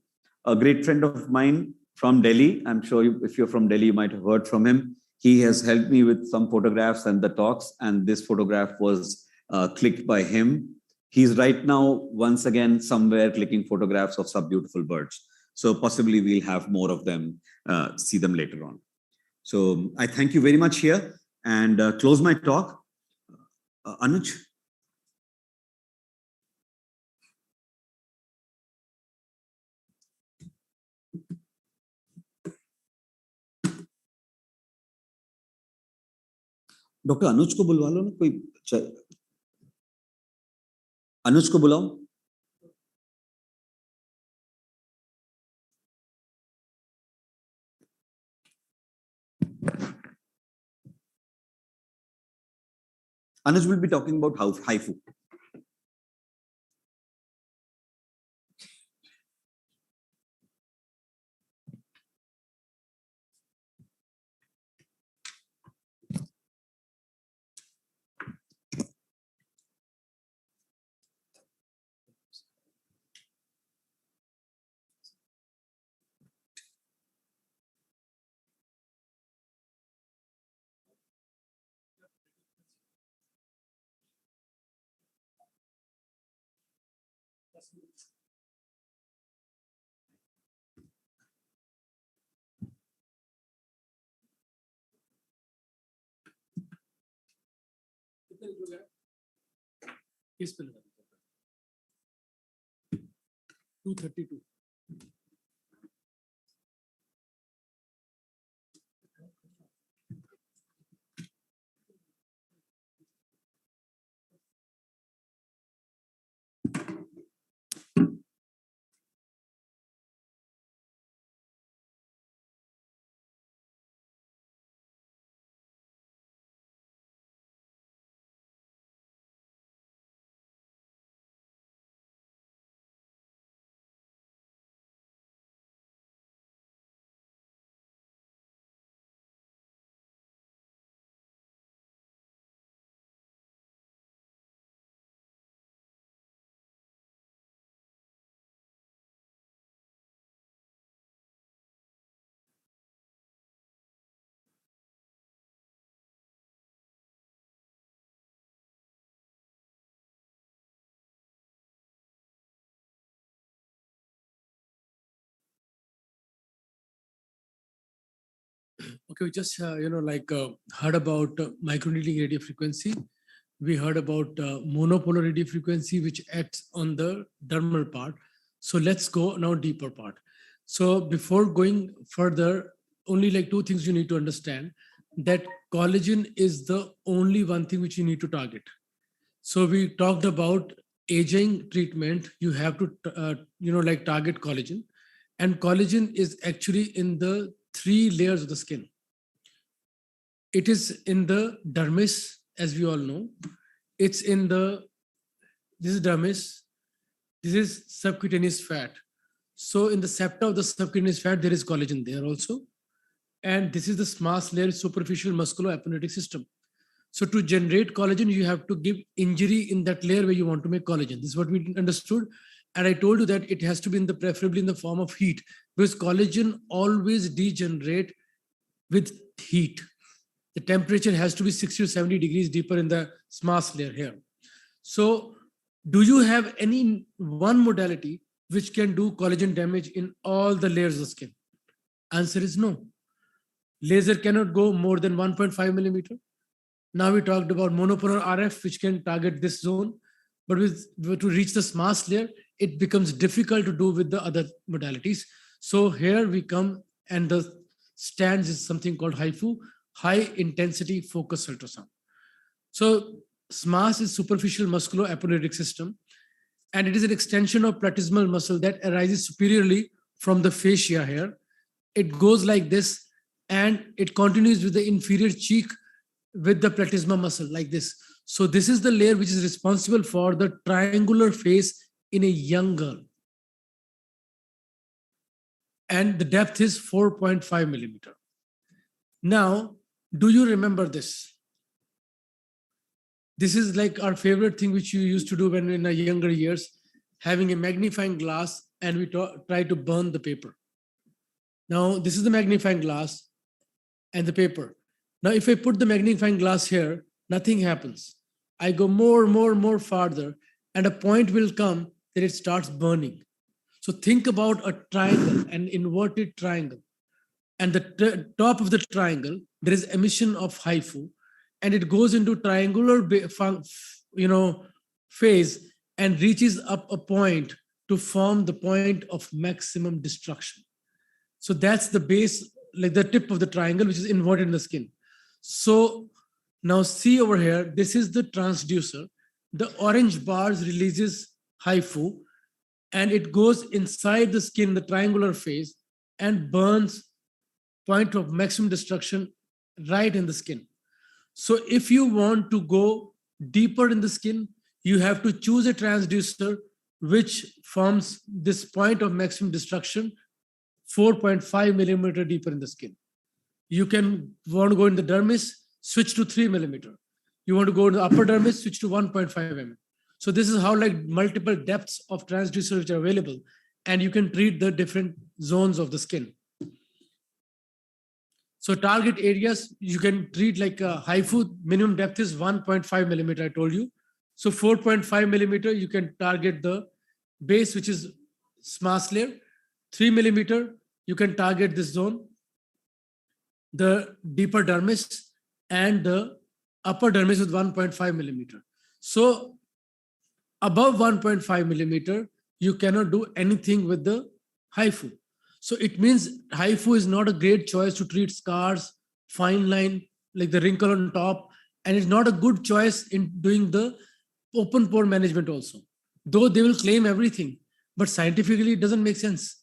a great friend of mine from Delhi. I'm sure if you're from Delhi, you might have heard from him. He has helped me with some photographs and the talks, and this photograph was clicked by him. He's right now, once again, somewhere clicking photographs of some beautiful birds. So possibly we'll have more of them, see them later on. So I thank you very much here, and close my talk. Anuj. Doctor Anuj को बुलवा लो ना, कोई अनुज को बुलाओ. Anuj will be talking about HIFU.
किस पे लगा 232. Okay, we just heard about microneedling radio frequency. We heard about monopolar radio frequency, which acts on the dermal part. So let's go now deeper part. So before going further, only like two things you need to understand: that collagen is the only one thing which you need to target. So we talked about aging treatment. You have to target collagen, and collagen is actually in the 3 layers of the skin. It is in the dermis, as we all know. It's in the, this is dermis, this is subcutaneous fat. So in the septa of the subcutaneous fat, there is collagen there also. And this is the SMAS layer, superficial musculoappendicitic system. So to generate collagen, you have to give injury in that layer where you want to make collagen. This is what we understood. And I told you that it has to be in the preferably in the form of heat, because collagen always degenerate with heat. The temperature has to be 60 to 70 degrees deeper in the SMAS layer here. So do you have any one modality which can do collagen damage in all the layers of skin? Answer is no. Laser cannot go more than 1.5 millimeter. Now we talked about monopolar RF, which can target this zone, but to reach the SMAS layer, it becomes difficult to do with the other modalities. So here we come, and the stands is something called HIFU, high intensity focus ultrasound. So SMAS is superficial musculoappendicitic system, and it is an extension of platysmal muscle that arises superiorly from the fascia here. It goes like this, and it continues with the inferior cheek with the platysma muscle like this. So this is the layer which is responsible for the triangular face in a young girl. And the depth is 4.5 millimeter. Now, do you remember this? This is like our favorite thing which you used to do when in our younger years, having a magnifying glass, and we try to burn the paper. Now, this is the magnifying glass and the paper. Now, if I put the magnifying glass here, nothing happens. I go more farther, and a point will come that it starts burning. So think about a triangle, an inverted triangle. And the top of the triangle, there is emission of HIFU, and it goes into triangular phase and reaches up a point to form the point of maximum destruction. So that's the base, like the tip of the triangle, which is inverted in the skin. So now see over here, this is the transducer. The orange bars releases HIFU, and it goes inside the skin, the triangular phase, and burns point of maximum destruction right in the skin. So if you want to go deeper in the skin, you have to choose a transducer which forms this point of maximum destruction 4.5 millimeter deeper in the skin. You can want to go in the dermis, switch to 3 millimeter. You want to go in the upper dermis, switch to 1.5 mm. So this is how like multiple depths of transducers which are available, and you can treat the different zones of the skin. So target areas, you can treat like a HIFU, minimum depth is 1.5 millimeter, I told you. So 4.5 millimeter, you can target the base, which is SMAS layer. 3 millimeter, you can target this zone, the deeper dermis, and the upper dermis with 1.5 millimeter. So above 1.5 millimeter, you cannot do anything with the HIFU. So it means HIFU is not a great choice to treat scars, fine line, like the wrinkle on top, and it's not a good choice in doing the open pore management also. Though they will claim everything, but scientifically it doesn't make sense.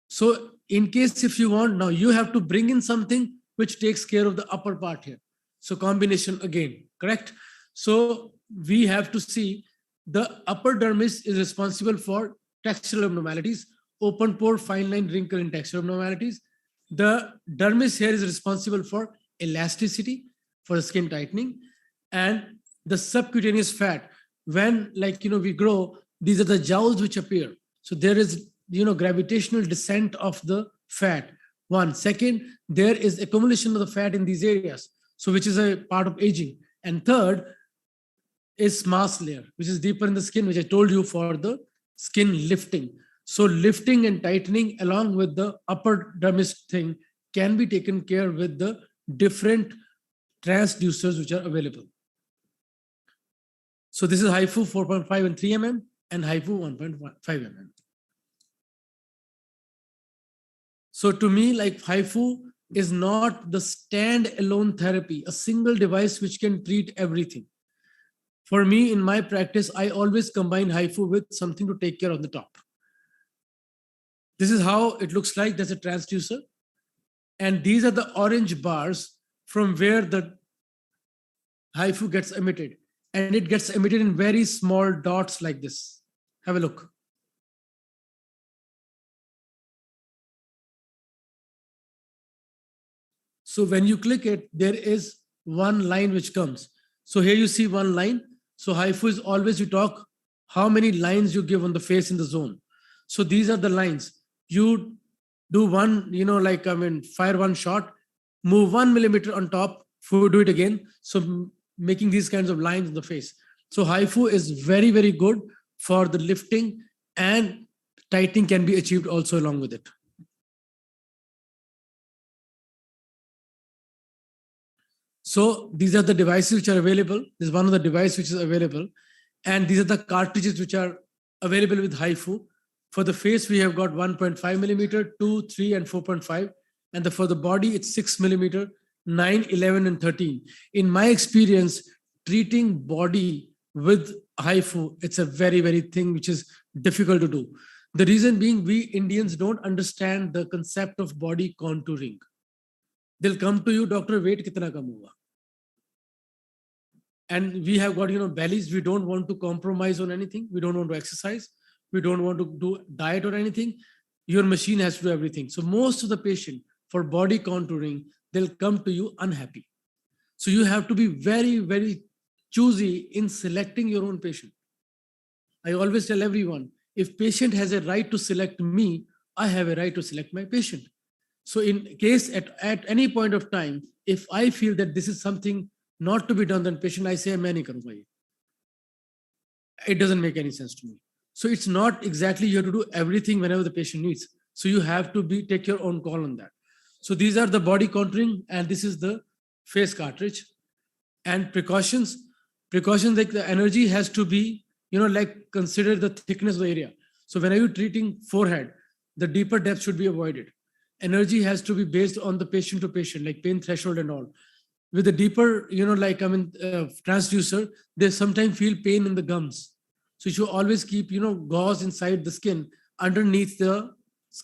So in case if you want, now you have to bring in something which takes care of the upper part here. So combination again, correct? So we have to see the upper dermis is responsible for textural abnormalities, open pore, fine line, wrinkle, and textural abnormalities. The dermis here is responsible for elasticity, for the skin tightening, and the subcutaneous fat. When we grow, these are the jowls which appear. So there is gravitational descent of the fat. One. Second, there is accumulation of the fat in these areas, so which is a part of aging. And third is SMAS layer, which is deeper in the skin, which I told you for the skin lifting. So lifting and tightening along with the upper dermis thing can be taken care with the different transducers which are available. So this is HIFU 4.5 and 3 mm and HIFU 1.5 mm. So to me, like HIFU is not the standalone therapy, a single device which can treat everything. For me, in my practice, I always combine HIFU with something to take care of the top. This is how it looks like. There's a transducer. And these are the orange bars from where the HIFU gets emitted. And it gets emitted in very small dots like this. Have a look. So when you click it, there is one line which comes. So here you see one line. So HIFU is always you talk how many lines you give on the face in the zone. So these are the lines. You do one, like, fire one shot, move 1 millimeter on top, do it again. So making these kinds of lines in the face. So HIFU is very, very good for the lifting, and tightening can be achieved also along with it. So these are the devices which are available. This is one of the devices which is available. And these are the cartridges which are available with HIFU. For the face, we have got 1.5 millimeter, 2, 3, and 4.5. And for the body, it's 6 millimeter, 9, 11, and 13. In my experience, treating body with HIFU, it's a very, very thing which is difficult to do. The reason being, we Indians don't understand the concept of body contouring. They'll come to you, doctor, weight kitna kam hua? And we have got, bellies. We don't want to compromise on anything. We don't want to exercise. We don't want to do diet or anything. Your machine has to do everything. So most of the patient for body contouring, they'll come to you unhappy. So you have to be very, very choosy in selecting your own patient. I always tell everyone, if patient has a right to select me, I have a right to select my patient. So in case at any point of time, if I feel that this is something not to be done, then patient, I say, main nahi karunga ye. It doesn't make any sense to me. So it's not exactly you have to do everything whenever the patient needs. So you have to take your own call on that. So these are the body contouring, and this is the face cartridge. And precautions, like the energy has to be, like consider the thickness of the area. So when are you treating forehead, the deeper depth should be avoided. Energy has to be based on the patient to patient, like pain threshold and all. With the deeper, transducer, they sometimes feel pain in the gums. So you should always keep, gauze inside the skin underneath the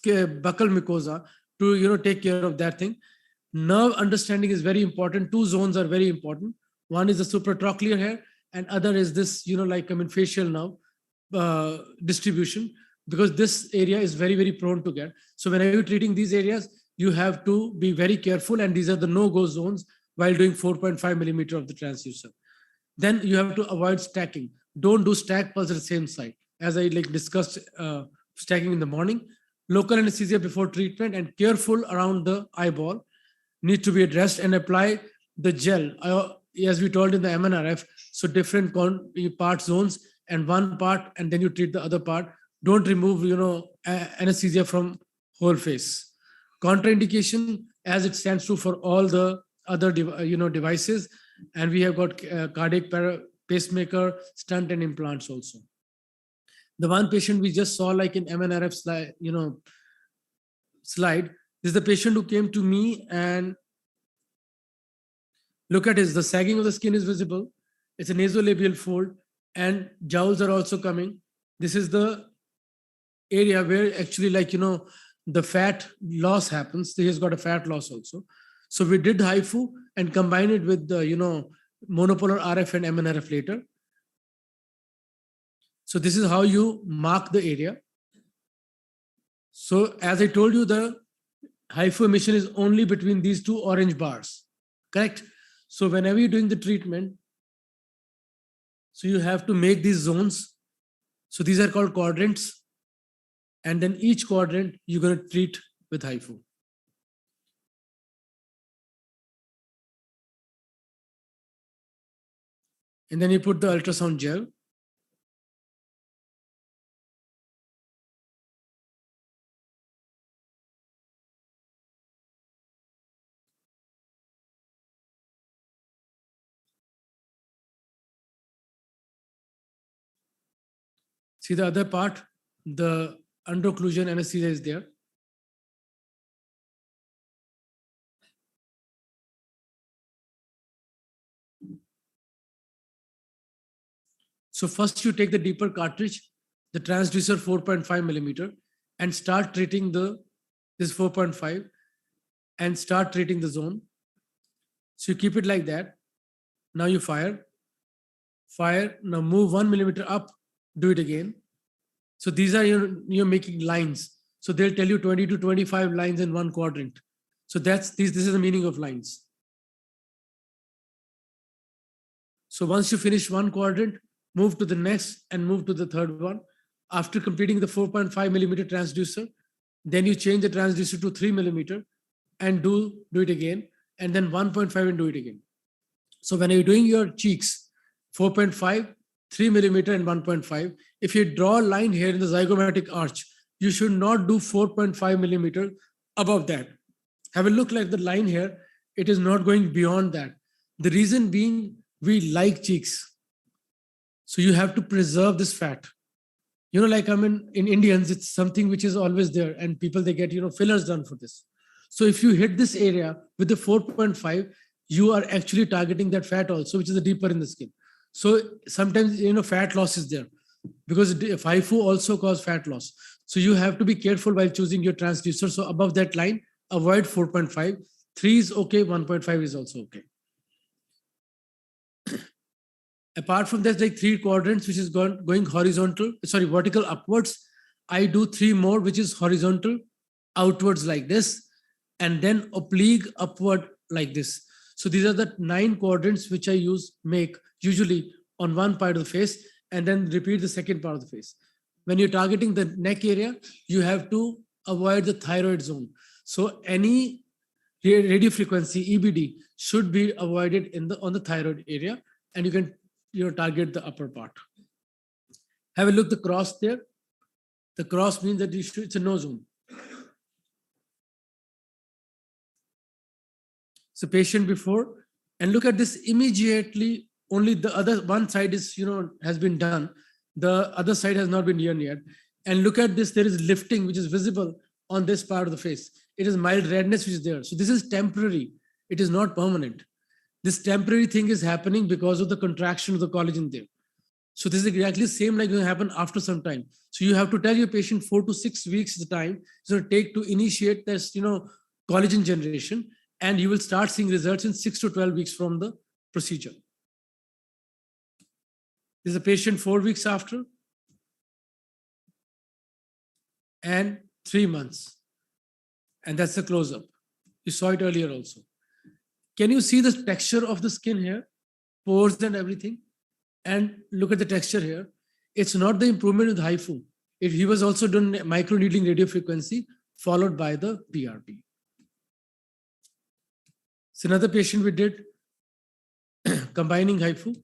buccal mucosa to, take care of that thing. Nerve understanding is very important. Two zones are very important. One is the supratrochlear hair, and other is this, facial nerve distribution, because this area is very, very prone to get. So when you're treating these areas, you have to be very careful, and these are the no-go zones while doing 4.5 millimeter of the transducer. Then you have to avoid stacking. Don't do stack pulse at the same site. As I discussed, stacking in the morning, local anesthesia before treatment, and careful around the eyeball need to be addressed, and apply the gel. As we told in the MNRF, so different part zones and one part, and then you treat the other part. Don't remove, anesthesia from whole face. Contraindication, as it stands true for all the other devices, and we have got cardiac pacemaker, stent, and implants also. The one patient we just saw, like in MNRF slide, slide, this is the patient who came to me, and look at this, the sagging of the skin is visible. It's a nasolabial fold, and jowls are also coming. This is the area where actually, the fat loss happens. He has got a fat loss also. So we did HIFU and combined it with the, monopolar RF and MNRF later. So this is how you mark the area. So as I told you, the HIFU emission is only between these two orange bars, correct? So whenever you're doing the treatment, so you have to make these zones. So these are called quadrants. And then each quadrant you're going to treat with HIFU. And then you put the ultrasound gel. See the other part, the under occlusion anesthesia is there. So first you take the deeper cartridge, the transducer 4.5 millimeter, and start treating this 4.5 and start treating the zone. So you keep it like that. Now you fire, now move 1 millimeter up, do it again. So these are you're making lines. So they'll tell you 20 to 25 lines in one quadrant. So this is the meaning of lines. So once you finish one quadrant, move to the next and move to the third one. After completing the 4.5 millimeter transducer, then you change the transducer to 3 millimeter and do it again, and then 1.5 and do it again. So when you're doing your cheeks, 4.5, 3 millimeter and 1.5, if you draw a line here in the zygomatic arch, you should not do 4.5 millimeter above that. Have a look like the line here. It is not going beyond that. The reason being, we like cheeks. So you have to preserve this fat. You know, like in Indians, it's something which is always there, and people, they get, fillers done for this. So if you hit this area with the 4.5, you are actually targeting that fat also, which is deeper in the skin. So sometimes, fat loss is there because HIFU also cause fat loss. So you have to be careful while choosing your transducer. So above that line, avoid 4.5. 3 is okay, 1.5 is also okay. Apart from that, like 3 quadrants, which is going horizontal, vertical upwards, I do 3 more, which is horizontal outwards like this, and then oblique upward like this. So these are the 9 quadrants which I make usually on one part of the face, and then repeat the second part of the face. When you're targeting the neck area, you have to avoid the thyroid zone. So any radio frequency EBD should be avoided on the thyroid area, and you can target the upper part. Have a look the cross there. The cross means that it's a no zone. So patient before, and look at this immediately. Only the other one side is has been done. The other side has not been done yet. And look at this. There is lifting which is visible on this part of the face. It is mild redness which is there. So this is temporary. It is not permanent. This temporary thing is happening because of the contraction of the collagen there. So this is exactly the same like going to happen after some time. So you have to tell your patient 4 to 6 weeks the time it's going to take to initiate this, collagen generation, and you will start seeing results in 6 to 12 weeks from the procedure. This is a patient 4 weeks after and 3 months. And that's the close-up. You saw it earlier also. Can you see the texture of the skin here? Pores and everything. And look at the texture here. It's not the improvement with HIFU. He was also done microneedling radiofrequency followed by the PRP. It's another patient we did combining HIFU.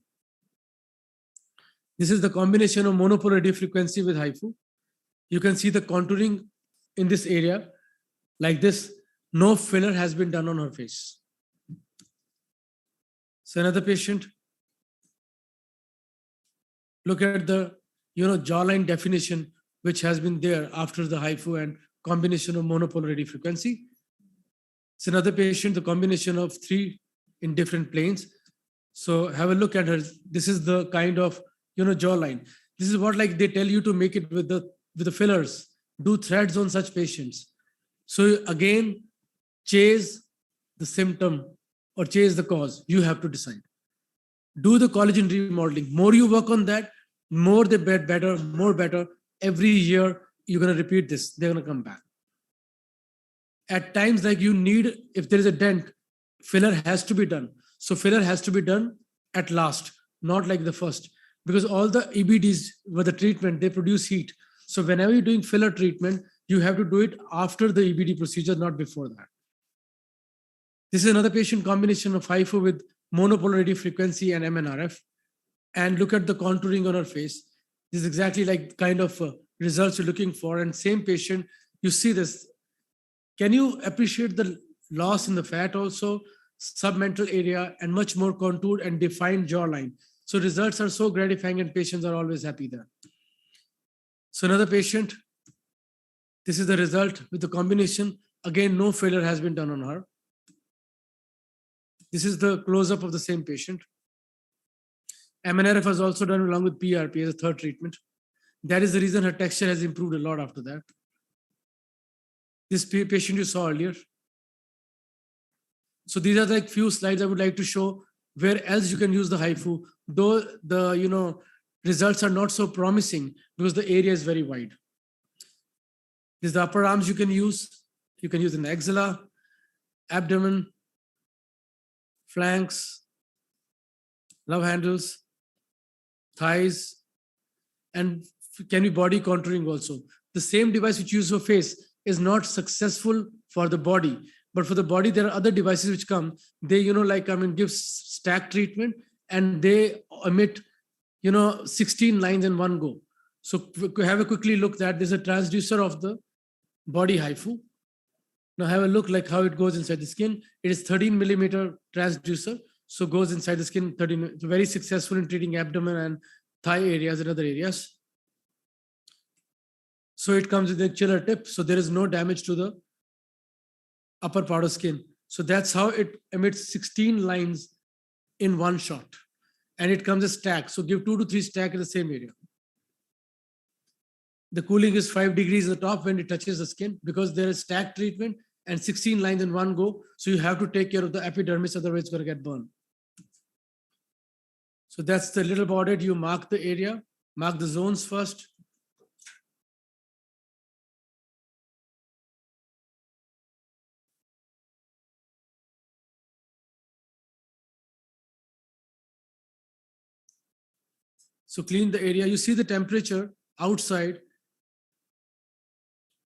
This is the combination of monopolar radiofrequency with HIFU. You can see the contouring in this area like this. No filler has been done on her face. So another patient. Look at the jawline definition which has been there after the HIFU and combination of monopolar radiofrequency. It's another patient, the combination of 3 in different planes. So have a look at her. This is the kind of jawline. This is what like they tell you to make it with the fillers. Do threads on such patients. So again, chase the symptom or chase the cause. You have to decide. Do the collagen remodeling. More you work on that, more the better, more better. Every year you're going to repeat this. They're going to come back. At times, like you need, if there is a dent, filler has to be done. So filler has to be done at last, not like the first, because all the EBDs with the treatment, they produce heat. So whenever you're doing filler treatment, you have to do it after the EBD procedure, not before that. This is another patient combination of HIFU with monopolar radiofrequency and MNRF. And look at the contouring on her face. This is exactly like kind of results you're looking for. And same patient, you see this. Can you appreciate the loss in the fat also, submental area, and much more contoured and defined jawline? So results are so gratifying and patients are always happy there. So another patient, this is the result with the combination. Again, no filler has been done on her. This is the close-up of the same patient. MNRF was also done along with PRP as a third treatment. That is the reason her texture has improved a lot after that. This patient you saw earlier. So these are like few slides I would like to show where else you can use the HIFU, though the results are not so promising because the area is very wide. This is the upper arms you can use. You can use an axilla. abdomen, flanks, love handles, thighs, and can be body contouring also. The same device which you use for face is not successful for the body, but for the body, there are other devices which come. They, give stack treatment, and they emit, 16 lines in one go. So have a quickly look that there's a transducer of the body HIFU. Now have a look like how it goes inside the skin. It is 13 millimeter transducer. So goes inside the skin 13. It's very successful in treating abdomen and thigh areas and other areas. So it comes with a chiller tip. So there is no damage to the upper part of skin. So that's how it emits 16 lines in one shot. And it comes a stack. So give 2 to 3 stack in the same area. The cooling is 5 degrees at the top when it touches the skin, because there is stack treatment and 16 lines in one go. So you have to take care of the epidermis, otherwise it's going to get burned. So that's the little about it. You mark the area, mark the zones first. So clean the area. You see the temperature outside.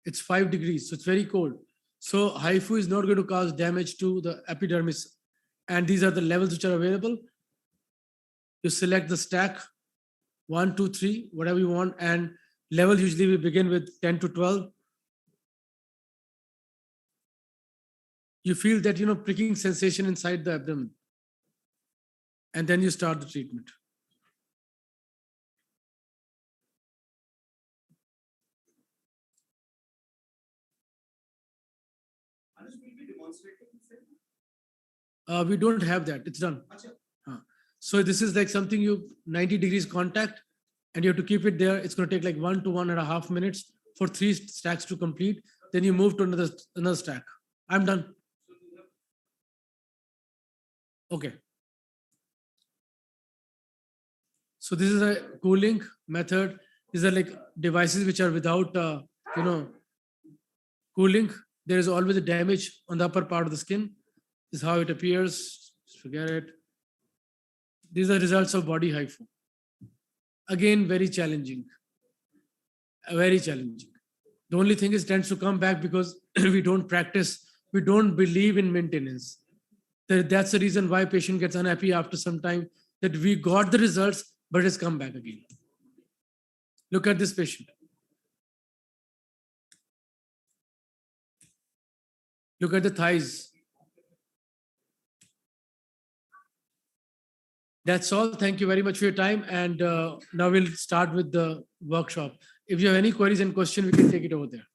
It's 5 degrees, so it's very cold. So HIFU is not going to cause damage to the epidermis. And these are the levels which are available. You select the stack, 1, 2, 3, whatever you want. And level usually we begin with 10 to 12. You feel that, pricking sensation inside the abdomen. And then you start the treatment. We don't have that. It's done. So this is like something 90 degrees contact, and you have to keep it there. It's going to take like 1 to 1.5 minutes for 3 stacks to complete. Then you move to another stack. I'm done. Okay. So this is a cooling method. These are like devices which are without, cooling. There is always a damage on the upper part of the skin. This is how it appears. Just forget it. These are results of body HIFU. Again, very challenging. Very challenging. The only thing is it tends to come back because we don't practice. We don't believe in maintenance. That's the reason why patient gets unhappy after some time, that we got the results, but it's come back again. Look at this patient. Look at the thighs. That's all. Thank you very much for your time. And now we'll start with the workshop. If you have any queries and questions, we can take it over there.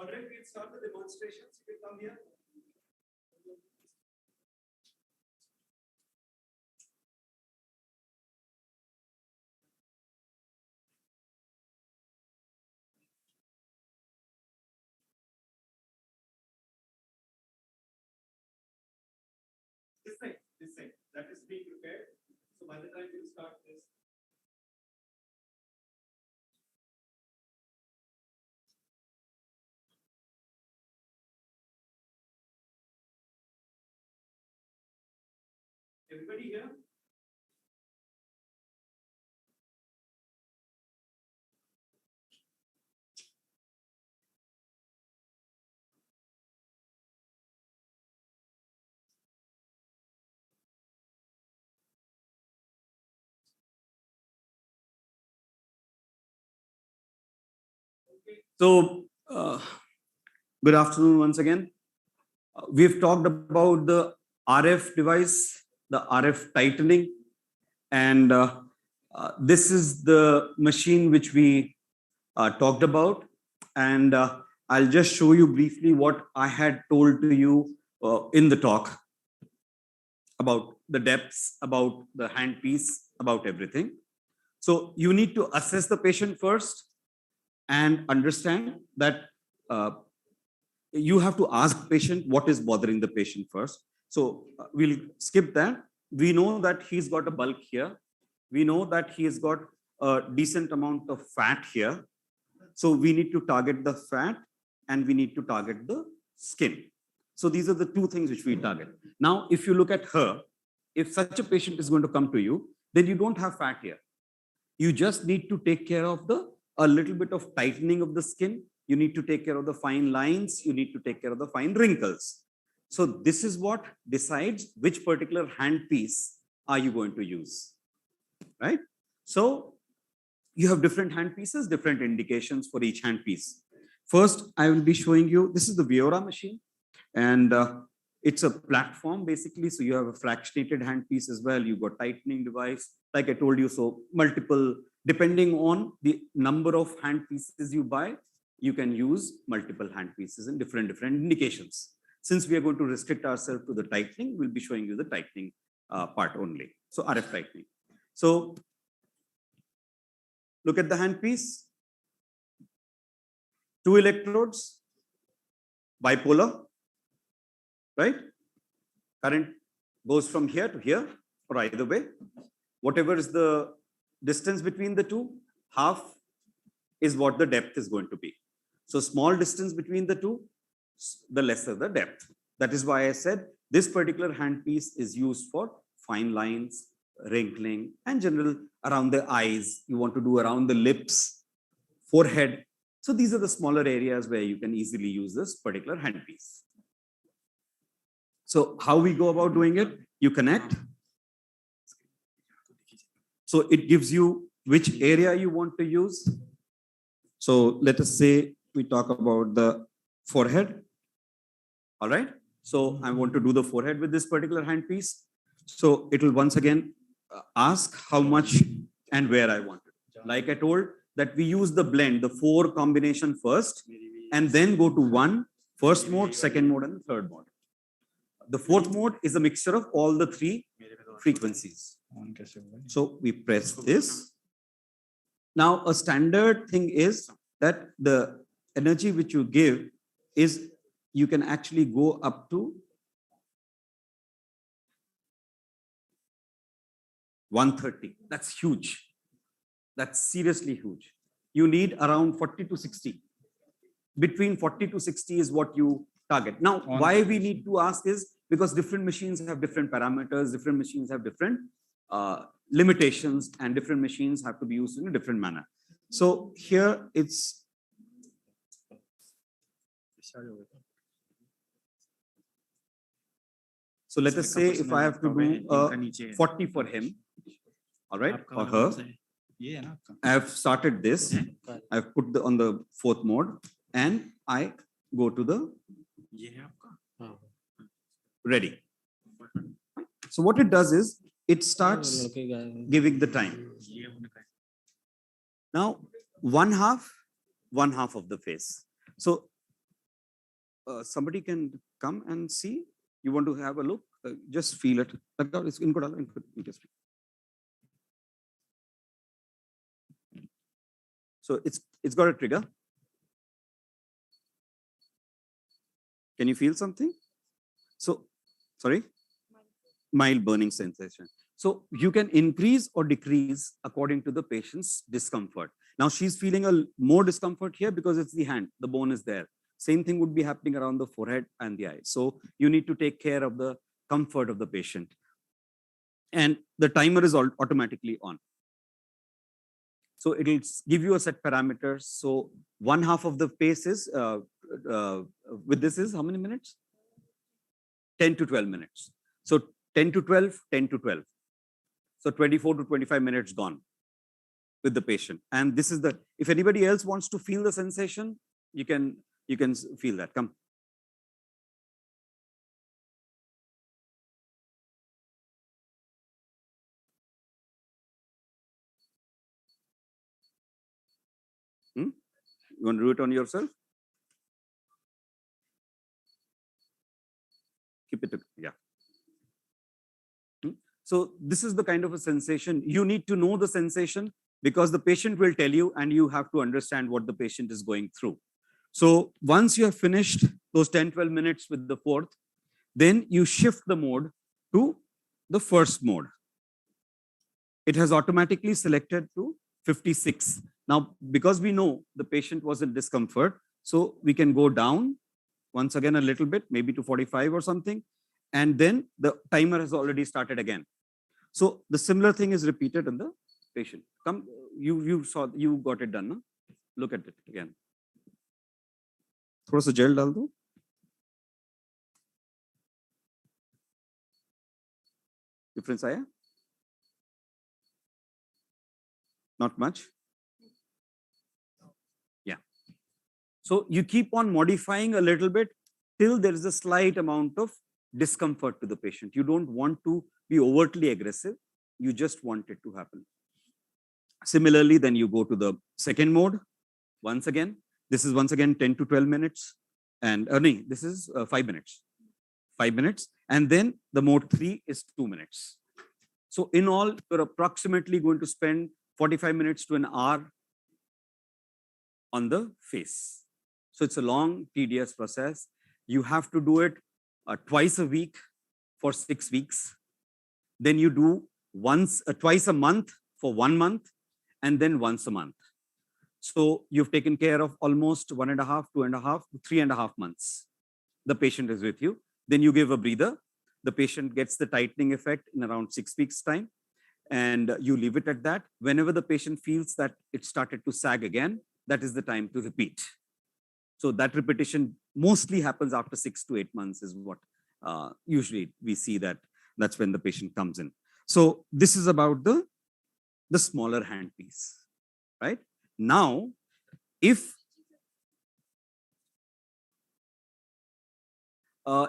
Alright, we'll start the demonstrations. You can come here. This side, that is being prepared. So by the time we start this, everybody here?
So, good afternoon once again. We've talked about the RF device, the RF tightening, and this is the machine which we talked about. And I'll just show you briefly what I had told to you in the talk about the depths, about the handpiece, about everything. So you need to assess the patient first and understand that you have to ask patient what is bothering the patient first. So we'll skip that. We know that he's got a bulk here. We know that he's got a decent amount of fat here. So we need to target the fat and we need to target the skin. So these are the two things which we target. Now, if you look at her, if such a patient is going to come to you, then you don't have fat here. You just need to take care of a little bit of tightening of the skin. You need to take care of the fine lines. You need to take care of the fine wrinkles. So this is what decides which particular handpiece are you going to use, right? So you have different handpieces, different indications for each handpiece. First, I will be showing you, this is the Viora machine, and it's a platform basically. So you have a fractionated handpiece as well. You've got tightening device, like I told you. So multiple, depending on the number of handpieces you buy, you can use multiple handpieces in different indications. Since we are going to restrict ourselves to the tightening, we'll be showing you the tightening part only. So RF tightening. So look at the handpiece. 2 electrodes, bipolar, right? Current goes from here to here, or either way. Whatever is the distance between the two, half is what the depth is going to be. So small distance between the two, the lesser the depth. That is why I said this particular handpiece is used for fine lines, wrinkling, and general around the eyes. You want to do around the lips, forehead. So these are the smaller areas where you can easily use this particular handpiece. So how we go about doing it? You connect. So it gives you which area you want to use. So let us say we talk about the forehead. All right. So I want to do the forehead with this particular handpiece. So it will once again ask how much and where I want it. Like I told, that we use the blend, the 4 combination first, and then go to 1, first mode, second mode, and third mode. The 4th mode is a mixture of all the 3 frequencies. So we press this. Now, a standard thing is that the energy which you give is, you can actually go up to 130. That's huge. That's seriously huge. You need around 40 to 60. Between 40 to 60 is what you target. Now, why we need to ask is because different machines have different parameters, different machines have different limitations, and different machines have to be used in a different manner. So here it's so let us say if I have to do 40 for him, all right, or her. I have started this. I've put on the 4th mode, and I go to the ready. So what it does is it starts giving the time. Now, one half of the face. So somebody can come and see. You want to have a look? Just feel it. So it's got a trigger. Can you feel something? So, sorry? Mild burning sensation. So you can increase or decrease according to the patient's discomfort. Now she's feeling a more discomfort here because it's the hand, the bone is there. Same thing would be happening around the forehead and the eyes. So you need to take care of the comfort of the patient. And the timer is automatically on. So it'll give you a set parameters. So one half of the pace is, with this is how many minutes? 10 to 12 minutes. So 10 to 12, 10 to 12. So 24 to 25 minutes gone with the patient. And this is the, if anybody else wants to feel the sensation, you can feel that. Come. You want to do it on yourself? Keep it, yeah. So this is the kind of a sensation. You need to know the sensation because the patient will tell you and you have to understand what the patient is going through. So once you have finished those 10, 12 minutes with the fourth, then you shift the mode to the first mode. It has automatically selected to 56. Now, because we know the patient was in discomfort, so we can go down once again a little bit, maybe to 45 or something, and then the timer has already started again. So the similar thing is repeated in the patient. Come, you got it done, no? Look at it again. थोड़ा सा jail डाल दो. Difference आया? Not much. Yeah. So you keep on modifying a little bit till there is a slight amount of discomfort to the patient. You don't want to be overtly aggressive. You just want it to happen. Similarly, then you go to the second mode. Once again, this is once again 10 to 12 minutes. And no, this is 5 minutes. 5 minutes. And then the mode 3 is 2 minutes. So in all, you're approximately going to spend 45 minutes to an hour on the face. So it's a long, tedious process. You have to do it twice a week for 6 weeks. Then you do twice a month for 1 month, and then once a month. So you've taken care of almost 1.5, 2.5, 3.5 months. The patient is with you. Then you give a breather. The patient gets the tightening effect in around 6 weeks' time. And you leave it at that. Whenever the patient feels that it started to sag again, that is the time to repeat. So that repetition mostly happens after 6 to 8 months is what usually we see that's when the patient comes in. So this is about the smaller handpiece, right? Now, if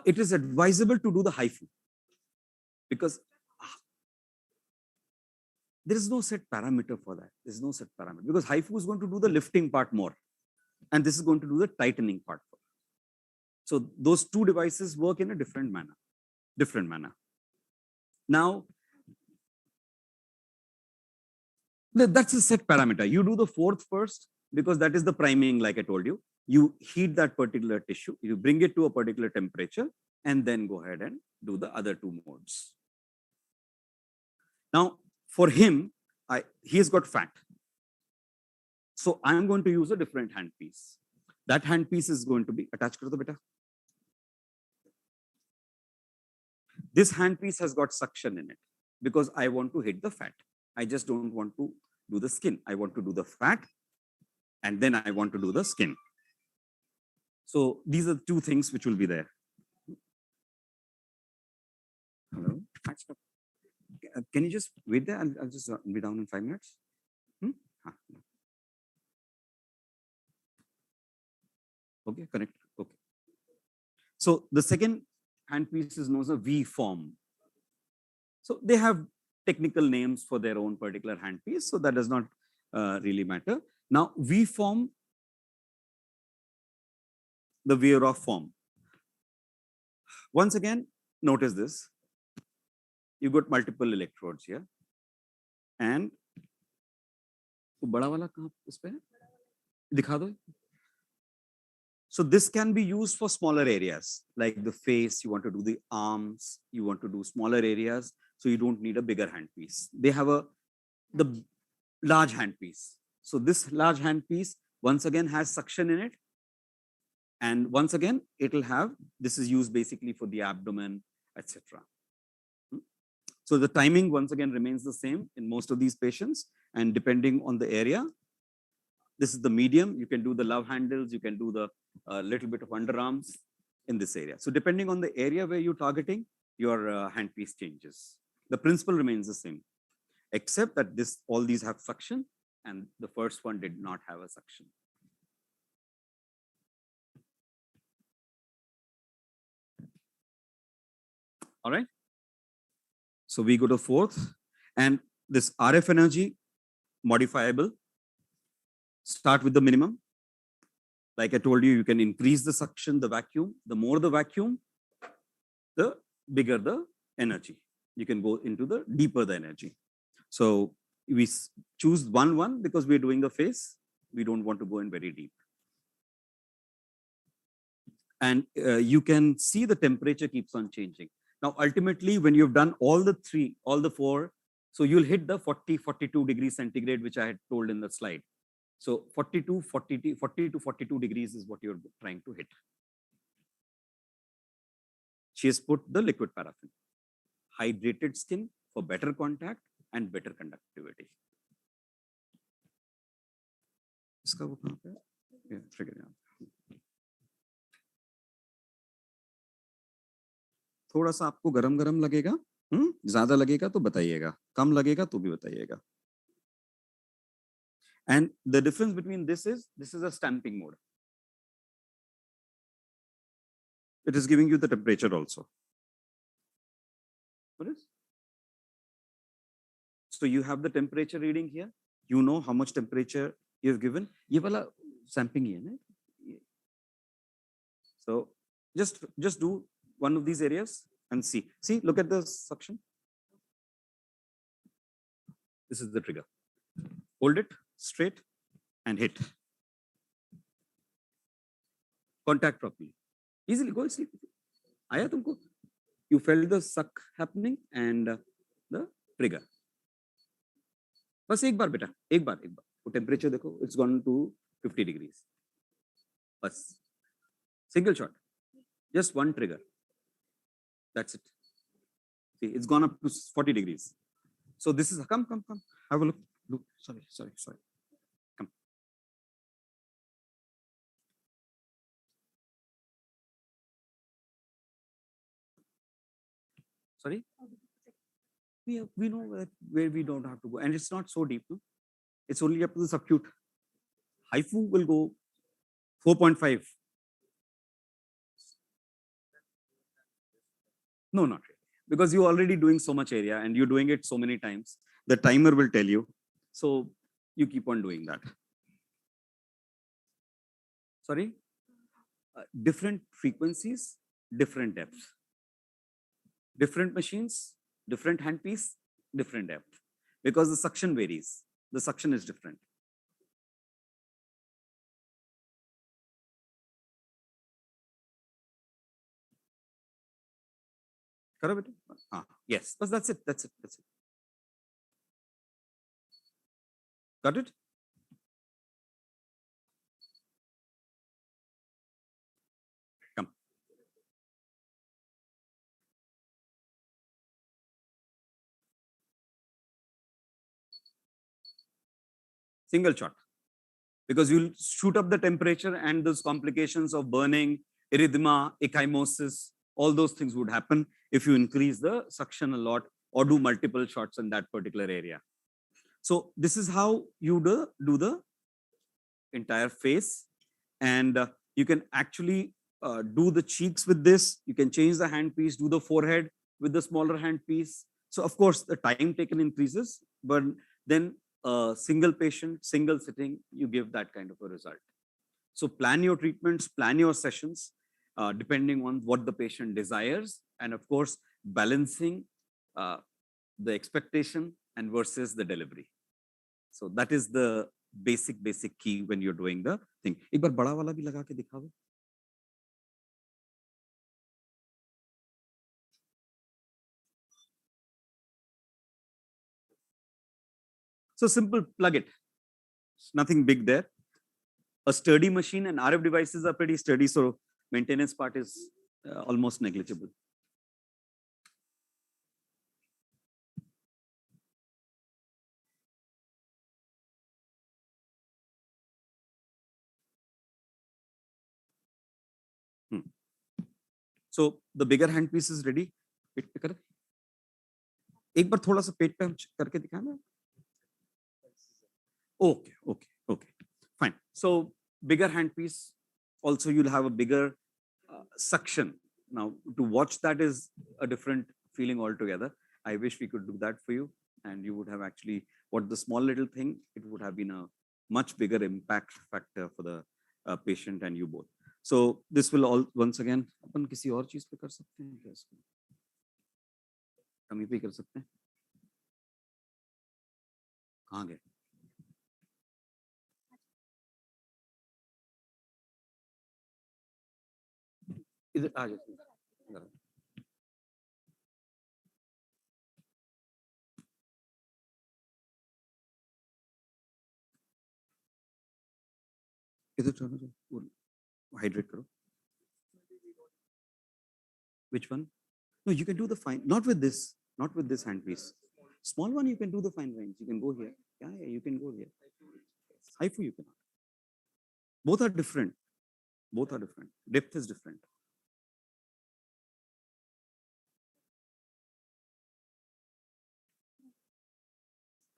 it is advisable to do the HIFU, because there is no set parameter for that. There's no set parameter because HIFU is going to do the lifting part more, and this is going to do the tightening part. So those two devices work in a different manner. Now, that's a set parameter. You do the fourth first because that is the priming, like I told you. You heat that particular tissue, you bring it to a particular temperature, and then go ahead and do the other two modes. Now, for him, he has got fat. So I'm going to use a different handpiece. That handpiece is going to be attached to the beta. This handpiece has got suction in it because I want to hit the fat. I just don't want to do the skin. I want to do the fat, and then I want to do the skin. So these are the two things which will be there. Hello? Can you just wait there? I'll just be down in 5 minutes. Okay, connect. Okay. So the second handpiece is known as a V form. So they have technical names for their own particular handpiece, so that does not really matter. Now, V form, the Weir form. Once again, notice this. You got multiple electrodes here, and बड़ा वाला कहाँ उस पे है? दिखा दो. So this can be used for smaller areas like the face. You want to do the arms. You want to do smaller areas, so you don't need a bigger handpiece. They have the large handpiece. So this large handpiece once again has suction in it, and once again it'll have. This is used basically for the abdomen, etc. So the timing once again remains the same in most of these patients, and depending on the area, this is the medium. You can do the love handles, you can do the little bit of underarms in this area. So depending on the area where you're targeting, your handpiece changes. The principle remains the same, except that all these have suction, and the first one did not have a suction. All right. So we go to fourth, and this RF energy modifiable. Start with the minimum. Like I told you, you can increase the suction, the vacuum. The more the vacuum, the bigger the energy. You can go into the deeper the energy. So we choose one because we're doing the face. We don't want to go in very deep. And you can see the temperature keeps on changing. Now, ultimately, when you've done all the three, all the four, so you'll hit the 40, 42 degrees centigrade, which I had told in the slide. So 40 to 42 degrees is what you're trying to hit. She has put the liquid paraffin. Hydrated skin for better contact and better conductivity. इसका वो कहाँ पे है? Yeah, trigger यहाँ. थोड़ा सा आपको गरम लगेगा, ज्यादा लगेगा तो बताइएगा, कम लगेगा तो भी बताइएगा. And the difference between this is a stamping mode. It is giving you the temperature also. What is? So you have the temperature reading here. You know how much temperature you have given. ये वाला stamping ही है ना? So just do one of these areas and see. See, look at the suction. This is the trigger. Hold it straight and hit. Contact properly. Easily go and sleep. आया तुमको? You felt the suck happening and the trigger. बस एक बार बेटा, एक बार. वो temperature देखो, it's gone to 50 degrees. बस. Single shot. Just one trigger. That's it. See, it's gone up to 40 degrees. So this is, come. Have a look. Look. Sorry. Come. Sorry? We know where we don't have to go. And it's not so deep. No? It's only up to the subacute. HIFU will go 4.5. No, not really. Because you're already doing so much area and you're doing it so many times. The timer will tell you. So you keep on doing that. Sorry? Different frequencies, different depth. Different machines, different handpiece, different depth. Because the suction varies. The suction is different. Yes, but that's it. Got it? Come. Single shot. Because you'll shoot up the temperature and those complications of burning, erythema, ecchymosis, all those things would happen if you increase the suction a lot or do multiple shots in that particular area. So this is how you do the entire face, and you can actually do the cheeks with this. You can change the handpiece, do the forehead with the smaller handpiece. So of course the time taken increases, but then single patient, single sitting, you give that kind of a result. So plan your treatments, plan your sessions, depending on what the patient desires, and of course balancing the expectation and versus the delivery. So that is the basic key when you're doing the thing. एक बार बड़ा वाला भी लगा के दिखाओ. So simple, plug it. Nothing big there. A sturdy machine and RF devices are pretty sturdy, so maintenance part is almost negligible. So the bigger handpiece is ready. पेट पे कर. एक बार थोड़ा सा पेट पे हम करके दिखाना. Okay. Fine. So bigger handpiece. Also, you'll have a bigger suction. Now, to watch that is a different feeling altogether. I wish we could do that for you, and you would have actually, what the small little thing, it would have been a much bigger impact factor for the patient and you both. So this will all, once again, अपन किसी और चीज पे कर सकते हैं क्या इसको? कमी पे कर सकते हैं? कहाँ गए? इधर आ जाओ, इधर आओ। इधर चलो, hydrate करो. Which one? No, you can do the fine, not with this handpiece. Small one, you can do the fine lines. You can go here. Yeah, you can go here. Haifu, you cannot. Both are different. Both are different. Depth is different.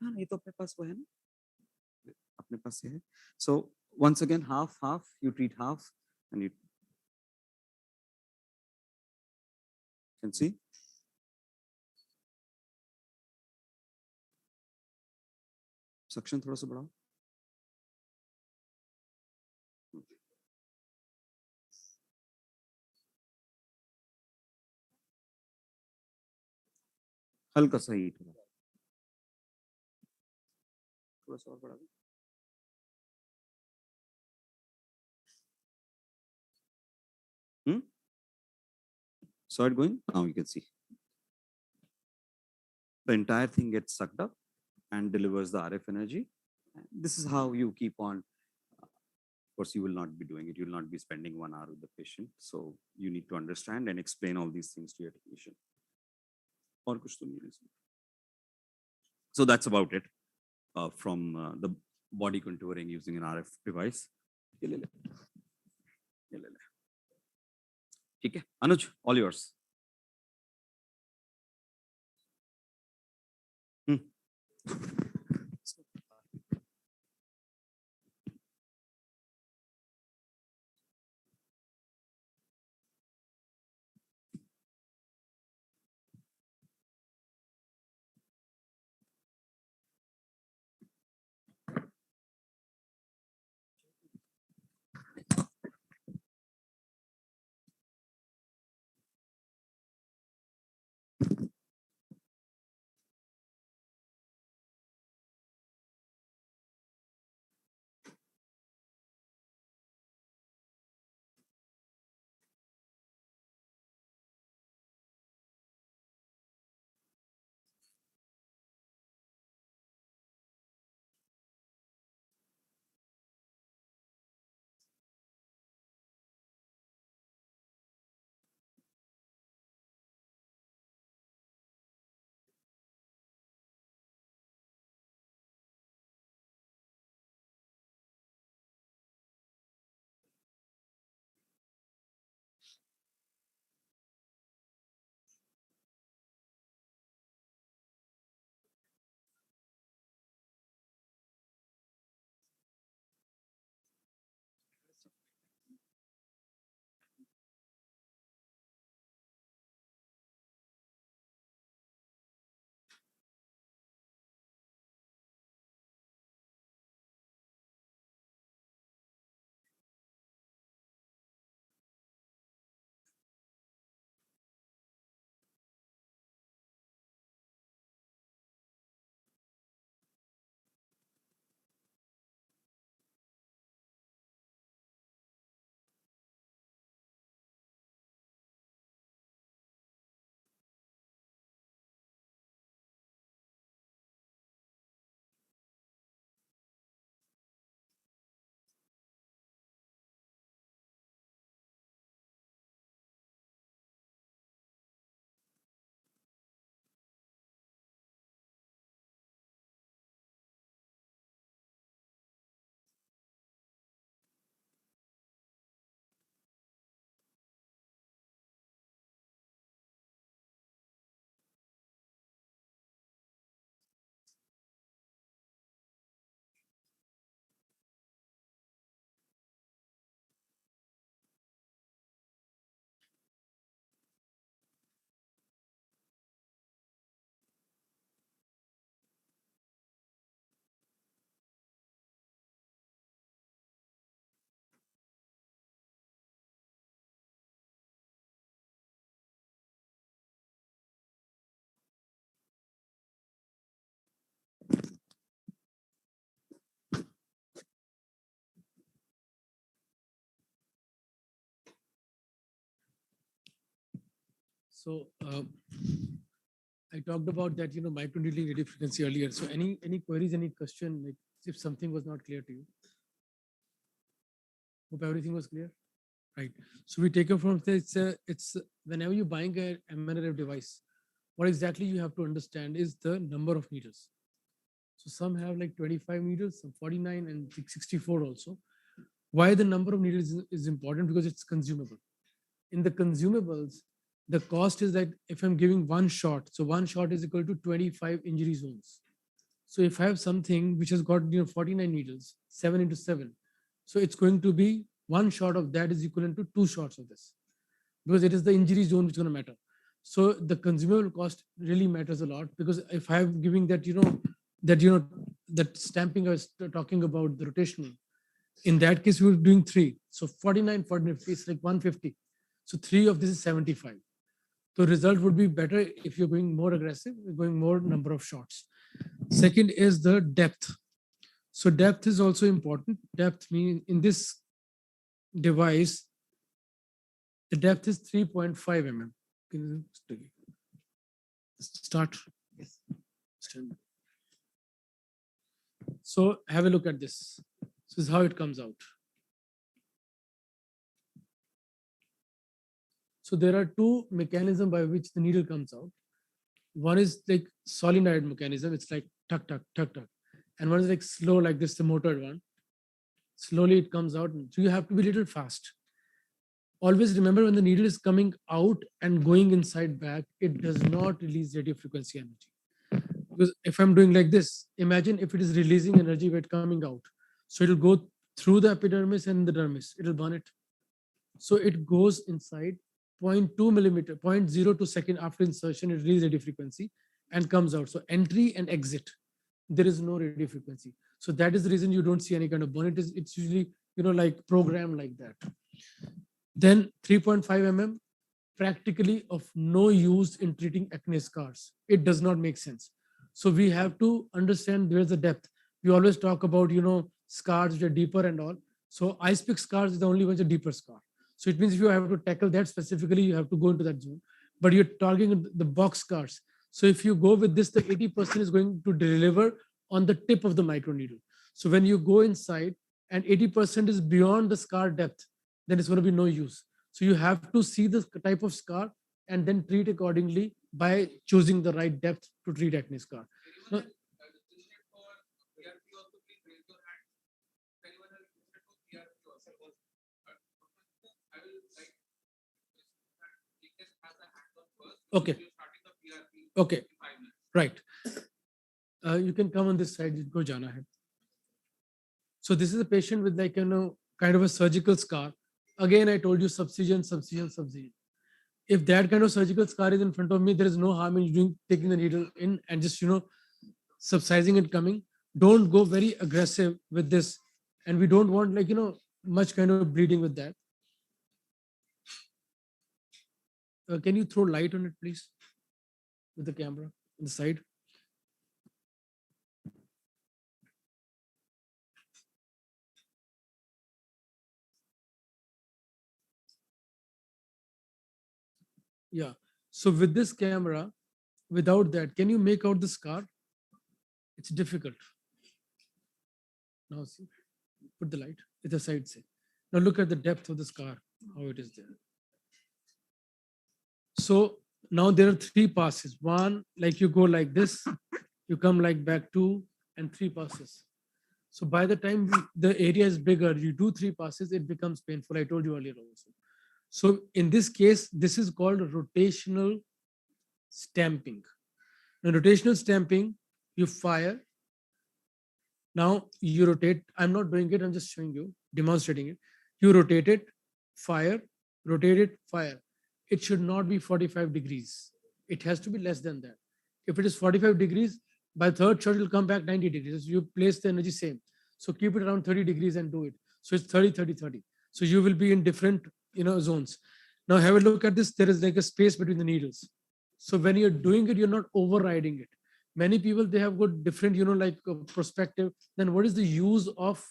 हाँ, ये तो अपने पास वो है ना, अपने पास ये है. So once again, half, you treat half, and you can see. Suction थोड़ा सा बढ़ाओ. हल्का सा ही थोड़ा सा और बढ़ा दो. Saw it going? Now you can see. The entire thing gets sucked up and delivers the RF energy. This is how you keep on. Of course, you will not be doing it. You will not be spending 1 hour with the patient. So you need to understand and explain all these things to your technician. और कुछ तो नहीं है इसमें. So that's about it from the body contouring using an RF device. ये ले ले. ये ले ले. ठीक है, Anuj, all yours.
So I talked about that, microneedling radio frequency earlier. So any queries, any question, like if something was not clear to you? Hope everything was clear. Right. So we take it from this. It's whenever you're buying a mRNA device, what exactly you have to understand is the number of needles. So some have like 25 needles, some 49, and 64 also. Why the number of needles is important? Because it's consumable. In the consumables, the cost is that if I'm giving one shot, so one shot is equal to 25 injury zones. So if I have something which has got 49 needles, 7 into 7, so it's going to be one shot of that is equivalent to two shots of this, because it is the injury zone which is going to matter. So the consumable cost really matters a lot, because if I'm giving that, that stamping I was talking about, the rotational, in that case we were doing 3. So 49, 40, it's like 150. So 3 of this is 75. So result would be better if you're going more aggressive, going more number of shots. Second is the depth. So depth is also important. Depth means in this device, the depth is 3.5 mm. Can you start? Yes. So have a look at this. This is how it comes out. So there are two mechanisms by which the needle comes out. One is like solenoid mechanism. It's like tuck, tuck, tuck, tuck. And one is like slow, like this, the motored one. Slowly it comes out. So you have to be a little fast. Always remember, when the needle is coming out and going inside back, it does not release radio frequency energy. Because if I'm doing like this, imagine if it is releasing energy when it's coming out. So it'll go through the epidermis and the dermis. It'll burn it. So it goes inside 0.2 millimeter, 0.02 second after insertion, it releases radio frequency and comes out. So entry and exit, there is no radio frequency. So that is the reason you don't see any kind of burn. It's usually, like programmed like that. Then 3.5 mm, practically of no use in treating acne scars. It does not make sense. So we have to understand where's the depth. We always talk about, scars which are deeper and all. So ice pick scars is the only one, a deeper scar. So it means if you have to tackle that specifically, you have to go into that zone. But you're targeting the box scars. So if you go with this, the 80% is going to deliver on the tip of the microneedle. So when you go inside and 80% is beyond the scar depth, then it's going to be no use. So you have to see the type of scar and then treat accordingly by choosing the right depth to treat acne scar. Now, okay. Okay. Right. You can come on this side. Go Jana ahead. So this is a patient with like, kind of a surgical scar. Again, I told you subcision, subcision, subcision. If that kind of surgical scar is in front of me, there is no harm in doing, taking the needle in and just, subcising it coming. Don't go very aggressive with this. And we don't want like, much kind of bleeding with that. Can you throw light on it, please? With the camera on the side. Yeah. So with this camera, without that, can you make out the scar? It's difficult. Now see, put the light at the side. Say. Now look at the depth of the scar, how it is there. So now there are 3 passes. One, like you go like this, you come like back 2 and 3 passes. So by the time the area is bigger, you do 3 passes, it becomes painful. I told you earlier also. So in this case, this is called rotational stamping. Now rotational stamping, you fire. Now you rotate. I'm not doing it. I'm just showing you, demonstrating it. You rotate it, fire, rotate it, fire. It should not be 45 degrees. It has to be less than that. If it is 45 degrees, by third shot, it will come back 90 degrees. You place the energy same. So keep it around 30 degrees and do it. So it's 30, 30, 30. So you will be in different, zones. Now have a look at this. There is like a space between the needles. So when you're doing it, you're not overriding it. Many people, they have got different, like perspective. Then what is the use of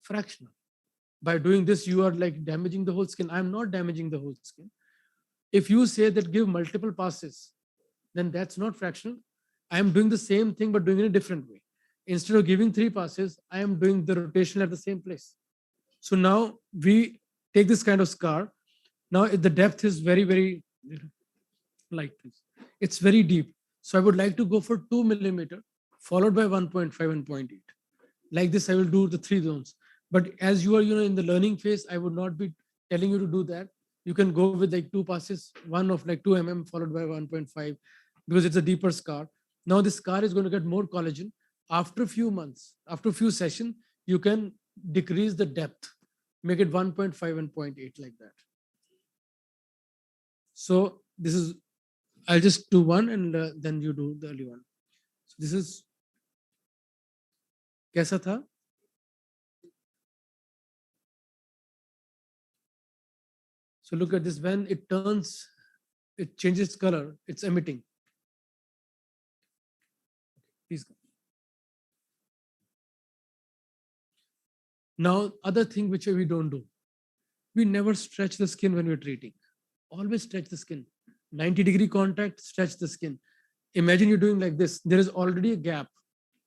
fractional? By doing this, you are like damaging the whole skin. I'm not damaging the whole skin. If you say that give multiple passes, then that's not fractional. I am doing the same thing but doing it in a different way. Instead of giving 3 passes, I am doing the rotation at the same place. So now we take this kind of scar. Now the depth is very, very light. It's very deep. So I would like to go for 2 millimeter, followed by 1.5 and 0.8. Like this, I will do the 3 zones. But as you are, in the learning phase, I would not be telling you to do that. You can go with like 2 passes, one of like 2 followed by 1.5, because it's a deeper scar. Now this scar is going to get more collagen. After a few months, after a few sessions, you can decrease the depth, make it 1.5 and 0.8 like that. So this is, I'll just do one and then you do the early one. So this is, कैसा था? So look at this, when it turns, it changes color, it's emitting. Please go. Now, other thing which we don't do, we never stretch the skin when we're treating. Always stretch the skin. 90-degree contact, stretch the skin. Imagine you're doing like this, there is already a gap.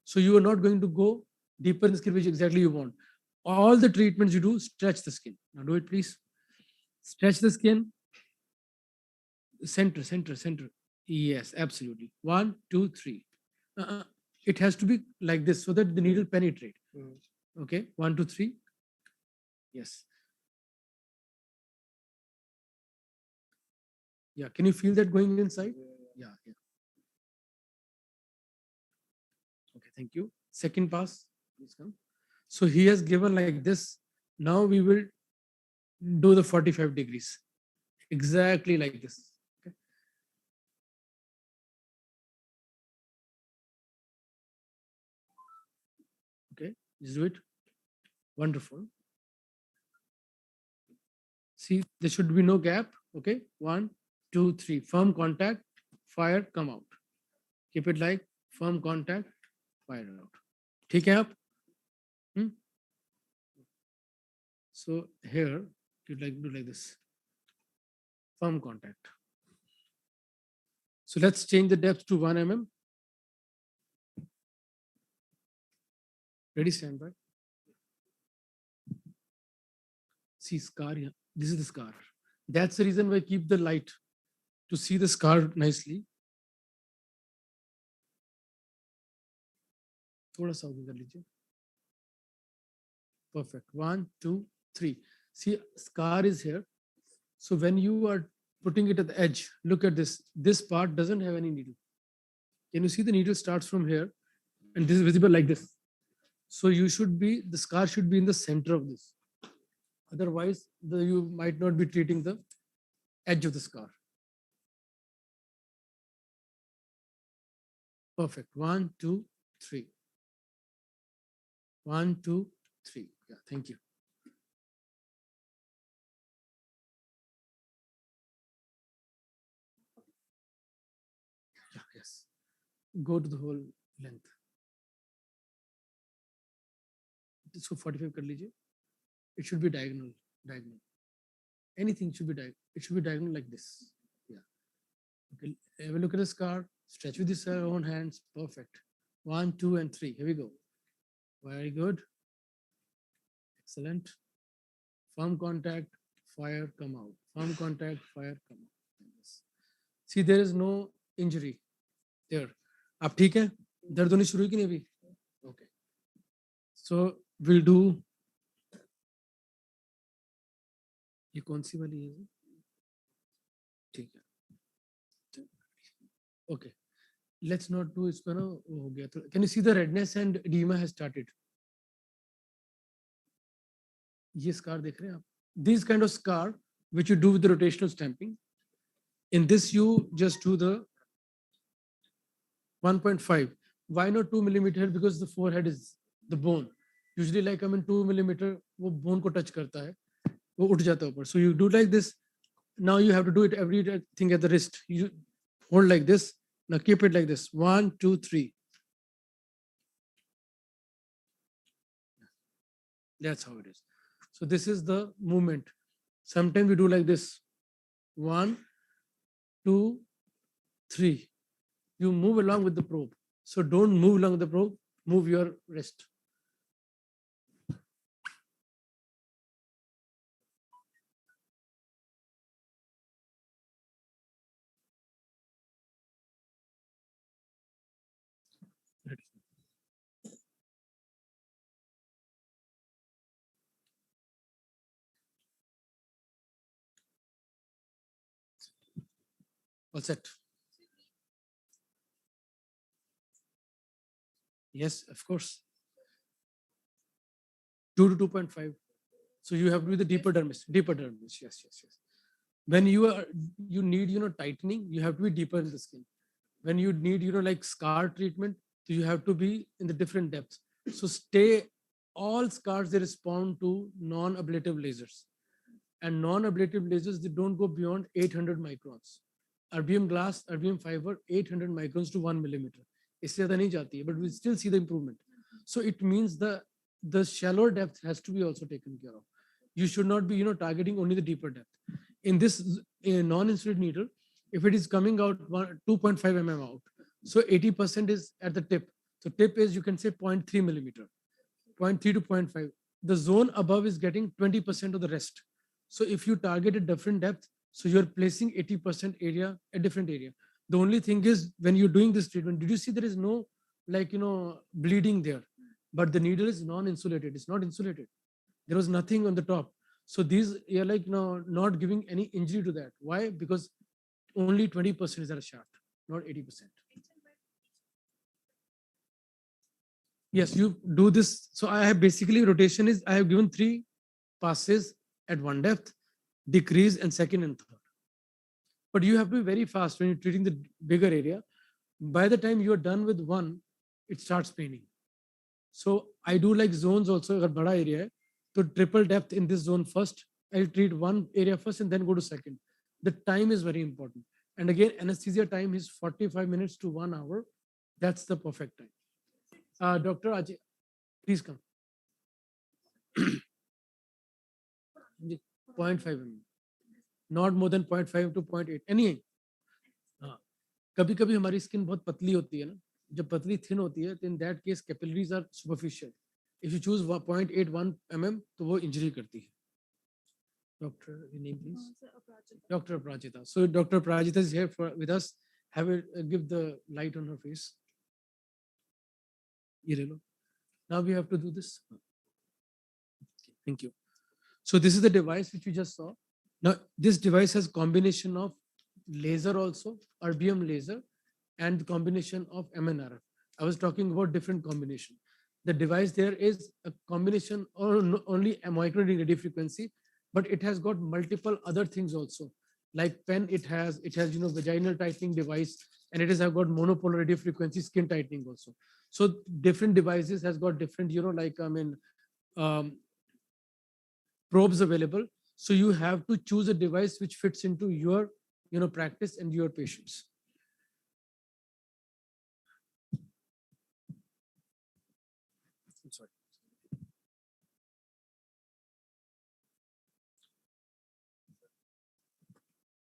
So you are not going to go deeper in the skin, which exactly you want. All the treatments you do, stretch the skin. Now do it, please. Stretch the skin. Center, center, center. Yes, absolutely. 1, 2, 3. It has to be like this so that the needle penetrate. Okay, 1, 2, 3. Yes. Yeah, can you feel that going inside? Yeah, yeah. Okay, thank you. Second pass, please come. So he has given like this. Now we will do the 45 degrees. Exactly like this. Okay. Okay, just do it. Wonderful. See, there should be no gap. Okay, 1, 2, 3. Firm contact, fire, come out. Keep it like firm contact, fire out. ठीक है आप? So here, you'd like to do like this. Firm contact. So let's change the depth to 1 mm. Ready, stand by. See scar here. This is the scar. That's the reason why I keep the light to see the scar nicely. थोड़ा सा आगे कर लीजिए. Perfect. 1, 2, 3. See, scar is here. So when you are putting it at the edge, look at this. This part doesn't have any needle. Can you see the needle starts from here and this is visible like this. So you should be, the scar should be in the center of this. Otherwise, you might not be treating the edge of the scar. Perfect. 1, 2, 3. 1, 2, 3. Yeah, thank you. Yeah, yes. Go to the whole length. इसको 45 कर लीजिए. It should be diagonal. Diagonal. Anything should be diagonal. It should be diagonal like this. Yeah. Okay. Have a look at the scar. Stretch with your own hands. Perfect. 1, 2, and 3. Here we go. Very good. Excellent. Firm contact, fire, come out. Firm contact, fire, come out. See, there is no injury there. आप ठीक है? दर्द होनी शुरू की नहीं अभी? Okay. So we'll do. ये कौन सी वाली है? ठीक है. Okay. Let's not do इसको ना हो गया. Can you see the redness and edema has started? ये scar देख रहे हैं आप? These kind of scar which you do with the rotational stamping. In this you just do the 1.5. Why not 2 millimeter? Because the forehead is the bone. Usually like I'm in 2 millimeter, वो bone को touch करता है, वो उठ जाता है ऊपर. So you do like this. Now you have to do it everything at the wrist. You hold like this. Now keep it like this. 1, 2, 3. That's how it is. So this is the movement. Sometimes we do like this. 1, 2, 3. You move along with the probe. So don't move along the probe, move your wrist. All set. Yes, of course. 2 to 2.5. So you have to be the deeper dermis. Deeper dermis. Yes, yes, yes. When you need tightening, you have to be deeper in the skin. When you need like scar treatment, so you have to be in the different depths. So stay. All scars, they respond to non-ablative lasers, and non-ablative lasers, they don't go beyond 800 microns. Erbium glass, erbium fiber, 800 microns to 1 millimeter. इससे ज़्यादा नहीं जाती है, but we still see the improvement. So it means the shallower depth has to be also taken care of. You should not be targeting only the deeper depth. In this non-insulated needle, if it is coming out 2.5 mm out, so 80% is at the tip. So tip is, you can say, 0.3 millimeter, 0.3 to 0.5. The zone above is getting 20% of the rest. So if you target a different depth, so you're placing 80% area, a different area. The only thing is, when you're doing this treatment, did you see there is no bleeding there? But the needle is non-insulated. It's not insulated. There was nothing on the top. So these, you're like not giving any injury to that. Why? Because only 20% is at a shaft, not 80%. Yes, you do this. So I have basically, rotation is, I have given 3 passes at one depth, decrease, and second and third. But you have to be very fast when you're treating the bigger area. By the time you're done with one, it starts paining. So I do like zones also. Agar bada area hai, to triple depth in this zone first. I'll treat one area first and then go to second. The time is very important. And again, anesthesia time is 45 minutes to 1 hour. That's the perfect time. Dr. Ajay, please come. 0.5 mm. Not more than 0.5 to 0.8. Any. कभी कभी हमारी skin बहुत पतली होती है ना, जब पतली थिन होती है, तो in that case capillaries are superficial. If you choose 0.81 mm, तो वो इंजरी करती है. Doctor, your name please? Dr. Prajita. So Dr. Prajita is here with us. Have a give the light on her face. Now we have to do this. Thank you. So this is the device which we just saw. Now this device has combination of laser also, erbium laser, and the combination of MNRF. I was talking about different combination. The device there is a combination or only a microneedling radio frequency, but it has got multiple other things also. Like pen, it has vaginal tightening device, and it has got monopolar radio frequency skin tightening also. So different devices has got different probes available. So you have to choose a device which fits into your practice and your patients. I'm sorry.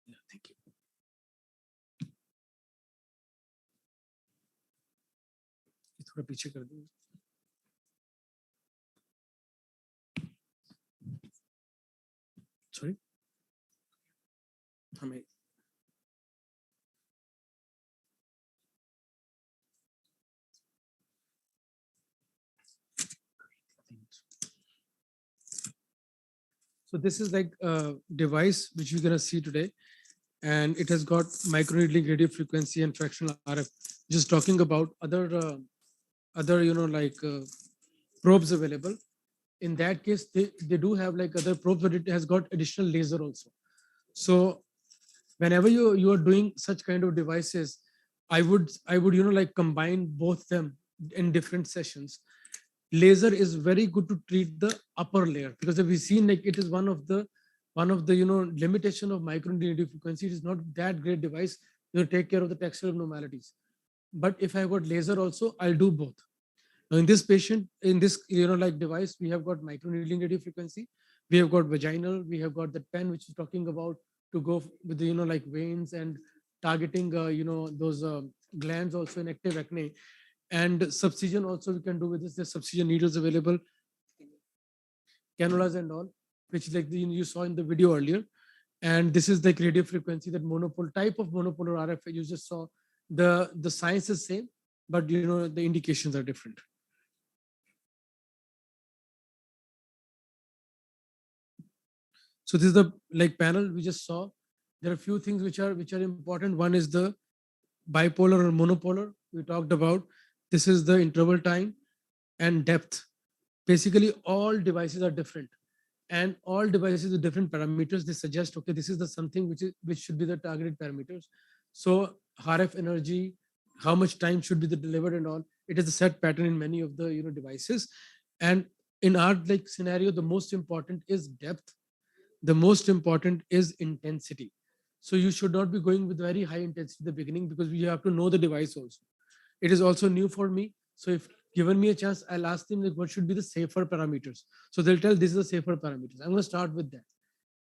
Yeah, thank you. थोड़ा पीछे कर दो. Sorry. हमें So this is like a device which you're gonna see today, and it has got microneedling radio frequency and fractional RF. Just talking about other probes available. In that case, they do have like other probes, but it has got additional laser also. So whenever you are doing such kind of devices, I would like combine both them in different sessions. Laser is very good to treat the upper layer, because we've seen like it is one of the limitation of microneedling frequency. It is not that great device to take care of the textural abnormalities. But if I got laser also, I'll do both. Now in this patient, in this device, we have got microneedling radio frequency, we have got vaginal, we have got the pen which is talking about to go with the veins and targeting, those glands also in active acne. And subcision also we can do with this. There's subcision needles available, cannulas and all, which like you saw in the video earlier. And this is like radio frequency, that monopole type of monopolar RF you just saw. The science is same, but the indications are different. So this is the like panel we just saw. There are a few things which are important. One is the bipolar or monopolar we talked about. This is the interval time and depth. Basically, all devices are different, and all devices with different parameters. They suggest, okay, this is the something which should be the targeted parameters. So RF energy, how much time should be delivered and all. It is a set pattern in many of the devices. And in our like scenario, the most important is depth. The most important is intensity. So you should not be going with very high intensity at the beginning, because we have to know the device also. It is also new for me. So if given me a chance, I'll ask them like what should be the safer parameters. So they'll tell this is the safer parameters. I'm going to start with that.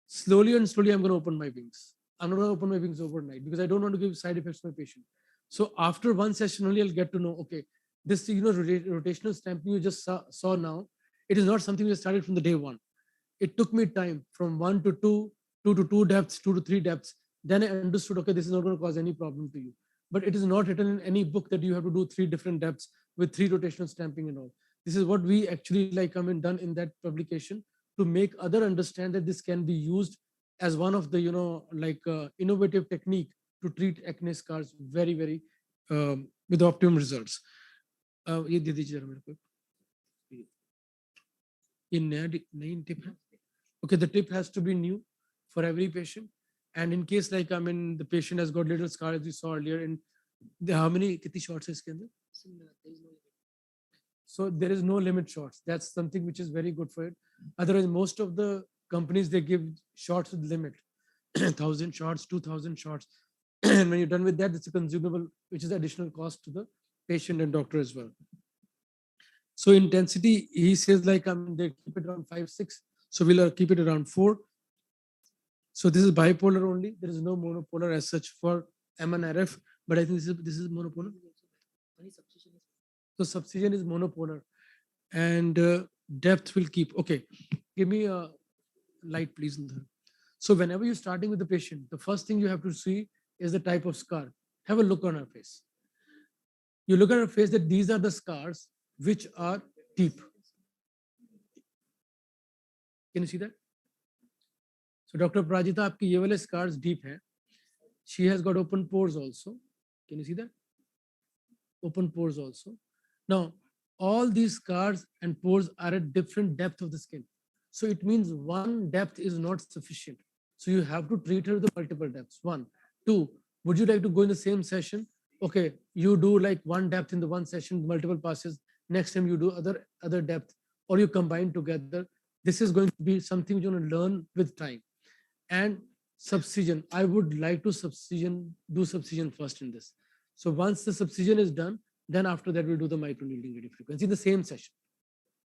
Slowly and slowly, I'm going to open my wings. I'm not going to open my wings overnight because I don't want to give side effects to my patient. So after one session only, I'll get to know, okay, this rotational stamping you just saw now, it is not something we started from the day one. It took me time from 1 to 2, 2 to 2 depths, 2 to 3 depths. Then I understood, okay, this is not going to cause any problem to you. But it is not written in any book that you have to do 3 different depths with 3 rotational stamping and all. This is what we actually done in that publication to make other understand that this can be used as one of the innovative technique to treat acne scars very very with optimum results. ये दे दीजिए जरा मेरे को. ये नई tip है. Okay, the tip has to be new for every patient. And in case the patient has got little scar, as we saw earlier, and how many kitty shots is there? So there is no limit shots. That's something which is very good for it. Otherwise, most of the companies, they give shots with limit, 1,000 shots, 2,000 shots. And when you're done with that, it's a consumable, which is additional cost to the patient and doctor as well. So intensity, he says they keep it around 5, 6. So we'll keep it around 4. So this is bipolar only. There is no monopolar as such for MNRF, but I think this is monopolar. So subcision is monopolar, and depth will keep. Okay, give me a light, please. So whenever you're starting with the patient, the first thing you have to see is the type of scar. Have a look on her face. You look at her face that these are the scars which are deep. Can you see that? So Dr. Prajita, आपकी ये वाले scars deep है. She has got open pores also. Can you see that? Open pores also. Now, all these scars and pores are at different depth of the skin. So it means one depth is not sufficient. So you have to treat her with multiple depths. 1, 2. Would you like to go in the same session? Okay, you do like one depth in the one session, multiple passes. Next time you do other depth, or you combine together. This is going to be something you're going to learn with time. And subcision, I would like to do subcision first in this. So once the subcision is done, then after that we'll do the microneedling radio frequency in the same session.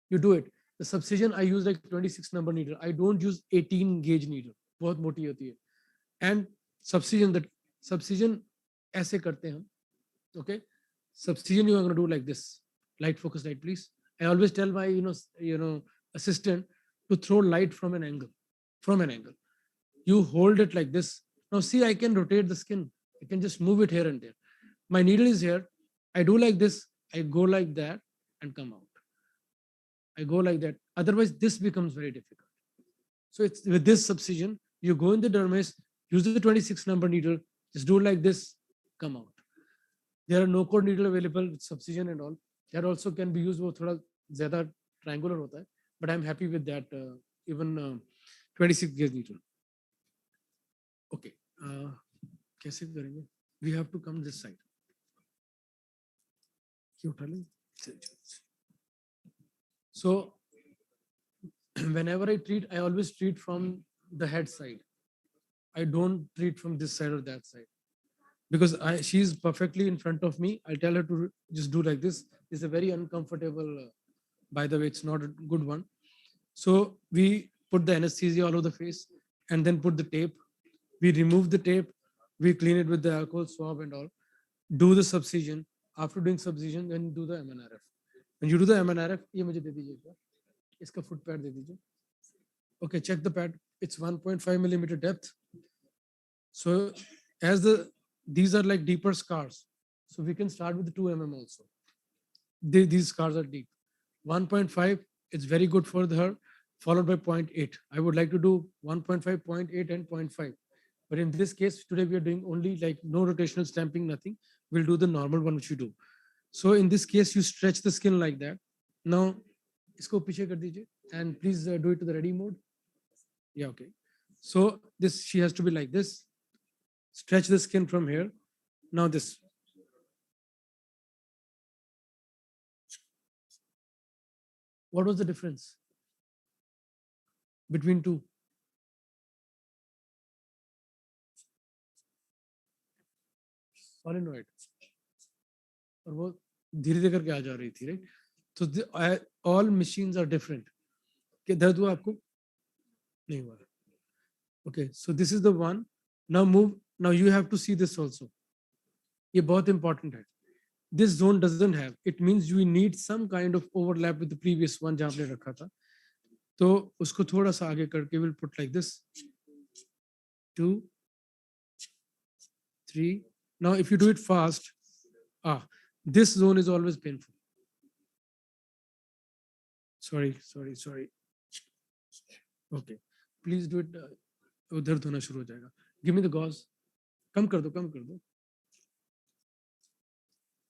You do it. The subcision I use like 26 number needle. I don't use 18 gauge needle. बहुत मोटी होती है. And subcision ऐसे करते हैं हम. Okay, subcision you are going to do like this. Light focus light, please. I always tell my assistant to throw light from an angle. You hold it like this. Now see, I can rotate the skin. I can just move it here and there. My needle is here. I do like this. I go like that and come out. I go like that. Otherwise, this becomes very difficult. So it's with this subcision, you go in the dermis, use the 26 number needle, just do like this, come out. There are no-code needle available with subcision and all. That also can be used. वो थोड़ा ज़्यादा triangular होता है. But I'm happy with that. Even 26 gauge needle. Okay. कैसे करेंगे? We have to come this side. क्यों उठा लें? So whenever I treat, I always treat from the head side. I don't treat from this side or that side. Because she's perfectly in front of me. I'll tell her to just do like this. It's a very uncomfortable, by the way, it's not a good one. So we put the anesthesia all over the face and then put the tape. We remove the tape. We clean it with the alcohol swab and all. Do the subcision. After doing subcision, then do the MNRF. When you do the MNRF, ये मुझे दे दीजिए एक बार. इसका foot pad दे दीजिए. Okay, check the pad. It's 1.5 millimeter depth. So as these are like deeper scars. So we can start with the 2 mm also. These scars are deep. 1.5, it's very good for her, followed by 0.8. I would like to do 1.5, 0.8 and 0.5. But in this case, today we are doing only like no rotational stamping, nothing. We'll do the normal one which we do. So in this case, you stretch the skin like that. Now, isko piche kar dijiye, and please do it to the ready mode. Yeah, okay. So this, she has to be like this. Stretch the skin from here. Now this. What was the difference between two? Solenoid. और वो धीरे धीरे करके आ जा रही थी, right? तो all machines are different. कि दर्द हुआ आपको? नहीं हुआ. Okay, so this is the one. Now move. Now you have to see this also. ये बहुत important है. This zone doesn't have. It means you need some kind of overlap with the previous one जहाँ आपने रखा था. तो उसको थोड़ा सा आगे करके we'll put like this. 2, 3. Now if you do it fast, this zone is always painful. Sorry. Okay, please do it. उधर धोना शुरू हो जाएगा. Give me the gauze. कम कर दो.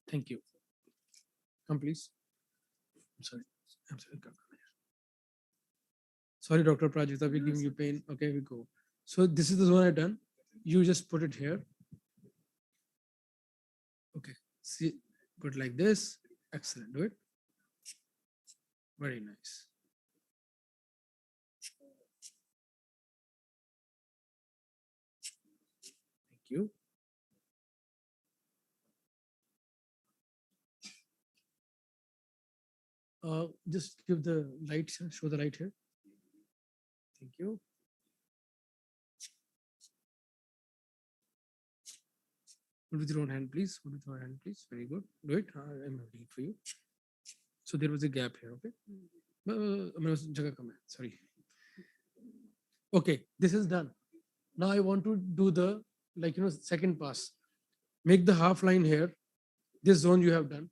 Thank you. Come please. I'm sorry. Sorry, Dr. Prajita, we're giving you pain. Okay, we go. So this is the zone I've done. You just put it here. Okay, see, put like this. Excellent, do it. Very nice. Thank you. Just give the light, show the light here. Thank you. Hold with your own hand, please. Hold with your hand, please. Very good. Do it. I'm holding it for you. So there was a gap here, okay? Sorry. Okay, this is done. Now I want to do the, second pass. Make the half line here. This zone you have done.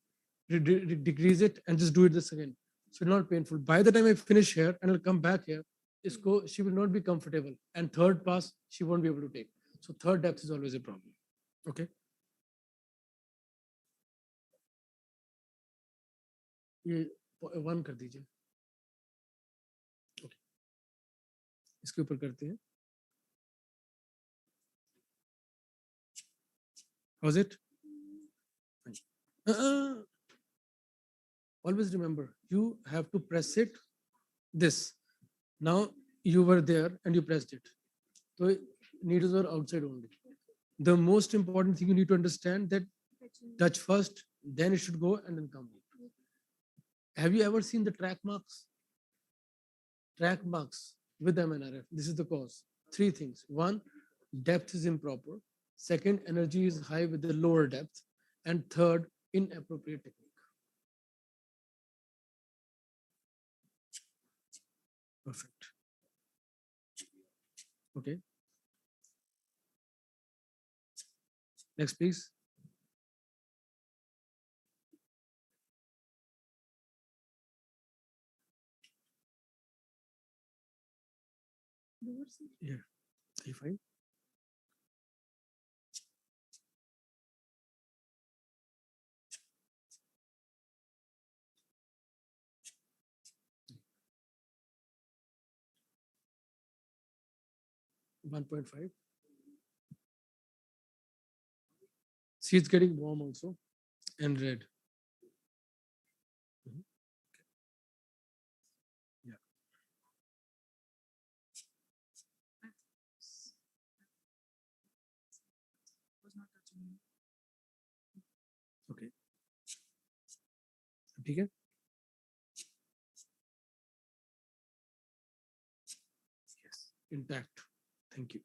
Decrease it and just do it this again. So not painful. By the time I finish here and I'll come back here, she will not be comfortable. And third pass, she won't be able to take. So third depth is always a problem. Okay. ये 1 कर दीजिए. Okay. इसके ऊपर करते हैं. How's it? Always remember, you have to press it this. Now you were there and you pressed it. So needles are outside only. The most important thing you need to understand that touch first, then it should go and then come. Have you ever seen the track marks? Track marks with MNRF. This is the cause. 3 things. 1, depth is improper. 2nd, energy is high with the lower depth. And 3rd, inappropriate technique. Perfect. Okay. Next, please. Yeah. Are you fine? $1.5. See, it's getting warm also and red. Yeah. Okay. ठीक है? Yes, intact. Thank you.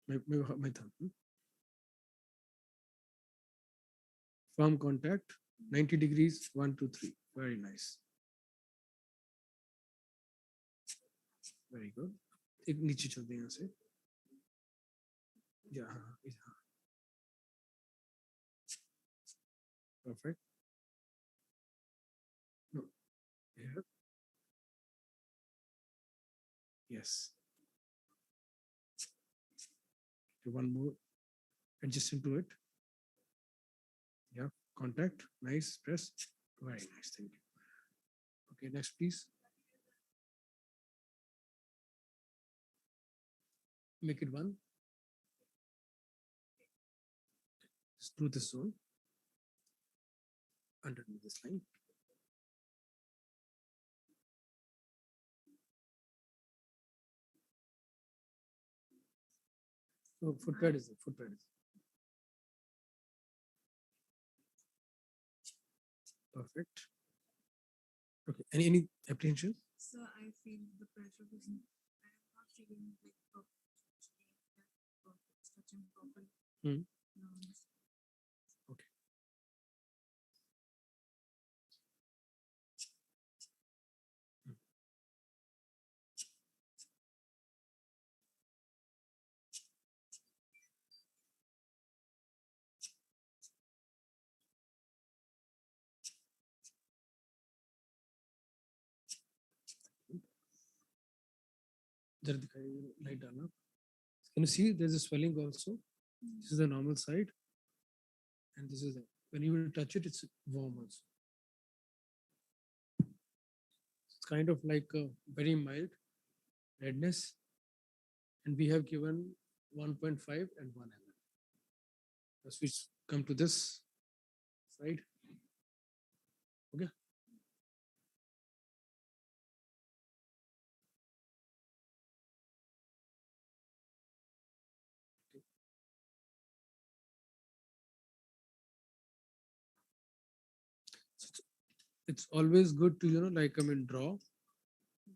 My thumb. Firm contact, 90 degrees, 1, 2, 3. Very nice. Very good. एक नीचे चलते हैं यहाँ से. Yeah, हाँ. Perfect. No. Here. Yes. Okay, one more. Adjacent to it. Yeah. Contact. Nice. Press. Very nice. Thank you. Okay. Next, please. Make it one. Just do this zone. Underneath this line. So footpad is it. Footpad is it. Perfect. Okay. Any apprehension?
So I feel the pressure is, I am not feeling like touching properly.
Hmm.
No.
Okay. जरा दिखाइए light डालना. Can you see there's a swelling also? This is the normal side, and this is the, when you will touch it, it's warm also. It's kind of like a very mild redness, and we have given 1.5 and 1 mm. Let's switch, come to this side. Okay. It's always good to draw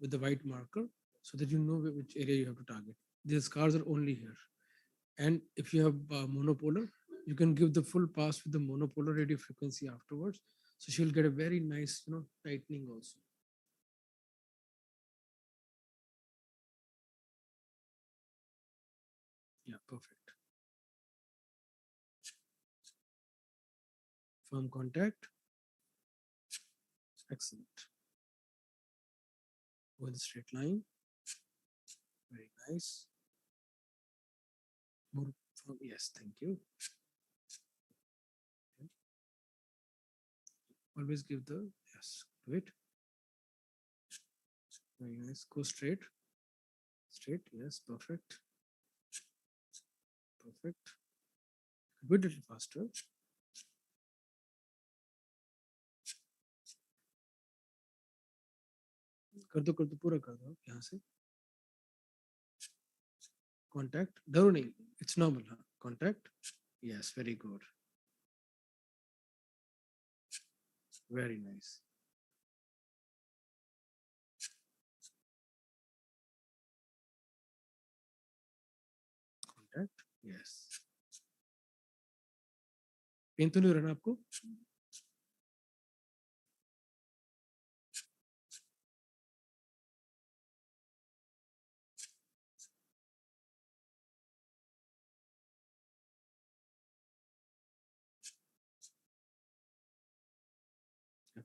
with the white marker so that you know which area you have to target. The scars are only here, and if you have monopolar, you can give the full pass with the monopolar radio frequency afterwards, so she'll get a very nice tightening also. Yeah, perfect. Firm contact. Excellent. Go in the straight line. Very nice. More firm. Yes, thank you. Okay. Always give the yes to it. Very nice. Go straight. Straight. Yes, perfect. Perfect. A bit little faster. कर दो पूरा कर दो यहाँ से. Contact. No, no, it's normal. Huh? Contact. Yes, very good. Very nice. Contact. Yes. Pen तो नहीं हो रहा ना आपको?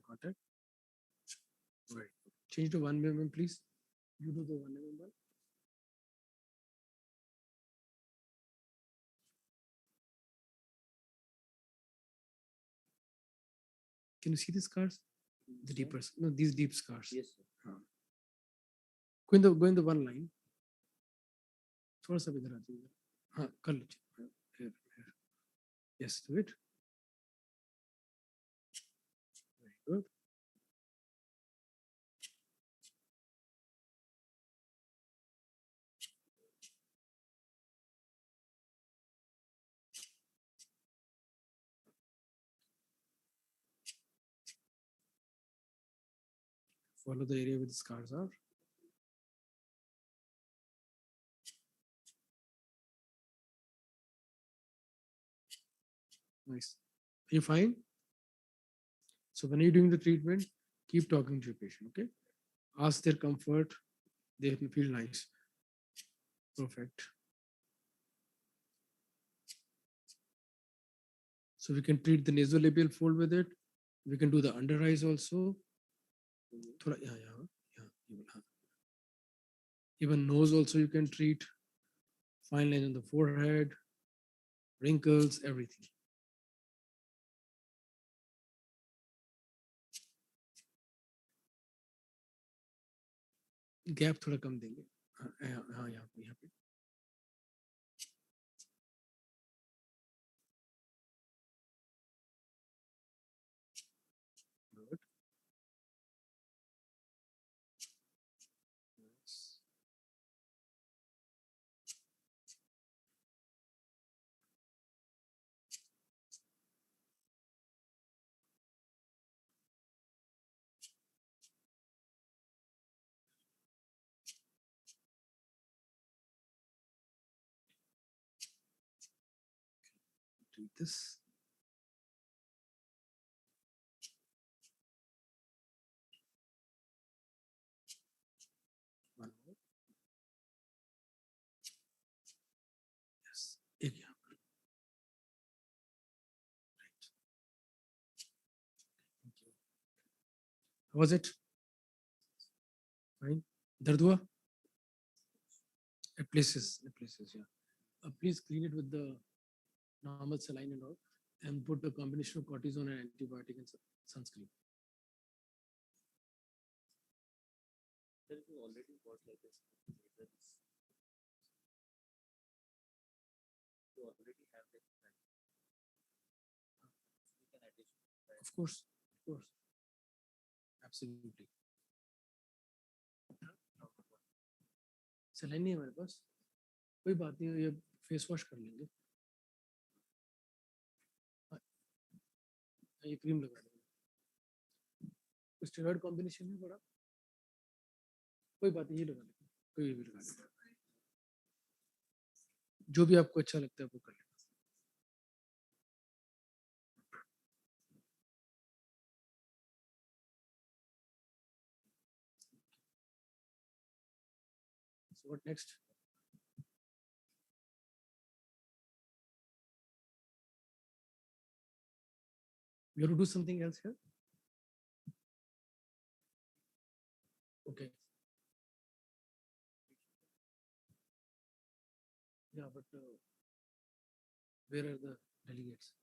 Contact. Right. Change to 1 mm, please. You do the 1 mm one. Can you see the scars? The deeper, no, these deep scars.
Yes, sir.
Go in the one line. थोड़ा सा इधर आ जाइए. हाँ, कर लीजिए. Here. Yes, do it. Very good. Follow the area where the scars are. Nice. Are you fine? So when you're doing the treatment, keep talking to your patient, okay? Ask their comfort. They will feel nice. Perfect. So we can treat the nasolabial fold with it. We can do the under eyes also. Thoda, yeah. Even nose also you can treat. Fine line on the forehead, wrinkles, everything. Gap थोड़ा कम देंगे हाँ यहाँ पे Good. Yes. Do this. One more. Yes. एक यहाँ पर. Right. Thank you. How was it? Fine. दर्द हुआ? At places, yeah. Please clean it with the normal saline and all, and put a combination of cortisone and antibiotic and sunscreen.
Already got like this. You already have it.
Of course, absolutely. saline नहीं है हमारे पास, कोई बात नहीं, ये face wash कर लेंगे. ये क्रीम लगा देंगे. स्टेरॉइड कॉम्बिनेशन है बड़ा, कोई बात नहीं, ये लगा लेंगे, कोई भी लगा लेंगे, जो भी आपको अच्छा लगता है वो कर लेंगे. So what next? We have to do something else here. Okay. Yeah, but where are the delegates?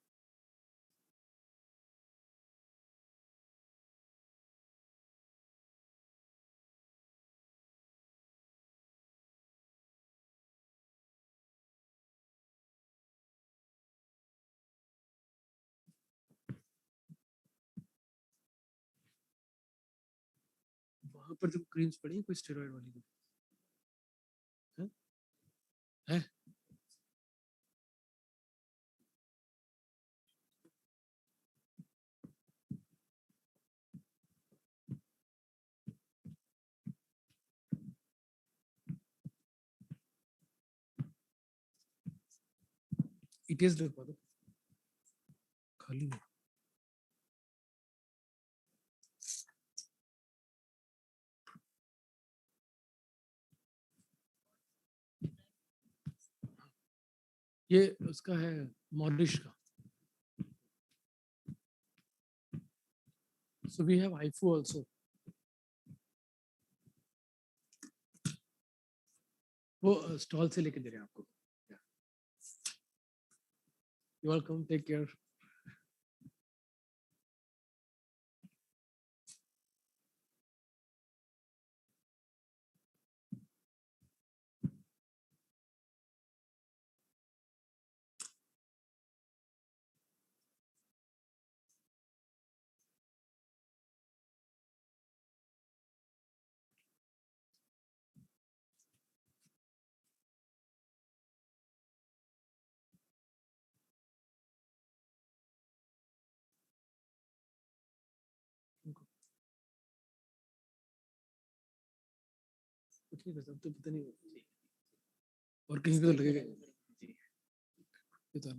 वहां पर जो क्रीम्स पड़ी हैं, कोई स्टेरॉइड वाली भी है? ETS रखवा दो, खाली है. ये उसका है मॉरिश का. So we have IFU also. वो स्टॉल से लेके दे रहे हैं आपको. You're welcome. Take care. कुछ नहीं कर सकते, तो पता नहीं और कहीं पे तो लगेगा. ये तो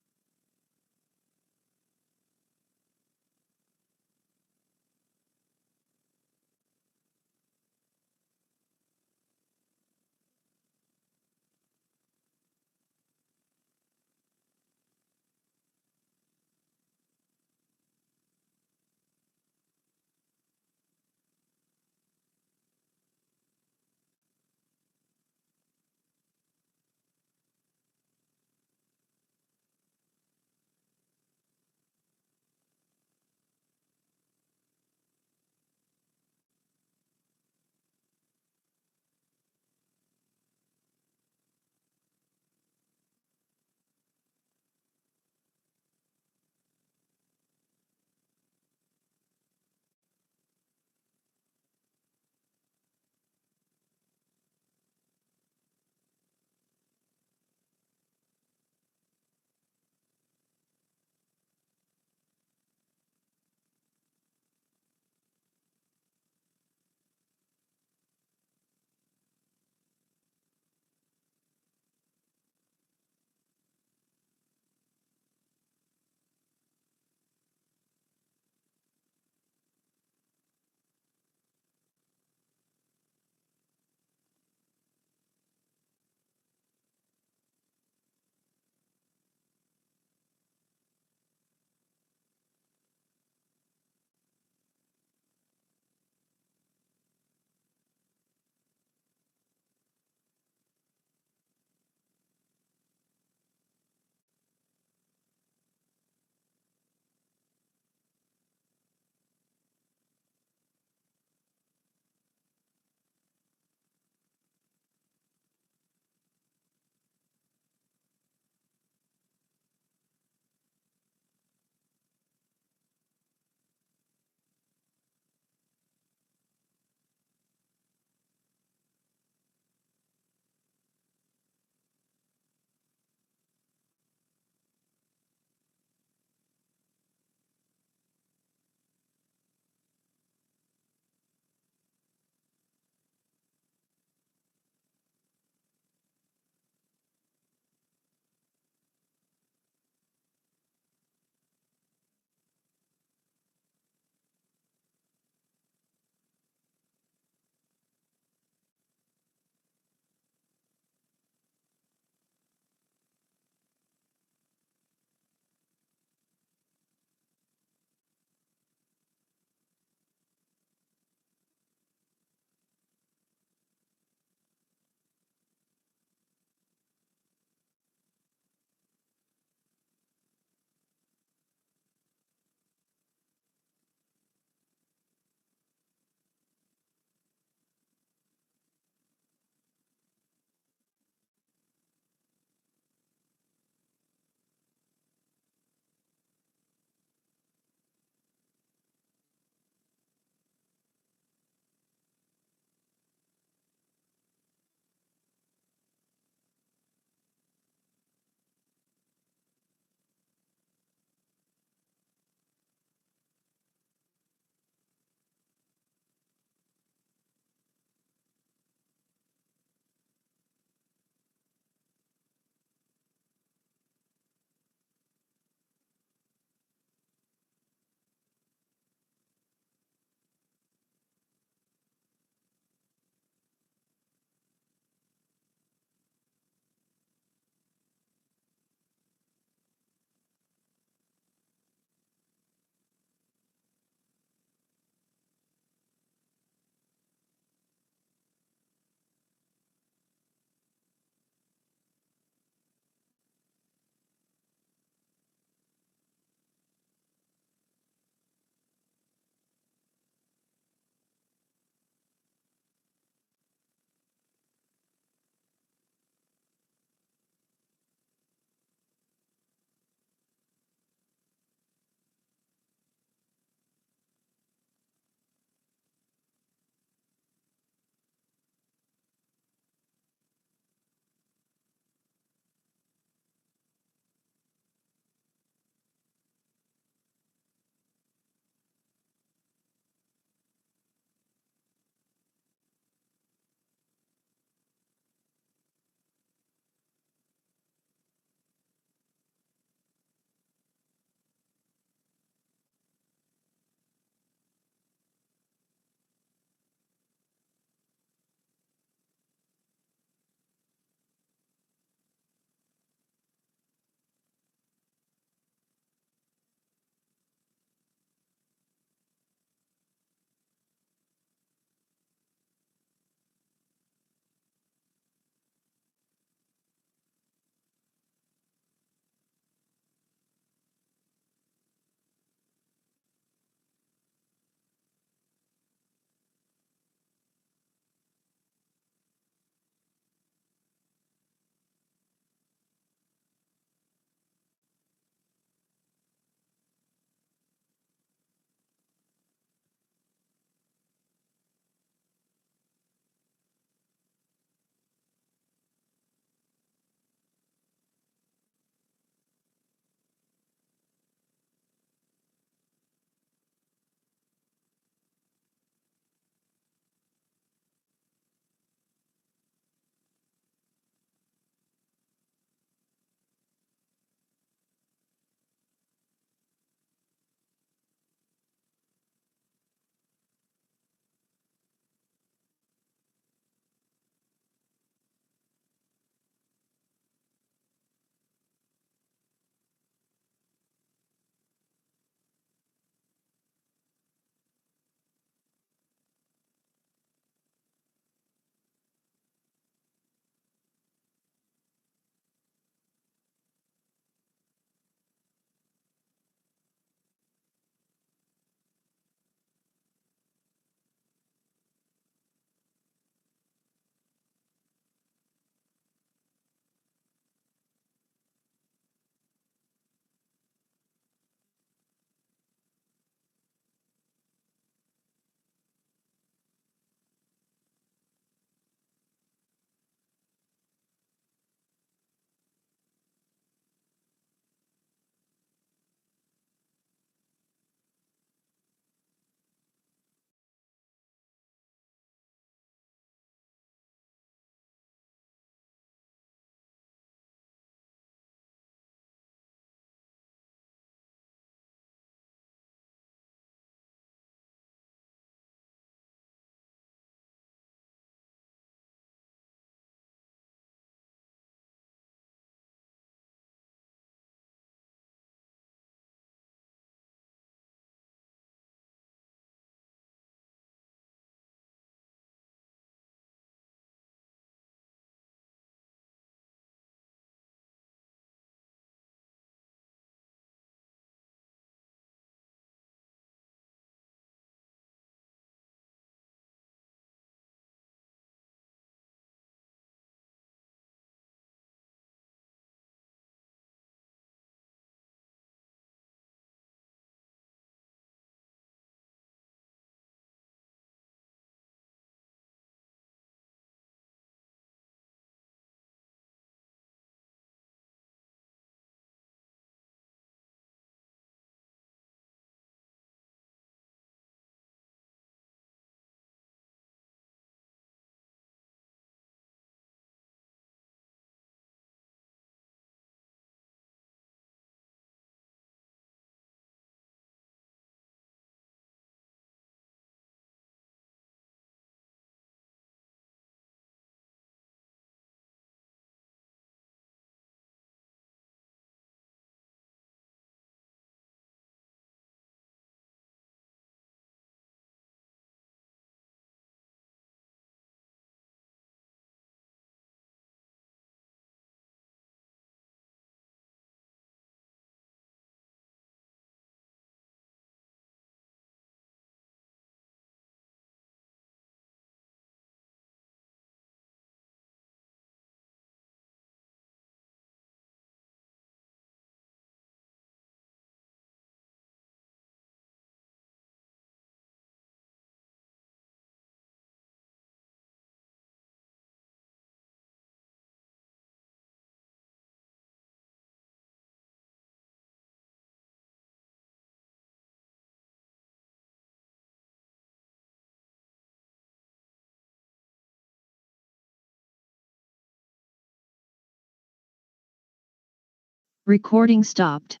Recording stopped.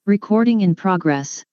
Recording in progress.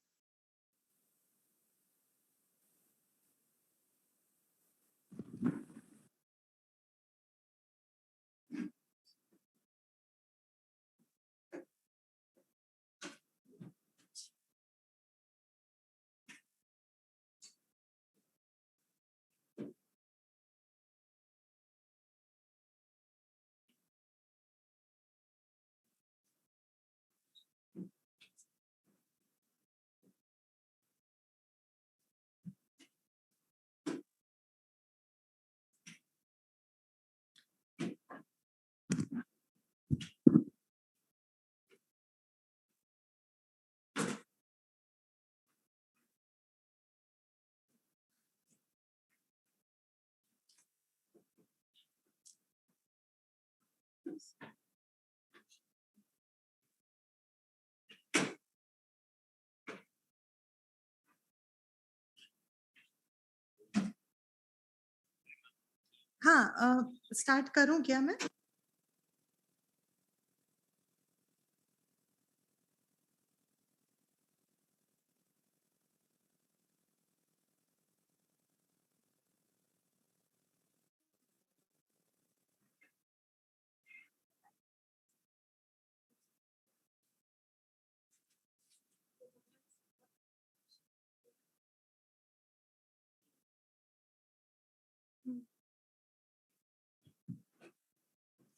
हाँ स्टार्ट करूं क्या मैं?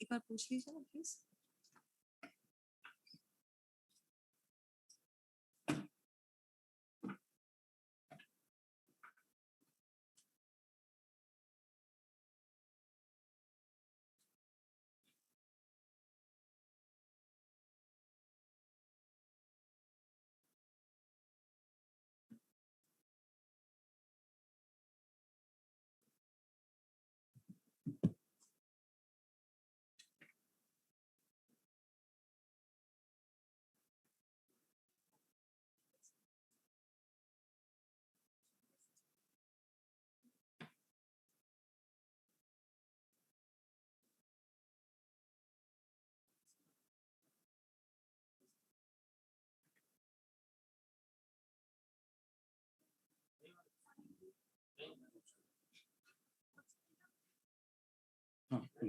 एक बार पूछ लीजिए ना please.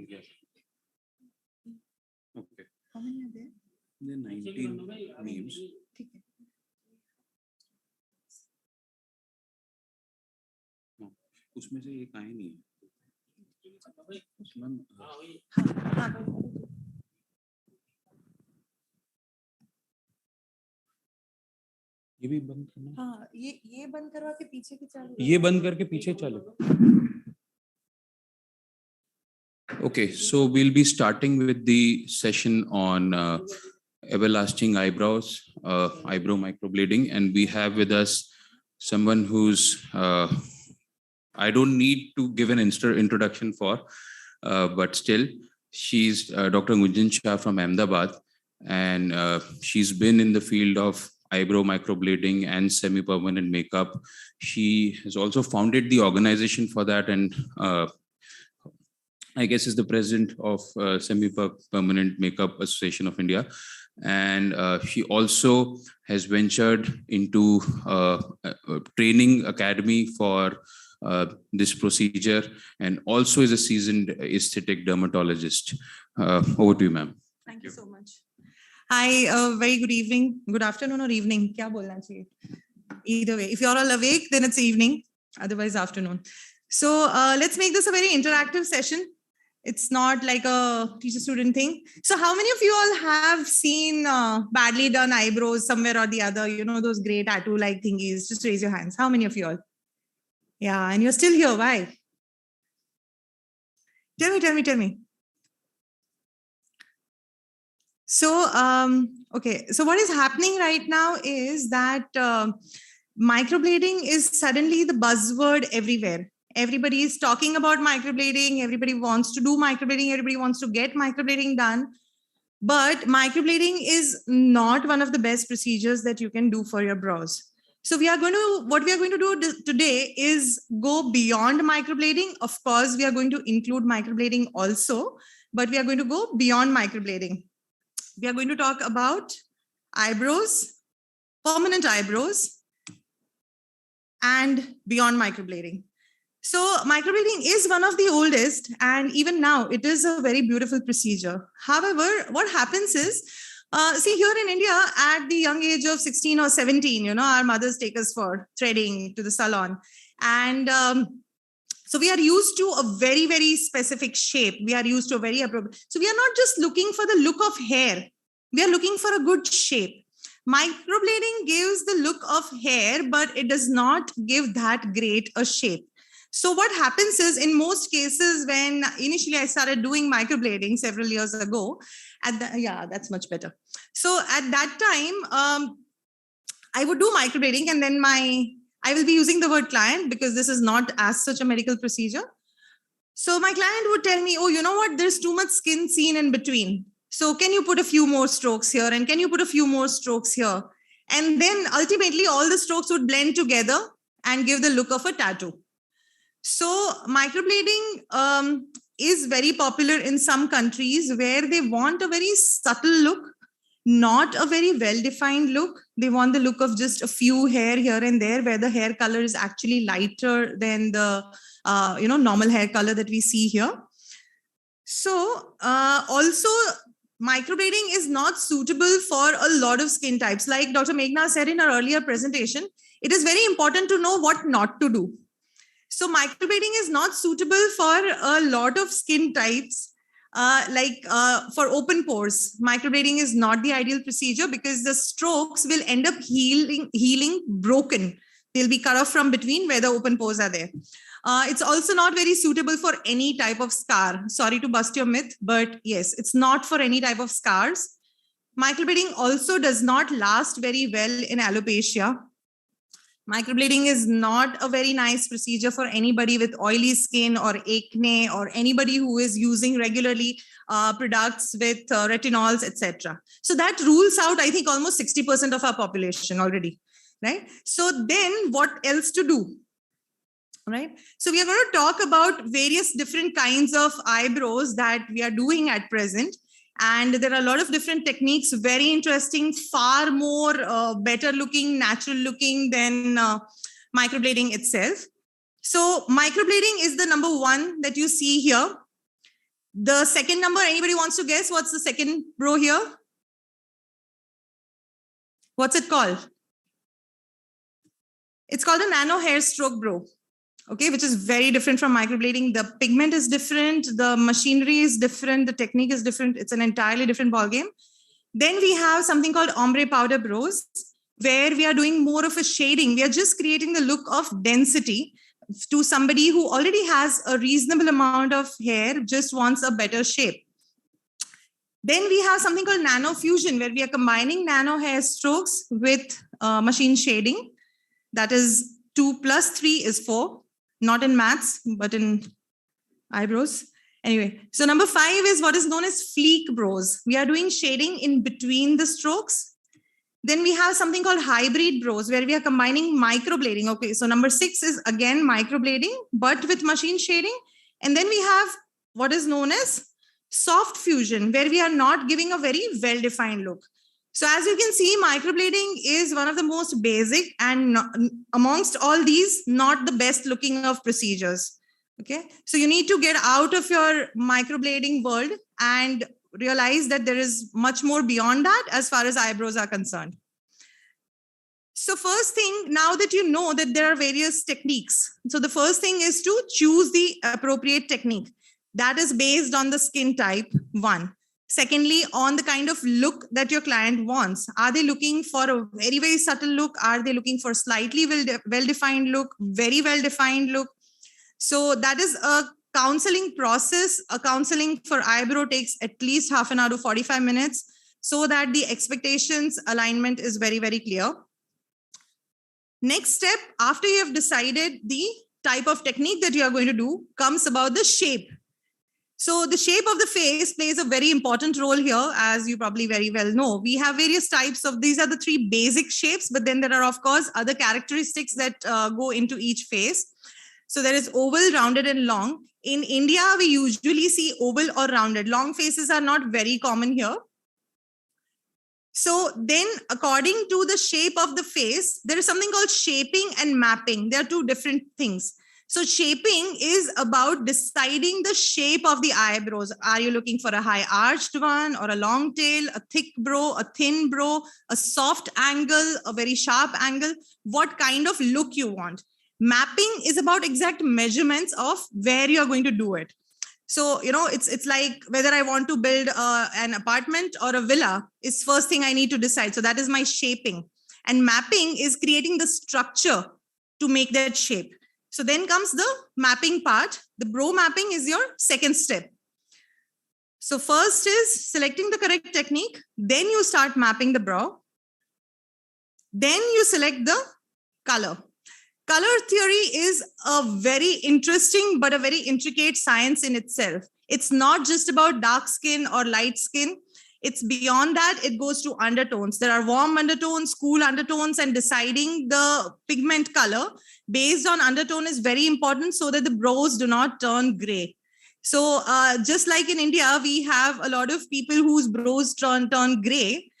Yes. Okay.
How many are there?
There are 19 names.
ठीक है।
हाँ, उसमें से एक आए नहीं है। उसमें ये भी बंद करना।
हाँ ये बंद करवा के पीछे की चालू।
ये बंद करके पीछे चालू। Okay, so we'll be starting with the session on everlasting eyebrows, eyebrow microblading, and we have with us someone who's I don't need to give an introduction for, but still, she's Dr. Gunjan Shah from Ahmedabad, and she's been in the field of eyebrow microblading and semi-permanent makeup. She has also founded the organization for that, and I guess is the president of Semi-Permanent Makeup Association of India. And she also has ventured into a training academy for this procedure, and also is a seasoned aesthetic dermatologist. Over to you, ma'am.
Thank you so much. Hi, very good evening, good afternoon or evening. क्या बोलना चाहिए? Either way, if you're all awake, then it's evening. Otherwise, afternoon. So let's make this a very interactive session. It's not like a teacher-student thing. So how many of you all have seen badly done eyebrows somewhere or the other? You know, those gray tattoo-like thingies. Just raise your hands. How many of you all? Yeah, and you're still here. Why? Tell me. So, okay. So what is happening right now is that microblading is suddenly the buzzword everywhere. Everybody is talking about microblading. Everybody wants to do microblading. Everybody wants to get microblading done. But microblading is not one of the best procedures that you can do for your brows. So what we are going to do today is go beyond microblading. Of course, we are going to include microblading also, but we are going to go beyond microblading. We are going to talk about eyebrows, permanent eyebrows, and beyond microblading. So microblading is one of the oldest, and even now it is a very beautiful procedure. However, what happens is, see, here in India, at the young age of 16 or 17, our mothers take us for threading to the salon. And so we are used to a very, very specific shape. We are used to a very appropriate. So we are not just looking for the look of hair. We are looking for a good shape. Microblading gives the look of hair, but it does not give that great a shape. So what happens is, in most cases, when initially I started doing microblading several years ago, yeah, that's much better. So at that time, I would do microblading, and then I will be using the word client because this is not as such a medical procedure. So my client would tell me, oh, you know what, there's too much skin seen in between. So can you put a few more strokes here? And can you put a few more strokes here? And then ultimately all the strokes would blend together and give the look of a tattoo. So microblading is very popular in some countries where they want a very subtle look, not a very well-defined look. They want the look of just a few hair here and there, where the hair color is actually lighter than the normal hair color that we see here. So also microblading is not suitable for a lot of skin types. Like Dr. Meghna said in her earlier presentation, it is very important to know what not to do. So microblading is not suitable for a lot of skin types. For open pores, microblading is not the ideal procedure because the strokes will end up healing broken. They'll be cut off from between where the open pores are there. It's also not very suitable for any type of scar. Sorry to bust your myth, but yes, it's not for any type of scars. Microblading also does not last very well in alopecia. Microblading is not a very nice procedure for anybody with oily skin or acne, or anybody who is using regularly products with retinols, etc. So that rules out, I think, almost 60% of our population already, right? So then what else to do? Right? So we are going to talk about various different kinds of eyebrows that we are doing at present. And there are a lot of different techniques, very interesting, far more better looking, natural looking than microblading itself. So microblading is the number one that you see here. The second number, anybody wants to guess what's the second brow here? What's it called? It's called a nano hair stroke brow. Okay, which is very different from microblading. The pigment is different, the machinery is different, the technique is different. It's an entirely different ballgame. Then we have something called ombre powder brows, where we are doing more of a shading. We are just creating the look of density to somebody who already has a reasonable amount of hair, just wants a better shape. Then we have something called nano fusion, where we are combining nano hair strokes with machine shading. That is 2 + 3 is 4. Not in maths, but in eyebrows. Anyway, so number 5 is what is known as fleek brows. We are doing shading in between the strokes. Then we have something called hybrid brows, where we are combining microblading. Okay, so number 6 is again microblading, but with machine shading. And then we have what is known as soft fusion, where we are not giving a very well-defined look. So as you can see, microblading is one of the most basic and amongst all these, not the best looking of procedures. Okay, so you need to get out of your microblading world and realize that there is much more beyond that as far as eyebrows are concerned. So first thing, now that you know that there are various techniques. So the first thing is to choose the appropriate technique. That is based on the skin type, 1. Secondly, on the kind of look that your client wants. Are they looking for a very, very subtle look? Are they looking for slightly well-defined look, very well-defined look? So that is a counseling process. A counseling for eyebrow takes at least half an hour to 45 minutes so that the expectations alignment is very, very clear. Next step, after you have decided the type of technique that you are going to do, comes about the shape. So the shape of the face plays a very important role here, as you probably very well know. We have various types of, these are the 3 basic shapes, but then there are, of course, other characteristics that go into each face. So there is oval, rounded, and long. In India, we usually see oval or rounded. Long faces are not very common here. So then according to the shape of the face, there is something called shaping and mapping. They are two different things. So shaping is about deciding the shape of the eyebrows. Are you looking for a high arched one or a long tail, a thick brow, a thin brow, a soft angle, a very sharp angle? What kind of look you want? Mapping is about exact measurements of where you're going to do it. So, it's like whether I want to build an apartment or a villa is first thing I need to decide. So that is my shaping. And mapping is creating the structure to make that shape. So then comes the mapping part. The brow mapping is your second step. So first is selecting the correct technique. Then you start mapping the brow. Then you select the color. Color theory is a very interesting but a very intricate science in itself. It's not just about dark skin or light skin. It's beyond that. It goes to undertones. There are warm undertones, cool undertones, and deciding the pigment color based on undertone is very important so that the brows do not turn gray. So just like in India, we have a lot of people whose brows turn gray.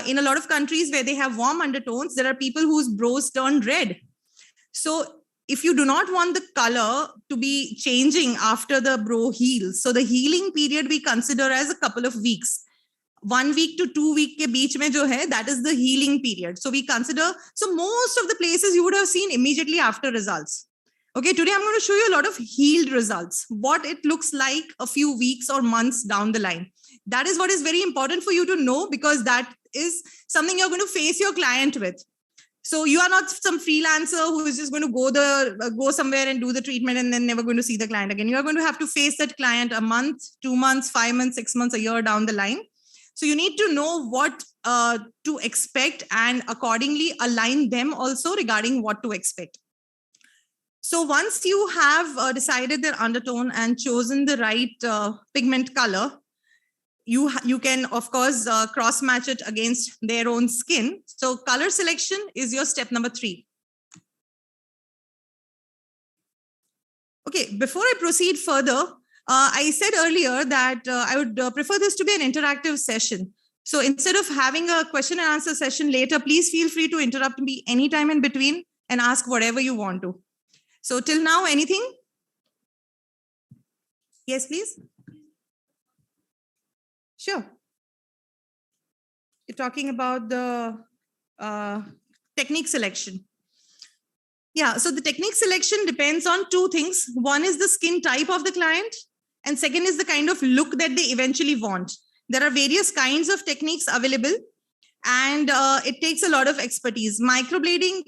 In a lot of countries where they have warm undertones, there are people whose brows turn red. So if you do not want the color to be changing after the brow heals, so the healing period we consider as a couple of weeks. 1 week to 2 week ke beech mein jo hai, that is the healing period. So we consider, so most of the places you would have seen immediately after results. Okay, today I'm going to show you a lot of healed results, what it looks like a few weeks or months down the line. That is what is very important for you to know, because that is something you're going to face your client with. So you are not some freelancer who is just going to go somewhere and do the treatment and then never going to see the client again. You are going to have to face that client a month, 2 months, 5 months, 6 months, a year down the line. So you need to know what to expect and accordingly align them also regarding what to expect. So once you have decided their undertone and chosen the right pigment color, you can, of course, cross match it against their own skin. So color selection is your step number 3. Okay, before I proceed further, I said earlier that I would prefer this to be an interactive session. So instead of having a question and answer session later, please feel free to interrupt me anytime in between and ask whatever you want to. So till now, anything? Yes, please. Sure. You're talking about the technique selection. Yeah, so the technique selection depends on 2 things. One is the skin type of the client, and second is the kind of look that they eventually want. There are various kinds of techniques available, and it takes a lot of expertise. Microblading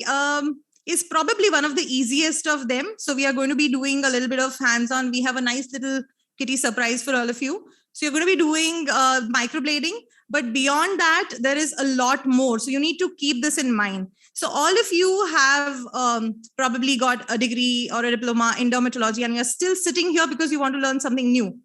is probably one of the easiest of them. So we are going to be doing a little bit of hands-on. We have a nice little kitty surprise for all of you. So you're going to be doing microblading, but beyond that, there is a lot more. So you need to keep this in mind. So all of you have probably got a degree or a diploma in dermatology, and you're still sitting here because you want to learn something new.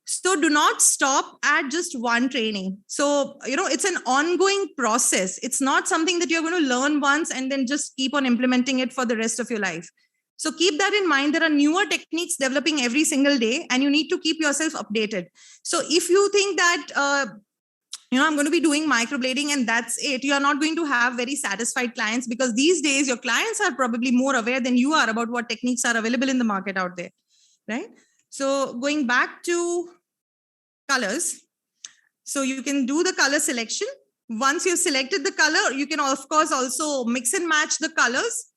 So do not stop at just one training. So, it's an ongoing process. It's not something that you're going to learn once and then just keep on implementing it for the rest of your life. So keep that in mind. There are newer techniques developing every single day, and you need to keep yourself updated. So if you think that, I'm going to be doing microblading and that's it, you are not going to have very satisfied clients, because these days your clients are probably more aware than you are about what techniques are available in the market out there, right? So going back to colors, so you can do the color selection. Once you've selected the color, you can of course also mix and match the colors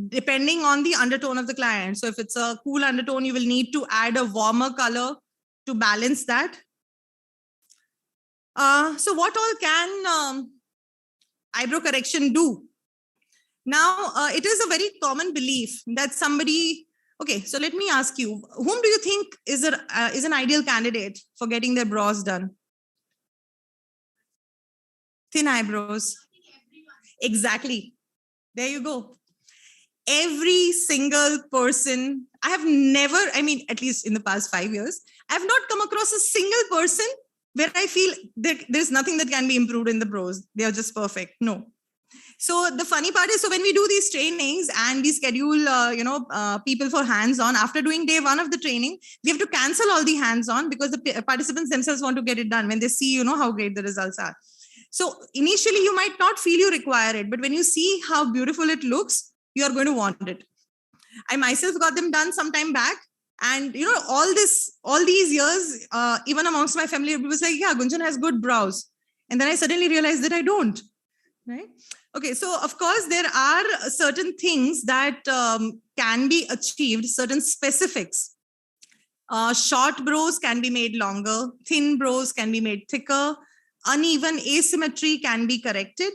depending on the undertone of the client. So if it's a cool undertone, you will need to add a warmer color to balance that. So what all can eyebrow correction do? Now, it is a very common belief that somebody, okay, so let me ask you, whom do you think is an ideal candidate for getting their brows done? Thin eyebrows. Exactly. There you go. Every single person, I have never, at least in the past 5 years, I have not come across a single person where I feel there's nothing that can be improved in the brows. They are just perfect. No. So the funny part is, so when we do these trainings and we schedule, people for hands-on, after doing day 1 of the training, we have to cancel all the hands-on because the participants themselves want to get it done when they see, how great the results are. So initially you might not feel you require it, but when you see how beautiful it looks, you are going to want it. I myself got them done some time back. And, all these years, even amongst my family, people say, yeah, Gunjan has good brows. And then I suddenly realized that I don't, right? Okay, so of course, there are certain things that can be achieved, certain specifics. Short brows can be made longer, thin brows can be made thicker, uneven asymmetry can be corrected.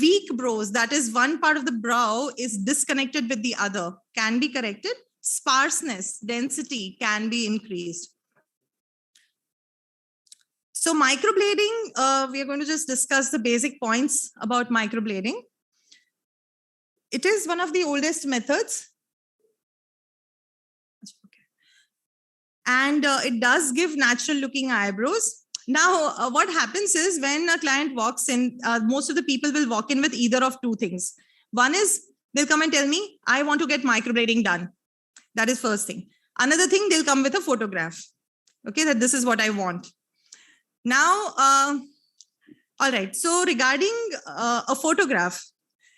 Weak brows, that is one part of the brow is disconnected with the other, can be corrected. Sparseness, density can be increased. So microblading, we are going to just discuss the basic points about microblading. It is one of the oldest methods. And it does give natural looking eyebrows. Now, what happens is when a client walks in, most of the people will walk in with either of two things. One is they'll come and tell me, I want to get microblading done. That is first thing. Another thing, they'll come with a photograph. Okay, that this is what I want. Now, all right. So regarding a photograph,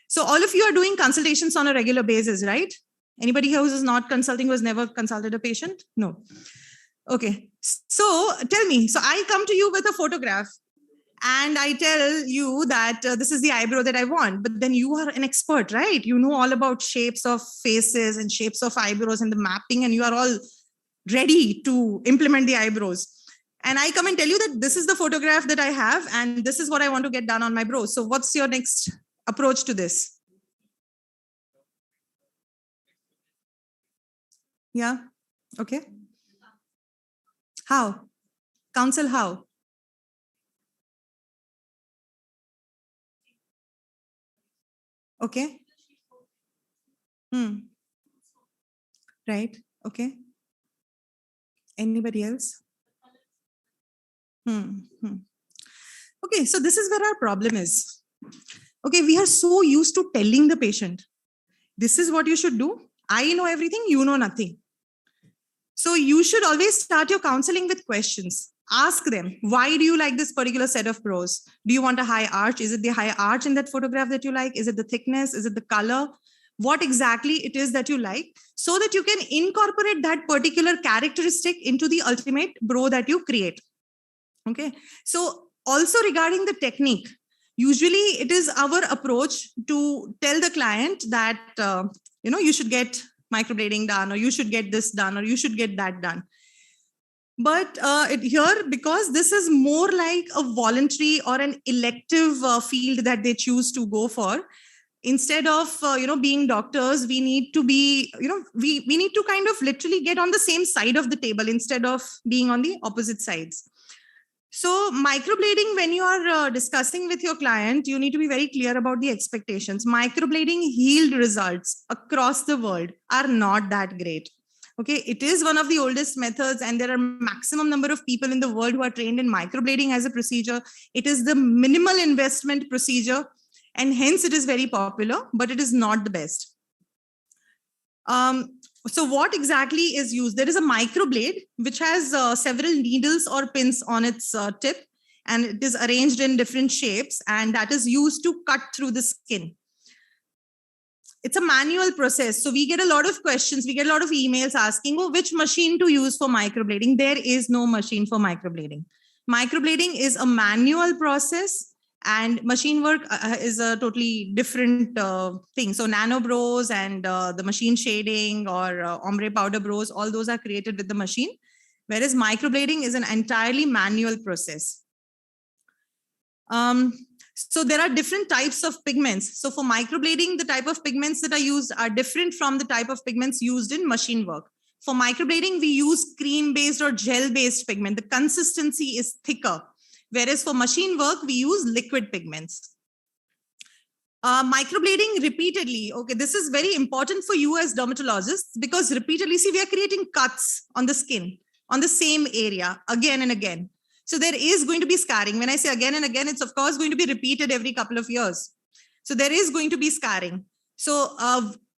so all of you are doing consultations on a regular basis, right? Anybody who is not consulting, who has never consulted a patient? No. Okay. So tell me, so I come to you with a photograph and I tell you that this is the eyebrow that I want, but then you are an expert, right? You know all about shapes of faces and shapes of eyebrows and the mapping, and you are all ready to implement the eyebrows. And I come and tell you that this is the photograph that I have and this is what I want to get done on my brows. So what's your next approach to this? Yeah. Okay. How? Counsel how? Okay. Right. Okay. Anybody else? Okay, so this is where our problem is. Okay, we are so used to telling the patient, this is what you should do. I know everything, you know nothing. So you should always start your counseling with questions. Ask them, why do you like this particular set of brows? Do you want a high arch? Is it the high arch in that photograph that you like? Is it the thickness? Is it the color? What exactly it is that you like, so that you can incorporate that particular characteristic into the ultimate brow that you create. Okay. So also regarding the technique, usually it is our approach to tell the client that, you should get microblading done, or you should get this done, or you should get that done. But here, because this is more like a voluntary or an elective field that they choose to go for, instead of, being doctors, we need to be, we need to kind of literally get on the same side of the table instead of being on the opposite sides. So microblading, when you are discussing with your client, you need to be very clear about the expectations. Microblading yield results across the world are not that great. Okay, it is one of the oldest methods and there are maximum number of people in the world who are trained in microblading as a procedure. It is the minimal investment procedure and hence it is very popular, but it is not the best. So what exactly is used? There is a microblade which has several needles or pins on its tip, and it is arranged in different shapes, and that is used to cut through the skin. It's a manual process. So we get a lot of questions. We get a lot of emails asking, oh, which machine to use for microblading? There is no machine for microblading. Microblading is a manual process. And machine work is a totally different thing. So nano brows and the machine shading or ombre powder brows, all those are created with the machine. Whereas microblading is an entirely manual process. So there are different types of pigments. So for microblading, the type of pigments that are used are different from the type of pigments used in machine work. For microblading, we use cream-based or gel-based pigment. The consistency is thicker. Whereas for machine work, we use liquid pigments. Microblading repeatedly. Okay, this is very important for you as dermatologists because repeatedly, see, we are creating cuts on the skin, on the same area again and again. So there is going to be scarring. When I say again and again, it's of course going to be repeated every couple of years. So there is going to be scarring. So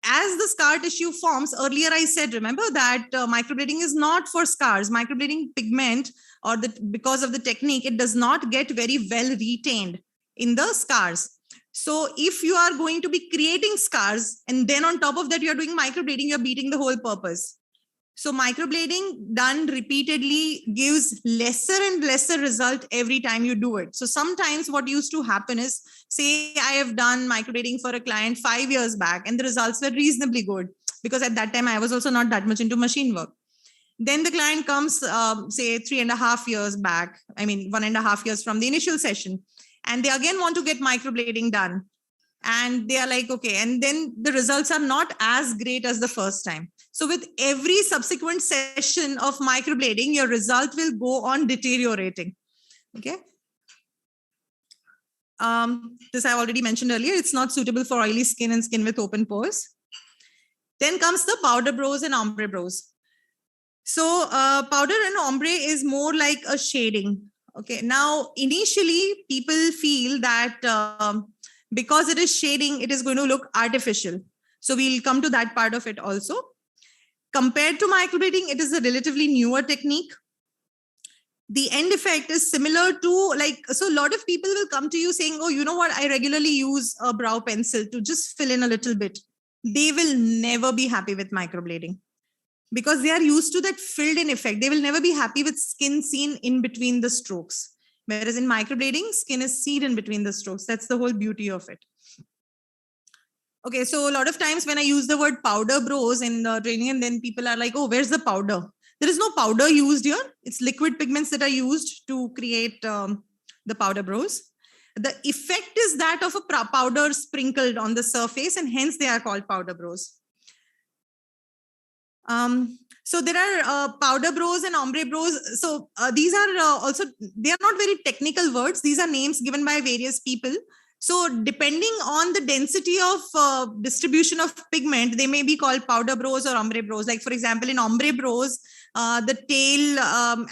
as the scar tissue forms, earlier I said, remember that microblading is not for scars. Microblading pigment, or because of the technique, it does not get very well retained in the scars. So if you are going to be creating scars, and then on top of that, you're doing microblading, you're beating the whole purpose. So microblading done repeatedly gives lesser and lesser result every time you do it. So sometimes what used to happen is, say I have done microblading for a client 5 years back and the results were reasonably good, because at that time I was also not that much into machine work. Then the client comes, say 3.5 years back, I mean 1.5 years from the initial session, and they again want to get microblading done. And they are like, okay, and then the results are not as great as the first time. So with every subsequent session of microblading, your result will go on deteriorating. Okay. This I already mentioned earlier. It's not suitable for oily skin and skin with open pores. Then comes the powder brows and ombre brows. So powder and ombre is more like a shading. Okay. Now, initially, people feel that because it is shading, it is going to look artificial. So we'll come to that part of it also. Compared to microblading, it is a relatively newer technique. The end effect is similar to, like, so a lot of people will come to you saying, oh, you know what, I regularly use a brow pencil to just fill in a little bit. They will never be happy with microblading because they are used to that filled in effect. They will never be happy with skin seen in between the strokes. Whereas in microblading, skin is seen in between the strokes. That's the whole beauty of it. Okay, so a lot of times when I use the word powder brows in the training, and then people are like, oh, where's the powder? There is no powder used here. It's liquid pigments that are used to create the powder brows. The effect is that of a powder sprinkled on the surface, and hence they are called powder brows. So there are powder brows and ombre brows. So these are also, they are not very technical words. These are names given by various people. So depending on the density of distribution of pigment, they may be called powder brows or ombre brows. Like for example, in ombre brows, the tail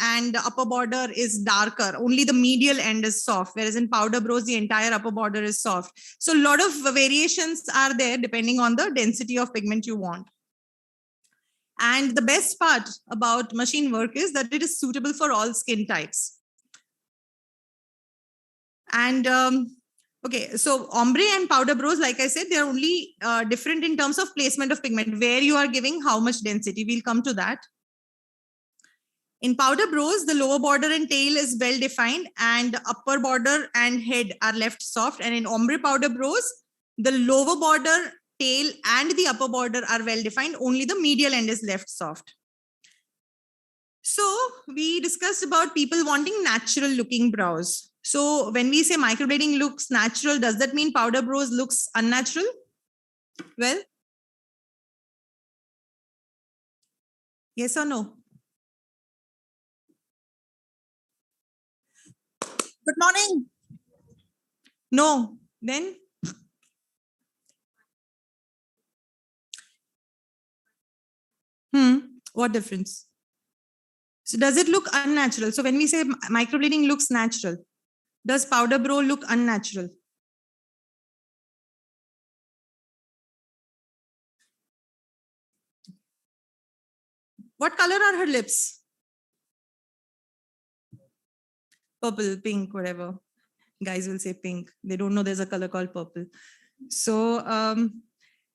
and upper border is darker. Only the medial end is soft. Whereas in powder brows, the entire upper border is soft. So a lot of variations are there depending on the density of pigment you want. And the best part about machine work is that it is suitable for all skin types. And okay, so ombre and powder brows, like I said, they're only different in terms of placement of pigment, where you are giving how much density. We'll come to that. In powder brows, the lower border and tail is well defined, and upper border and head are left soft. And in ombre powder brows, the lower border, tail, and the upper border are well defined. Only the medial end is left soft. So we discussed about people wanting natural looking brows. So when we say microblading looks natural, does that mean powder brows looks unnatural? Well, yes or no? Good morning. No. Then? What difference? So does it look unnatural? So when we say microblading looks natural, does powder brow look unnatural? What color are her lips? Purple, pink, whatever. Guys will say pink. They don't know there's a color called purple. So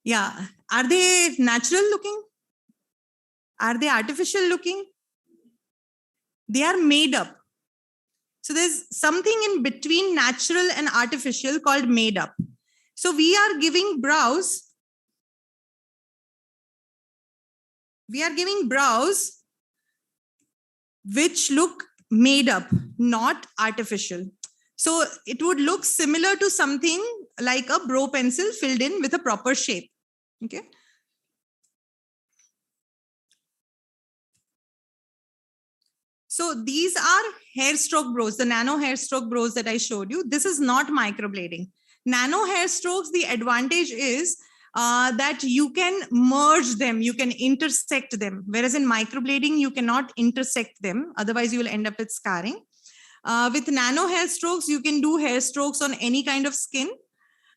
yeah, are they natural looking? Are they artificial looking? They are made up. So there's something in between natural and artificial called made up. So we are giving brows. We are giving brows which look made up, not artificial. So it would look similar to something like a brow pencil filled in with a proper shape. Okay. So these are hair stroke brows, the nano hair stroke brows that I showed you. This is not microblading. Nano hair strokes, the advantage is that you can merge them, you can intersect them. Whereas in microblading, you cannot intersect them. Otherwise, you will end up with scarring. With nano hair strokes, you can do hair strokes on any kind of skin.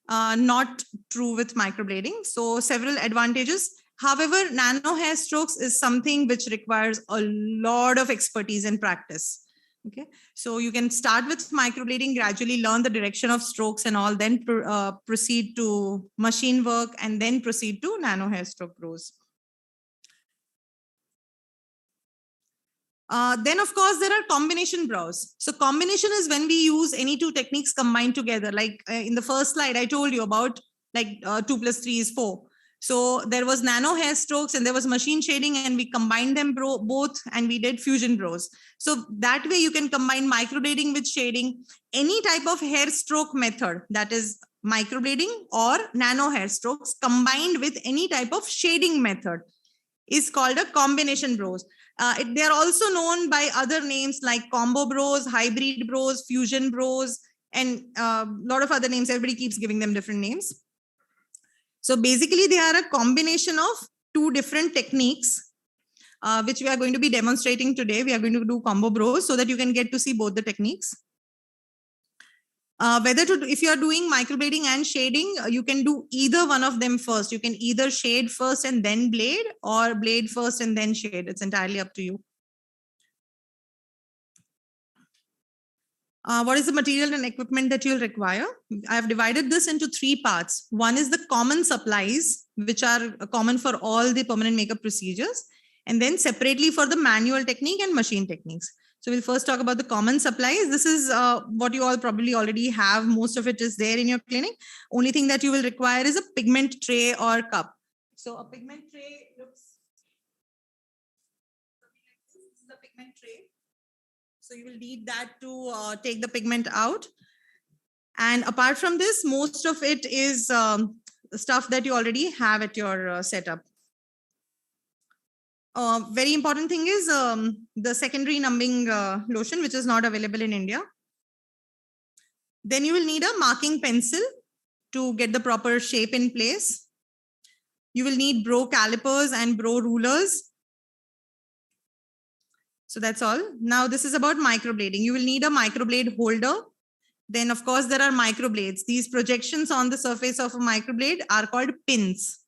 Not true with microblading. So several advantages. However, nano hair strokes is something which requires a lot of expertise and practice. Okay, so you can start with microblading, gradually learn the direction of strokes and all, then proceed to machine work, and then proceed to nano hair stroke brows. Then, of course, there are combination brows. So combination is when we use any two techniques combined together. Like in the first slide, I told you about like 2 + 3 is 4. So there was nano hair strokes and there was machine shading, and we combined them both and we did fusion brows. So that way you can combine microblading with shading. Any type of hair stroke method, that is microblading or nano hair strokes combined with any type of shading method, is called a combination brows. They are also known by other names like combo brows, hybrid brows, fusion brows, and a lot of other names. Everybody keeps giving them different names. So basically, they are a combination of two different techniques, which we are going to be demonstrating today. We are going to do combo brows so that you can get to see both the techniques. If you are doing microblading and shading, you can do either one of them first. You can either shade first and then blade, or blade first and then shade. It's entirely up to you. What is the material and equipment that you'll require? I have divided this into 3 parts. One is the common supplies, which are common for all the permanent makeup procedures, and then separately for the manual technique and machine techniques. So we'll first talk about the common supplies. This is what you all probably already have. Most of it is there in your clinic. Only thing that you will require is a pigment tray or cup. So a pigment tray looks something like this. This is a pigment tray. So you will need that to take the pigment out. And apart from this, most of it is stuff that you already have at your setup. Very important thing is the secondary numbing lotion, which is not available in India. Then you will need a marking pencil to get the proper shape in place. You will need brow calipers and brow rulers. So that's all. Now this is about microblading. You will need a microblade holder. Then of course there are microblades. These projections on the surface of a microblade are called pins.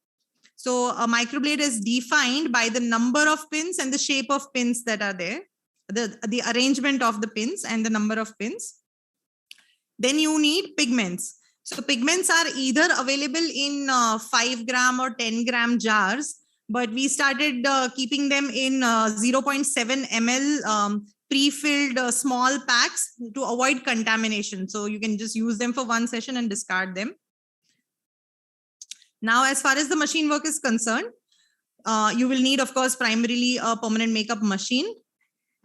So a microblade is defined by the number of pins and the shape of pins that are there, the arrangement of the pins and the number of pins. Then you need pigments. So pigments are either available in 5 gram or 10 gram jars, but we started keeping them in 0.7 ml pre-filled small packs to avoid contamination. So you can just use them for one session and discard them. Now, as far as the machine work is concerned, you will need, of course, primarily a permanent makeup machine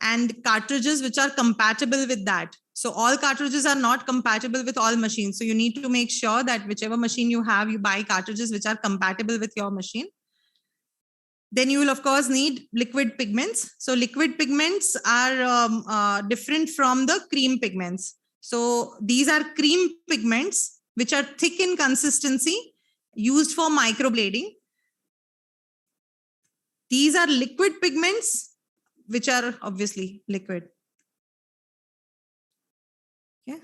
and cartridges which are compatible with that. So all cartridges are not compatible with all machines. So you need to make sure that whichever machine you have, you buy cartridges which are compatible with your machine. Then you will, of course, need liquid pigments. So liquid pigments are different from the cream pigments. So these are cream pigments which are thick in consistency, used for microblading. These are liquid pigments which are obviously liquid. Okay.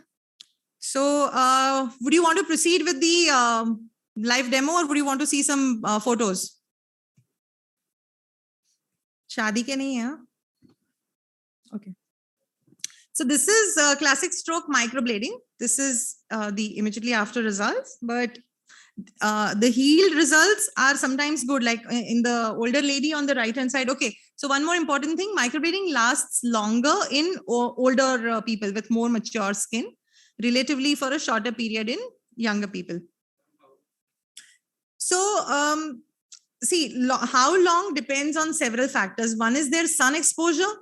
So would you want to proceed with the live demo, or would you want to see some photos? Shadi ke nahi hai? Okay. So this is classic stroke microblading. This is the immediately after results, but the healed results are sometimes good, like in the older lady on the right hand side. Okay, so one more important thing, microblading lasts longer in older people with more mature skin, relatively for a shorter period in younger people. So see, how long depends on several factors. One is their sun exposure,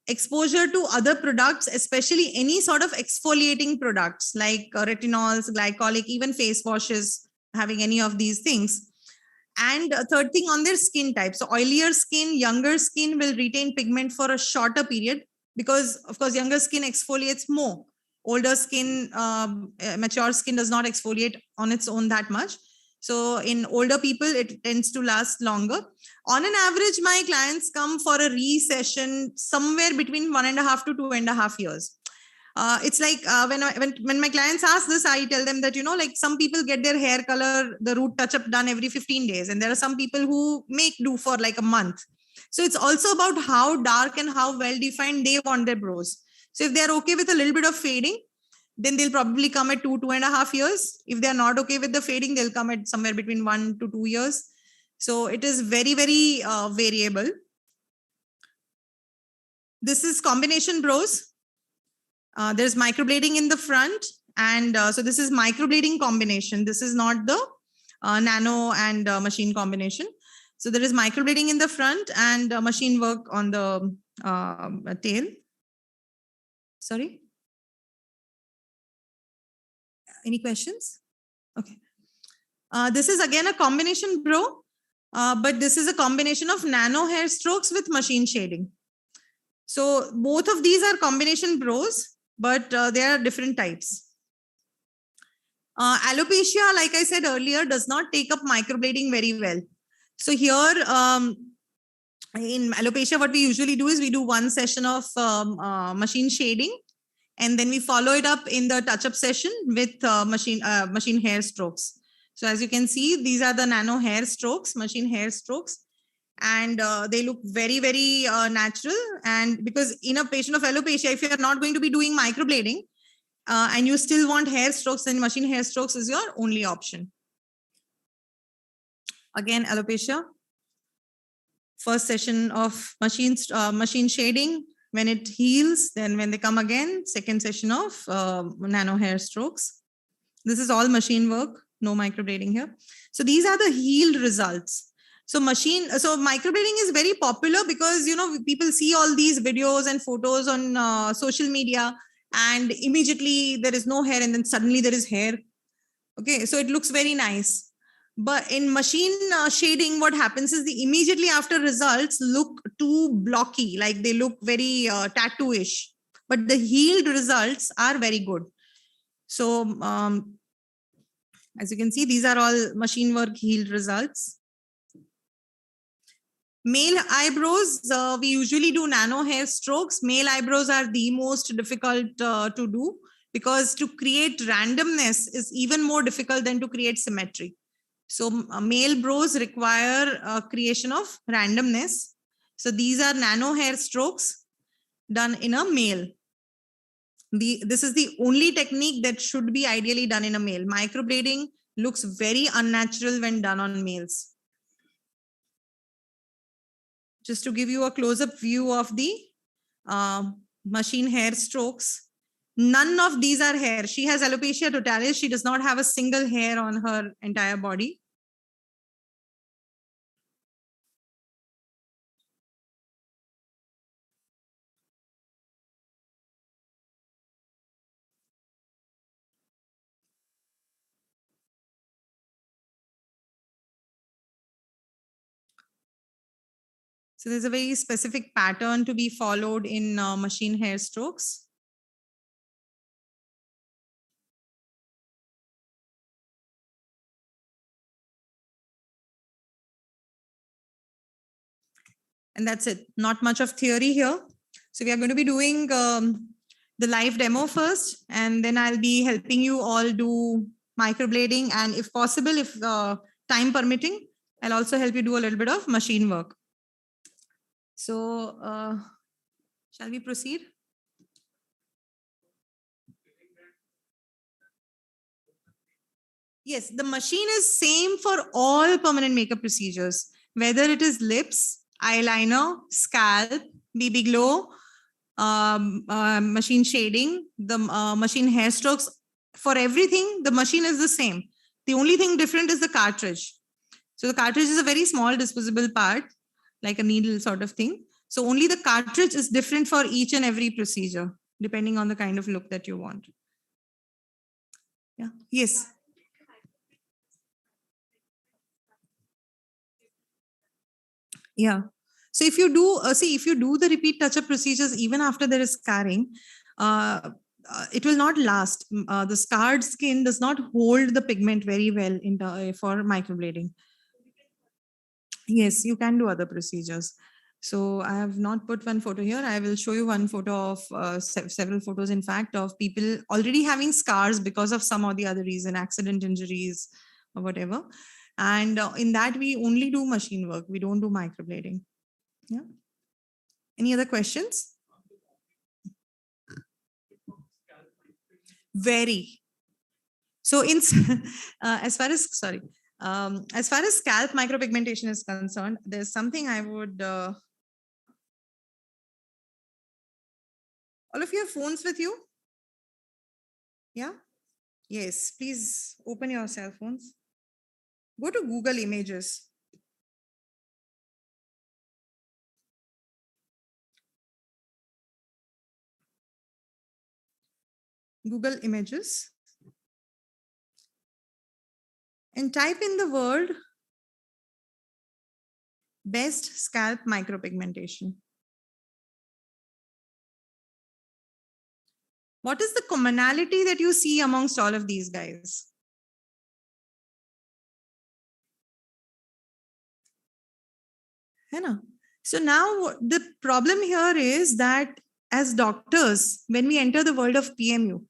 exposure to other products, especially any sort of exfoliating products like retinols, glycolic, even face washes, having any of these things. And a third thing, on their skin type. So oilier skin, younger skin will retain pigment for a shorter period because, of course, younger skin exfoliates more. Older skin, mature skin does not exfoliate on its own that much. So in older people, it tends to last longer. On an average, my clients come for a re-session somewhere between 1.5 to 2.5 years. It's like when my clients ask this, I tell them that, like some people get their hair color, the root touch up done every 15 days. And there are some people who make do for like a month. So it's also about how dark and how well defined they want their brows. So if they're okay with a little bit of fading, then they'll probably come at 2.5 years. If they're not okay with the fading, they'll come at somewhere between 1 to 2 years. So it is very, very variable. This is combination brows. There's microblading in the front. And so this is microblading combination. This is not the nano and machine combination. So there is microblading in the front and machine work on the tail. Sorry. Any questions? Okay. This is again a combination brow, but this is a combination of nano hair strokes with machine shading. So both of these are combination brows, but they are different types. Alopecia, like I said earlier, does not take up microblading very well. So here in alopecia, what we usually do is we do one session of machine shading, and then we follow it up in the touch-up session with machine hair strokes. So as you can see, these are the nano hair strokes, machine hair strokes, and they look very, very natural. And because in a patient of alopecia, if you're not going to be doing microblading and you still want hair strokes, then machine hair strokes is your only option. Again, alopecia. First session of machine shading. When it heals, then when they come again, second session of nano hair strokes. This is all machine work, no microblading here. So these are the healed results. So microblading is very popular because, people see all these videos and photos on social media, and immediately there is no hair and then suddenly there is hair. Okay, so it looks very nice. But in machine shading, what happens is the immediately after results look too blocky, like they look very tattoo-ish. But the healed results are very good. So as you can see, these are all machine work healed results. Male eyebrows, we usually do nano hair strokes. Male eyebrows are the most difficult to do because to create randomness is even more difficult than to create symmetry. So male brows require creation of randomness. So these are nano hair strokes done in a male. This is the only technique that should be ideally done in a male. Microblading looks very unnatural when done on males. Just to give you a close-up view of the machine hair strokes. None of these are hair. She has alopecia totalis. She does not have a single hair on her entire body. So there's a very specific pattern to be followed in machine hair strokes. And that's it. Not much of theory here. So we are going to be doing the live demo first, and then I'll be helping you all do microblading. And if possible, if time permitting, I'll also help you do a little bit of machine work. So shall we proceed? Yes, the machine is same for all permanent makeup procedures, whether it is lips, eyeliner, scalp, BB glow, machine shading, the machine hair strokes. For everything, the machine is the same. The only thing different is the cartridge. So the cartridge is a very small disposable part, like a needle sort of thing. So only the cartridge is different for each and every procedure, depending on the kind of look that you want. Yeah. Yes. Yeah. So if you do, if you do the repeat touch-up procedures, even after there is scarring, it will not last. The scarred skin does not hold the pigment very well for microblading. Yes, you can do other procedures. So I have not put one photo here. I will show you one photo of several photos, in fact, of people already having scars because of some or the other reason, accident, injuries, or whatever. And in that, we only do machine work. We don't do microblading. Yeah. Any other questions? Very. So in as far as as far as scalp micropigmentation is concerned, there's something I would. All of you have phones with you? Yeah. Yes. Please open your cell phones. Go to Google Images. Google Images. And type in the word best scalp micropigmentation. What is the commonality that you see amongst all of these guys? So now the problem here is that as doctors, when we enter the world of PMU,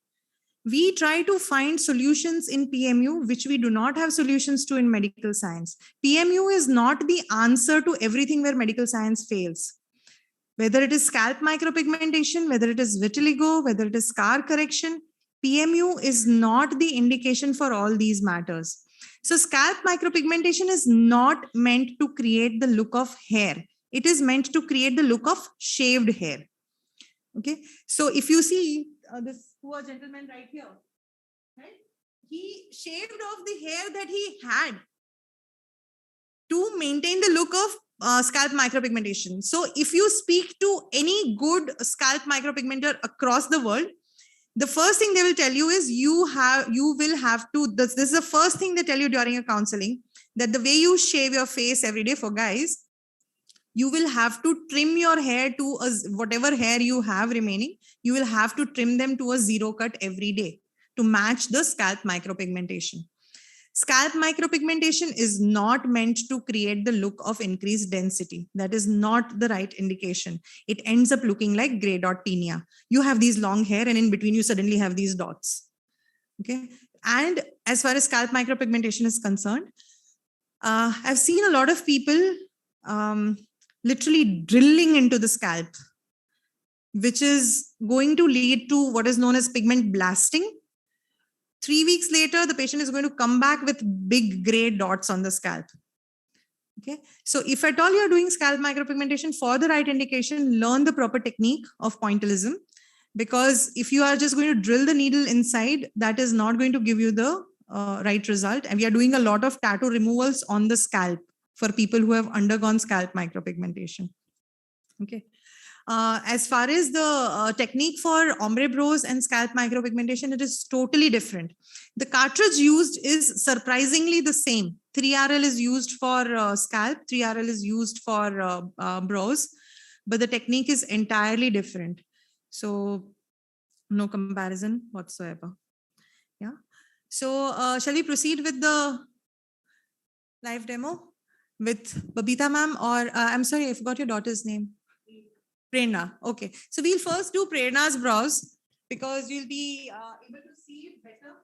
we try to find solutions in PMU, which we do not have solutions to in medical science. PMU is not the answer to everything where medical science fails. Whether it is scalp micropigmentation, whether it is vitiligo, whether it is scar correction, PMU is not the indication for all these matters. So scalp micropigmentation is not meant to create the look of hair. It is meant to create the look of shaved hair. Okay. So if you see this poor gentleman right here, right? He shaved off the hair that he had to maintain the look of scalp micropigmentation. So if you speak to any good scalp micropigmenter across the world, the first thing they will tell you is you will have to, this is the first thing they tell you during a counseling, that the way you shave your face every day for guys, you will have to trim your hair to whatever hair you have remaining, you will have to trim them to a zero cut every day to match the scalp micropigmentation. Scalp micropigmentation is not meant to create the look of increased density. That is not the right indication. It ends up looking like gray dot tinea. You have these long hair and in between you suddenly have these dots. Okay. And as far as scalp micropigmentation is concerned, I've seen a lot of people literally drilling into the scalp, which is going to lead to what is known as pigment blasting. 3 weeks later, the patient is going to come back with big gray dots on the scalp. Okay. So if at all you're doing scalp micropigmentation for the right indication, learn the proper technique of pointillism, because if you are just going to drill the needle inside, that is not going to give you the right result. And we are doing a lot of tattoo removals on the scalp for people who have undergone scalp micropigmentation. Okay. As far as the technique for ombre brows and scalp micropigmentation, it is totally different. The cartridge used is surprisingly the same. 3RL is used for scalp, 3RL is used for brows, but the technique is entirely different. So no comparison whatsoever. Yeah. So shall we proceed with the live demo with Babita ma'am, or I'm sorry, I forgot your daughter's name. Prerna. Okay. So we'll first do Prerna's brows because you'll be able to see it better.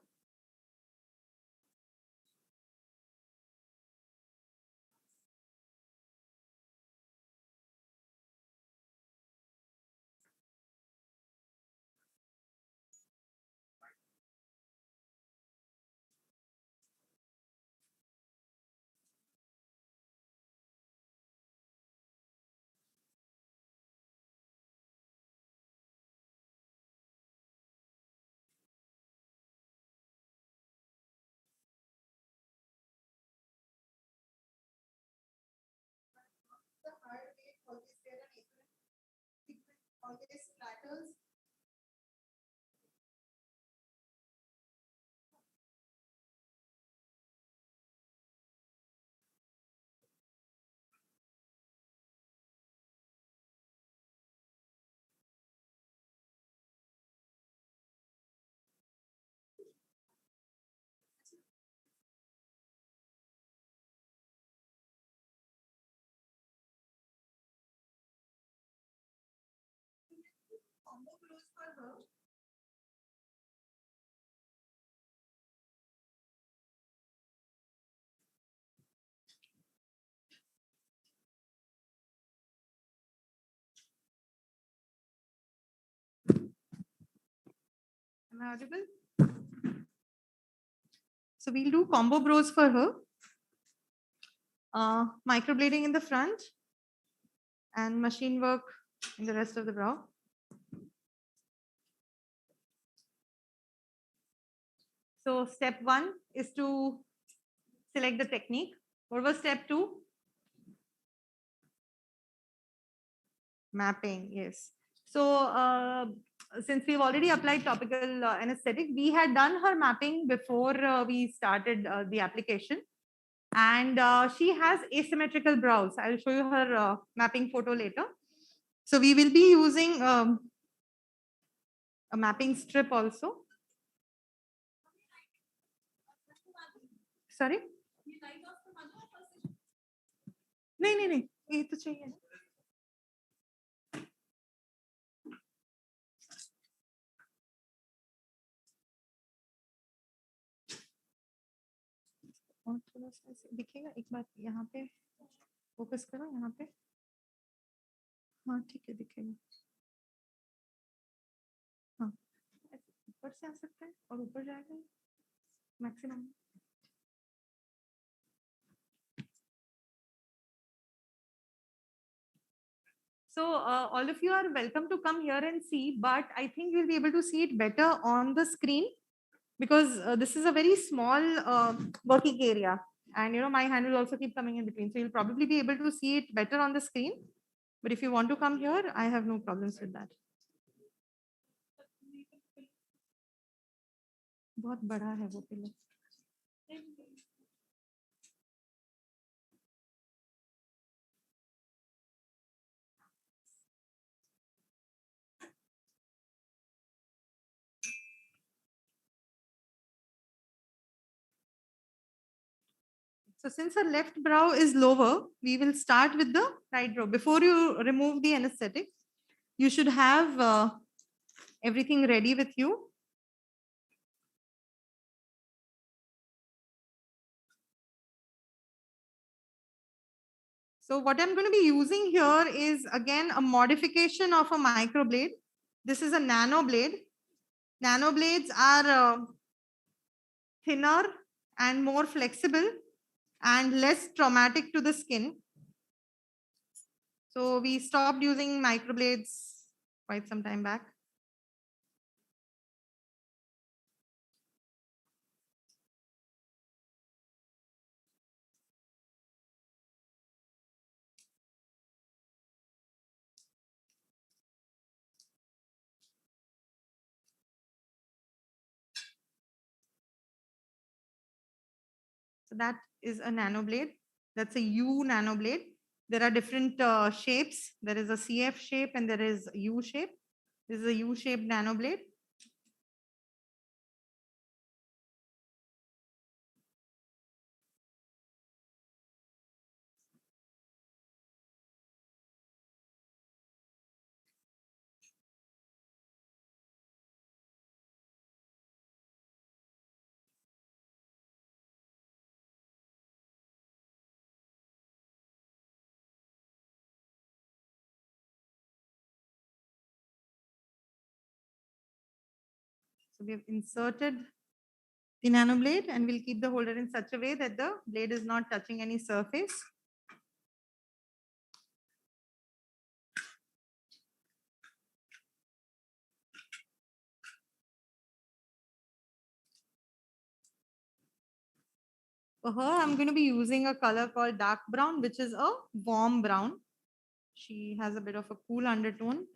Always flatters. Am I audible? So we'll do combo brows for her. Microblading in the front and machine work in the rest of the brow. So step 1 is to select the technique. What was step 2? Mapping, yes. So since we've already applied topical anesthetic, we had done her mapping before we started the application. And she has asymmetrical brows. I'll show you her mapping photo later. So we will be using a mapping strip also. Sorry? नहीं, ये तो चाहिए. और थोड़ा सा ऐसे दिखेगा एक बार यहाँ पे फोकस करो यहाँ पे. हाँ ठीक है दिखेगा. हाँ ऊपर से आ सकता है और ऊपर जाएगा maximum. So all of you are welcome to come here and see, but I think you'll be able to see it better on the screen because this is a very small working area, and my hand will also keep coming in between. So you'll probably be able to see it better on the screen. But if you want to come here, I have no problems with that. बहुत बड़ा है वो pillar. So since her left brow is lower, we will start with the right brow. Before you remove the anesthetic, you should have everything ready with you. So what I'm going to be using here is again a modification of a microblade. This is a nano blade. Nano blades are thinner and more flexible and less traumatic to the skin. So we stopped using microblades quite some time back. So that is a nano blade. That's a U nano blade. There are different shapes. There is a CF shape and there is a U shape. This is a U-shaped nano blade. So we have inserted the nano blade and we'll keep the holder in such a way that the blade is not touching any surface. For her, I'm going to be using a color called dark brown, which is a warm brown. She has a bit of a cool undertone.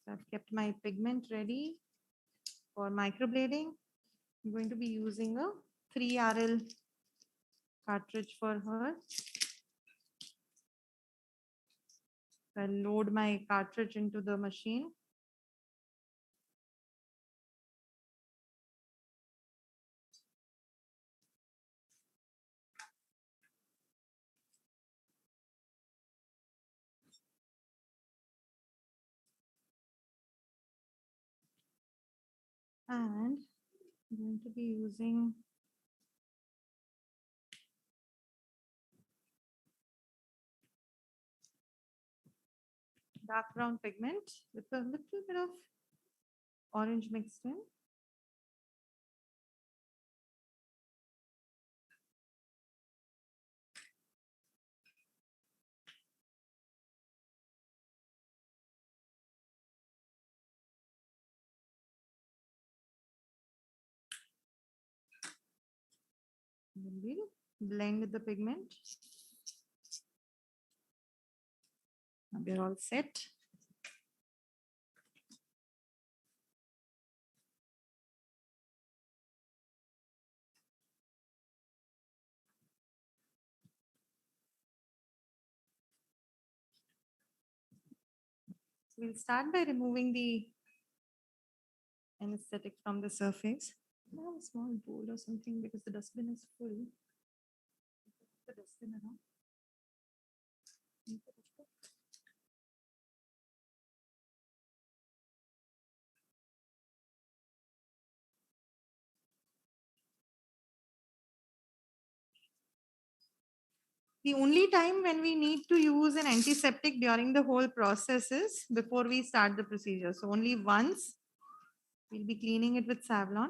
So I've kept my pigment ready for microblading. I'm going to be using a 3RL cartridge for her. I'll load my cartridge into the machine. And I'm going to be using dark brown pigment with a little bit of orange mixed in. Then we'll blend the pigment. Now we're all set. We'll start by removing the anesthetic from the surface. I have a small bowl or something because the dustbin is full. The dustbin around. The only time when we need to use an antiseptic during the whole process is before we start the procedure. So only once we'll be cleaning it with Savlon.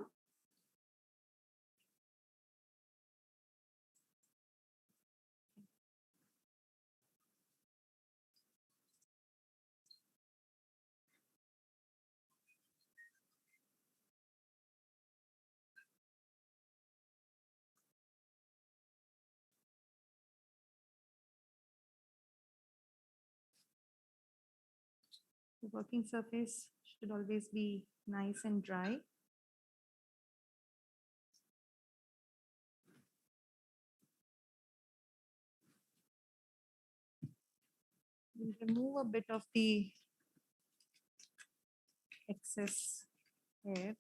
The working surface should always be nice and dry. We'll remove a bit of the excess hair.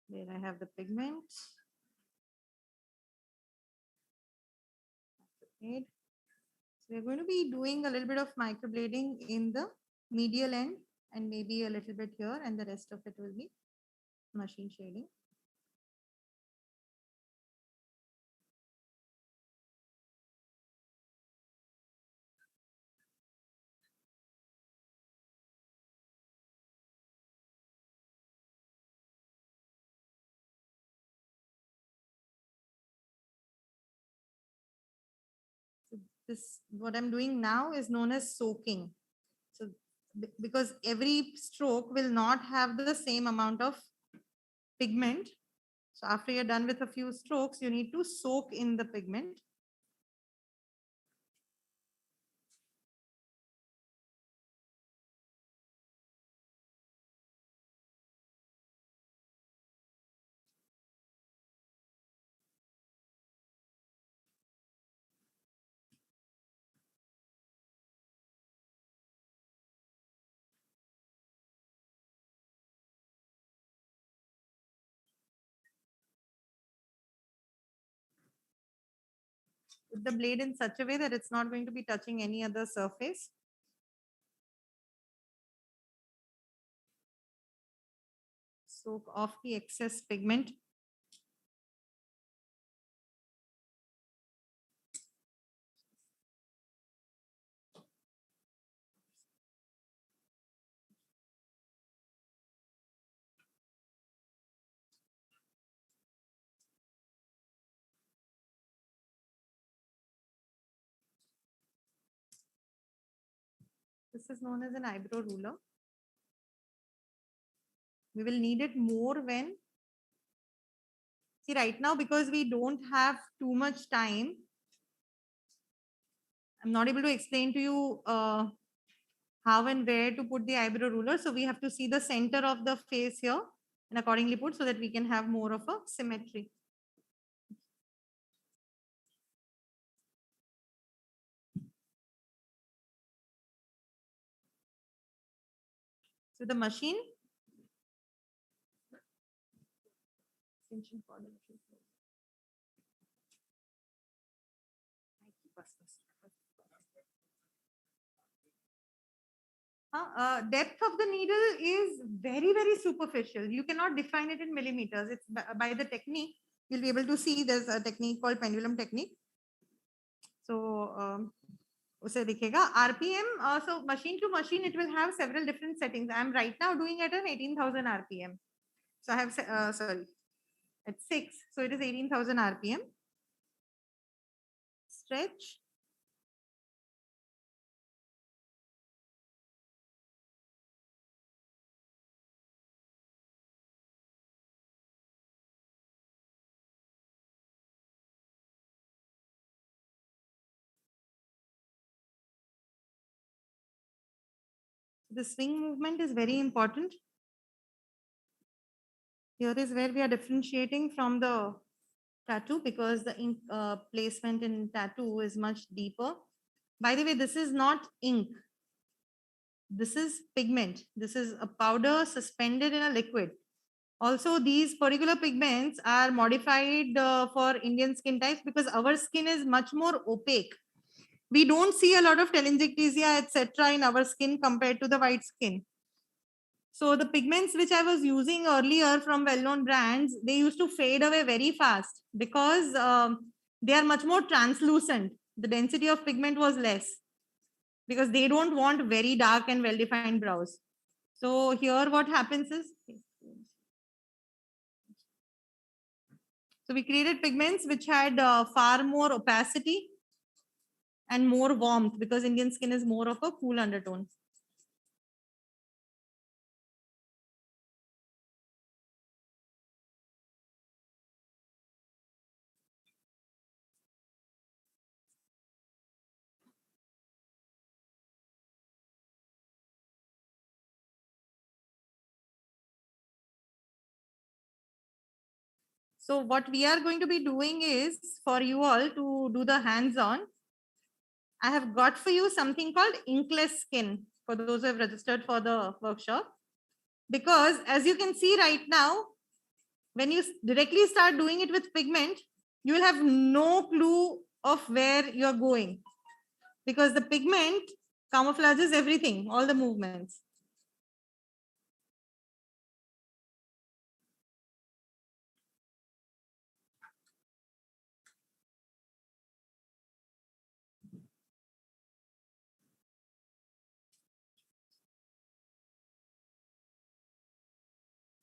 There I have the pigment. Okay. So we're going to be doing a little bit of microblading in the medial end and maybe a little bit here, and the rest of it will be machine shading. So this, what I'm doing now is known as soaking. So because every stroke will not have the same amount of pigment. So after you're done with a few strokes, you need to soak in the pigment. Put the blade in such a way that it's not going to be touching any other surface. Soak off the excess pigment. This is known as an eyebrow ruler. We will need it more when, see right now, because we don't have too much time, I'm not able to explain to you how and where to put the eyebrow ruler. So we have to see the center of the face here and accordingly put so that we can have more of a symmetry. So the machine. Depth of the needle is very, very superficial. You cannot define it in millimeters. It's by the technique. You'll be able to see there's a technique called pendulum technique. So, उसे दिखेगा RPM. So machine to machine, it will have several different settings. I'm right now doing it at 18,000 RPM. So I have, sorry, at 6. So it is 18,000 RPM. Stretch. The swing movement is very important. Here is where we are differentiating from the tattoo because the ink placement in tattoo is much deeper. By the way, this is not ink. This is pigment. This is a powder suspended in a liquid. Also, these particular pigments are modified for Indian skin types because our skin is much more opaque. We don't see a lot of telangiectasia, etc. in our skin compared to the white skin. So the pigments which I was using earlier from well-known brands, they used to fade away very fast because they are much more translucent. The density of pigment was less because they don't want very dark and well-defined brows. So here what happens is, so we created pigments which had far more opacity and more warmth because Indian skin is more of a cool undertone. So what we are going to be doing is for you all to do the hands-on. I have got for you something called inkless skin for those who have registered for the workshop. Because as you can see right now, when you directly start doing it with pigment, you will have no clue of where you're going because the pigment camouflages everything, all the movements.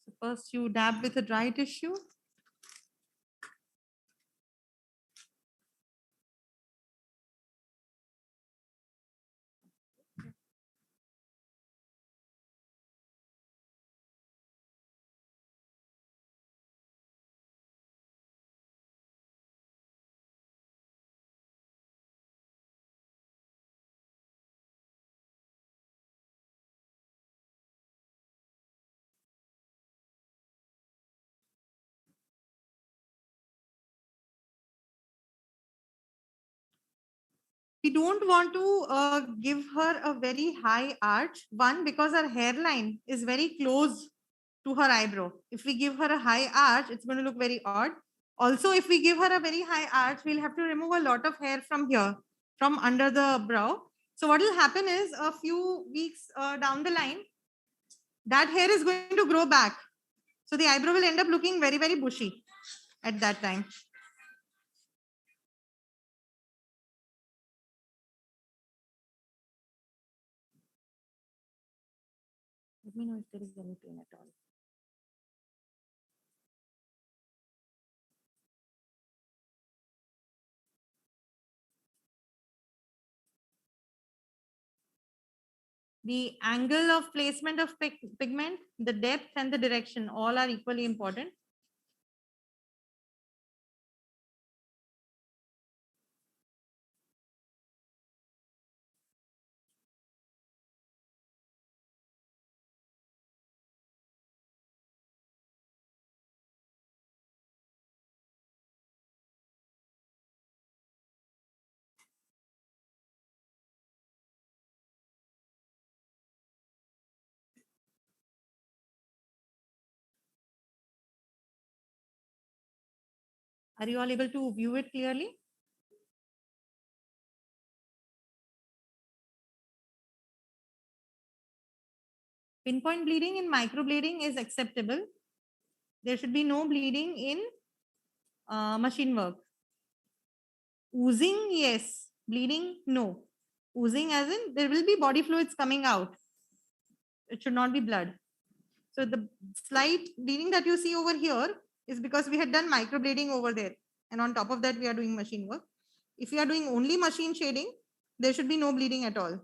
So first you dab with a dry tissue. We don't want to give her a very high arch. One, because her hairline is very close to her eyebrow. If we give her a high arch, it's going to look very odd. Also, if we give her a very high arch, we'll have to remove a lot of hair from here, from under the brow. So what will happen is a few weeks down the line, that hair is going to grow back. So the eyebrow will end up looking very, very bushy at that time. Let me know if there is any pain at all. The angle of placement of pigment, the depth and the direction, all are equally important. Are you all able to view it clearly? Pinpoint bleeding in microblading is acceptable. There should be no bleeding in machine work. Oozing, yes. Bleeding, no. Oozing as in there will be body fluids coming out. It should not be blood. So the slight bleeding that you see over here is because we had done microblading over there. And on top of that, we are doing machine work. If you are doing only machine shading, there should be no bleeding at all.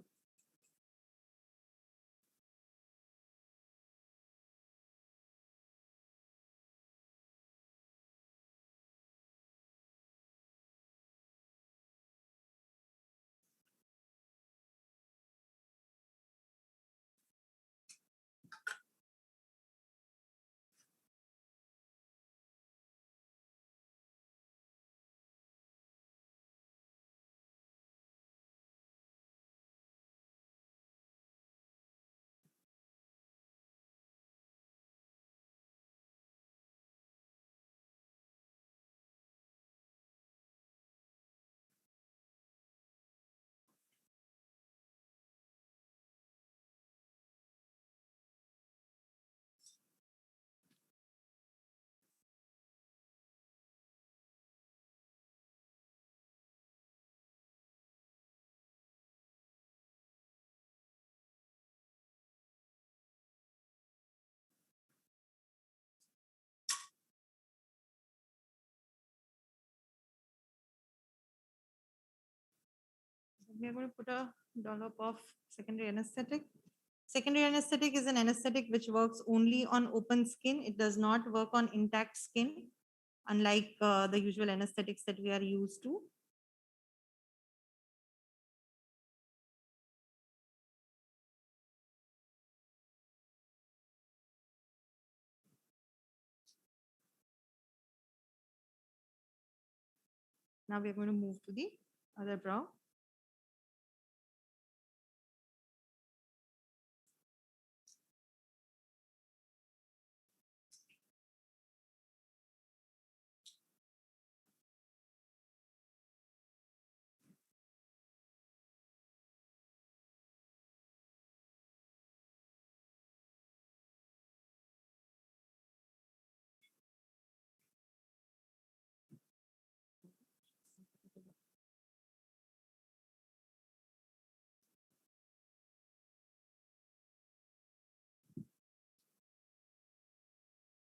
We are going to put a dollop of secondary anesthetic. Secondary anesthetic is an anesthetic which works only on open skin. It does not work on intact skin, unlike the usual anesthetics that we are used to. Now we are going to move to the other brow.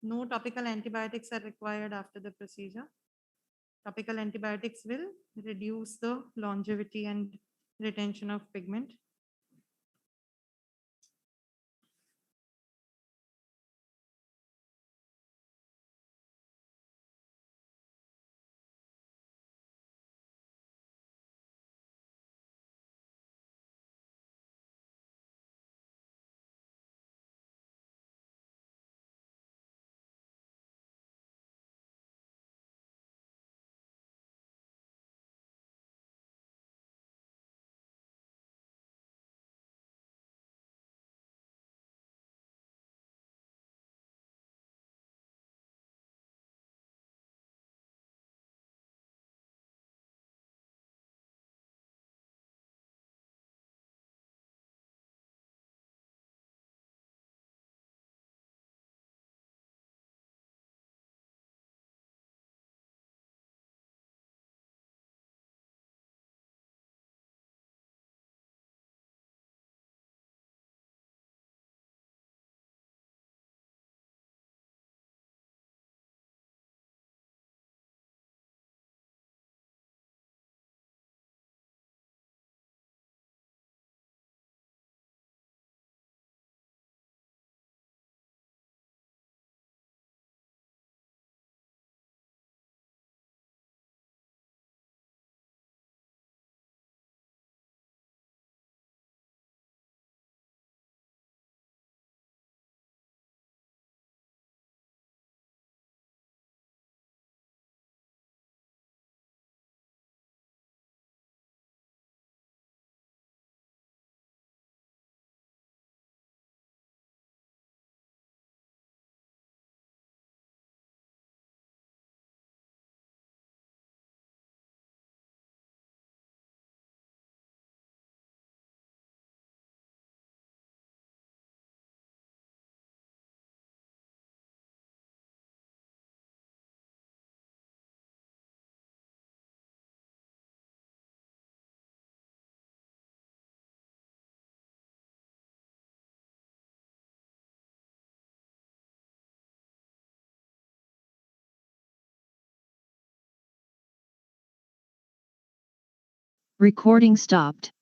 No topical antibiotics are required after the procedure. Topical antibiotics will reduce the longevity and retention of pigment.
Recording stopped.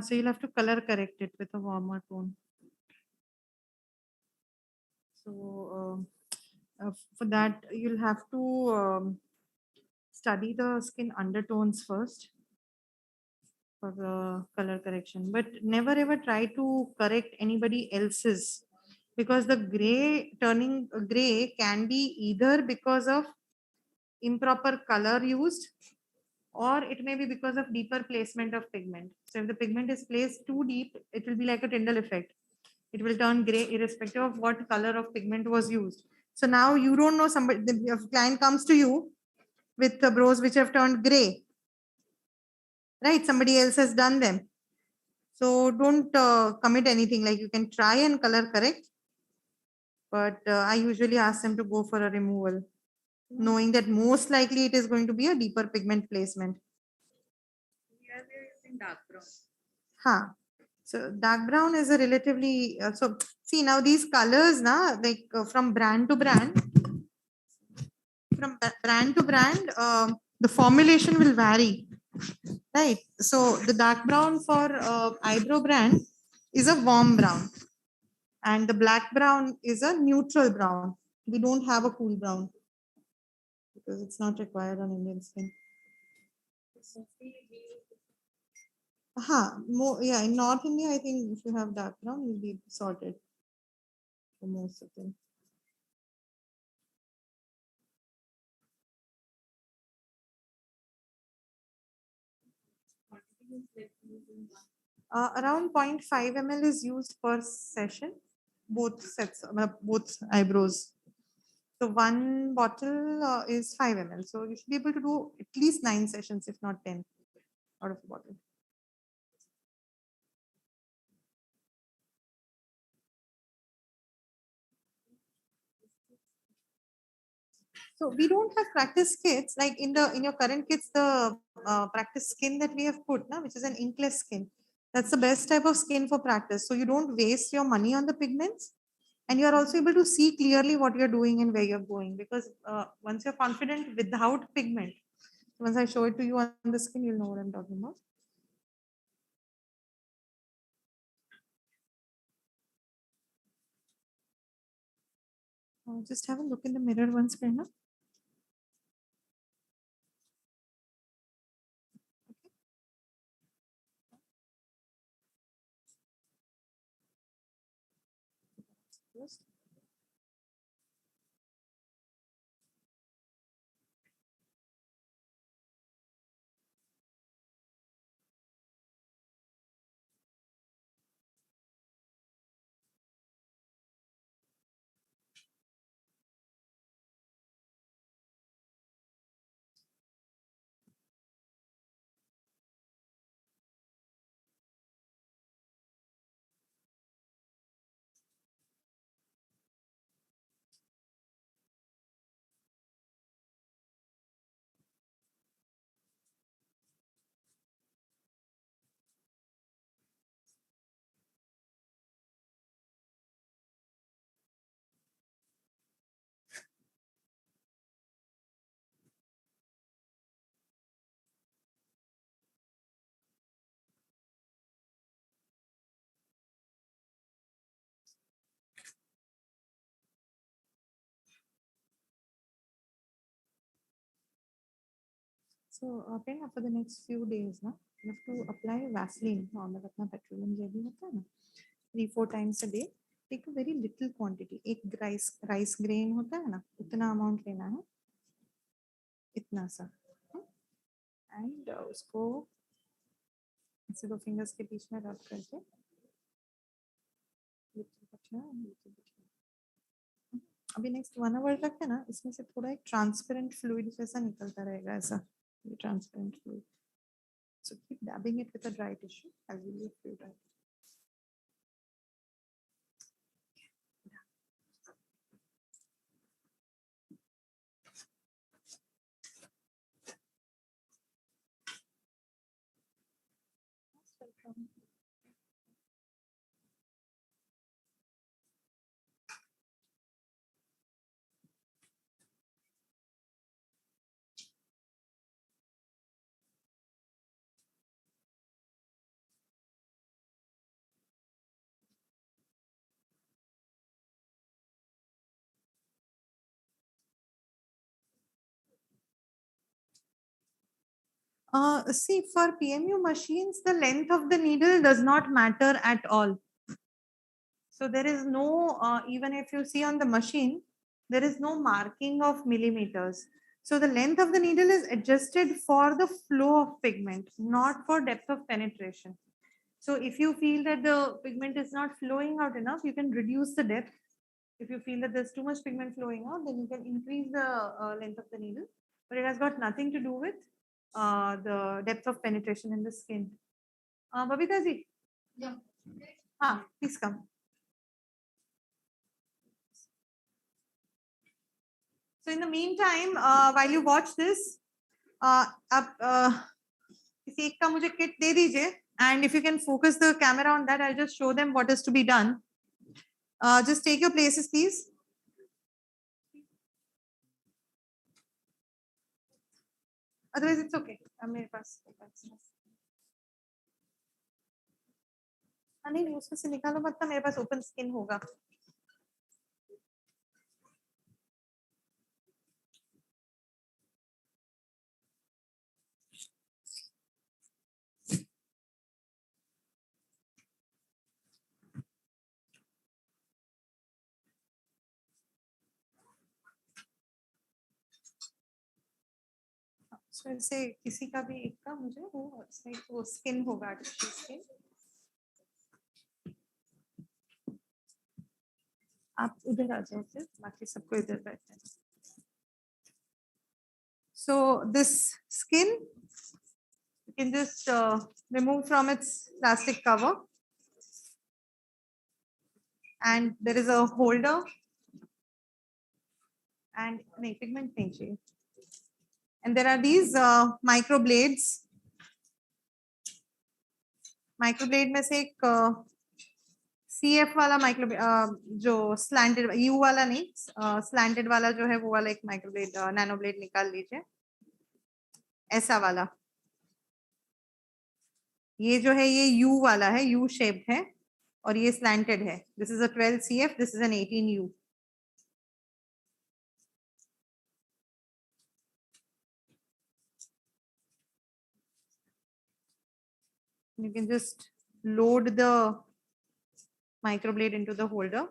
So you'll have to color correct it with a warmer tone. So for that, you'll have to study the skin undertones first for the color correction, but never ever try to correct anybody else's, because the gray turning gray can be either because of improper color used, or it may be because of deeper placement of pigment. So if the pigment is placed too deep, it will be like a Tyndall effect. It will turn gray irrespective of what color of pigment was used. So now you don't know, somebody, the client comes to you with the brows which have turned gray, right? Somebody else has done them. So don't commit anything. Like, you can try and color correct, but I usually ask them to go for a removal, knowing that most likely it is going to be a deeper pigment placement.
Here we are using dark brown.
Huh. So dark brown is a relatively, so see now these colors, like from brand to brand, the formulation will vary, right? So the dark brown for eyebrow brand is a warm brown, and the black brown is a neutral brown. We don't have a cool brown because it's not required on Indian skin. Yeah, in North India, I think if you have dark brown, you'll be sorted for most of them. Around 0.5 ml is used per session, both sets, both eyebrows. So one bottle is 5 ml. So you should be able to do at least 9 sessions, if not 10, out of a bottle. So we don't have practice kits like in your current kits. The practice skin that we have put now, which is an inkless skin, that's the best type of skin for practice. So you don't waste your money on the pigments, and you are also able to see clearly what you're doing and where you're going, because once you're confident without pigment, once I show it to you on the skin, you'll know what I'm talking about. Just have a look in the mirror once, Prerna. First. So, Prerna, for the next few days, you have to apply Vaseline, normal अपना petroleum jelly होता है ना, 3-4 times a day. Take a very little quantity. एक rice grain होता है ना, उतना amount लेना है, इतना सा, and उसको ऐसे 2 fingers के बीच में rub करके, अभी next 1 hour तक है ना, इसमें से थोड़ा एक transparent fluid जैसा निकलता रहेगा ऐसा, ये transparent fluid. So keep dabbing it with a dry tissue as you leave fluid dry. Welcome. See, for PMU machines, the length of the needle does not matter at all. So there is no, even if you see on the machine, there is no marking of millimeters. So the length of the needle is adjusted for the flow of pigment, not for depth of penetration. So if you feel that the pigment is not flowing out enough, you can reduce the depth. If you feel that there's too much pigment flowing out, then you can increase the length of the needle. But it has got nothing to do with the depth of penetration in the skin. Babita ji? Yeah. Please come. So in the meantime, while you watch this, आप किसी एक का मुझे kit दे दीजिए, and if you can focus the camera on that, I'll just show them what is to be done. Just take your places, please. Otherwise, it's okay. मेरे पास नहीं उसमें से निकालो मत ना, मेरे पास open skin होगा. So ऐसे किसी का भी एक का मुझे वो skin होगा, artificial skin. आप उधर आ जाओ फिर, बाकी सबको इधर बैठना है. So this skin, you can just remove from its plastic cover, and there is a holder, and pigment nahi chahiye. And there are these micro blades. Micro blade में से एक CF वाला माइक्रो जो स्लैंटेड U वाला नहीं, slanted वाला जो है वो वाला एक माइक्रो ब्लेड नैनो ब्लेड निकाल लीजिए. ऐसा वाला, ये जो है ये U वाला है, U शेप्ड है, और ये स्लैंटेड है. This is a 12 CF, this is an 18 U. You can just load the microblade into the holder.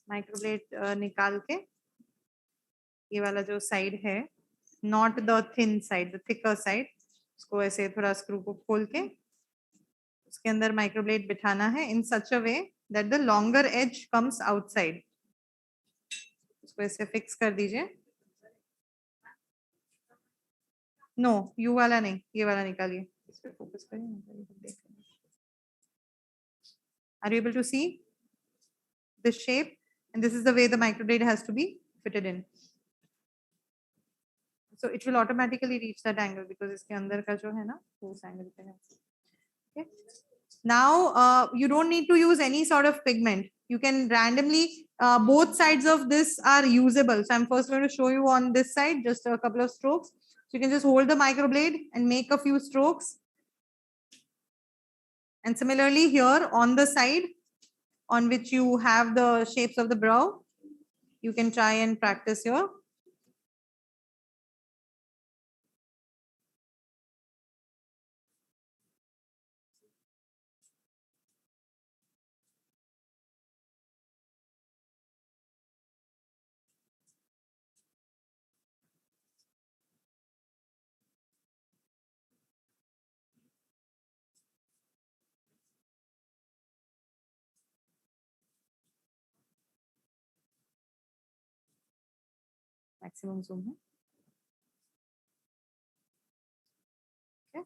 Microblade निकाल के ये वाला जो साइड है, not the thin side, the thicker side, उसको ऐसे थोड़ा स्क्रू को खोल के उसके अंदर माइक्रोब्लेड बिठाना है in such a way that the longer edge comes outside. उसको ऐसे फिक्स कर दीजिए. नो, यू वाला नहीं, ये वाला निकालिए. इस पे फोकस करिए. Are you able to see the shape? And this is the way the microblade has to be fitted in. So it will automatically reach that angle because इसके अंदर का जो है ना वो उस angle पे है. Okay. Now you don't need to use any sort of pigment. You can randomly, both sides of this are usable. So I'm first going to show you on this side, just a couple of strokes. So you can just hold the microblade and make a few strokes. And similarly here on the side on which you have the shapes of the brow, you can try and practice here. Maximum zoom है. Okay.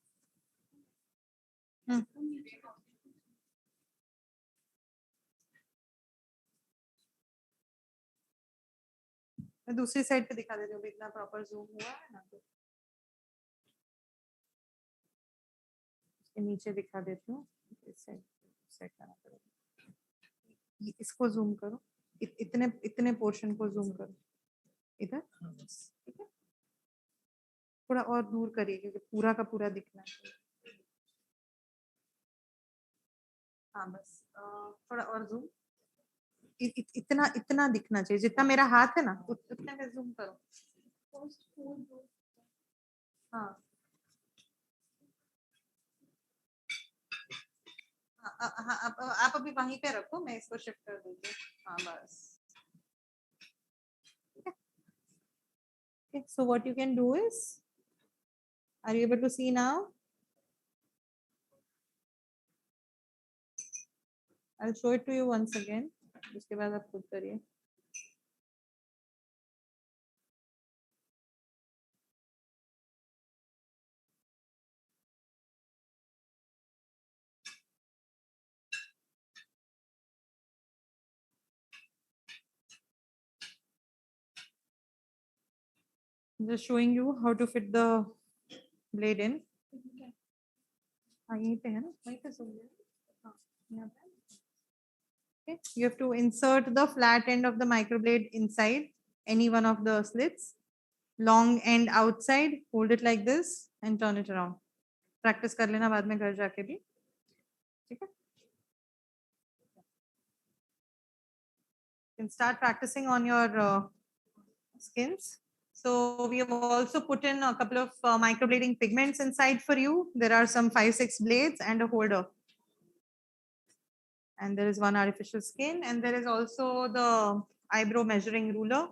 मैं दूसरी side पे दिखा देती हूँ, इतना proper zoom हुआ है ना, तो इसके नीचे दिखा देती हूँ. इस साइड सेट करना पड़ेगा. इसको जूम करो, इतने पोर्शन को जूम करो इधर. ठीक है, थोड़ा और दूर करिए क्योंकि पूरा का पूरा दिखना है. हाँ बस थोड़ा और जूम इतना इतना दिखना चाहिए जितना मेरा हाथ है ना उतने में जूम करो हाँ हाँ आप अभी वहीं पे रखो मैं इसको शिफ्ट कर देती हूँ हाँ बस okay so what you can do is are you able to see now I'll show it to you once again उसके बाद आप खुद करिए just showing you how to fit the blade in हाँ यहीं पे है ना वहीं पे zoom हाँ यहाँ पे okay you have to insert the flat end of the microblade inside any one of the slits long end outside hold it like this and turn it around practice कर लेना बाद में घर जाके भी ठीक है you can start practicing on your skins so we have also put in a couple of microblading pigments inside for you there are some 5-6 blades and a holder and there is one artificial skin and there is also the eyebrow measuring ruler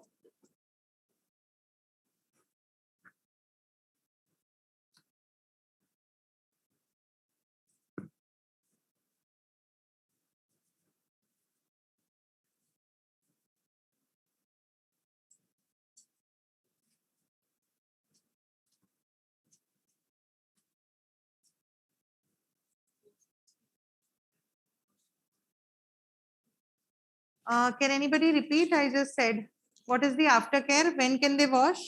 can anybody repeat I just said what is the aftercare when can they wash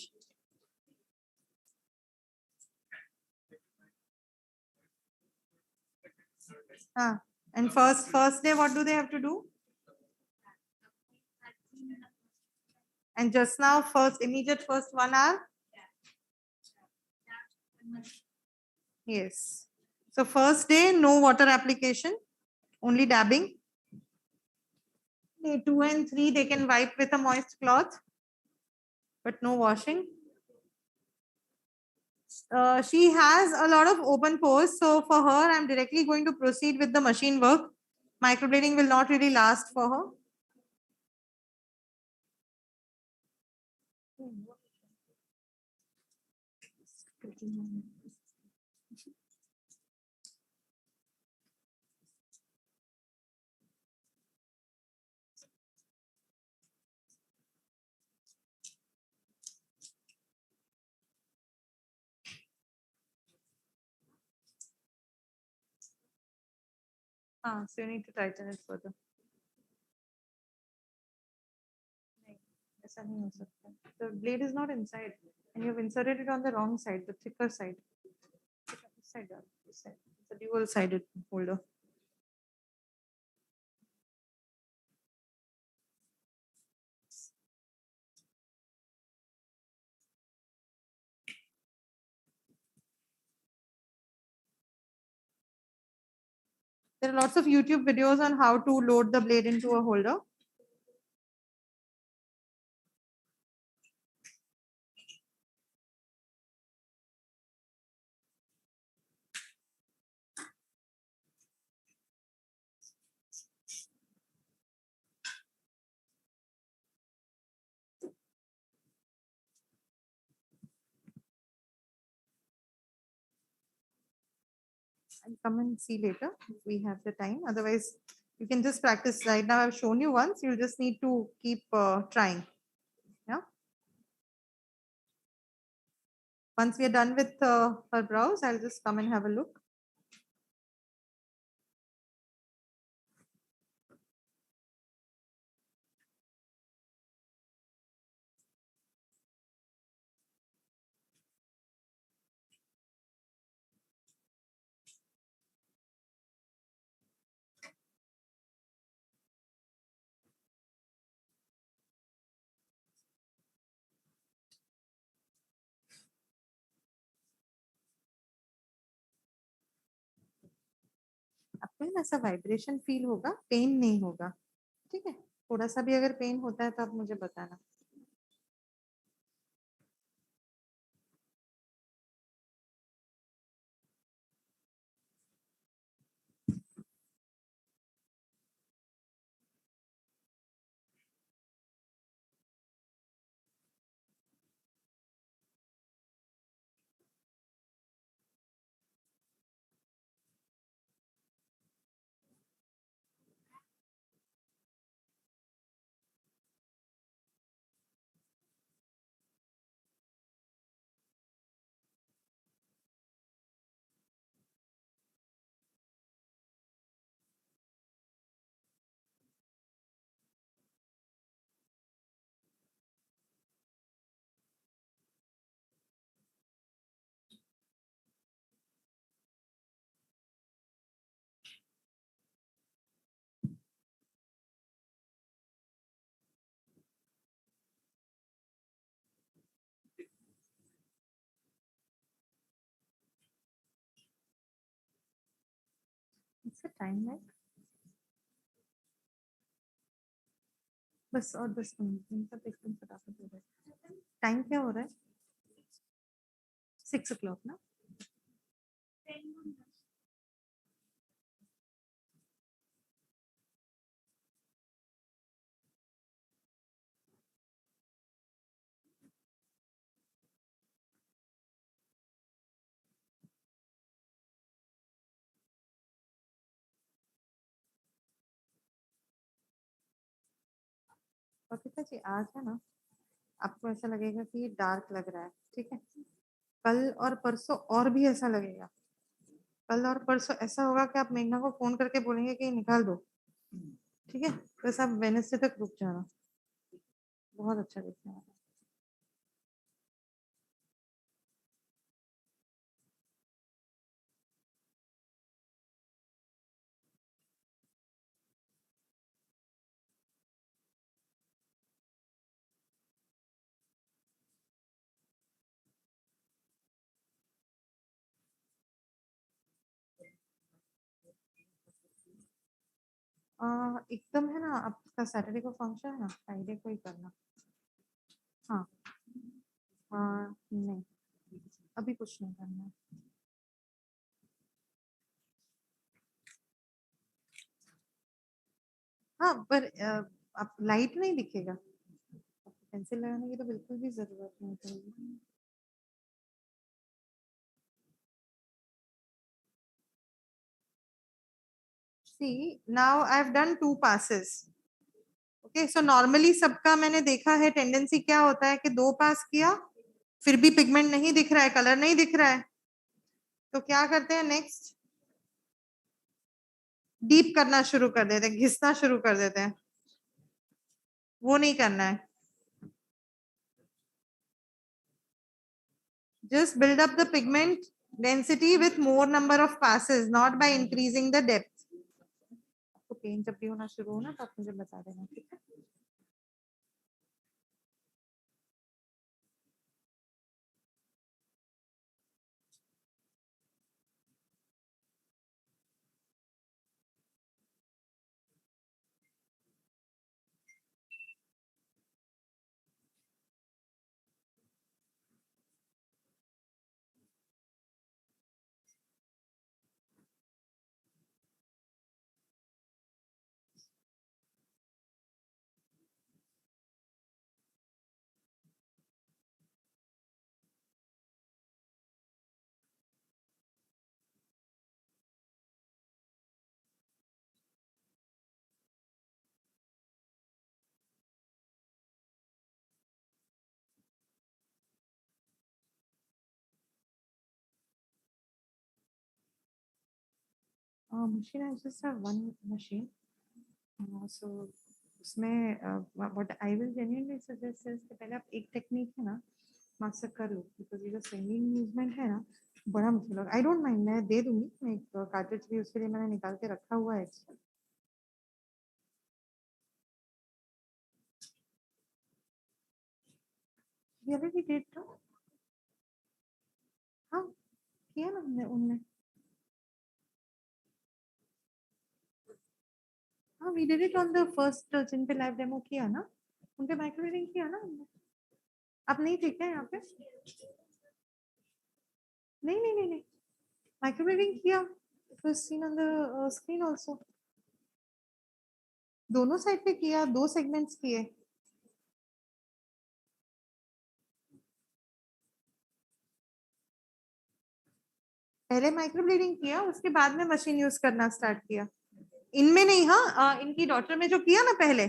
and first day what do they have to do and just now immediate first 1 hour yes so first day no water application only dabbing day 2 and 3 they can wipe with a moist cloth but no washing she has a lot of open pores so for her I'm directly going to proceed with the machine work microblading will not really last for her so you need to tighten it further ऐसा नहीं हो सकता. The blade is not inside and you have inserted it on the wrong side, the thicker side. This side, this side. It's a dual sided holder. There are lots of YouTube videos on how to load the blade into a holder. I'll come and see later if we have the time. Otherwise, you can just practice. Right now, I've shown you once. You'll just need to keep trying. Yeah. Once we are done with her brows, I'll just come and have a look. आपको है ना ऐसा vibration feel होगा, pen नहीं होगा, ठीक है? थोड़ा सा भी अगर पेन होता है तो आप मुझे बताना। इसका टाइम है बस, और 10 मिनट इनका तो एकदम फटाफट हो रहा है। टाइम क्या हो रहा है? 6 o'clock ना? कविता जी आज है ना, आपको ऐसा लगेगा कि ये डार्क लग रहा है, ठीक है? कल और परसों और भी ऐसा लगेगा। कल और परसों ऐसा होगा कि आप मेघना को फोन करके बोलेंगे कि निकाल दो, ठीक है? बस आप वेडनेसडे तक रुक जाना, बहुत अच्छा दिखने वाला है। एकदम है ना, आपका सैटरडे को फंक्शन है ना, फ्राइडे को ही करना। हाँ नहीं, अभी कुछ नहीं करना है। हाँ पर आप लाइट नहीं दिखेगा, पेंसिल लगाने की तो बिल्कुल भी जरूरत नहीं पड़ेगी। See, now I've done 2 passes. Okay, so normally सबका मैंने देखा है टेंडेंसी क्या होता है कि 2 पास किया, फिर भी पिगमेंट नहीं दिख रहा है, कलर नहीं दिख रहा है, तो क्या करते हैं नेक्स्ट? डीप करना शुरू कर देते हैं, घिसना शुरू कर देते हैं। वो नहीं करना है। Just build up the pigment density with more number of passes, not by increasing the depth. आपको पेन जब भी होना शुरू हो ना तो आप मुझे बता देना, ठीक है? Machine, I just have one machine. So उसमें what I will genuinely suggest is कि पहले आप एक टेक्निक है ना मास्टर कर लो, बिकॉज ये जो स्विंगिंग मूवमेंट है ना बड़ा मुश्किल होगा। आई डोंट माइंड, मैं दे दूंगी, मैं एक कार्ट्रिज भी उसके लिए मैंने निकाल के रखा हुआ है एक्स्ट्रा। ये अभी डेट था, हाँ किया ना हमने उनने। हाँ, we did it on the first जिन पे लाइव डेमो किया ना, उन पे माइक्रोवेविंग किया ना हमने। आप नहीं थे क्या यहाँ पे? नहीं नहीं नहीं नहीं, माइक्रोवेविंग किया, it was seen on the screen also। दोनों साइड पे किया, 2 सेगमेंट्स किए। पहले माइक्रोब्लेडिंग किया, उसके बाद में मशीन यूज करना स्टार्ट किया। इनमें नहीं, हाँ इनकी डॉटर में जो किया ना पहले,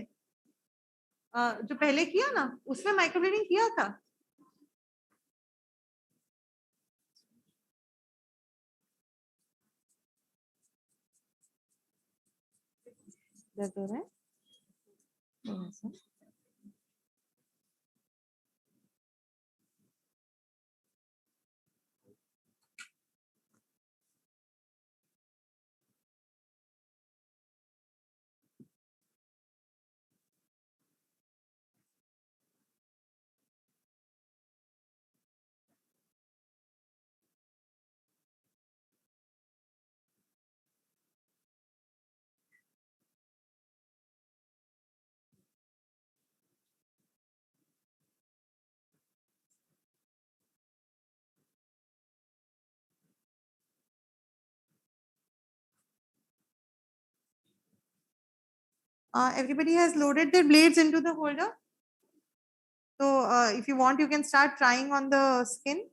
जो पहले किया ना उसमें माइक्रोब्लेडिंग किया था। दर्द हो रहा है? थोड़ा सा। Everybody has loaded their blades into the holder. So if you want, you can start trying on the skin.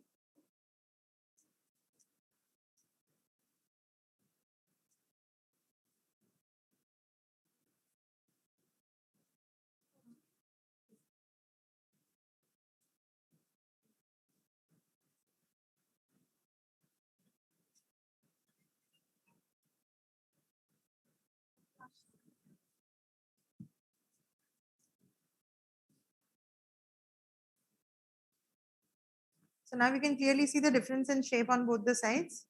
So now we can clearly see the difference in shape on both the sides.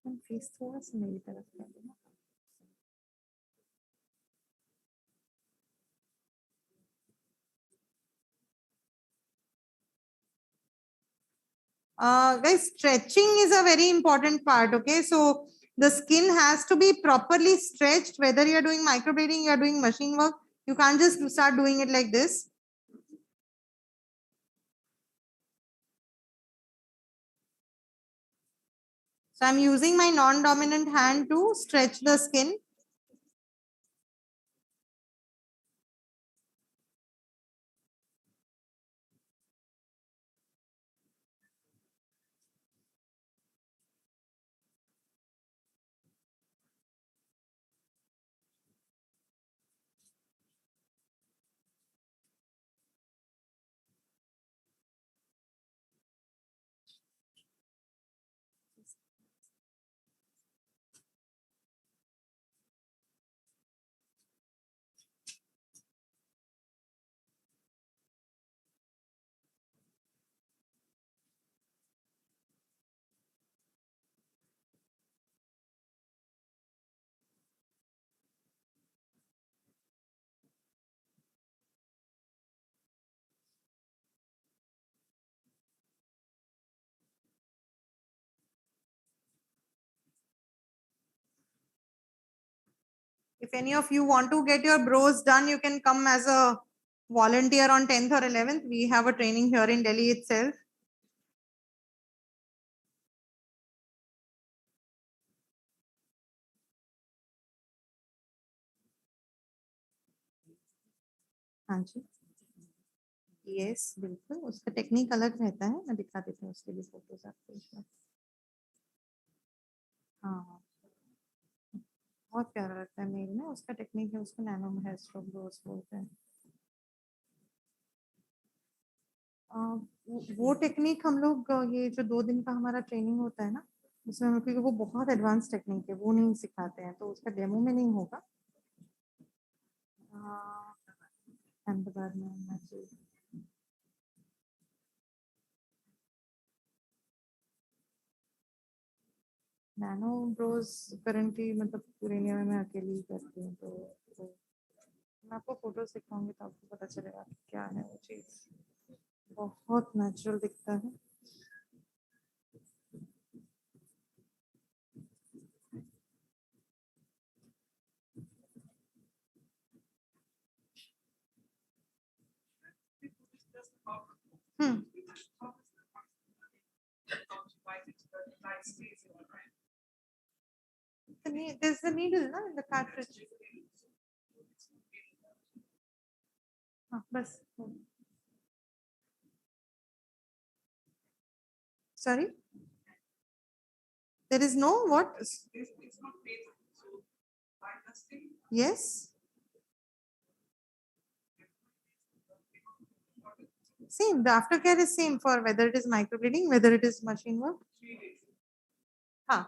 Face थोड़ा सा मेरी तरफ कर देना। Guys, stretching is a very important part. Okay, so the skin has to be properly stretched. Whether you are doing microblading, you are doing machine work, you can't just start doing it like this. So I'm using my non-dominant hand to stretch the skin. If any of you want to get your brows done, you can come as a volunteer on 10th or 11th. We have a training here in Delhi itself. हाँ जी, yes बिल्कुल, उसका technique अलग रहता है, मैं दिखा देती हूँ उसके भी फोटोज आपको इसमें। हाँ, बहुत प्यारा लगता है मेल में, उसका टेक्निक है, उसको नैनो हेयर स्ट्रोक ब्रोस बोलते हैं। वो टेक्निक हम लोग ये जो 2 दिन का हमारा ट्रेनिंग होता है ना, उसमें क्योंकि वो बहुत एडवांस टेक्निक है, वो नहीं सिखाते हैं, तो उसका डेमो में नहीं होगा। अहमदाबाद में होना चाहिए। नैनो ब्रोज करंटली मतलब पूरे इंडिया में मैं अकेली ही करती हूँ, तो मैं आपको फोटोज दिखाऊंगी तो आपको पता चलेगा कि क्या है वो चीज, बहुत नेचुरल दिखता है। There's the needle, na, in the cartridge. बस. Sorry? There is no what? Yes. Same. The aftercare is same for whether it is microbleeding, whether it is machine work. हाँ.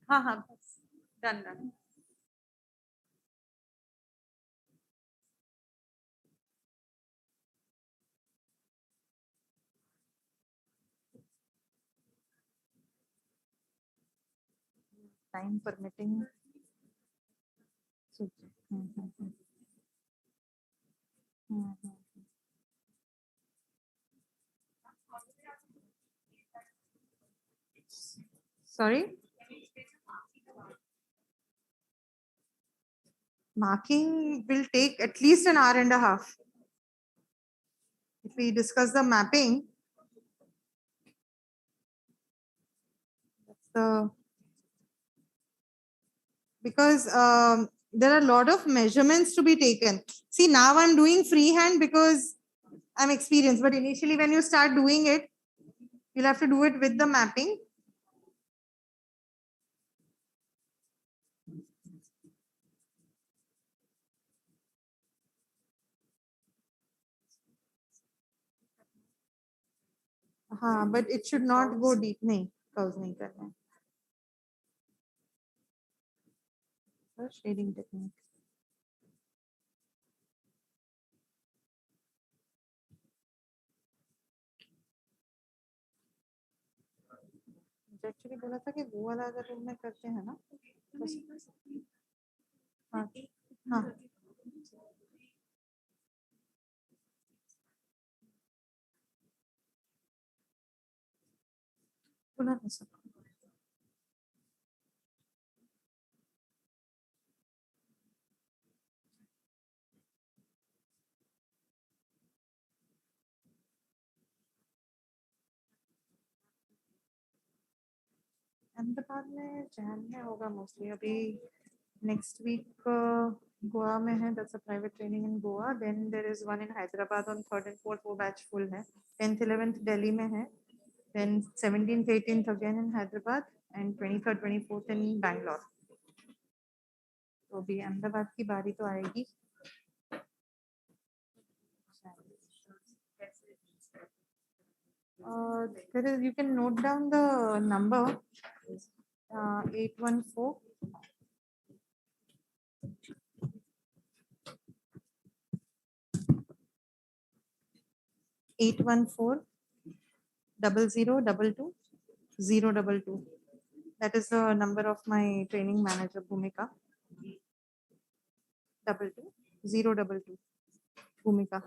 हाँ. Done. Time permitting. Sorry? Marking will take at least an hour and a half. If we discuss the mapping, because there are a lot of measurements to be taken. See, now I'm doing freehand because I'm experienced, but initially when you start doing it, you'll have to do it with the mapping. हाँ, but it should not go deep. नहीं, curves नहीं करना है. Shading technique. Actually बोला था कि वो वाला अगर रूम में करते हैं ना, हाँ हाँ बोला था सब. अहमदाबाद में जैन में होगा मोस्टली. अभी नेक्स्ट वीक गोवा में है. That's a private training in Goa. Then there is one in Hyderabad on 3rd and 4th. वो बैच फुल है. 10th 11th दिल्ली में है. Then 17th 18th again in Hyderabad and 23rd 24th in Bangalore. तो अभी अहमदाबाद की बारी तो आएगी. You can note down the number 814 814 0022 022. That is the number of my training manager Bhumika. 22 022 Bhumika.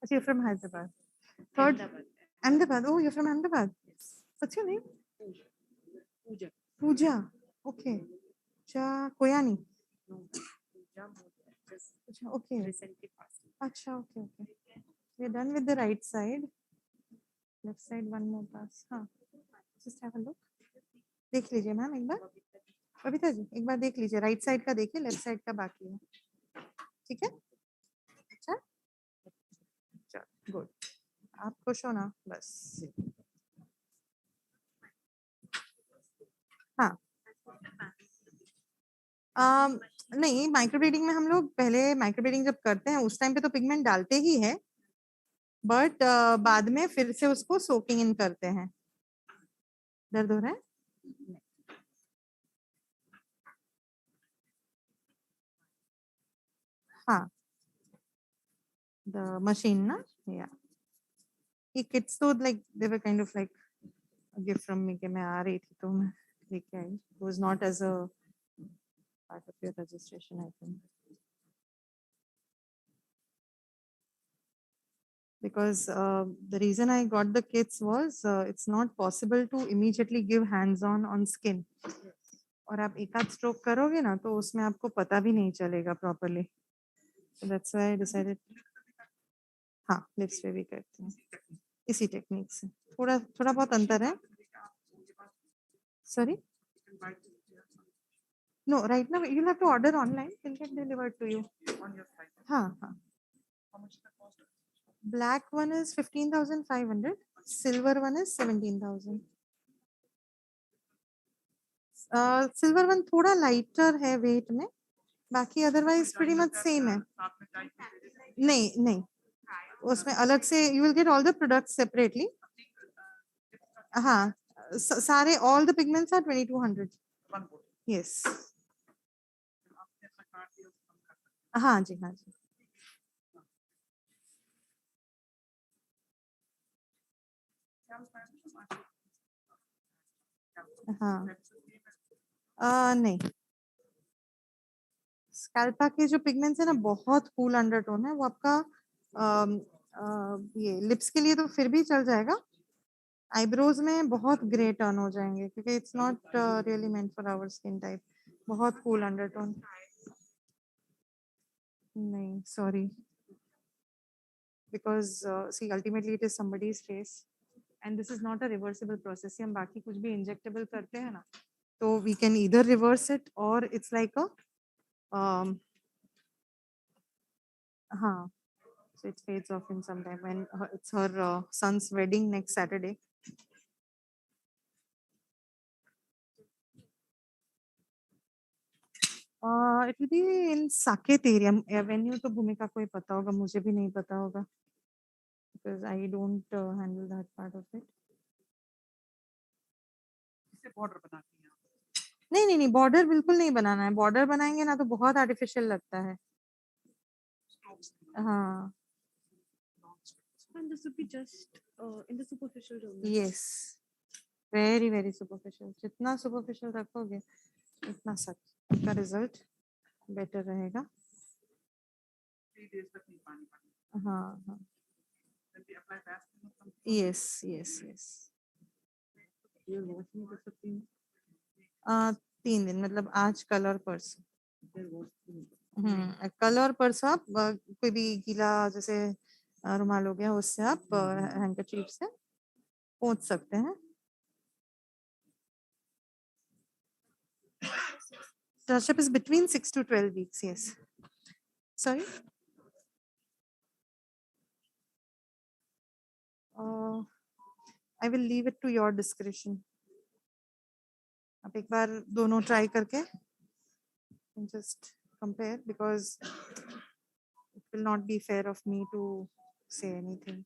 You're from Hyderabad. Third, Ahmedabad. Oh, you're from Ahmedabad. What's your name? Pooja. Pooja. Okay. Cha Koyani. Okay. Recently passed. Acha, okay. We're done with the right side. Left side, one more pass. हाँ. Just have a look. देख लीजिए ma'am एक बार. बबीता जी एक बार देख लीजिए. Right side का देखिए, left side का बाकी है. ठीक है. अच्छा. गुड. आप खुश हो ना बस. हाँ. नहीं, माइक्रोब्लीडिंग में हम लोग पहले माइक्रोब्लीडिंग जब करते हैं उस टाइम पे तो पिगमेंट डालते ही है, बट बाद में फिर से उसको सोकिंग इन करते हैं. दर्द हो रहा है? हाँ, the machine ना, yeah. ये kids तो like they were kind of like a gift from me कि मैं आ रही थी तो मैं लेके आई. It was not as a part of your registration, I think. Because the reason I got the kits was it's not possible to immediately give hands-on skin. और आप एक आध stroke करोगे ना तो उसमें आपको पता भी नहीं चलेगा properly. So that's why I decided. हाँ, lips पे भी करते हैं इसी टेक्निक से. थोड़ा थोड़ा बहुत अंतर है. Sorry? No, right now you'll have to order online. It'll get delivered to you. On your site. हाँ हाँ. How much the cost? Black one is 15,500. Silver one is 17,000. Silver one थोड़ा lighter है weight में. बाकी otherwise pretty much same है. नहीं नहीं. उसमें अलग से you will get all the products separately. हाँ. सारे all the pigments are 2,200. Yes. हाँ जी हाँ जी. हाँ. नहीं. स्कैल्पा के जो पिगमेंट्स है ना बहुत कूल अंडरटोन है वो आपका ये लिप्स के लिए तो फिर भी चल जाएगा. आईब्रोज में बहुत ग्रे टर्न हो जाएंगे क्योंकि it's not really meant for our skin type. बहुत कूल अंडरटोन. नहीं sorry because see ultimately it is somebody's face and this is not a reversible process. हम बाकी कुछ भी इंजेक्टेबल करते हैं ना तो we can either reverse it or it's like a हाँ. So it fades off in some time when it's her son's wedding next Saturday. It will be in Saket area. Venue तो भूमिका को ही पता होगा, मुझे भी नहीं पता होगा because I don't handle that part of it.
इसे border बनाती हैं आप?
नहीं नहीं नहीं border बिल्कुल नहीं बनाना है. Border बनाएंगे ना तो बहुत artificial लगता है. हाँ.
And this would be just in the superficial zone.
Yes. Very very superficial. जितना superficial रखोगे उतना सच का रिजल्ट बेटर रहेगा.
3 days तक नहीं पानी पानी.
हाँ हाँ.
Then we apply Vaseline or something.
Yes yes yes.
ये wash नहीं कर सकती हैं?
3 दिन मतलब आज कल और परसों. कल और परसों आप कोई भी गीला जैसे रुमाल हो गया उससे आप हैंकरचीफ से पोंछ सकते हैं. Touch-up is between 6 to 12 weeks. Yes. Sorry. I will leave it to your discretion. आप एक बार दोनों try करके just compare because it will not be fair of me to say anything.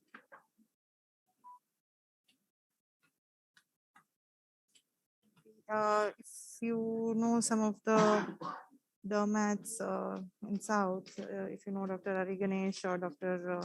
If you know some of the dermats in South, if you know Dr. Ari Ganesh or Dr.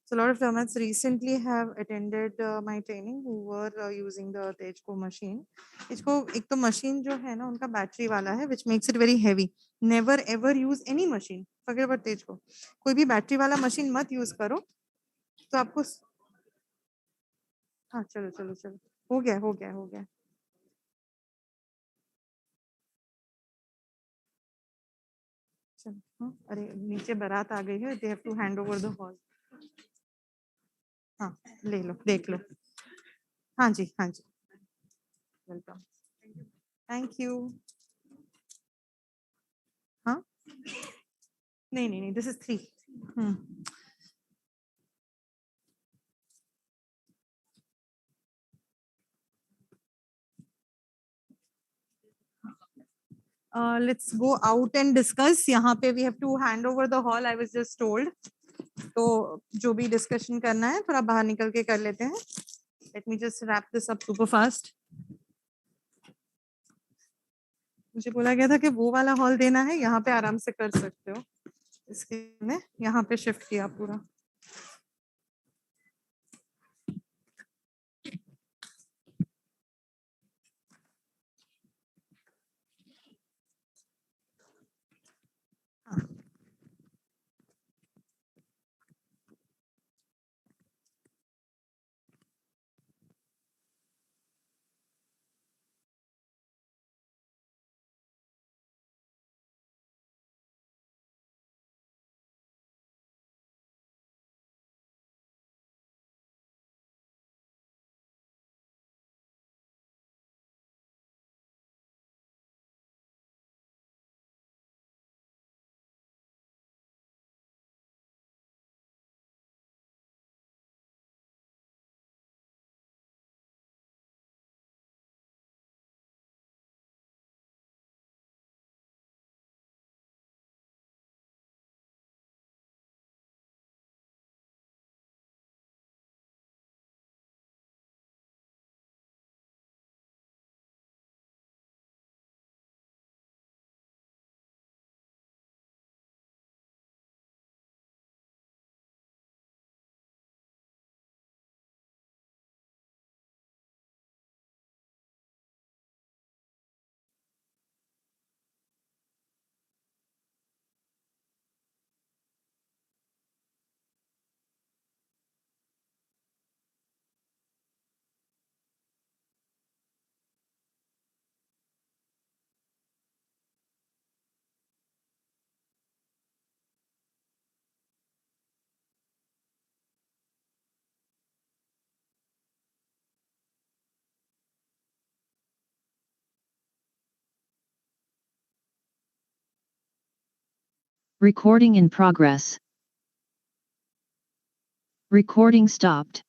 So a lot of dermats recently have attended my training who were using the Tejco machine. Tejco एक तो machine जो है ना उनका battery वाला है which makes it very heavy. Never ever use any machine. Forget about Tejco. कोई भी battery वाला machine मत use करो. तो आपको हाँ चलो चलो चलो हो गया हो गया हो गया. चलो हाँ अरे नीचे बारात आ गई है. They have to hand over the hall. हाँ ले लो देख लो. हाँ जी हाँ जी. वेलकम. Thank you. हाँ नहीं नहीं नहीं this is 3. Let's go out and discuss. यहाँ पे we have to hand over the hall. I was just told. तो जो भी discussion करना है थोड़ा बाहर निकल के कर लेते हैं. Let me just wrap this up super fast. मुझे बोला गया था कि वो वाला हॉल देना है, यहाँ पे आराम से कर सकते हो। इसके मैंने यहाँ पे शिफ्ट किया पूरा।
Recording in progress. Recording stopped.